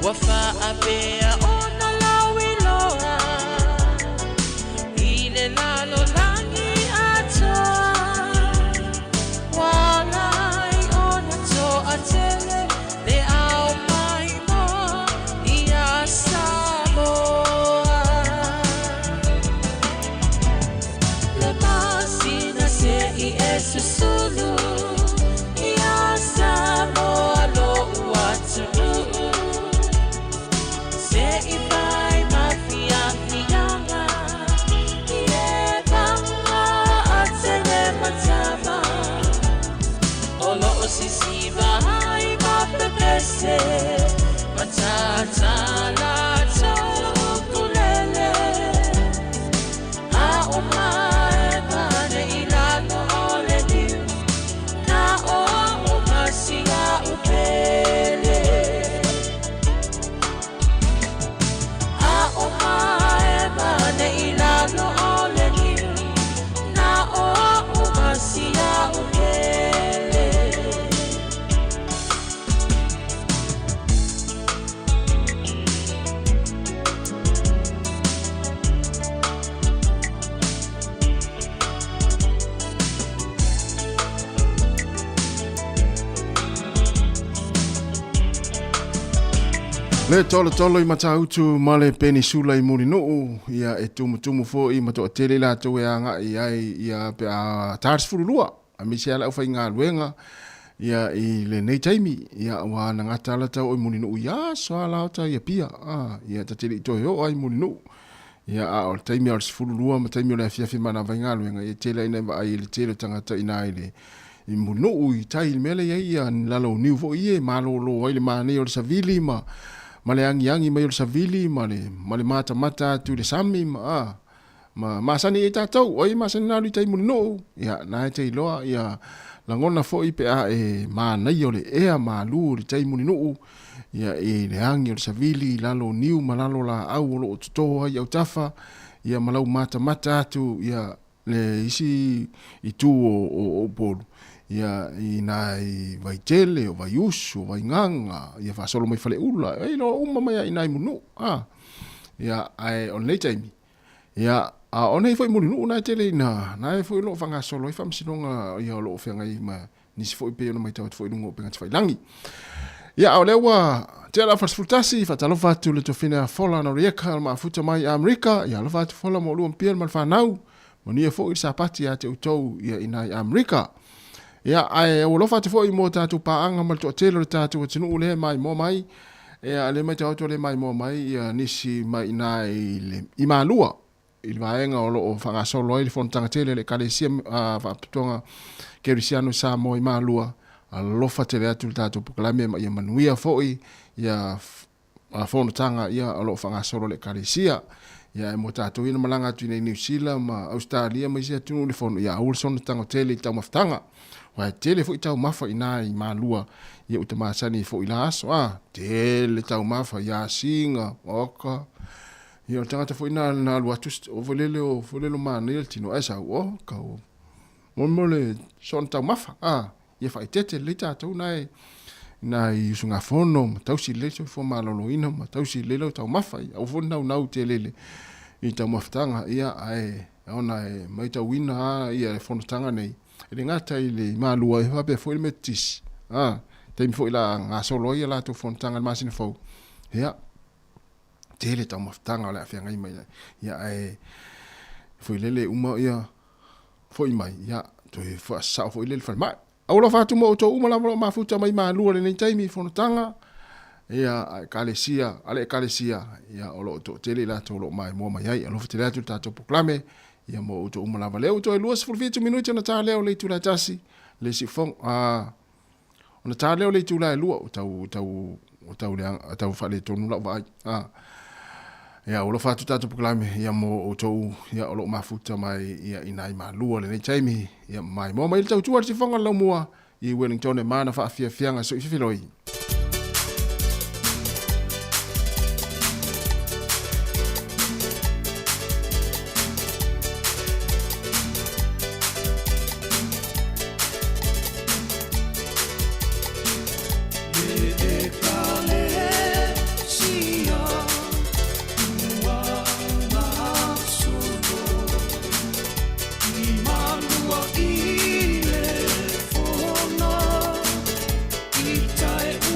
O: Wafa apea ona lauiloa ile lalo langi atoa walai ona to atele le au maimo ia Sāmoa le masina se Yesu sulu ia Sāmoa lo uatulu se I fai mafiafianga ie mama atene matama olo sisi vai mapepese matata lato kulele a omae mane ilano ole ni na o umasia upele omae mane ilano ole ni na o umasia upele
G: Le tolo I matautu male penisula I murinuu ia e tumu fo I mato tele la to ya nga ia pe a tarsfulua a misiala o fa inga luenga ia I le nei taimi ia wa na ngata la tau o muni no ia so ala ta ia pia ia ta tele to yo ai muni no ia o taimi o sfulu lua ma taimi o le fia mana vainga luenga ia tele ina va ai le tele tangata ina ile I muni no I tai mele ia lalo niu vo ie malo lo ai le mane o savili ma le angi mai o savili ma le mata tu le sami ma sani e tātou, oi ma sani nāru tai muni no, ia nā te iloa, ia langona fo I pe a e ma nei o le ea ma lu le tai muni no, ia e le angi o le savili, lalo niu, ma lalo la au o lo o tutoa, ia o tafa, ia malau mata atu, ia le isi I tu o polu, ia I nā I vai tele, o vai usu, o vai nganga, ia fa solo mai fale ula, e lo uma mai I nai muni no, ia ai on nei taimi, ia ona I foi muli no na tele na foi lo fanga solo I fam sinonga ia lo fanga I ma ni se foi pe no mai tau foi no pe ngat langi ia o lewa te la fasfutasi fa talo fa tu le to fina fola na rieka ma futa mai Amerika ia lo fa tu fola mo lu pier mal fa nau mo ni foi sa pati a te utou ia ina Amerika ia ai o lo fa tu foi mo ta tu pa anga mal to tele ta tu tinu le mai mo mai ia le mai tau to le mai mo mai ia nisi mai ina I malua I vaenga o lo fanga solo I fon tanga tele le kalesia fa putonga kerisiano Sāmoa I malua a lofa tele atu tatu pukalame ia manuia foi ia fon tanga ia o lo fanga solo le kalesia ia mo tatu ina malanga tu nei New Zealand ma Australia ma sia tu le fon ia ulson tanga tele tau maftanga wa tele foi tau mafa ina I malua ia utamasani foi laso tele tau mafa ia singa oka ia o tangata foi na lua tu o volelo manel tino esa o ka o mole son tau mafa ia fai tete le tatu nai sunga fono tau si le so fo malolo ina ma tau si le tau mafa o fo nau telele I tau maftanga ia ai ona mai tau wina ia fono tanga nei ele ngata I le malua e fa pe foi metis tem foi la nga solo ia la tu fono tanga masina fo ia tele tau maftanga le afia ngai mai ia foi lele uma ia foi mai ia to fa sa foi lele fa mai au lo fa tu mo to uma la ma futa mai ma lu le nei taimi fono tanga ia kalesia ia o lo to tele la to lo mai mo mai ai lo tele tu ta to proclame ia mo to uma la valeu to luas for 20 minutos na ta leo le tu la tasi le si fon ona ta leo le tu la lu tau fa le tonu la vai ia o lo fa tu ta to proclame ia mo o to ia o lo mafuta mai ia inai ma lu le nei taimi ia mai mo mai tau tu ar si fonga la mua I Wellington e mana fa fianga so I filoi
O: I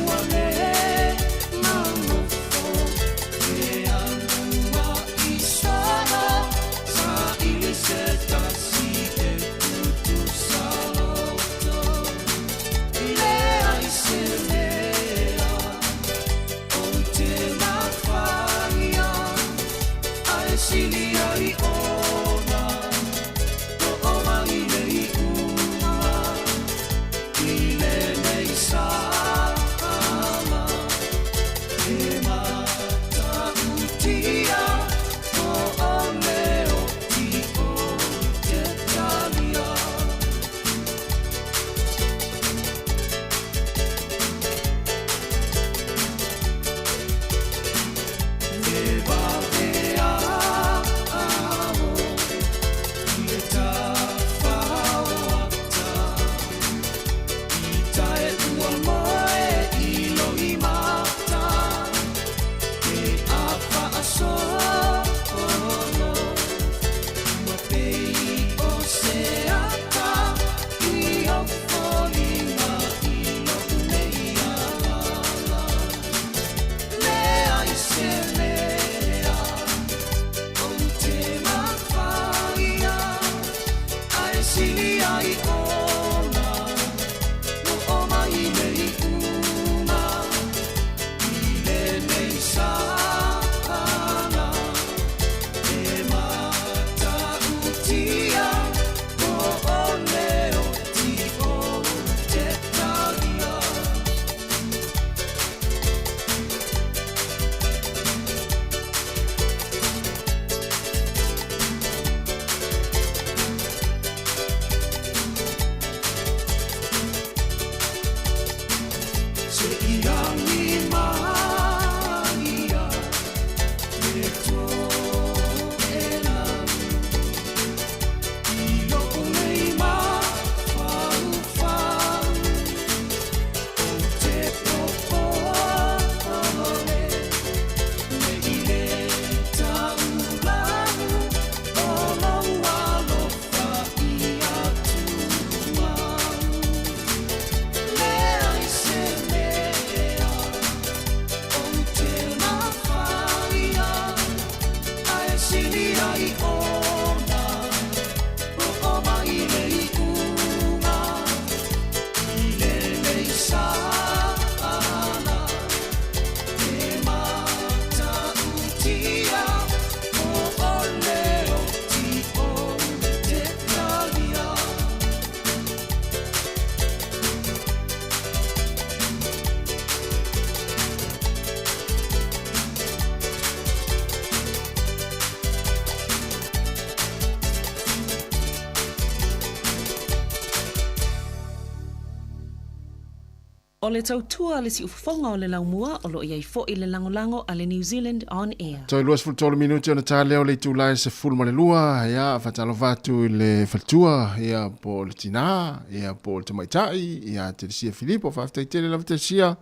E: O le tautua le si ufonga o le laumua o lo iai fo i le langolango a le New Zealand On Air.
G: Toi luas fultolo minuti ona tāleo le tūlai se fulma le lua, ia whatalo vatu i le faltua, ia po le tina, ia po le tamaitai, ia te sia Filipo, whaftai tele la te sia,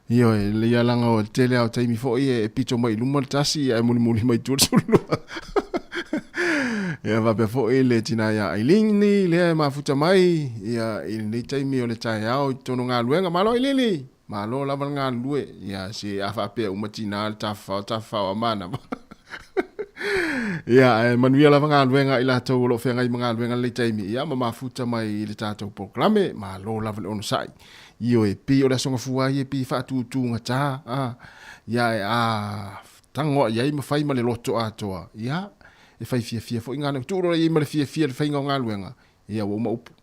G: ia le ia langa o tele au taimi fo i e pito mai luma le tasi, ia muli mai tūlua. Ia vape fo i le tina ia Ailini, le mafuta mai, ia i le taimi o le tai au, tono ngā luenga, malo i lili. Malo lava ngā lue, ia si awhapea umatina le tawhau amana. Ia, manuia lava ngā luenga i la tau lo whenga i mga luenga le taimi. Ia, mafuta mai i le tātou proklame, malo lava le ono sai. Io e pi o le songa fuai e pi whaatutu ngata. Ia e tangoa iai mawhai ma le loto atoa. Ia, e whai fia fo i ngā nau tūrora i ma le fia le whainga o ngā luenga. Ia, wau maupu.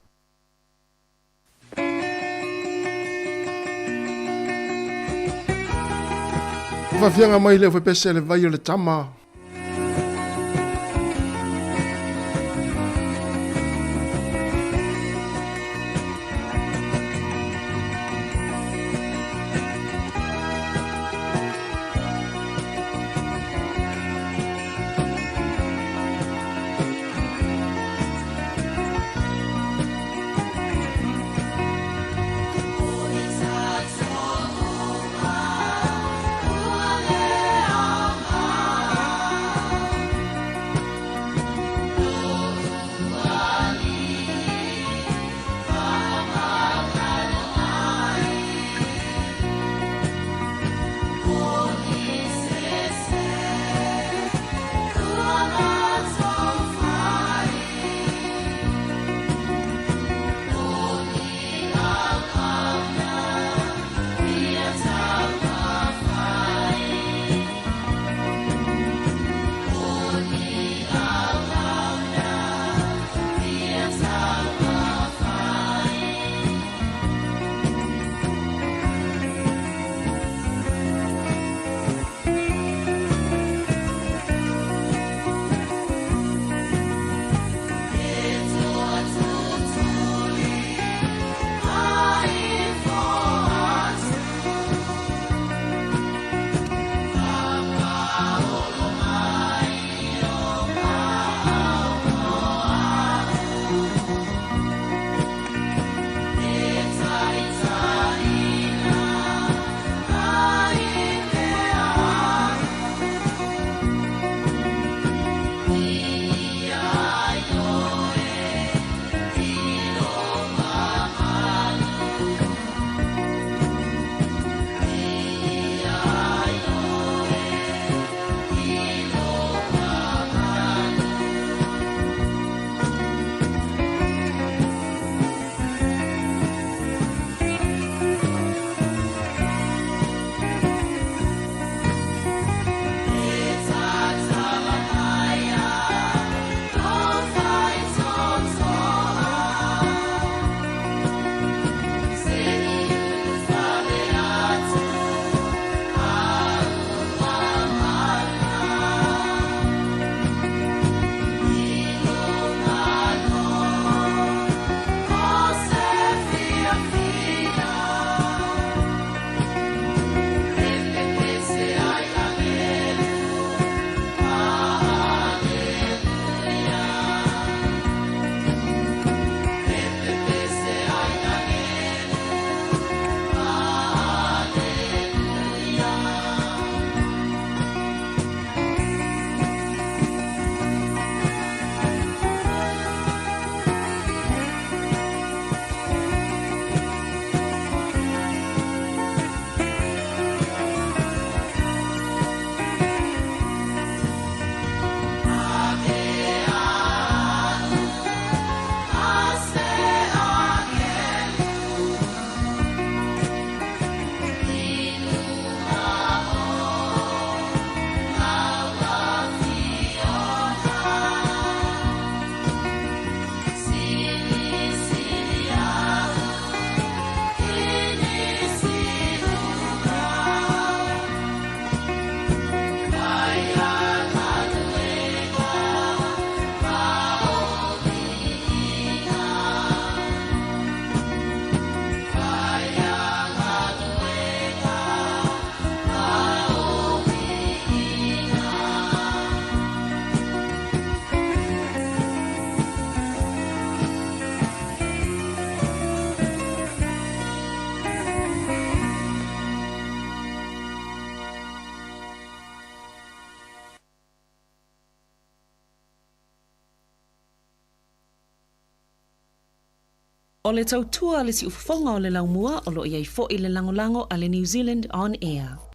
G: Whawhianga mai leo whepese le vai o le tama.
E: O le tautua le si ufafonga o le laumua o lo iai fo i le langolango a le New Zealand On Air.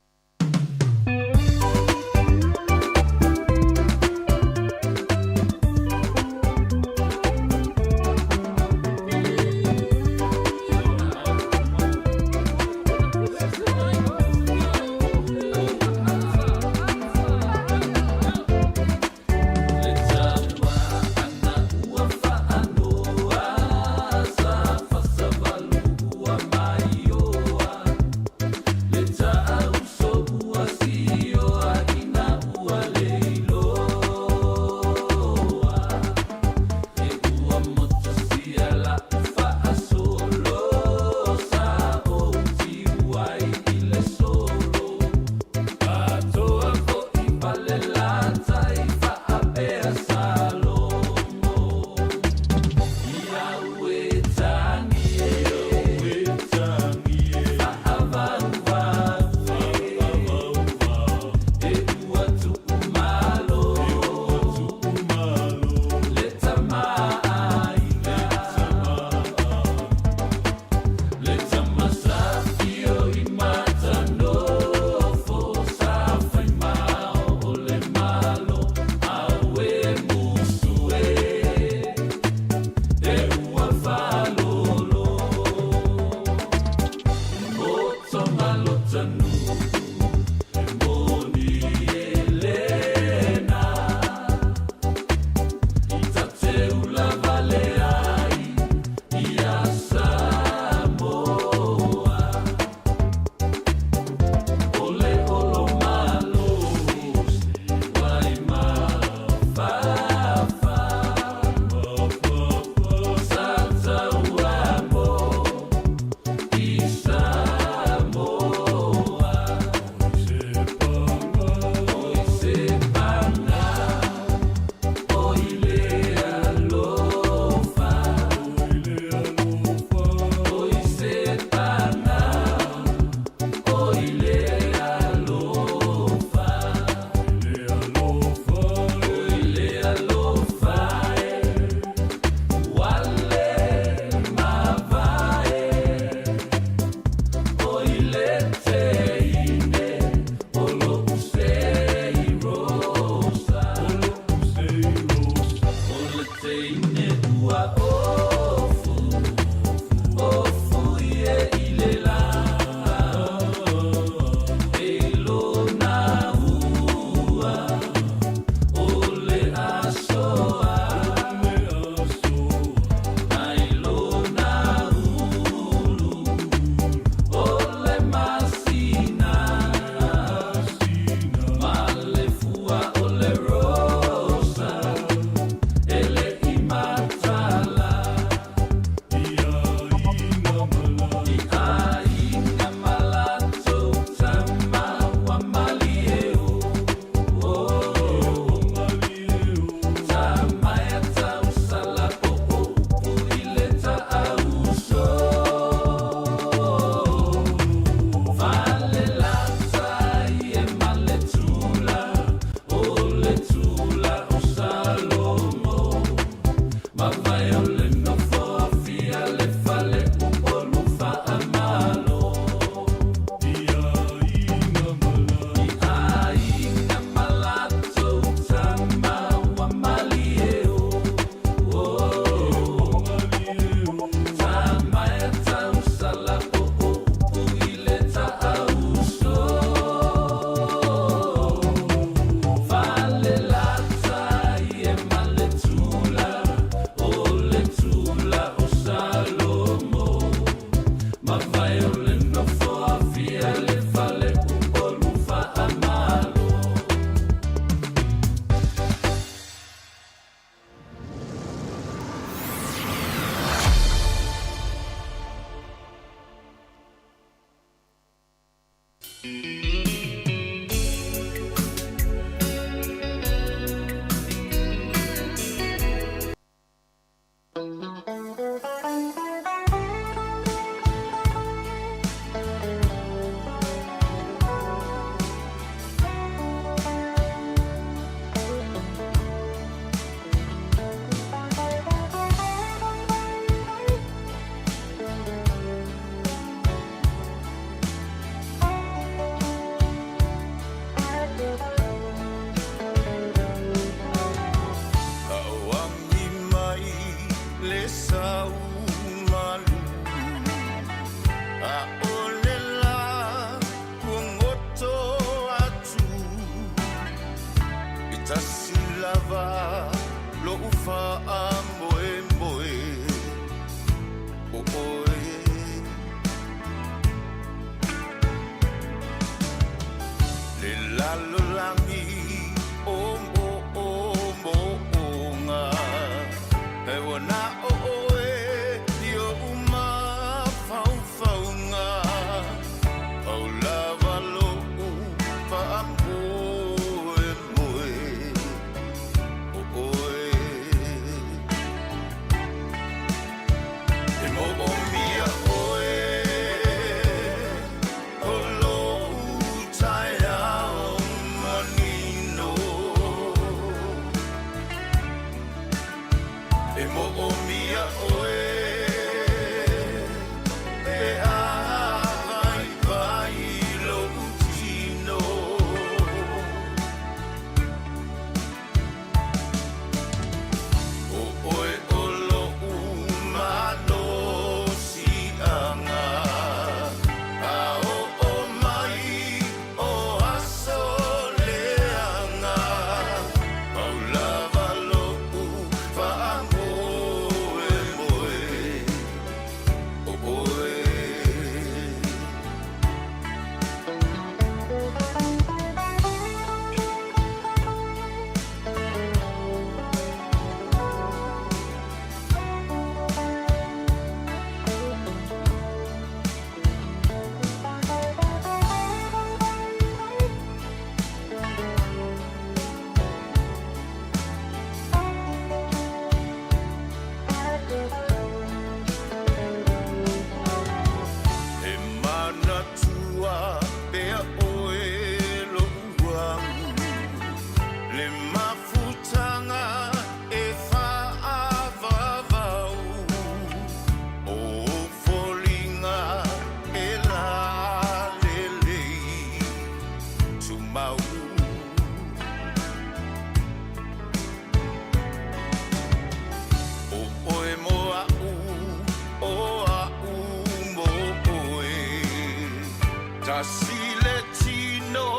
A: Tasile tino,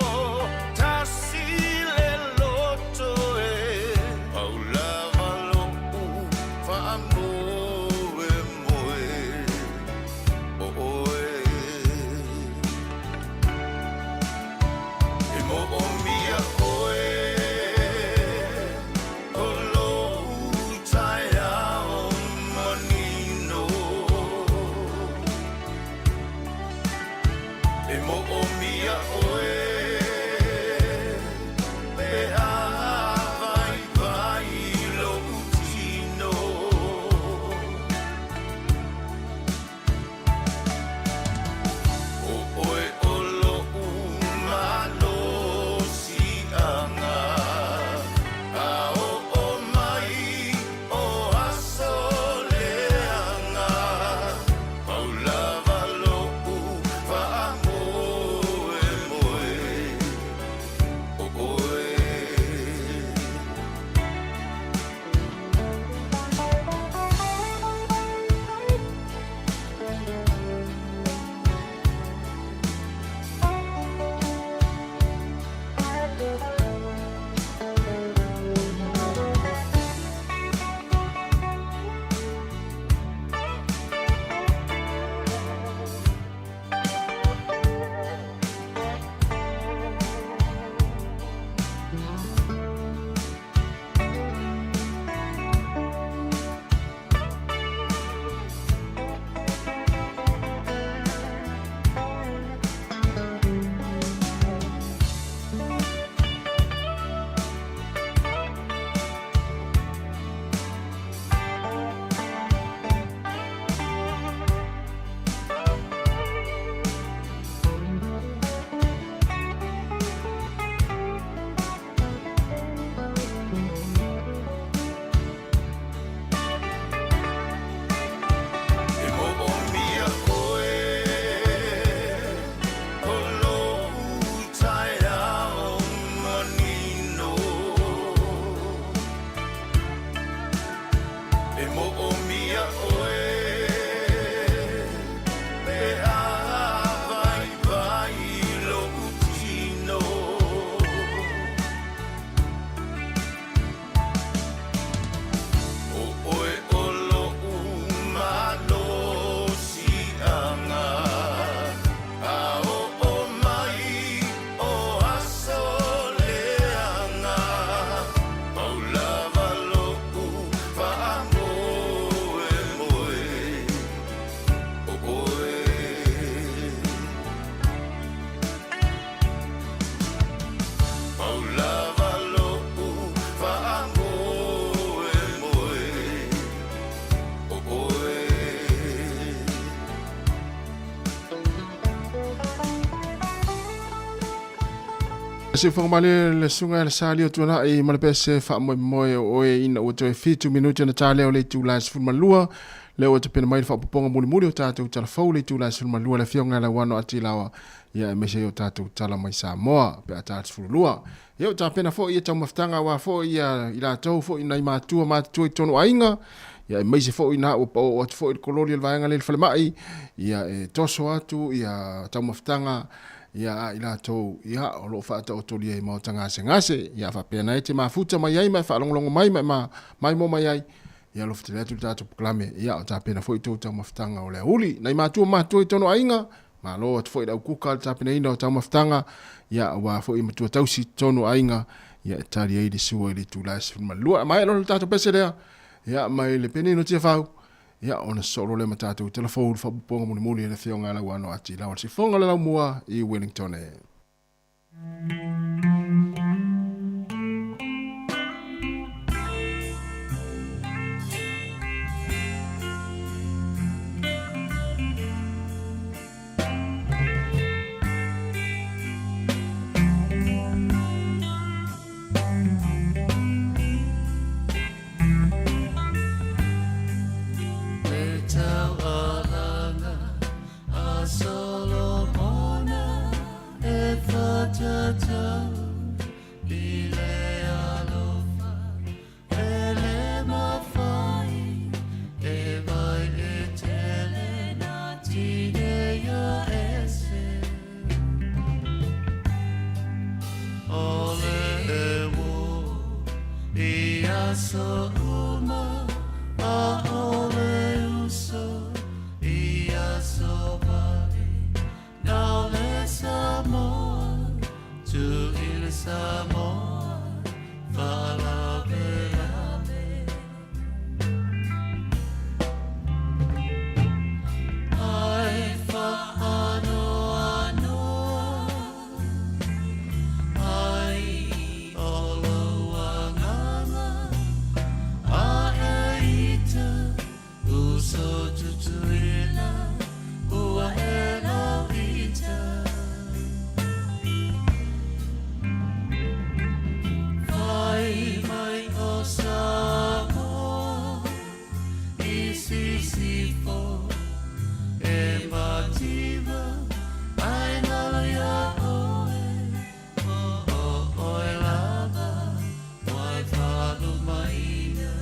A: tasile loto Paulava lo'u fa'amoe moe O'oe E mo'o mia oe
G: Se formale le sunga le sali o tuna e malapese fa mo o e ina o te fitu minuti na tale o le tu las fu malua le o te pena mai fa poponga muli muli o tatu tala fau le tu las fu malua le fionga la wano ati lawa ya mese o tatu tala mai Sāmoa pe atatu fu lua yo ta pena fo ia tau maftanga wa fo ia ila tau fo ina matua i tonu ainga ya mai se fo ina o fo il kolori el vaenga le falmai ya toso atu ya tau maftanga ya ila to ya o lo fa ta o tolia i mo tanga se ngase ya fa pena e te mafuta mai ai mai fa longlongo mai mo mai ai ya lo fitele tu tatu proklame ya o ta pena foi to maftanga o le uli nai matu i tono ainga ma lo foi da kuka ta pena ina o ta maftanga ya wa foi matu tausi tono ainga ya tari ai de suo ile tu las ma lo mai lo tatu pesere ya mai le pena no te fa ya ona solo le matatu telefone fa ponga muli le fionga la wano ati la si fonga la mua i Wellington
D: so uma a ole uso ia so vale now le Sāmoa tu il Sāmoa fala veale ai fa ano ai olo anganga a eita uso tutuila ua ela ita vai mai o Sāmoa isi sifo e mativa ai nala ya oe oe lava wai whalu maina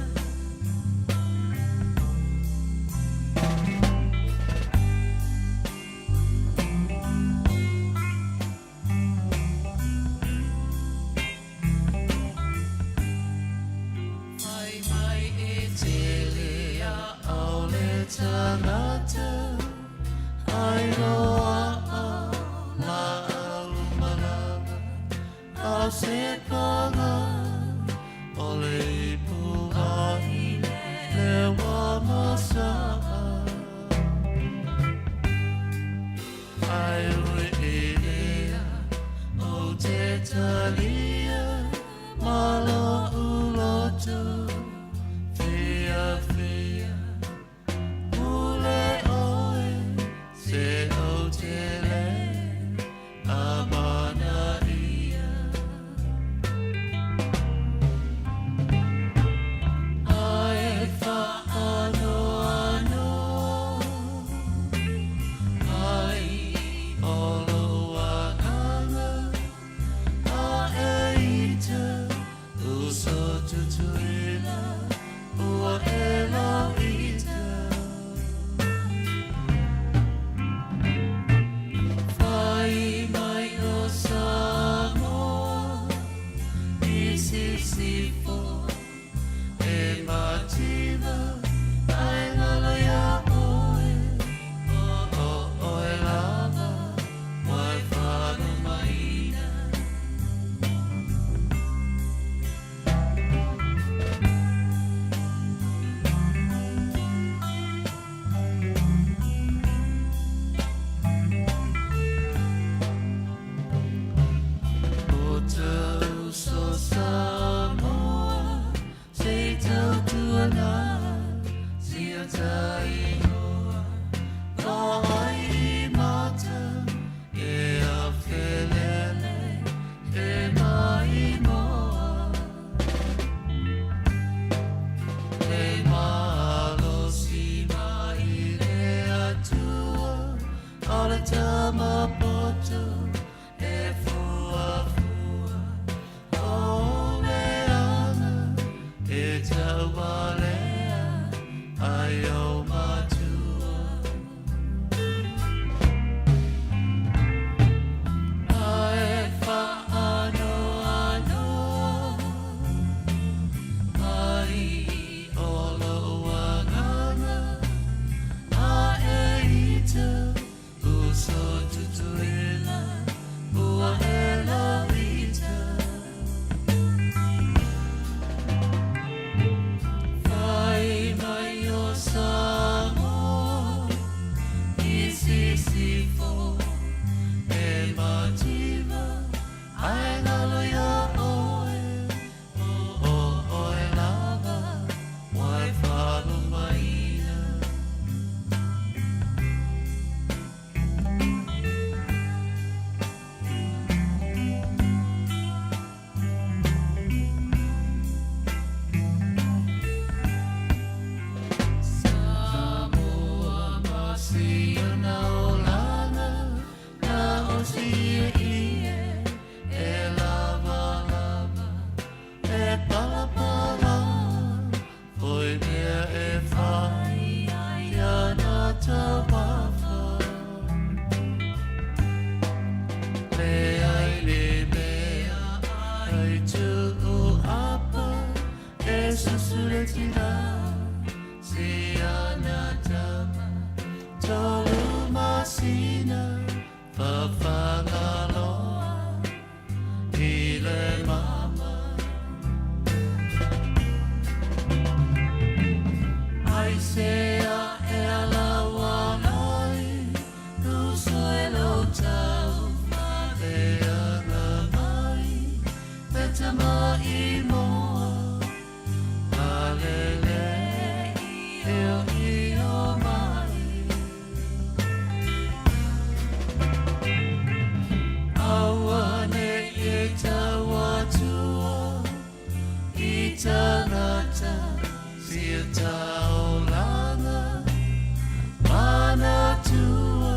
D: ai mai e tele a ole tangata ai loa a la alumalava a se paga ole puhai le wamasa ai ue elea o te talia malo ulotu fia fia ule oe se o te le abana ia ai fa ano ano ai olo anganga a eita uso tutuila ua ela ita vai mai o Sāmoa isi sifo e mativa ai lala ya oe oe lava wai whanu maina o tau so Sāmoa se tau tuana sia tai noa ka ai mata e a whelele e mai moa le malo si mai le atua o le tama poto e fua fua o me ana e tawalea ai o matua ai fa ano ano ai olo anganga a eita uso tutuila ua ela ita vai mai o Sāmoa isi sifo e mativa ai nalo ya oe oe lava wai whalu maina Sāmoa masia na olanga na o sia ie e lava lava e pala pala foi mea e whai ia na tawafa le ai le mea ai tu apa e su sina whawhangaloa I le mama Ai se a e ala wangai Tu soe lo tau Mare ana mai Peta mai moa Alele Eo io mai Awane e tawa tua I tanata Sia taolanga Mana tua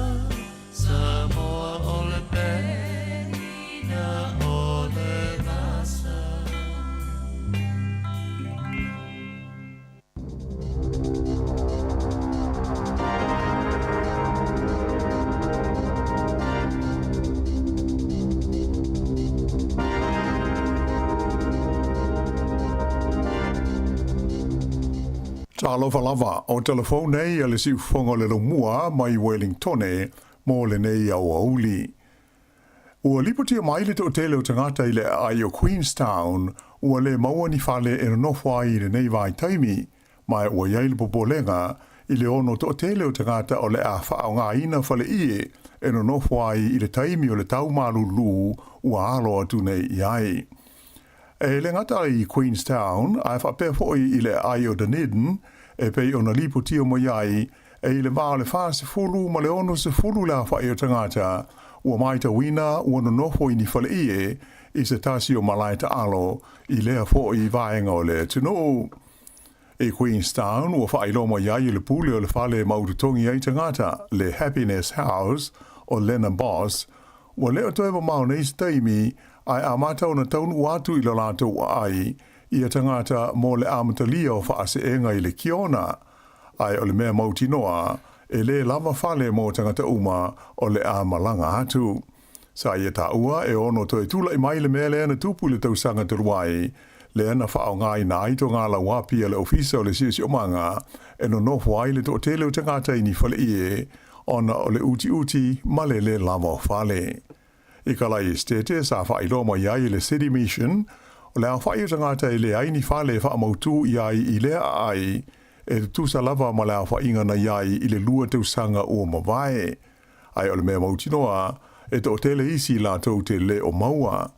D: Sāmoa o le pēina o le masa
K: Tālofa lava o telefone nei le siu whonga le mua mai Wellingtone mō le nei au auli. Ua lipotia mai le to tele o tangata i le ai o Queenstown ua le maua ni whale e nofwa i le nei vai taimi mai ua iai le popolenga i le ono to tele o tangata o le a whao ngā ina whale ie e nofwa i le taimi o le tau malu lu ua alo atu nei iai. E le ngata i Queenstown, a whapea foi i le ai o Dunedin, e pei ona lipo tio mo iai, e i le vā le wha se fulu ma le ono se fulu la whai o tangata, ua maita wina, ua no nofo i ni whale ie, i se tasi o malaita alo, i lea foi i vaenga o le tuno. E Queenstown, ua whai loma iai i le pule o le whale maututongi ai tangata, le Happiness House, o Lena Boss, ua leo toewa mao nei staimi, ai a matau na taunu atu I lo lātou ai, I a tangata mō le amatalia o whaase enga I le kiona, ai o le mea mautinoa, e le lava whale mō tangata uma o le amalanga atu. Sa ia ta ua e ono toi tula I mai le mea le ana tupu le tausanga turuai, le ana whao ngai na aito ngā la wapi le ofisa o le siasi o manga, e no nofu ai le to tele o tangata I ni whale ie, ona o le uti ma le lava o whale. I ka lai estete sa whai loma iai le City Mission, o le a whai o tangata I le aini whale wha mautu iai I lea ai, e tusa lava ma le a whai ingana iai I le lua tausanga o mawae. Ai o le mea mautinoa, e to tele isi la tau te le o maua.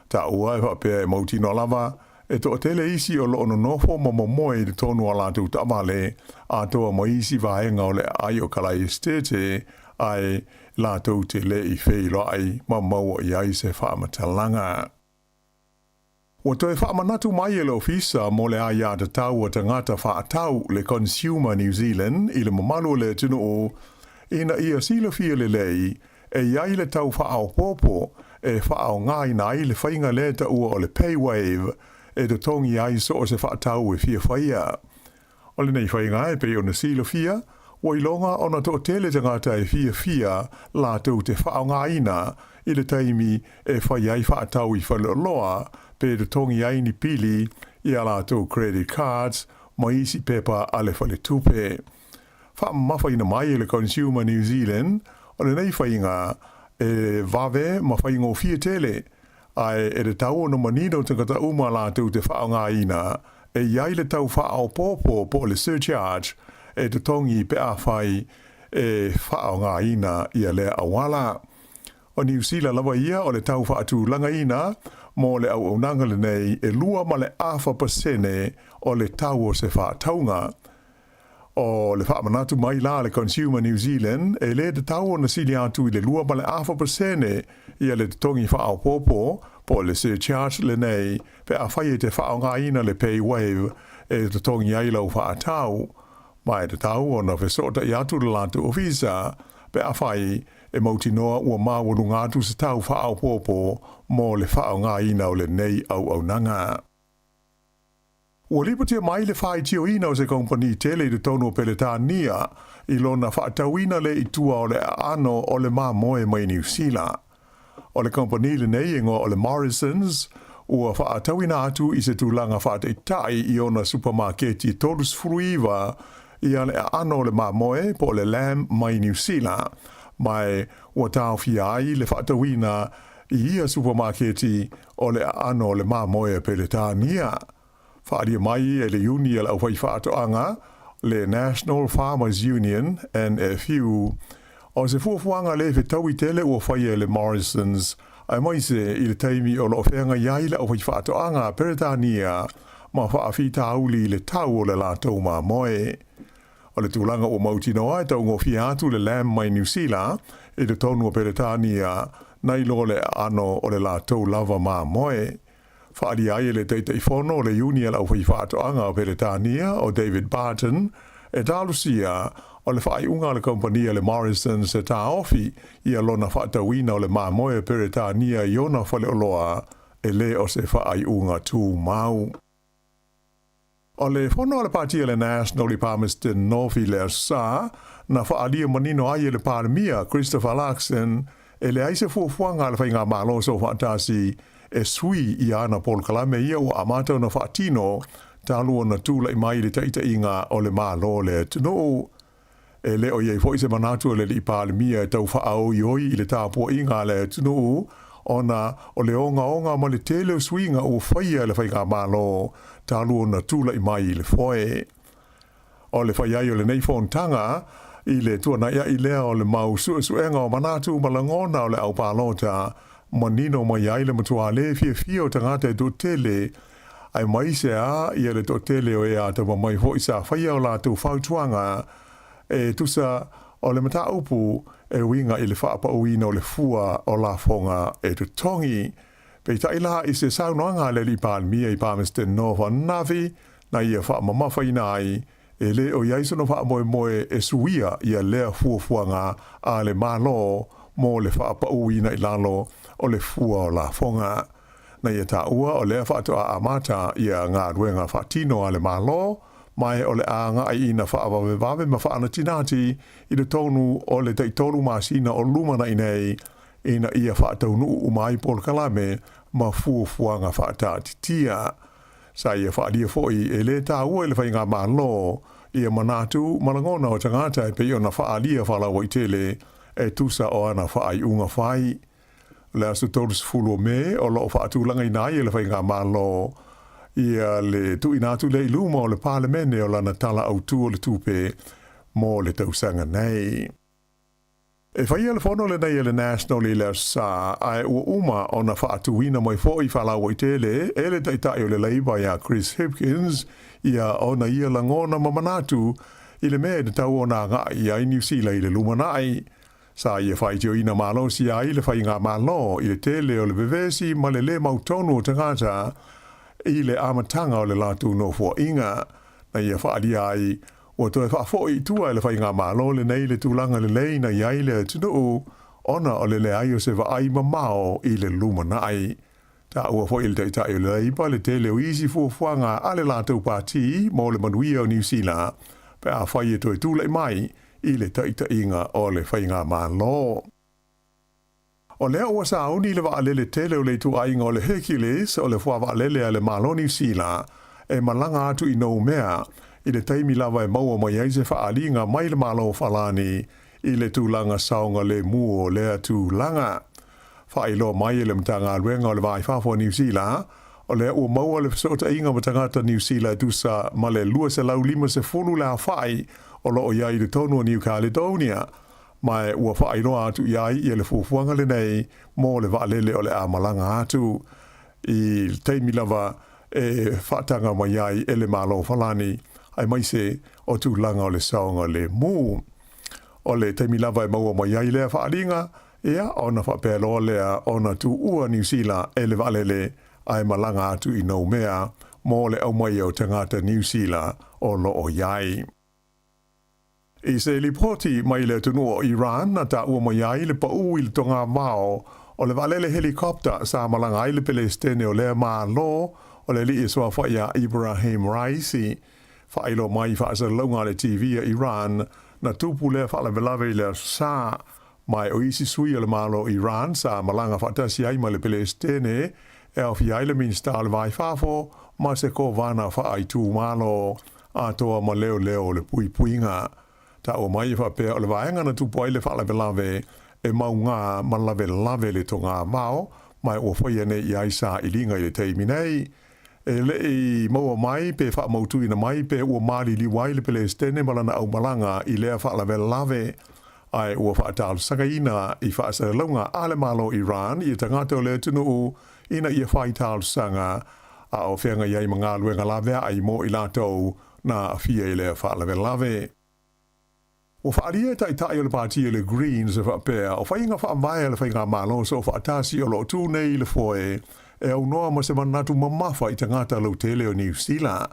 K: Ta ua e whapea e mautinoa lava, e to tele isi o lo ono nofo ma momoe le tonu a la tau tamale, a toa ma isi vaenga o le ai o ka lai estete, ai la tau te le I wheilo ai ma maua I ai se whaamatalanga. Wa toi whaamanatu mai e le ofisa mo le ai a te tau o tangata whaatau le Consumer New Zealand I le mamalu le tunu o ina ia sila fia le lei e iai le tau whaao popo e whaao ngai nai le whainga le ta ua o le pay wave e te tongi ai so o se whaatau e fia whaia. O le nei whainga e pe o na sila fia wa ilonga ona to tele tangata e fia la tau te whaonga ina I le taimi e whai ai whaatau I whaloloa pe te tongi ai ni pili I a la tau credit cards ma isi pepa a le whale tupe. Wha mawhaina mai e le Consumer New Zealand o le nei whainga e vave ma whaingo fia tele ai e le tau no manino tangata uma la tau te whaonga ina e iai le tau whaao popo po le surcharge e te tongi pe a whai e whao ngā ina I a le awala. O New Zealand lawa ia o le tau whaatu langa ina mō le au nanga le nei e lua ma le awha pasene o le tau o se whaataunga. O le whaamanatu mai la le Consumer New Zealand e le te tau o na sili atu I le lua ma le awha pasene I a le te tongi whaao popo po le surcharge le nei pe a whai e te whao ngā ina le pay wave e te tongi ai lau whaatau. Mai te tau o na whesota I atu le lātu ofisa, pe a whai e mautinoa ua māwaru ngātu se tau whaau pōpō mō le whaau ngā ina o le nei au nanga. Ua lipatia mai le whai tio ina o se kompani tele I te tono Peletania I lona whaatauina le I tua o le ano o le mā moe mai New Zealand. O le kompani le nei ingo o le Morrisons, ua whaatauina atu I se tūlanga whaateitai I ona supermarketi tolus fruiva I ale ano le mamoe po le lamb mai New Zealand, mai ua tau fia ai le whaatawina i ia supermarketi o le ano le mamoe Peretania. Whaaria mai e le uni ala whai whaatoanga le National Farmers Union NFU o se fuafuanga le whetau I tele ua whai e le Morrisons ai mai se I le taimi o lo whenga iai la o whai whaatoanga Peretania ma whaafita auli le tau o le lātou mamoe. O le tūlanga o mauti noa e tau ngofi atu le lamb mai New Zealand e le tonu o Peretania nai lo le ano o le lātou lava mamoe. Whaari ai le teitei whono le uni ala uwhi whaatoanga o Peretania o David Barton e talusia o le whai unga le kompania le Morrisons e tā ofi I alona whaatawina o le mamoe Peretania I ona whale oloa e le o se whai unga tū mau. O le whono le pātia le National I Palmerston Northi le sa na whaalia manino ai le pārmia Christopher Larkson e le aise fuafuanga le whainga malo so whaatasi e sui I ana Paul Kalame ia o amata na whaatino talua na tūla I mai le taita inga o le malo le tuno. E le o iei fwoi se manatu le li pālemia e tau whaau ioi I le tāpua inga le tuno ona o le onga ma le tele o suinga o whaia le whainga malo talua na tūla I mai le fwoi. O le whaiai o le nei whontanga I le tuana ia I lea o le mau suenga o manatu malangona o le au pālota manino mai ai le matua le fia o tangata do tele ai mai se a ia le do tele o ea ta mai ho isa whaia o la tu whautuanga e tusa o le mata upu e winga I le whaapa uina o le fua o la fonga e tu tongi pe ta ila I se saunoanga le li Palmia I Palmerston North Navi na ia wha mamawhaina ai e le o iaisono wha moe e suia ia lea fuafuanga a le malo mo le whaapa uina I lalo o le fua o la fonga. Na ia ta ua o lea whaatoa amata ia ngā ruenga whaatino a le malo, mai o le anga ai ina whaavawevawe ma whaana tinati I le tonu o le teitolu masina o lumana inei ina ia whaataunu umai Paul Kalame ma fuafuanga whaatatitia. Sa ia whaadia foi e le ta ua e le whainga malo ia manatu malangona o tangata e peo na whaalia whalawa I tele e tusa o ana whaai unga whai. Le asu tolus fulo me o loo whaatulanga I nai e le whainga malo ia le tu inatu le iluma o le parlemene o lana tala au tu o le tupe mo le tausanga nei. E whaia le whono le nei e le national I le sa ai ua uma o na whaatuina mai fo I whalawa I tele e le taitai o le leiba ia Chris Hipkins ia o na ia langona mamanatu I le mea de tau o na ngai ai New Zealand I le lumanai. Sa ia whai teo ina malo si ai le whai ngā malo I le tele o le bevesi ma le mautonu o tangata I le amatanga o le lātu no fua inga. Na ia whaari ai o toi whaafo I tua le whai ngā malo le nei le tūlanga le lei na iai le tunu ona o le ai o se ai mamao I le lumanai. Ta ua fo I le taitai o le leipa le tele o isi fuafuanga a le lātu pāti mo le manuia o New Zealand pe a whai e toi tūlai mai I le taita inga o le whainga malo. O lea ua sauni le waalele tele o le tu ainga o le Hercules o le fua waalele a le malo New Zealand e malanga atu I nou mea I le taimi lava e maua mai aise whaalinga mai le malo falani I le tūlanga saunga le muo lea tūlanga. Whailo mai le mtanga luenga o le vai whafo New Zealand o lea ua maua le sota inga matangata New Zealand tusa ma le lua se lau lima se fulu la whai o lo o iai le tonu o New Caledonia, mai ua whaairoa atu iai I le fuafuanga le nei mo le waalele o le amalanga atu I teimi lava e whaatanga mai iai e le malo falani ai mai se o tūlanga o le saonga le mū. O le teimi lava e maua mai iai lea whaaringa ea ona whapelo lea ona tu ua New Zealand e le waalele ai malanga atu I nou mea mo le au mai o tangata New Zealand o lo o iai. I se lipoti mai le tunu o Iran na ta ua mai ai le pau I le tonga mao o le valele helikopta sa malanga ai le Palestine o le malo o le li iswa whaia Ibrahim Raisi whailo mai whaasa launga le TV a Iran na tupu le whaala velave le sa mai o isi sui o le malo Iran sa malanga whaatasi ai ma le Palestine e au fi ai le minsta le vai whafo ma se ko vana whaai tū malo a toa ma leo le pui puinga. Ta o mai fa pe o le vaenga na tu poi le fa lave e maunga ma lave le tonga mao mai o foi nei ia isa i linga i le teimi nei e le i maua mai pe fa mautu ina mai pe o mali li wai le pele stene malana au malanga i lea fa lave ai o fa tal sagaina i fa sa longa ale malo Iran i tangata le tunu ina i fa tal sanga a o fenga ia i manga luenga lave ai mo i lato na afia i lea fa lave o fa aria tai tai o le parti le Greens fa pe o fa inga fa mai le fa inga malo so fa tasi o lo tu nei le foe e au noa ma se manatu mamafa i tangata lau tele o New Zealand.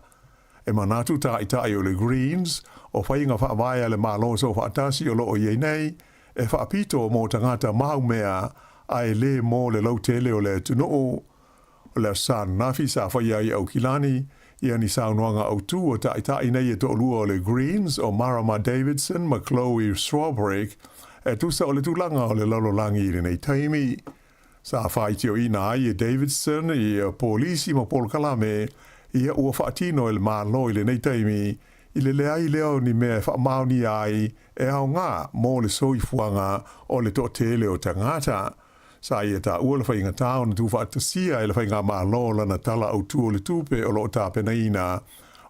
K: E manatu tai tai o le Greens, o whainga whaavaya le malo so whaatasi o lo o nei, e whaapito mo tangata maumea ai le mo le lau tele o le tunoo. O le san nafi sa whaiai au kilani, ia ni saunoanga au tu o tai nei e to lua o le Greens, o Marama Davidson, ma Chloe Strawbreak, e tusa o le tulanga o le lalolangi i nei taimi. Sa whaiti o ina ai e Davidson i polisi ma Paul Kalame i ua whaatino il malo i le nei taimi i le leai leo ni mea whaamauni ai e au ngā mō le soifuanga o le to tele o tangata. Sa i e ta ua le whainga tau na tu whaatasia i le whainga malo lana tala au tu o le tupe o lo tāpena ina.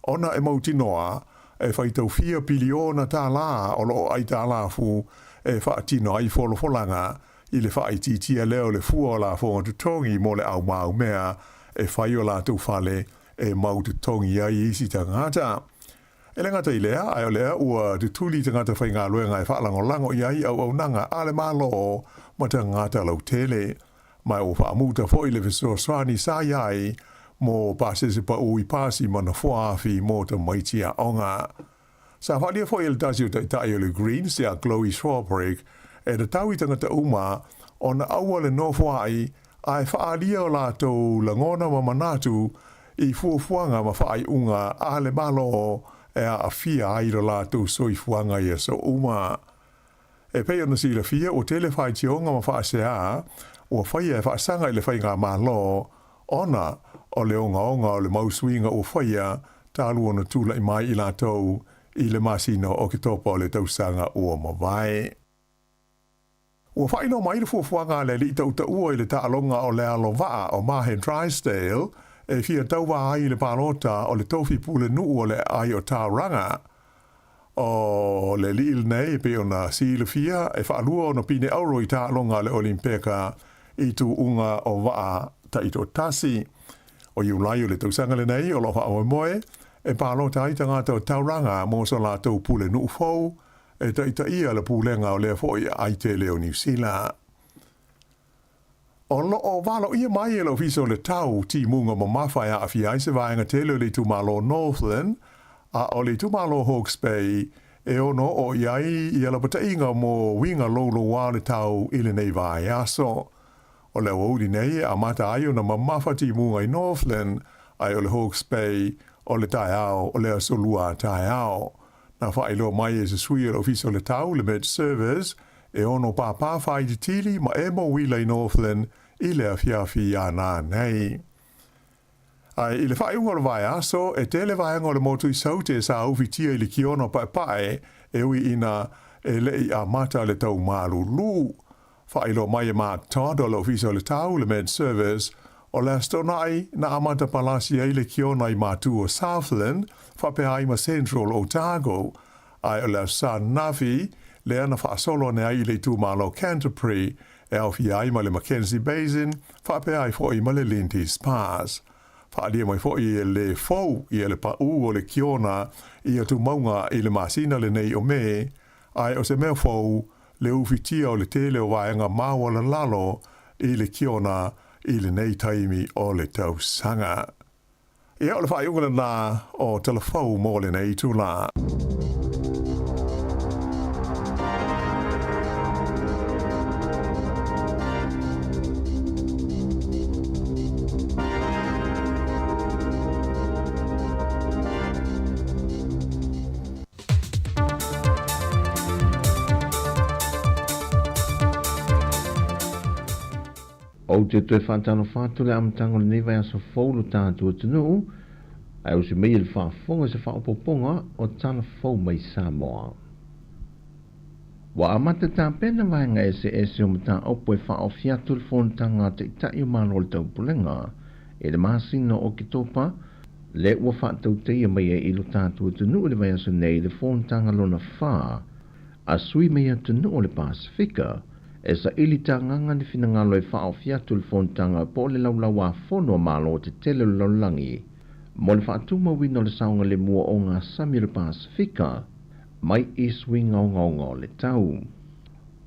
K: Ona e mautinoa e whaitau 4 piliona tā la o lo ai tā la fu e whaatino ai folanga i le whaititia leo le fua o la fonga tutongi mo le au mau mea e whai o la tu whale e mau tutongi ai isi tangata. E le ngata i lea, ai o lea ua tutuli tangata whai ngā luenga e whaalango lango i ai au nanga ale malo ma tangata lau tele. Mai o whaamuta fo i le visoa swani sa iai mo pasese pa ui pasi mana fuafi mo ta maitia onga. Sa whalia fo i le tasi o tai o le Greens ia Chloe Strawbreak e te tau i tangata uma o na aua le nofo ai whaalia o lātou langona ma manatu i fuafuanga ma whaai unga a le malo e a fia ai lo lātou soifuanga i so uma. E pei ona si le fia o tele whai tionga ma whaasea o whai e whaasanga i le whai ngā malo ona o le onga o le mauswinga o whaia tālu ona tūla i mai i lātou i le masino o ki topa o le tausanga o mawai. Ua whaino mai le fuafuanga le li tau ua i le taalonga o le alovaa o Mahe Drysdale e fia tauwa ai le palota o le tofi pule nuu o le ai o Tauranga. O le li il nei pe ona si le fia e whaalua o na pine auro i taalonga le Olimpeka i tu unga o waa ta ito tasi. O iulai o le tausanga le nei o loha o moe e palota ai tangata o Tauranga mo so la tau pule nuu fau e ta ia le pulenga o lea foi ai te leo New Zealand. O lo o walo ia mai e lo viso le tau ti munga ma mawhai a awhiai se vaenga te leo le tumalo Northern a o le tumalo Hawke's Bay e ono o iai i ala pata inga mo winga lolo wā le tau ili nei vai aso. O le wauri nei a mata ai o na ma mawha ti munga i Northern ai o le Hawke's Bay o le tai ao o le asolua tai ao. Na whaelo mai e se sui o fiso le tau le med servers e ono pāpā whai di tili ma e mo wila i Northland i le awhiawhi a nā nei. Ai i le whai unga le vai aso e te le vai anga le motu i saute sa uwhi tia i le kiono pae e ui ina e lei a mata le tau malu lu. Whaelo mai e maa tādo le fiso le tau le med servers o le astonai na amata palasi e le kiona i mātu o Southland, whape ai ma Central Otago, ai o le San Navi, le ana whaasolo ne ai le tūmalo Canterbury, e au fi ai ma le Mackenzie Basin, whape ai fo i ma le Lindy Spas. Whaalia mai fo i le fau i le pau o le kiona i a tu maunga i le masina le nei o me, ai o se mea fau le uwhitia o le tele o vaenga maua le lalo i le kiona i le nei taimi o le tausanga. Ia o le whai ungana nā o telefau mō le nei tūlā.
H: O te tue whātano whātu le amatango le newa aso fau lo tātua tunu, ai o se mei le whaafonga se whaapoponga o tana fau mai Sāmoa. Wa amata ta pena vai nga ese umta opo e wha o fiatul fontanga te itai o malol tau pulenga, e le masino o ki topa, le ua wha tau te ia mai e ilo tātua tunu le vai aso nei le fontanga lona wha, a sui mai atunu o le Pasifika, e sa ili ta nganga ni fina ngalo e wha o fiatul fontanga po le laulau a fono malo te tele laulangi, mo le wha atuma wino le saunga le mua o ngā sami le Pasifika, mai I swing ngau le tau.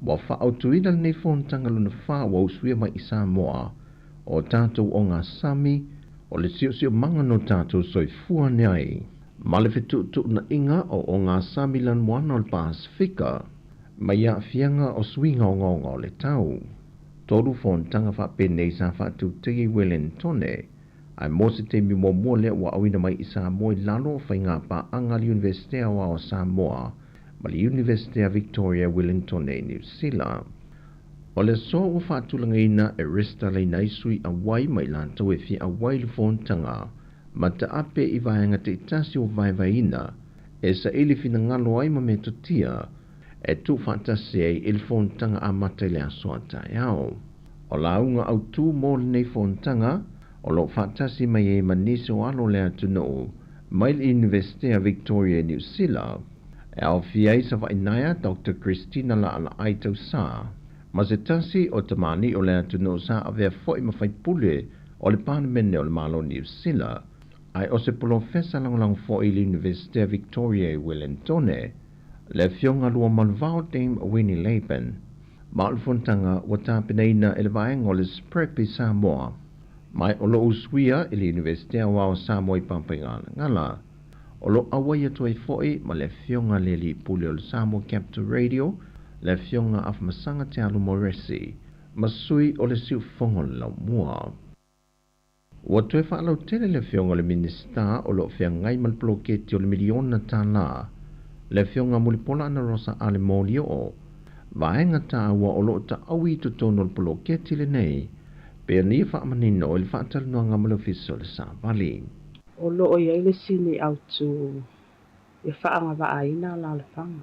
H: Wa whaautuina nei fontanga luna wha wa usuia mai I Sāmoa o tātou o ngā sami o le sio manga no tātou soifua nei. Ma le whetu na inga o ngā sami lan moana o le Pasifika mai a fianga o swing ngau le tau. Toru fontanga wha penei sa whatu tegi Wellingtone ai mose te mi mo le wa awina mai I Sāmoa I lalo whai ngā pa anga li University o Sāmoa ma li University of Victoria Wellington e New Zealand. O le so o whaatulanga ina e resta lei naisui a wai mai lantou e fia a wai le fontanga ma ta ape I vaenga te itasi o vai ina e sa ili fina ngalo ai ma me totia e tu fantasi e il fontanga a mata le asoa tai au. O launga au tu mo le nei fontanga o lo fantasi mai e manise o alo le atuno mai le University of Victoria New Zealand e au fiai sa vainaya Dr. Christina la ala aitau sa ma se tasi o tamani o le atuno sa avea foi ma fai pule o le panemene o le malo New Zealand ai o se profesa lang foi le University of Victoria Wellingtone le fionga lua malvao Dame Winnie Laban ma le fontanga o tāpeneina e le vaenga o le Sprepi Sāmoa mai o lo uswia I le University o Sāmoa I Pampangana ngala o lo awai atu ai foi ma le fionga le li pule o le Sāmoa Capital Radio le fionga af masanga te alu moresi ma sui o le siu fongo lau mua. Ua tue whaalau tele le fionga le minista o lo fia ngai mal ploketi o le miliona tā la le fionga mulipola ana rosa ale molio o vaenga tā ua o lo ta awi tu tono le ploketi le nei pe ni whaamanino o le whaatalunua ngamalo fiso le Sāvali.
I: O loo iai le sini autu ia whaanga waaina la le whanga.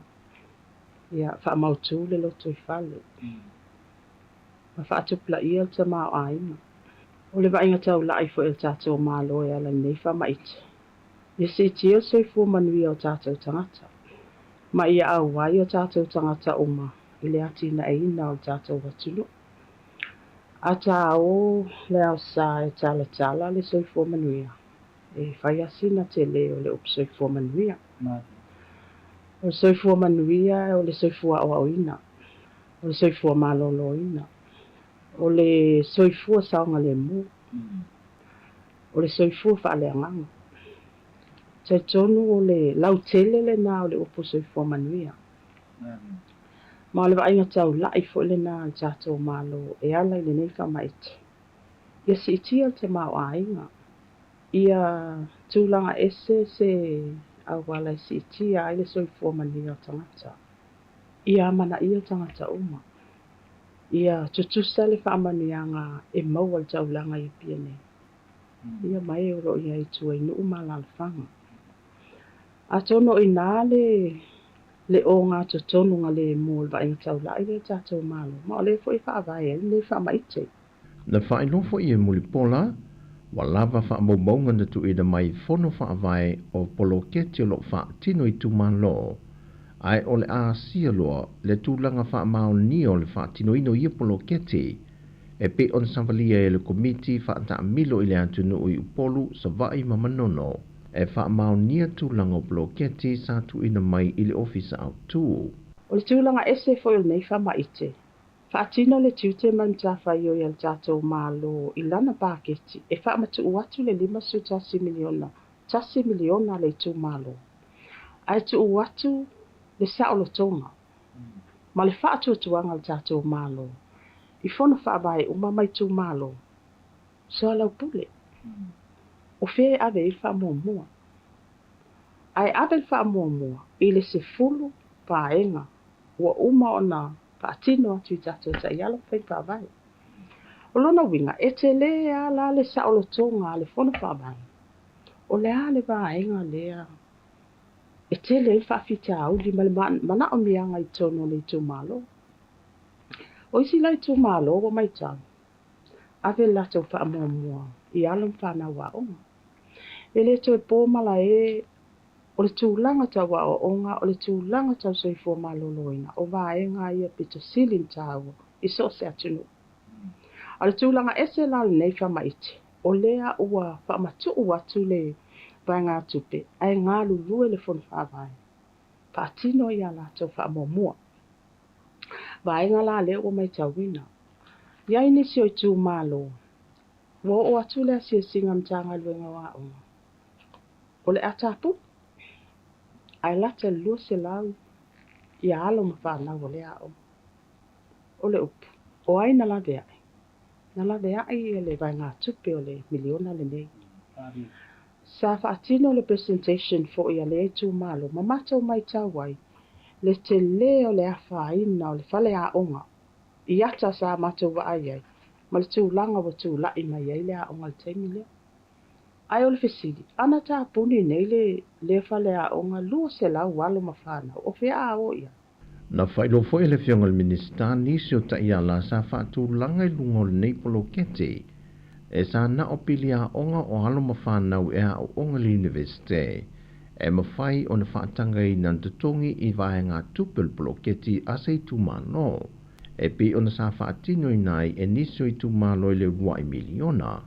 I: Ia whaamautu le loto I whale. Ma whaatupla ia te mao aina. O le wainga tau lai fo il tātou mālo e ala nei whamaite. Ia si tia soifua manuia o tātou tangata. Ma ia awai o tātou tangata uma I le atina e ina o tātou watunu. A tā o le au sā e tala le soifua manuia. E whai asina te le o le upu soifua manuia. O le soifua manuia o le soifua awaoina. O le soifua maloloina. O le soifua saonga le mu. O le soifua whaaleanganga. Tai tonu o le lautele le nā o le upu soifua manuia. Ma o le wainga tau lai fo le nā tātou malo e ala I le nei whamaite. Ia si itia te mau ainga. Ia tūlanga ese se awala si itia ai le soifua manuia o tangata. Ia mana ia tangata uma. Ia tutusa le whaamanuianga e maua le taulanga I pia nei. Ia mai o roi ai tua inu umala le whanga. A tono I nā le o ngā tonu ngā le mua wa inga taula I le tātou malo. Ma o le fo I whaavai le whaamaite.
H: Na whailofo I e mulipola wa lava whaamaubonga na tu ida mai fono whaavai o poloketi o lo whaatino I tumalo. Ai o le aasia loa le tūlanga whaamao ni o le whaatino ino I poloketi e pe on Sāvalia e le komiti whaata milo I le atunu I upolu sa vai mamanono e whaamao nia tūlanga o poloketi sa tu ina mai I le ofisa au tū.
I: O le tūlanga ese fo il nei whamaite. Whaatino le tiute man tawhai o ial tātou mālo I lana pāketi e whaamatu uatu le 5 miliona, 10 miliona le tū mālo. Ai tu uatu le saolo tonga. Ma le whaatu tuanga le tātou mālo. I whona whaabai uma mai tū mālo. So alau pule. O whee ave I whaamua. Ai ave whaamua I le se fulu paenga. Ua uma ona Paatino atu I tātou ta ialo whai whaavai. O lona winga, e te le a la le saolo tonga le whona whaavai. O le a le vaenga lea e tele il whaafita au li mana o mianga I tono le tu malo. O isi lai tu malo o mai tau. Ave lato wha mua I alam whana wa onga. E le to e pō mala e o le tūlanga tau wa o onga o le tūlanga tau soifua maloloina o vaenga ia pito silin tau I so se atunu. O le tūlanga ese la le nei whamaiti o lea ua whamatu atu le vaenga tupe ai ngā lulue le fon whawai. Pātino ia la tau whamomua. Vaenga la le o mai tau wina. Ia inisi o tū malo. Wo o atu le asia singa mtanga luenga wa onga. O le atapu. Ai lata lua se lau. Ia alo mawhana o le ao. O le upu. O ai na la vea. Na la vea I le vaenga tupe o le miliona le nei. Sa whaatino le presentation fo ia le tu malo. Mamata o mai tawai. Le te leo le awhaina o le whale a onga. I ata sa mata wa ai. Ma le tūlanga wa tūlai mai ai le a onga le teimi leo. Ai o le fesili. Ana tā puni nei le whale a onga lua se lau walo mawhana. O whea a o ia.
H: Na whailo foi le fionga le minista nisi o ta ia la sa whaatu langa I lungo le neipolo kete. E sa na o pili a onga o halo mawhanau e a o onga le universite. E mawhai o na whaatanga I nantutongi I vaenga tupel polo kete ase I tumano. E pi o na sa whaatino I nai e nisi o I tumalo I le rua I miliona.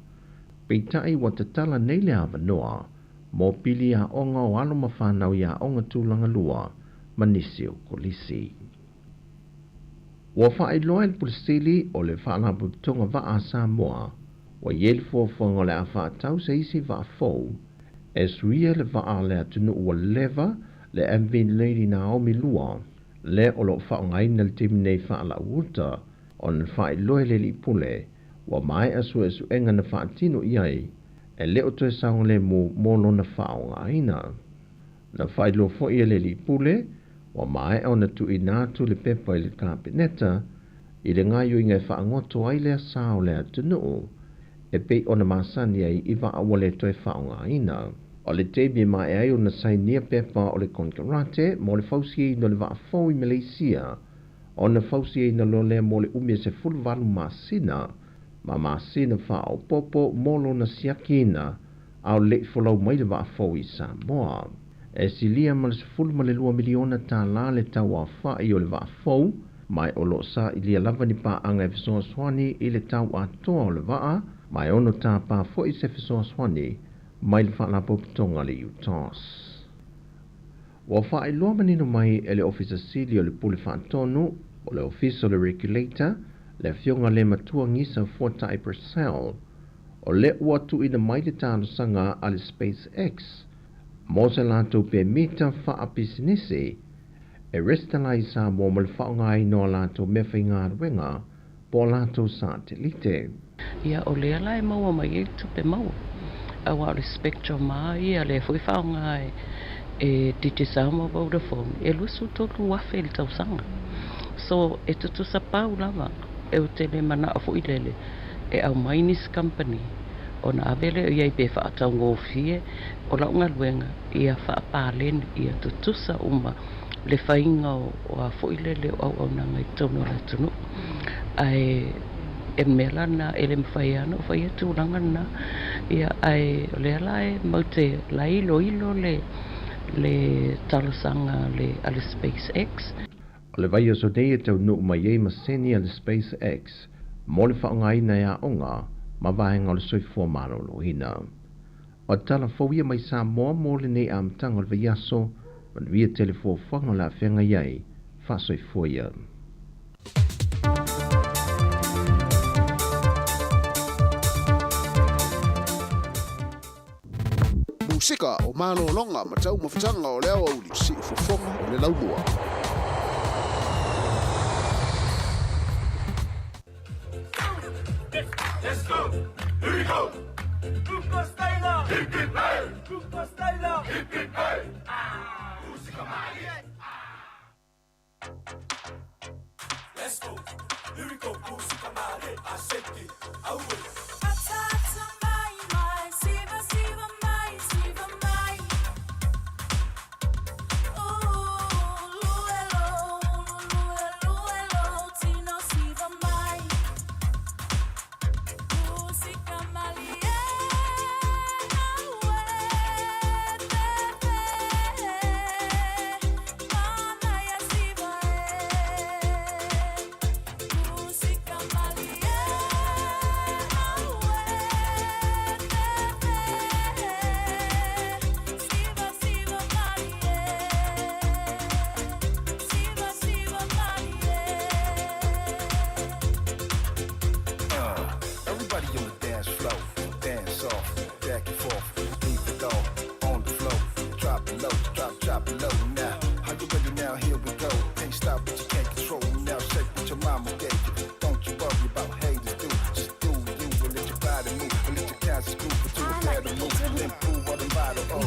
H: Pei tai wa te tala nei le awa noa. Mo pili a onga o halo mawhanau I a onga tūlanga lua. Manisi o kolisi. Wa whaeloa il pulisili o le whaalapu tonga waa Sāmoa, wa yelfo whango le a whaatau se isi waa fau, e suia le waa le atunu ua leva le MV Lady Naomi Lua, le o lo whaongaina le timi nei whaala uta, o na whaeloa le li pule, wa mai asu enga na whaatino iai, e leo toe saunga le molo na whaongaina. Na whaeloa fo ia le li pule, wa mai au na tu inatu le pepa I le kabineta, I le ngaio inga whaangoto ai lea sao lea tunu, e pei o na masani ai iwa awa le toi whaonga ina. O le tebi mai ai o na sainia pepa o le konkarate, mo le fausi no le waafau I Malaysia, o na fausi no lo lea mo le umia se fulvalu masina, ma masina whao popo molo na siakina, au le folau mai le waafau I Sāmoa. E silia ma le sefulu ma le 2 miliona tā la le tau a whai o le waafou, mai o lo sa I lia lava ni pā anga e fesoa swani I le tau a toa o le waa, mai ono tā pā fo I se fesoa swani, mai le whaala popitonga le UTOS. Wa whai loa manino mai e le ofisa sili o le pule whaatonu, o le ofisa o le regulator, le fionga le matua ngisa Fortai Purcell, o le ua tu ina mai le tāno sanga a le SpaceX, mo se lato pe mita wha pisinisi, e restalai sa mo mal whaongai no lato me whainga ruenga, po lato satelite.
J: Ia o lea lai maua mai e tupe maua. Awa respect o mai, ia le fui whaongai e titi Sāmoa Vodafone, e lusu tolu wafe il tau sanga. So e tutu sa pau lava, e o tele mana a fui lele, e au mainis company, o na avele o iai pe whaatau ngōwhie, o launga luenga, ia whaapālen, ia tutusa uma, le whainga o a whoilele o au nanga I tono la tunu. Ai e mela na ele mwhaiana, o whaia tūranga na, ia ai le alae maute la ilo le talasanga le SpaceX.
H: O le vai o so dei e tau nuk mai e maseni a le SpaceX, mo le whaongaina ea onga, ma vahenga o le soifua maro lohina. O tala fawia mai Sāmoa mo le nei amtanga o le vaiaso, man via telefo whanga la whenga iai, wha soifua ia.
S: Musika o malo longa ma tau mawhitanga o leo au li si ufofonga o le laumua.
D: Let's go! Here we go! Kuka Styler! Hip hip hey! Kuka Styler! Hip hip hey! Musika mai! Let's go! Here we go! Musika mai! I shake it! I will!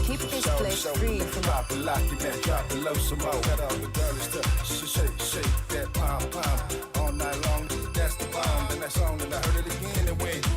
T: keep this place free from
P: drop it, lock it, man, drop it low some more. Got all the girls to shake that pom all night long. That's the bomb. Then that song, and I heard it again and went.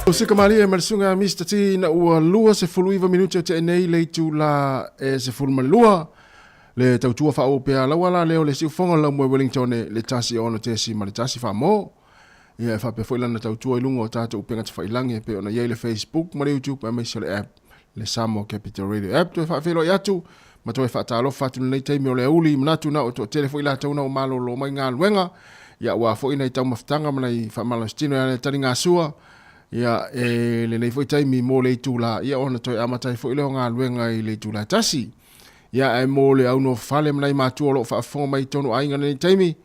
G: O se kamali e marisunga Mr. T na ua lua se fuluiva minuti o te nei le tu la e se fulma lua le tautua fa o pea la wala leo le siu fonga la mo Wellington le tasi ono te si ma le tasi fa mo ia fa pe foi lana tautua i lunga o tatu upenga te whailangi pe ona le Facebook ma le YouTube a meisio le app le Sāmoa Capital Radio app to fa felo yatu ma to fa talo fatu nei taimi o le uli manatu na o to telefo ila tauna o malo lo mai ngā luenga ia ua foi nei tau maftanga ma nei fa malastino ya le taringa sua ia le nei foi taimi mo le tula ia ona toi amatai foi le ngā luenga i le tula tasi ia e mo le au no fale mai matu o lo fa fo mai tonu ainga nei taimi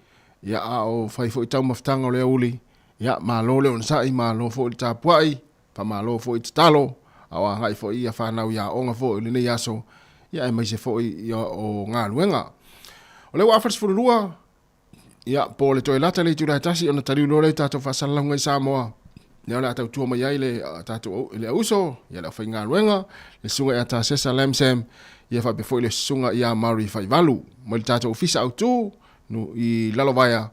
G: ia a o fai foi tau maftanga o le uli ia malo le on sai malo foi tapuai pa malo foi talo awa ngai foi ia fa nau ia onga foi le nei aso ia e mai se foi ia o ngā luenga o le wafers fu lua ia po le toi lata le tula tasi ona tari lo le tato fa salanga i Sāmoa ia la tau tua mai ai le tato le uso ia la fai ngā luenga le sunga ia ta sesa lemsem ia fa be foi le sunga ia mari fai valu mo le tato ofisa au tu no i lalovaya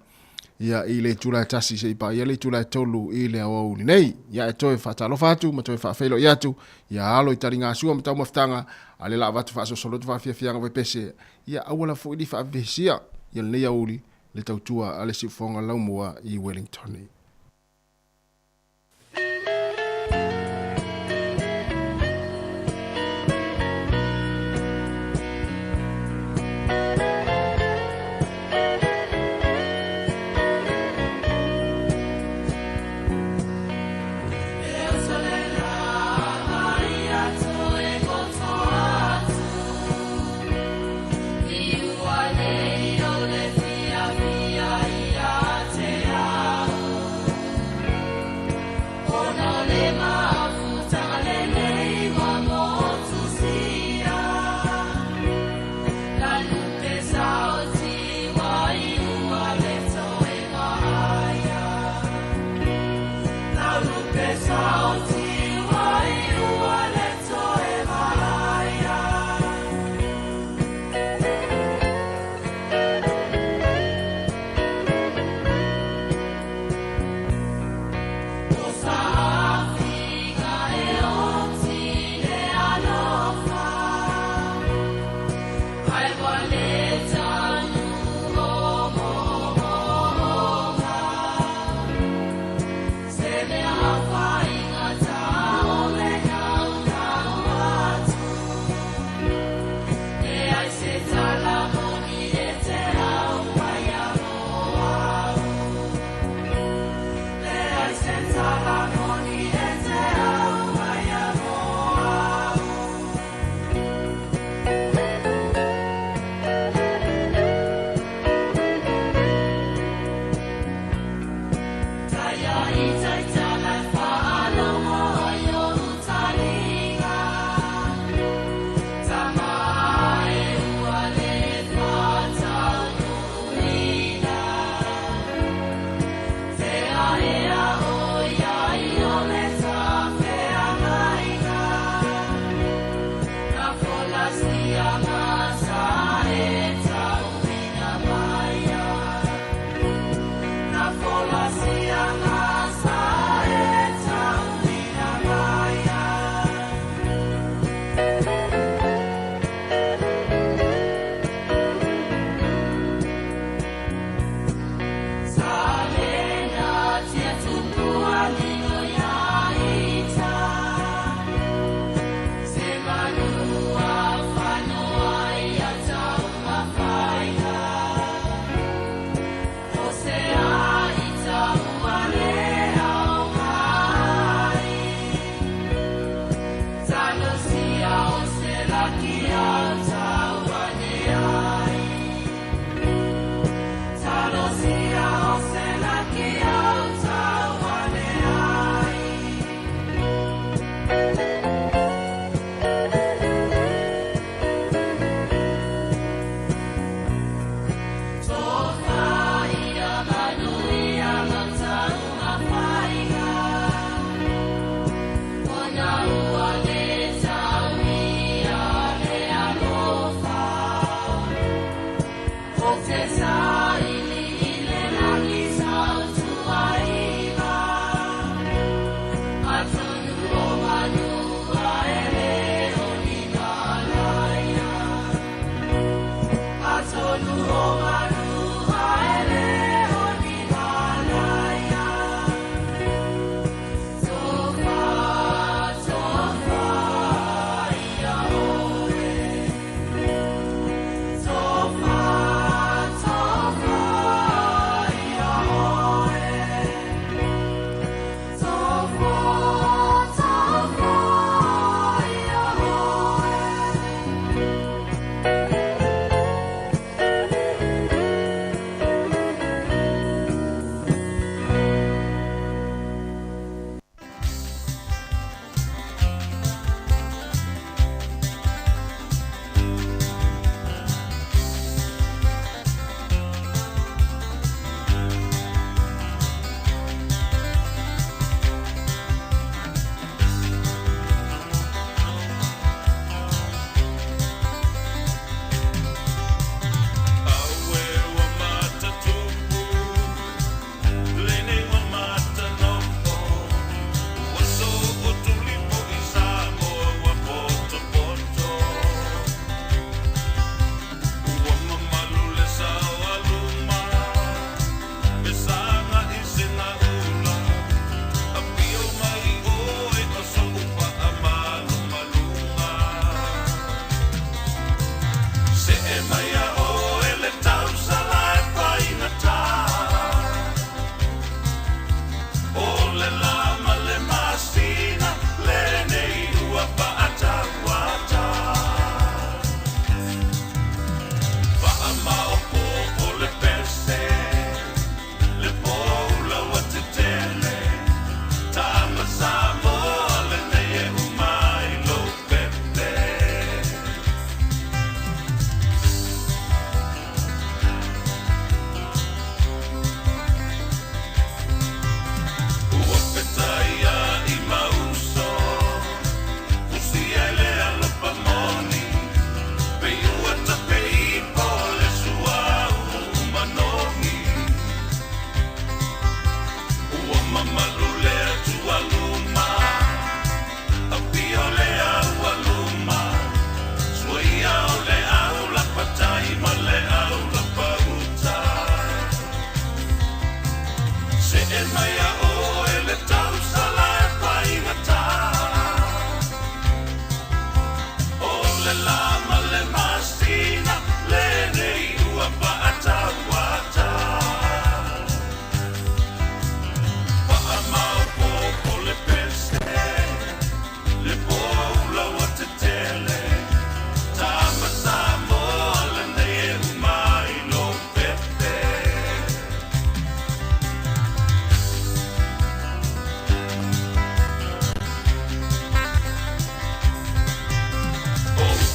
G: ia i le tula tasi se pa ia le tula tolu i le au ni nei ia e toi fa talo fatu ma toi fa felo ia tu ia alo i taringa sua ma tau maftanga ale la vatu fa so solo fa fia fia ngwe pese ia awala foi di fa vesia ia le yauli le tau tua ale si fonga laumua i Wellington.
O: You are the only thing I feel.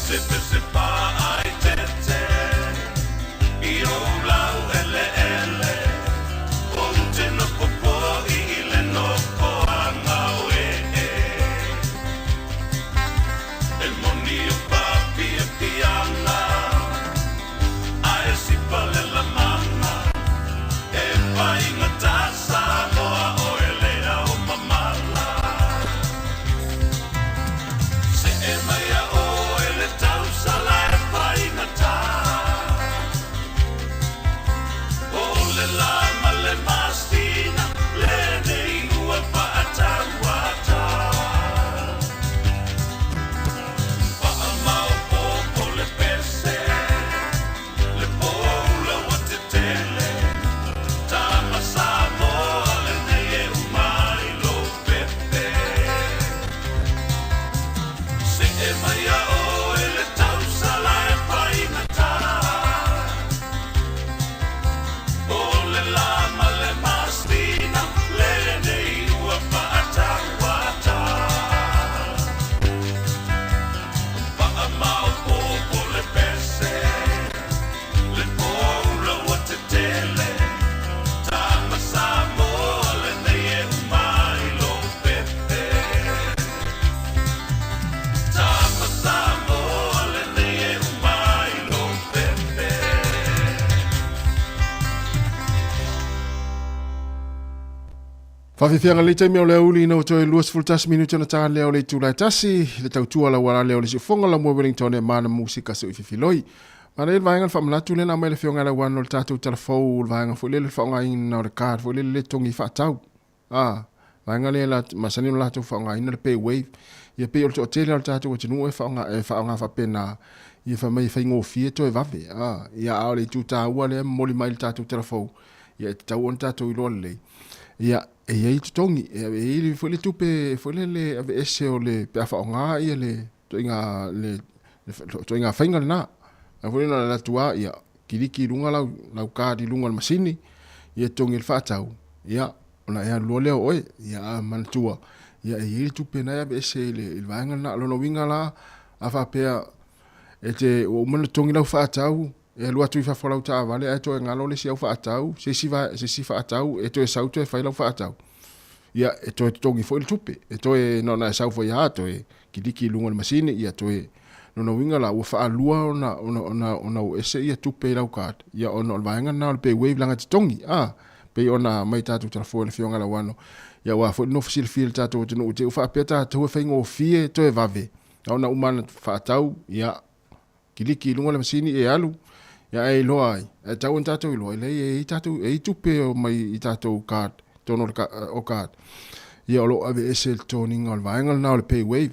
D: Te E mai a o e le tausala e pai ngata. O le lama le mastina, le nei ua paata wata. Paa mau popo le pese, le poula ua te tele. Tama Sāmoa le nei e umai lo pepe. Tama Sāmoa le nei e umai lo pepe.
G: Whawhiwhianga le taimi o le uli na o toi luas fultas minuta na taha leo le tūlai tasi, le tautua la wala leo le si fonga la mua Wellington e mana musika se uiwhiwhiloi. Mana e vaenga whamanatu le na mai le whionga la wana o le tātou telefou, le vaenga fo le whaonga ina o le kār, fo le tongi whaatau. Vaenga le la masani o lātou whaonga ina le pay wave. Ia pay o le to tele o le tātou o tinu e whaonga whapena, ia whamai whaingo fie to e vave. Ia ao le tūtā ua le moli mai le tātou telefou. Ia te tau on tātou i loa le. Ia e ai tutongi e le fo le tupe fo le ave ese o le pe fa nga ia le to inga fainga na a fo na la tua ia kiliki lunga la ka di lunga masini ia tongi fa tau ia ona ia lo le oi ia man tua ia e tupe na ave ese le vanga na lo no winga la a fa pe e te o man tongi la fa tau e lua tu fa folau ta vale e to ngalo le si au fa atau se si fa atau e to e sau to e fa lau fa atau ia e to tongi fo il tupe e to e no na sau fo ia to e kidiki lunga le masini ia to e no winga la u fa lua ona o ese ia tupe lau kat ia ono vaenga na pe wave langa tongi pe ona mai tatu telefo le fionga la wano ia wa fo no fosil fil tatu no te fa peta to fa ngo fie to e vave ona umana fa atau ia kidiki lunga le masini e alu ia e loa e tau tatou i loa le e tatou e tupe o mai i tatou card tono o card ia o lo ave ese toning o vaenga na o le pay wave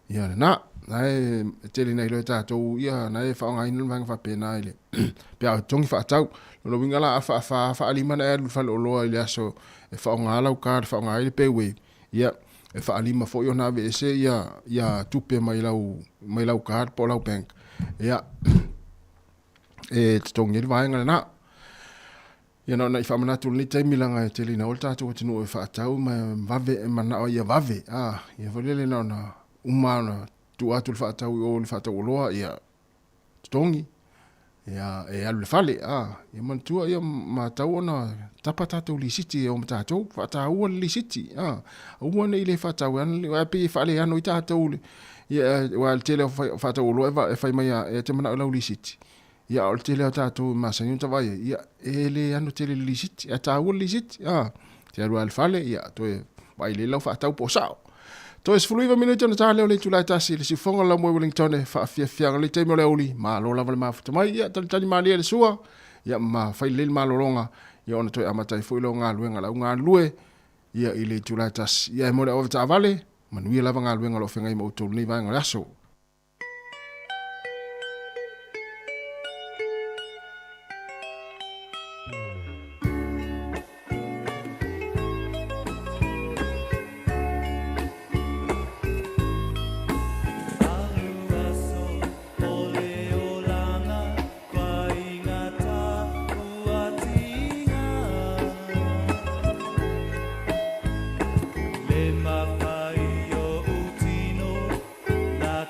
G: ia na e tele nei lo tatou ia na e whaonga ina vanga fa pena ile pe a tongi fa tau lo winga la fa alima na e fa lo loa ile aso e whaonga ala o card whaonga ile pay wave ia e fa alima fo yo na ave ese ia tupe mai lau card po lau bank ia e tongi le vaenga na ia no na whamanatu ni taimi langa e tele na o tātou atinu e whaatau ma vave e mana o ia vave ia whalele na umana tu atu le whaatau i o le whaatau o loa ia tongi ia e alu le fale ia mantua ia matau ona tapa tātou li siti e o tātou whaatau ua li siti ua nei le whaatau ia pe i whale ano i tātou ia wa le tele whaatau o loa e whai mai e te mana o lau li siti ia o tele o tātou masani o tawai ia e le anu tele lisiti a tāua lisiti te arua alfale ia toe vai le lau whaatau po sao toe sfuluiva minuti ana tā leo le tulai tasi le si fonga la moe Wellington e whaafiafianga le teimo le uli ma lo lava le mafuta mai ia talitani malia le sua ia ma whai le malolonga ia ona toe amatai fuilo ngā luenga lau ngā lue ia i le tulai tasi ia e mole o ta vale manuia lava ngā luenga lo whengai mo utolu nei vaenga le aso
A: Le mapai o utino na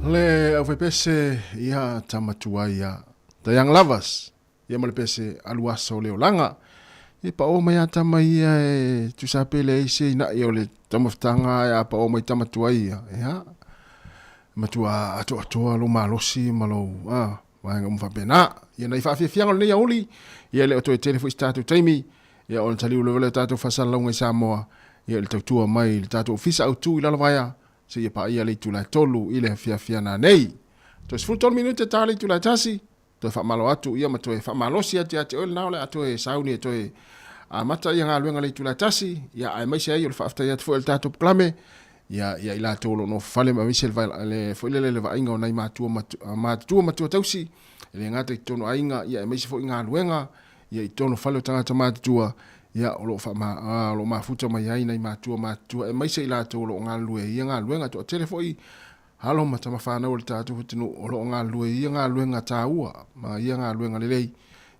G: Le au pese ia tamatua ia The Young Lovers ia male pese aluasa o leolanga e pa o mai atama ia e tu sapele ise ina ia o le tamaftanga ia pa o mai tamatua ia ia matua ato lo malosi malo wanga mfapena ia nei fa fianga le ia oli ia le to telefo statu taimi ia on tali le tatu fasala ngai Sāmoa ia le tautua mai le tatu ofisa au tu ila vaya se ia pa ia le tula tolu ile fia na nei to sful tol minute tali tula tasi to fa malo atu ia mato fa malosi ati ol na le atu e sauni to e mata ia nga luenga le tula tasi ia ai mai se ia le fa afta ia fo el tatu klame ia ila tolo no fale ma misel le fo le va inga na matu tausi le ngata tono ainga ia mai se fo inga luenga ia tono fale tanga matu ia lo fa lo mafuta mai ai nei matu e mai se ila tolo nga lue ia nga luenga to telefoi halo mata mafana o tatu tinu lo nga lue ia nga luenga taua ma ia nga luenga lelei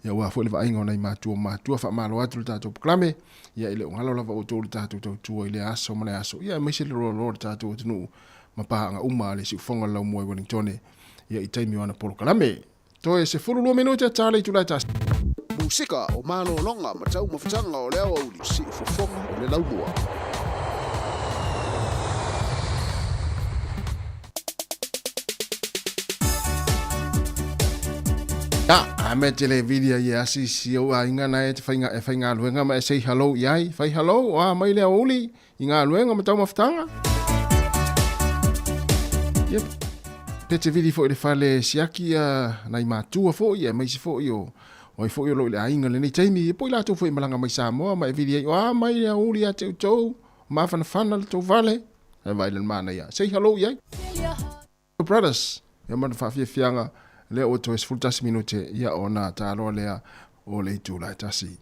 G: ia wa fo le va inga nei matu fa malo atu tatu klame ia ile ngalo lava o tolu tatu tu ile aso male aso ia mai se lo tatu tinu mapa nga uma le si fonga la mo Wellington ia i taimi wana polo kalame to e se fulu lo minuta tale tu la tas
S: musika o malo longa matau mafutanga o leo au si fofonga o le laumua
G: me televidia ia si o inga na e fainga luenga ma say hello iai fai hello wa mai le oli inga luenga matau maftanga yep pete vidi fo le fale siaki na matu fo ia mai si fo io o fo io lo le inga le nei taimi e poi la to fo malanga mai Sāmoa mai vidia wa mai le oli a to ma fana to vale e vai le mana ia say hello iai brothers ya man fa fianga le o to es fultas minute ia ona talo lea o le tula tasi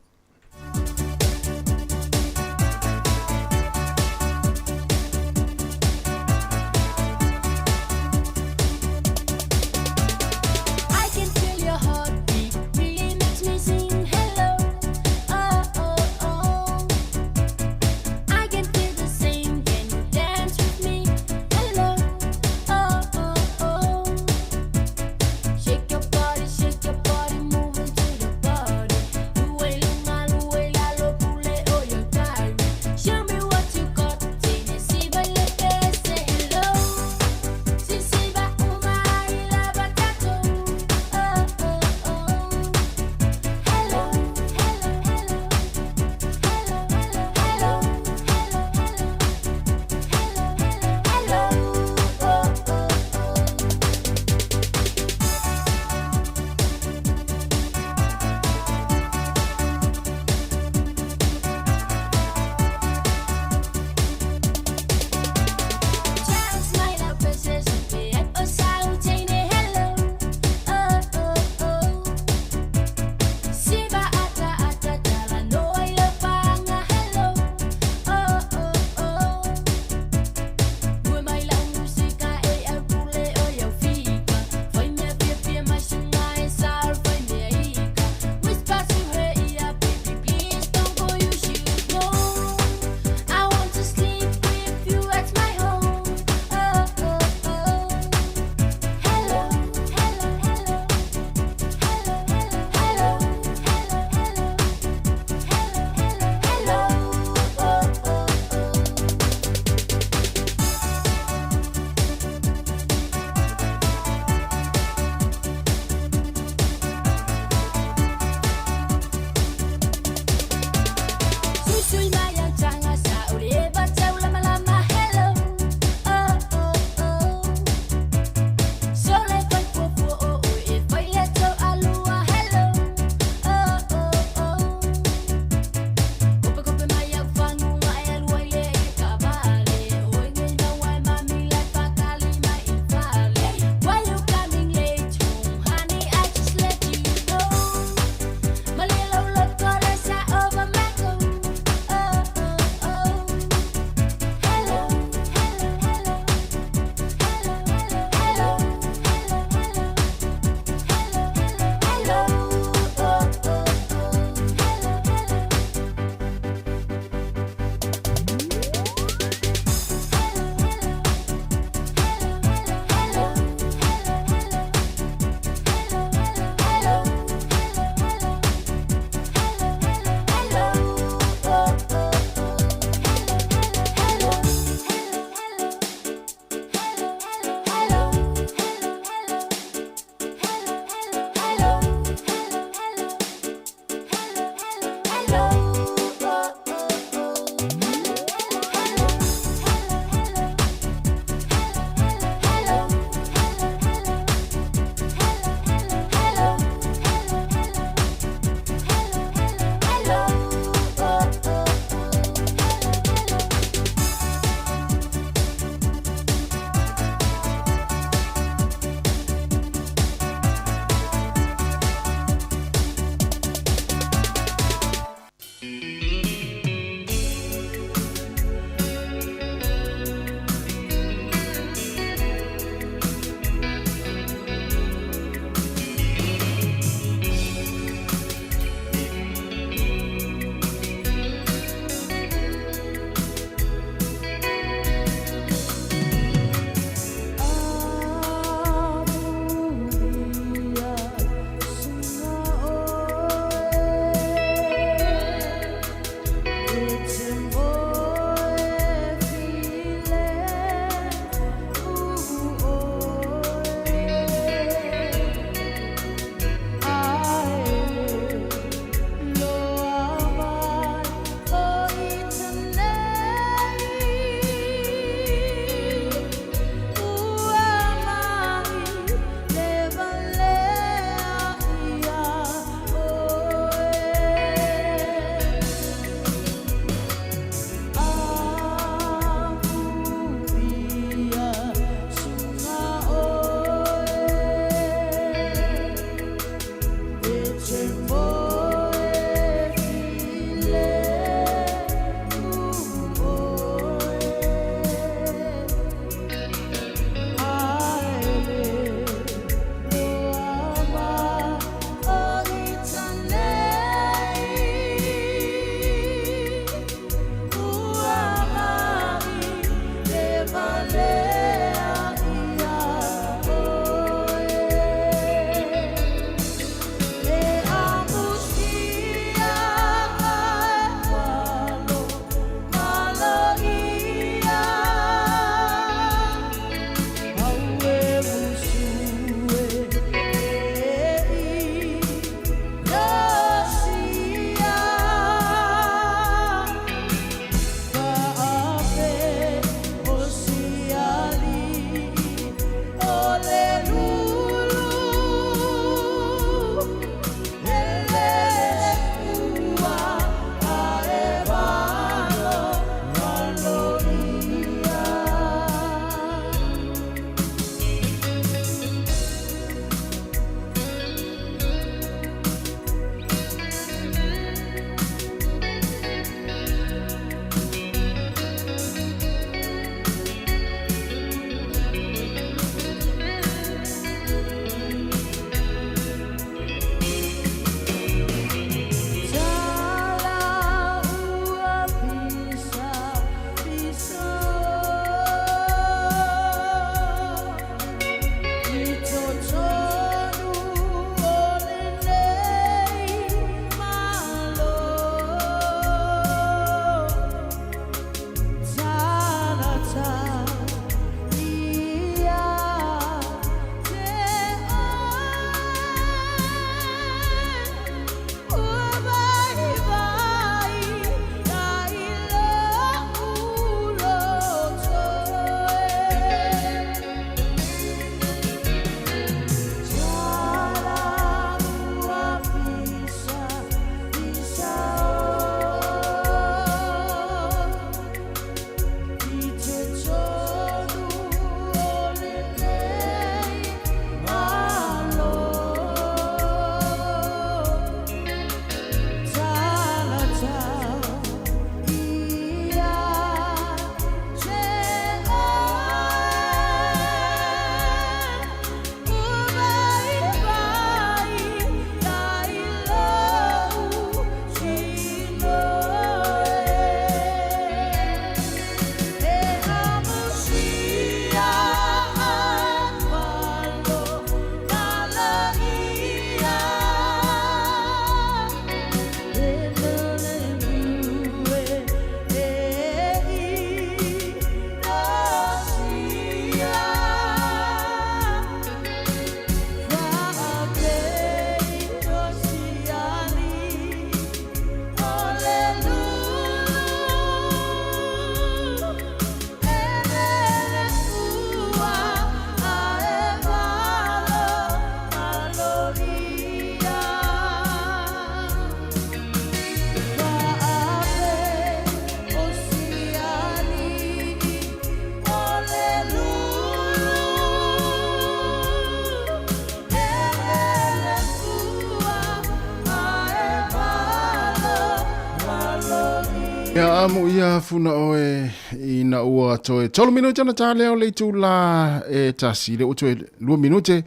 G: Ya amu ia funa oe ina ua toe 12 minute na tā leo le tu la e tasi le utoe 2 minute.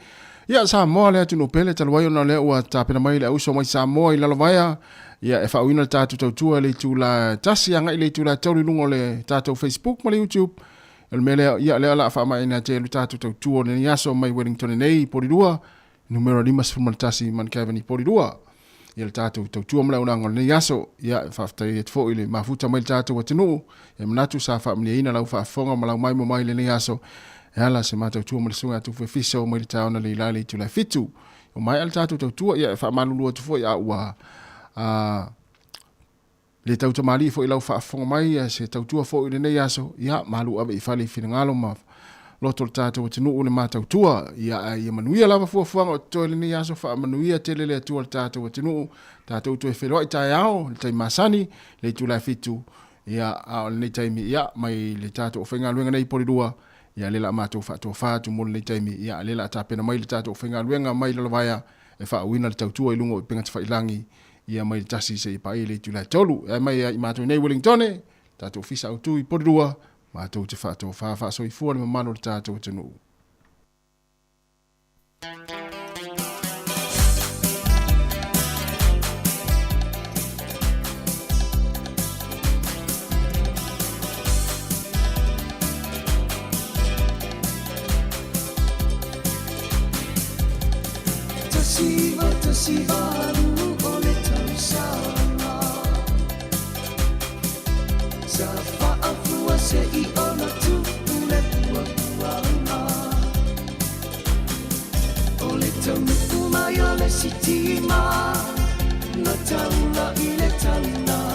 G: Ia Sāmoa le atu no pele talawai ona le ua tāpena mai le auso mai Sāmoa i lalavaya. Ia e whauina le tātou tautua le tu la tasi anga i le tu la tauri lungo le tātou Facebook ma le YouTube. El mele ia le ala wha mai na te lu tātou tautua le ni aso mai Wellington nei porirua. Numero 5 tasi man Kevin i porirua. Ia le tātou tautua mala unanga le yaso ia whaftai e tfo i le mafuta mai le tātou atinu ia manatu sa whaamlia ina lau whaafonga malau mai mo mai le yaso e ala se mātautua mala sunga atu whewhisa o mai le tāona le ilale tu lai fitu o mai ala tātou tautua ia e whaamalulua tfo ia ua le tauta mali fo i lau whaafonga mai se tautua fo i le yaso ia malu ave i whale i whingalo ma loto tātou atinu o le mātautua ia manuia lava fuafuanga o toi le ni aso wha manuia tele le atua le tātou atinu tātou toi wheloa i tai ao le tai masani le tu lai fitu ia ao le taimi ia mai le tātou o whenga luenga nei porirua ia lela mātou whaatua whātu mo le taimi ia lela tāpena mai le tātou o whenga luenga mai le lavaya e wha uina le tautua i lungo i pingata whailangi ia mai le tasi se i pai le tu lai tolu ia mai i mātou nei Wellington tātou fisa au tu i porirua mātou te whātou whāwha so i fua le mamano le tātou tenu.
M: Tasiva lu o le tausanga sa whaafua se i ona tu ule puapuanga o le taunuku mai o le sitima na taula i le tauna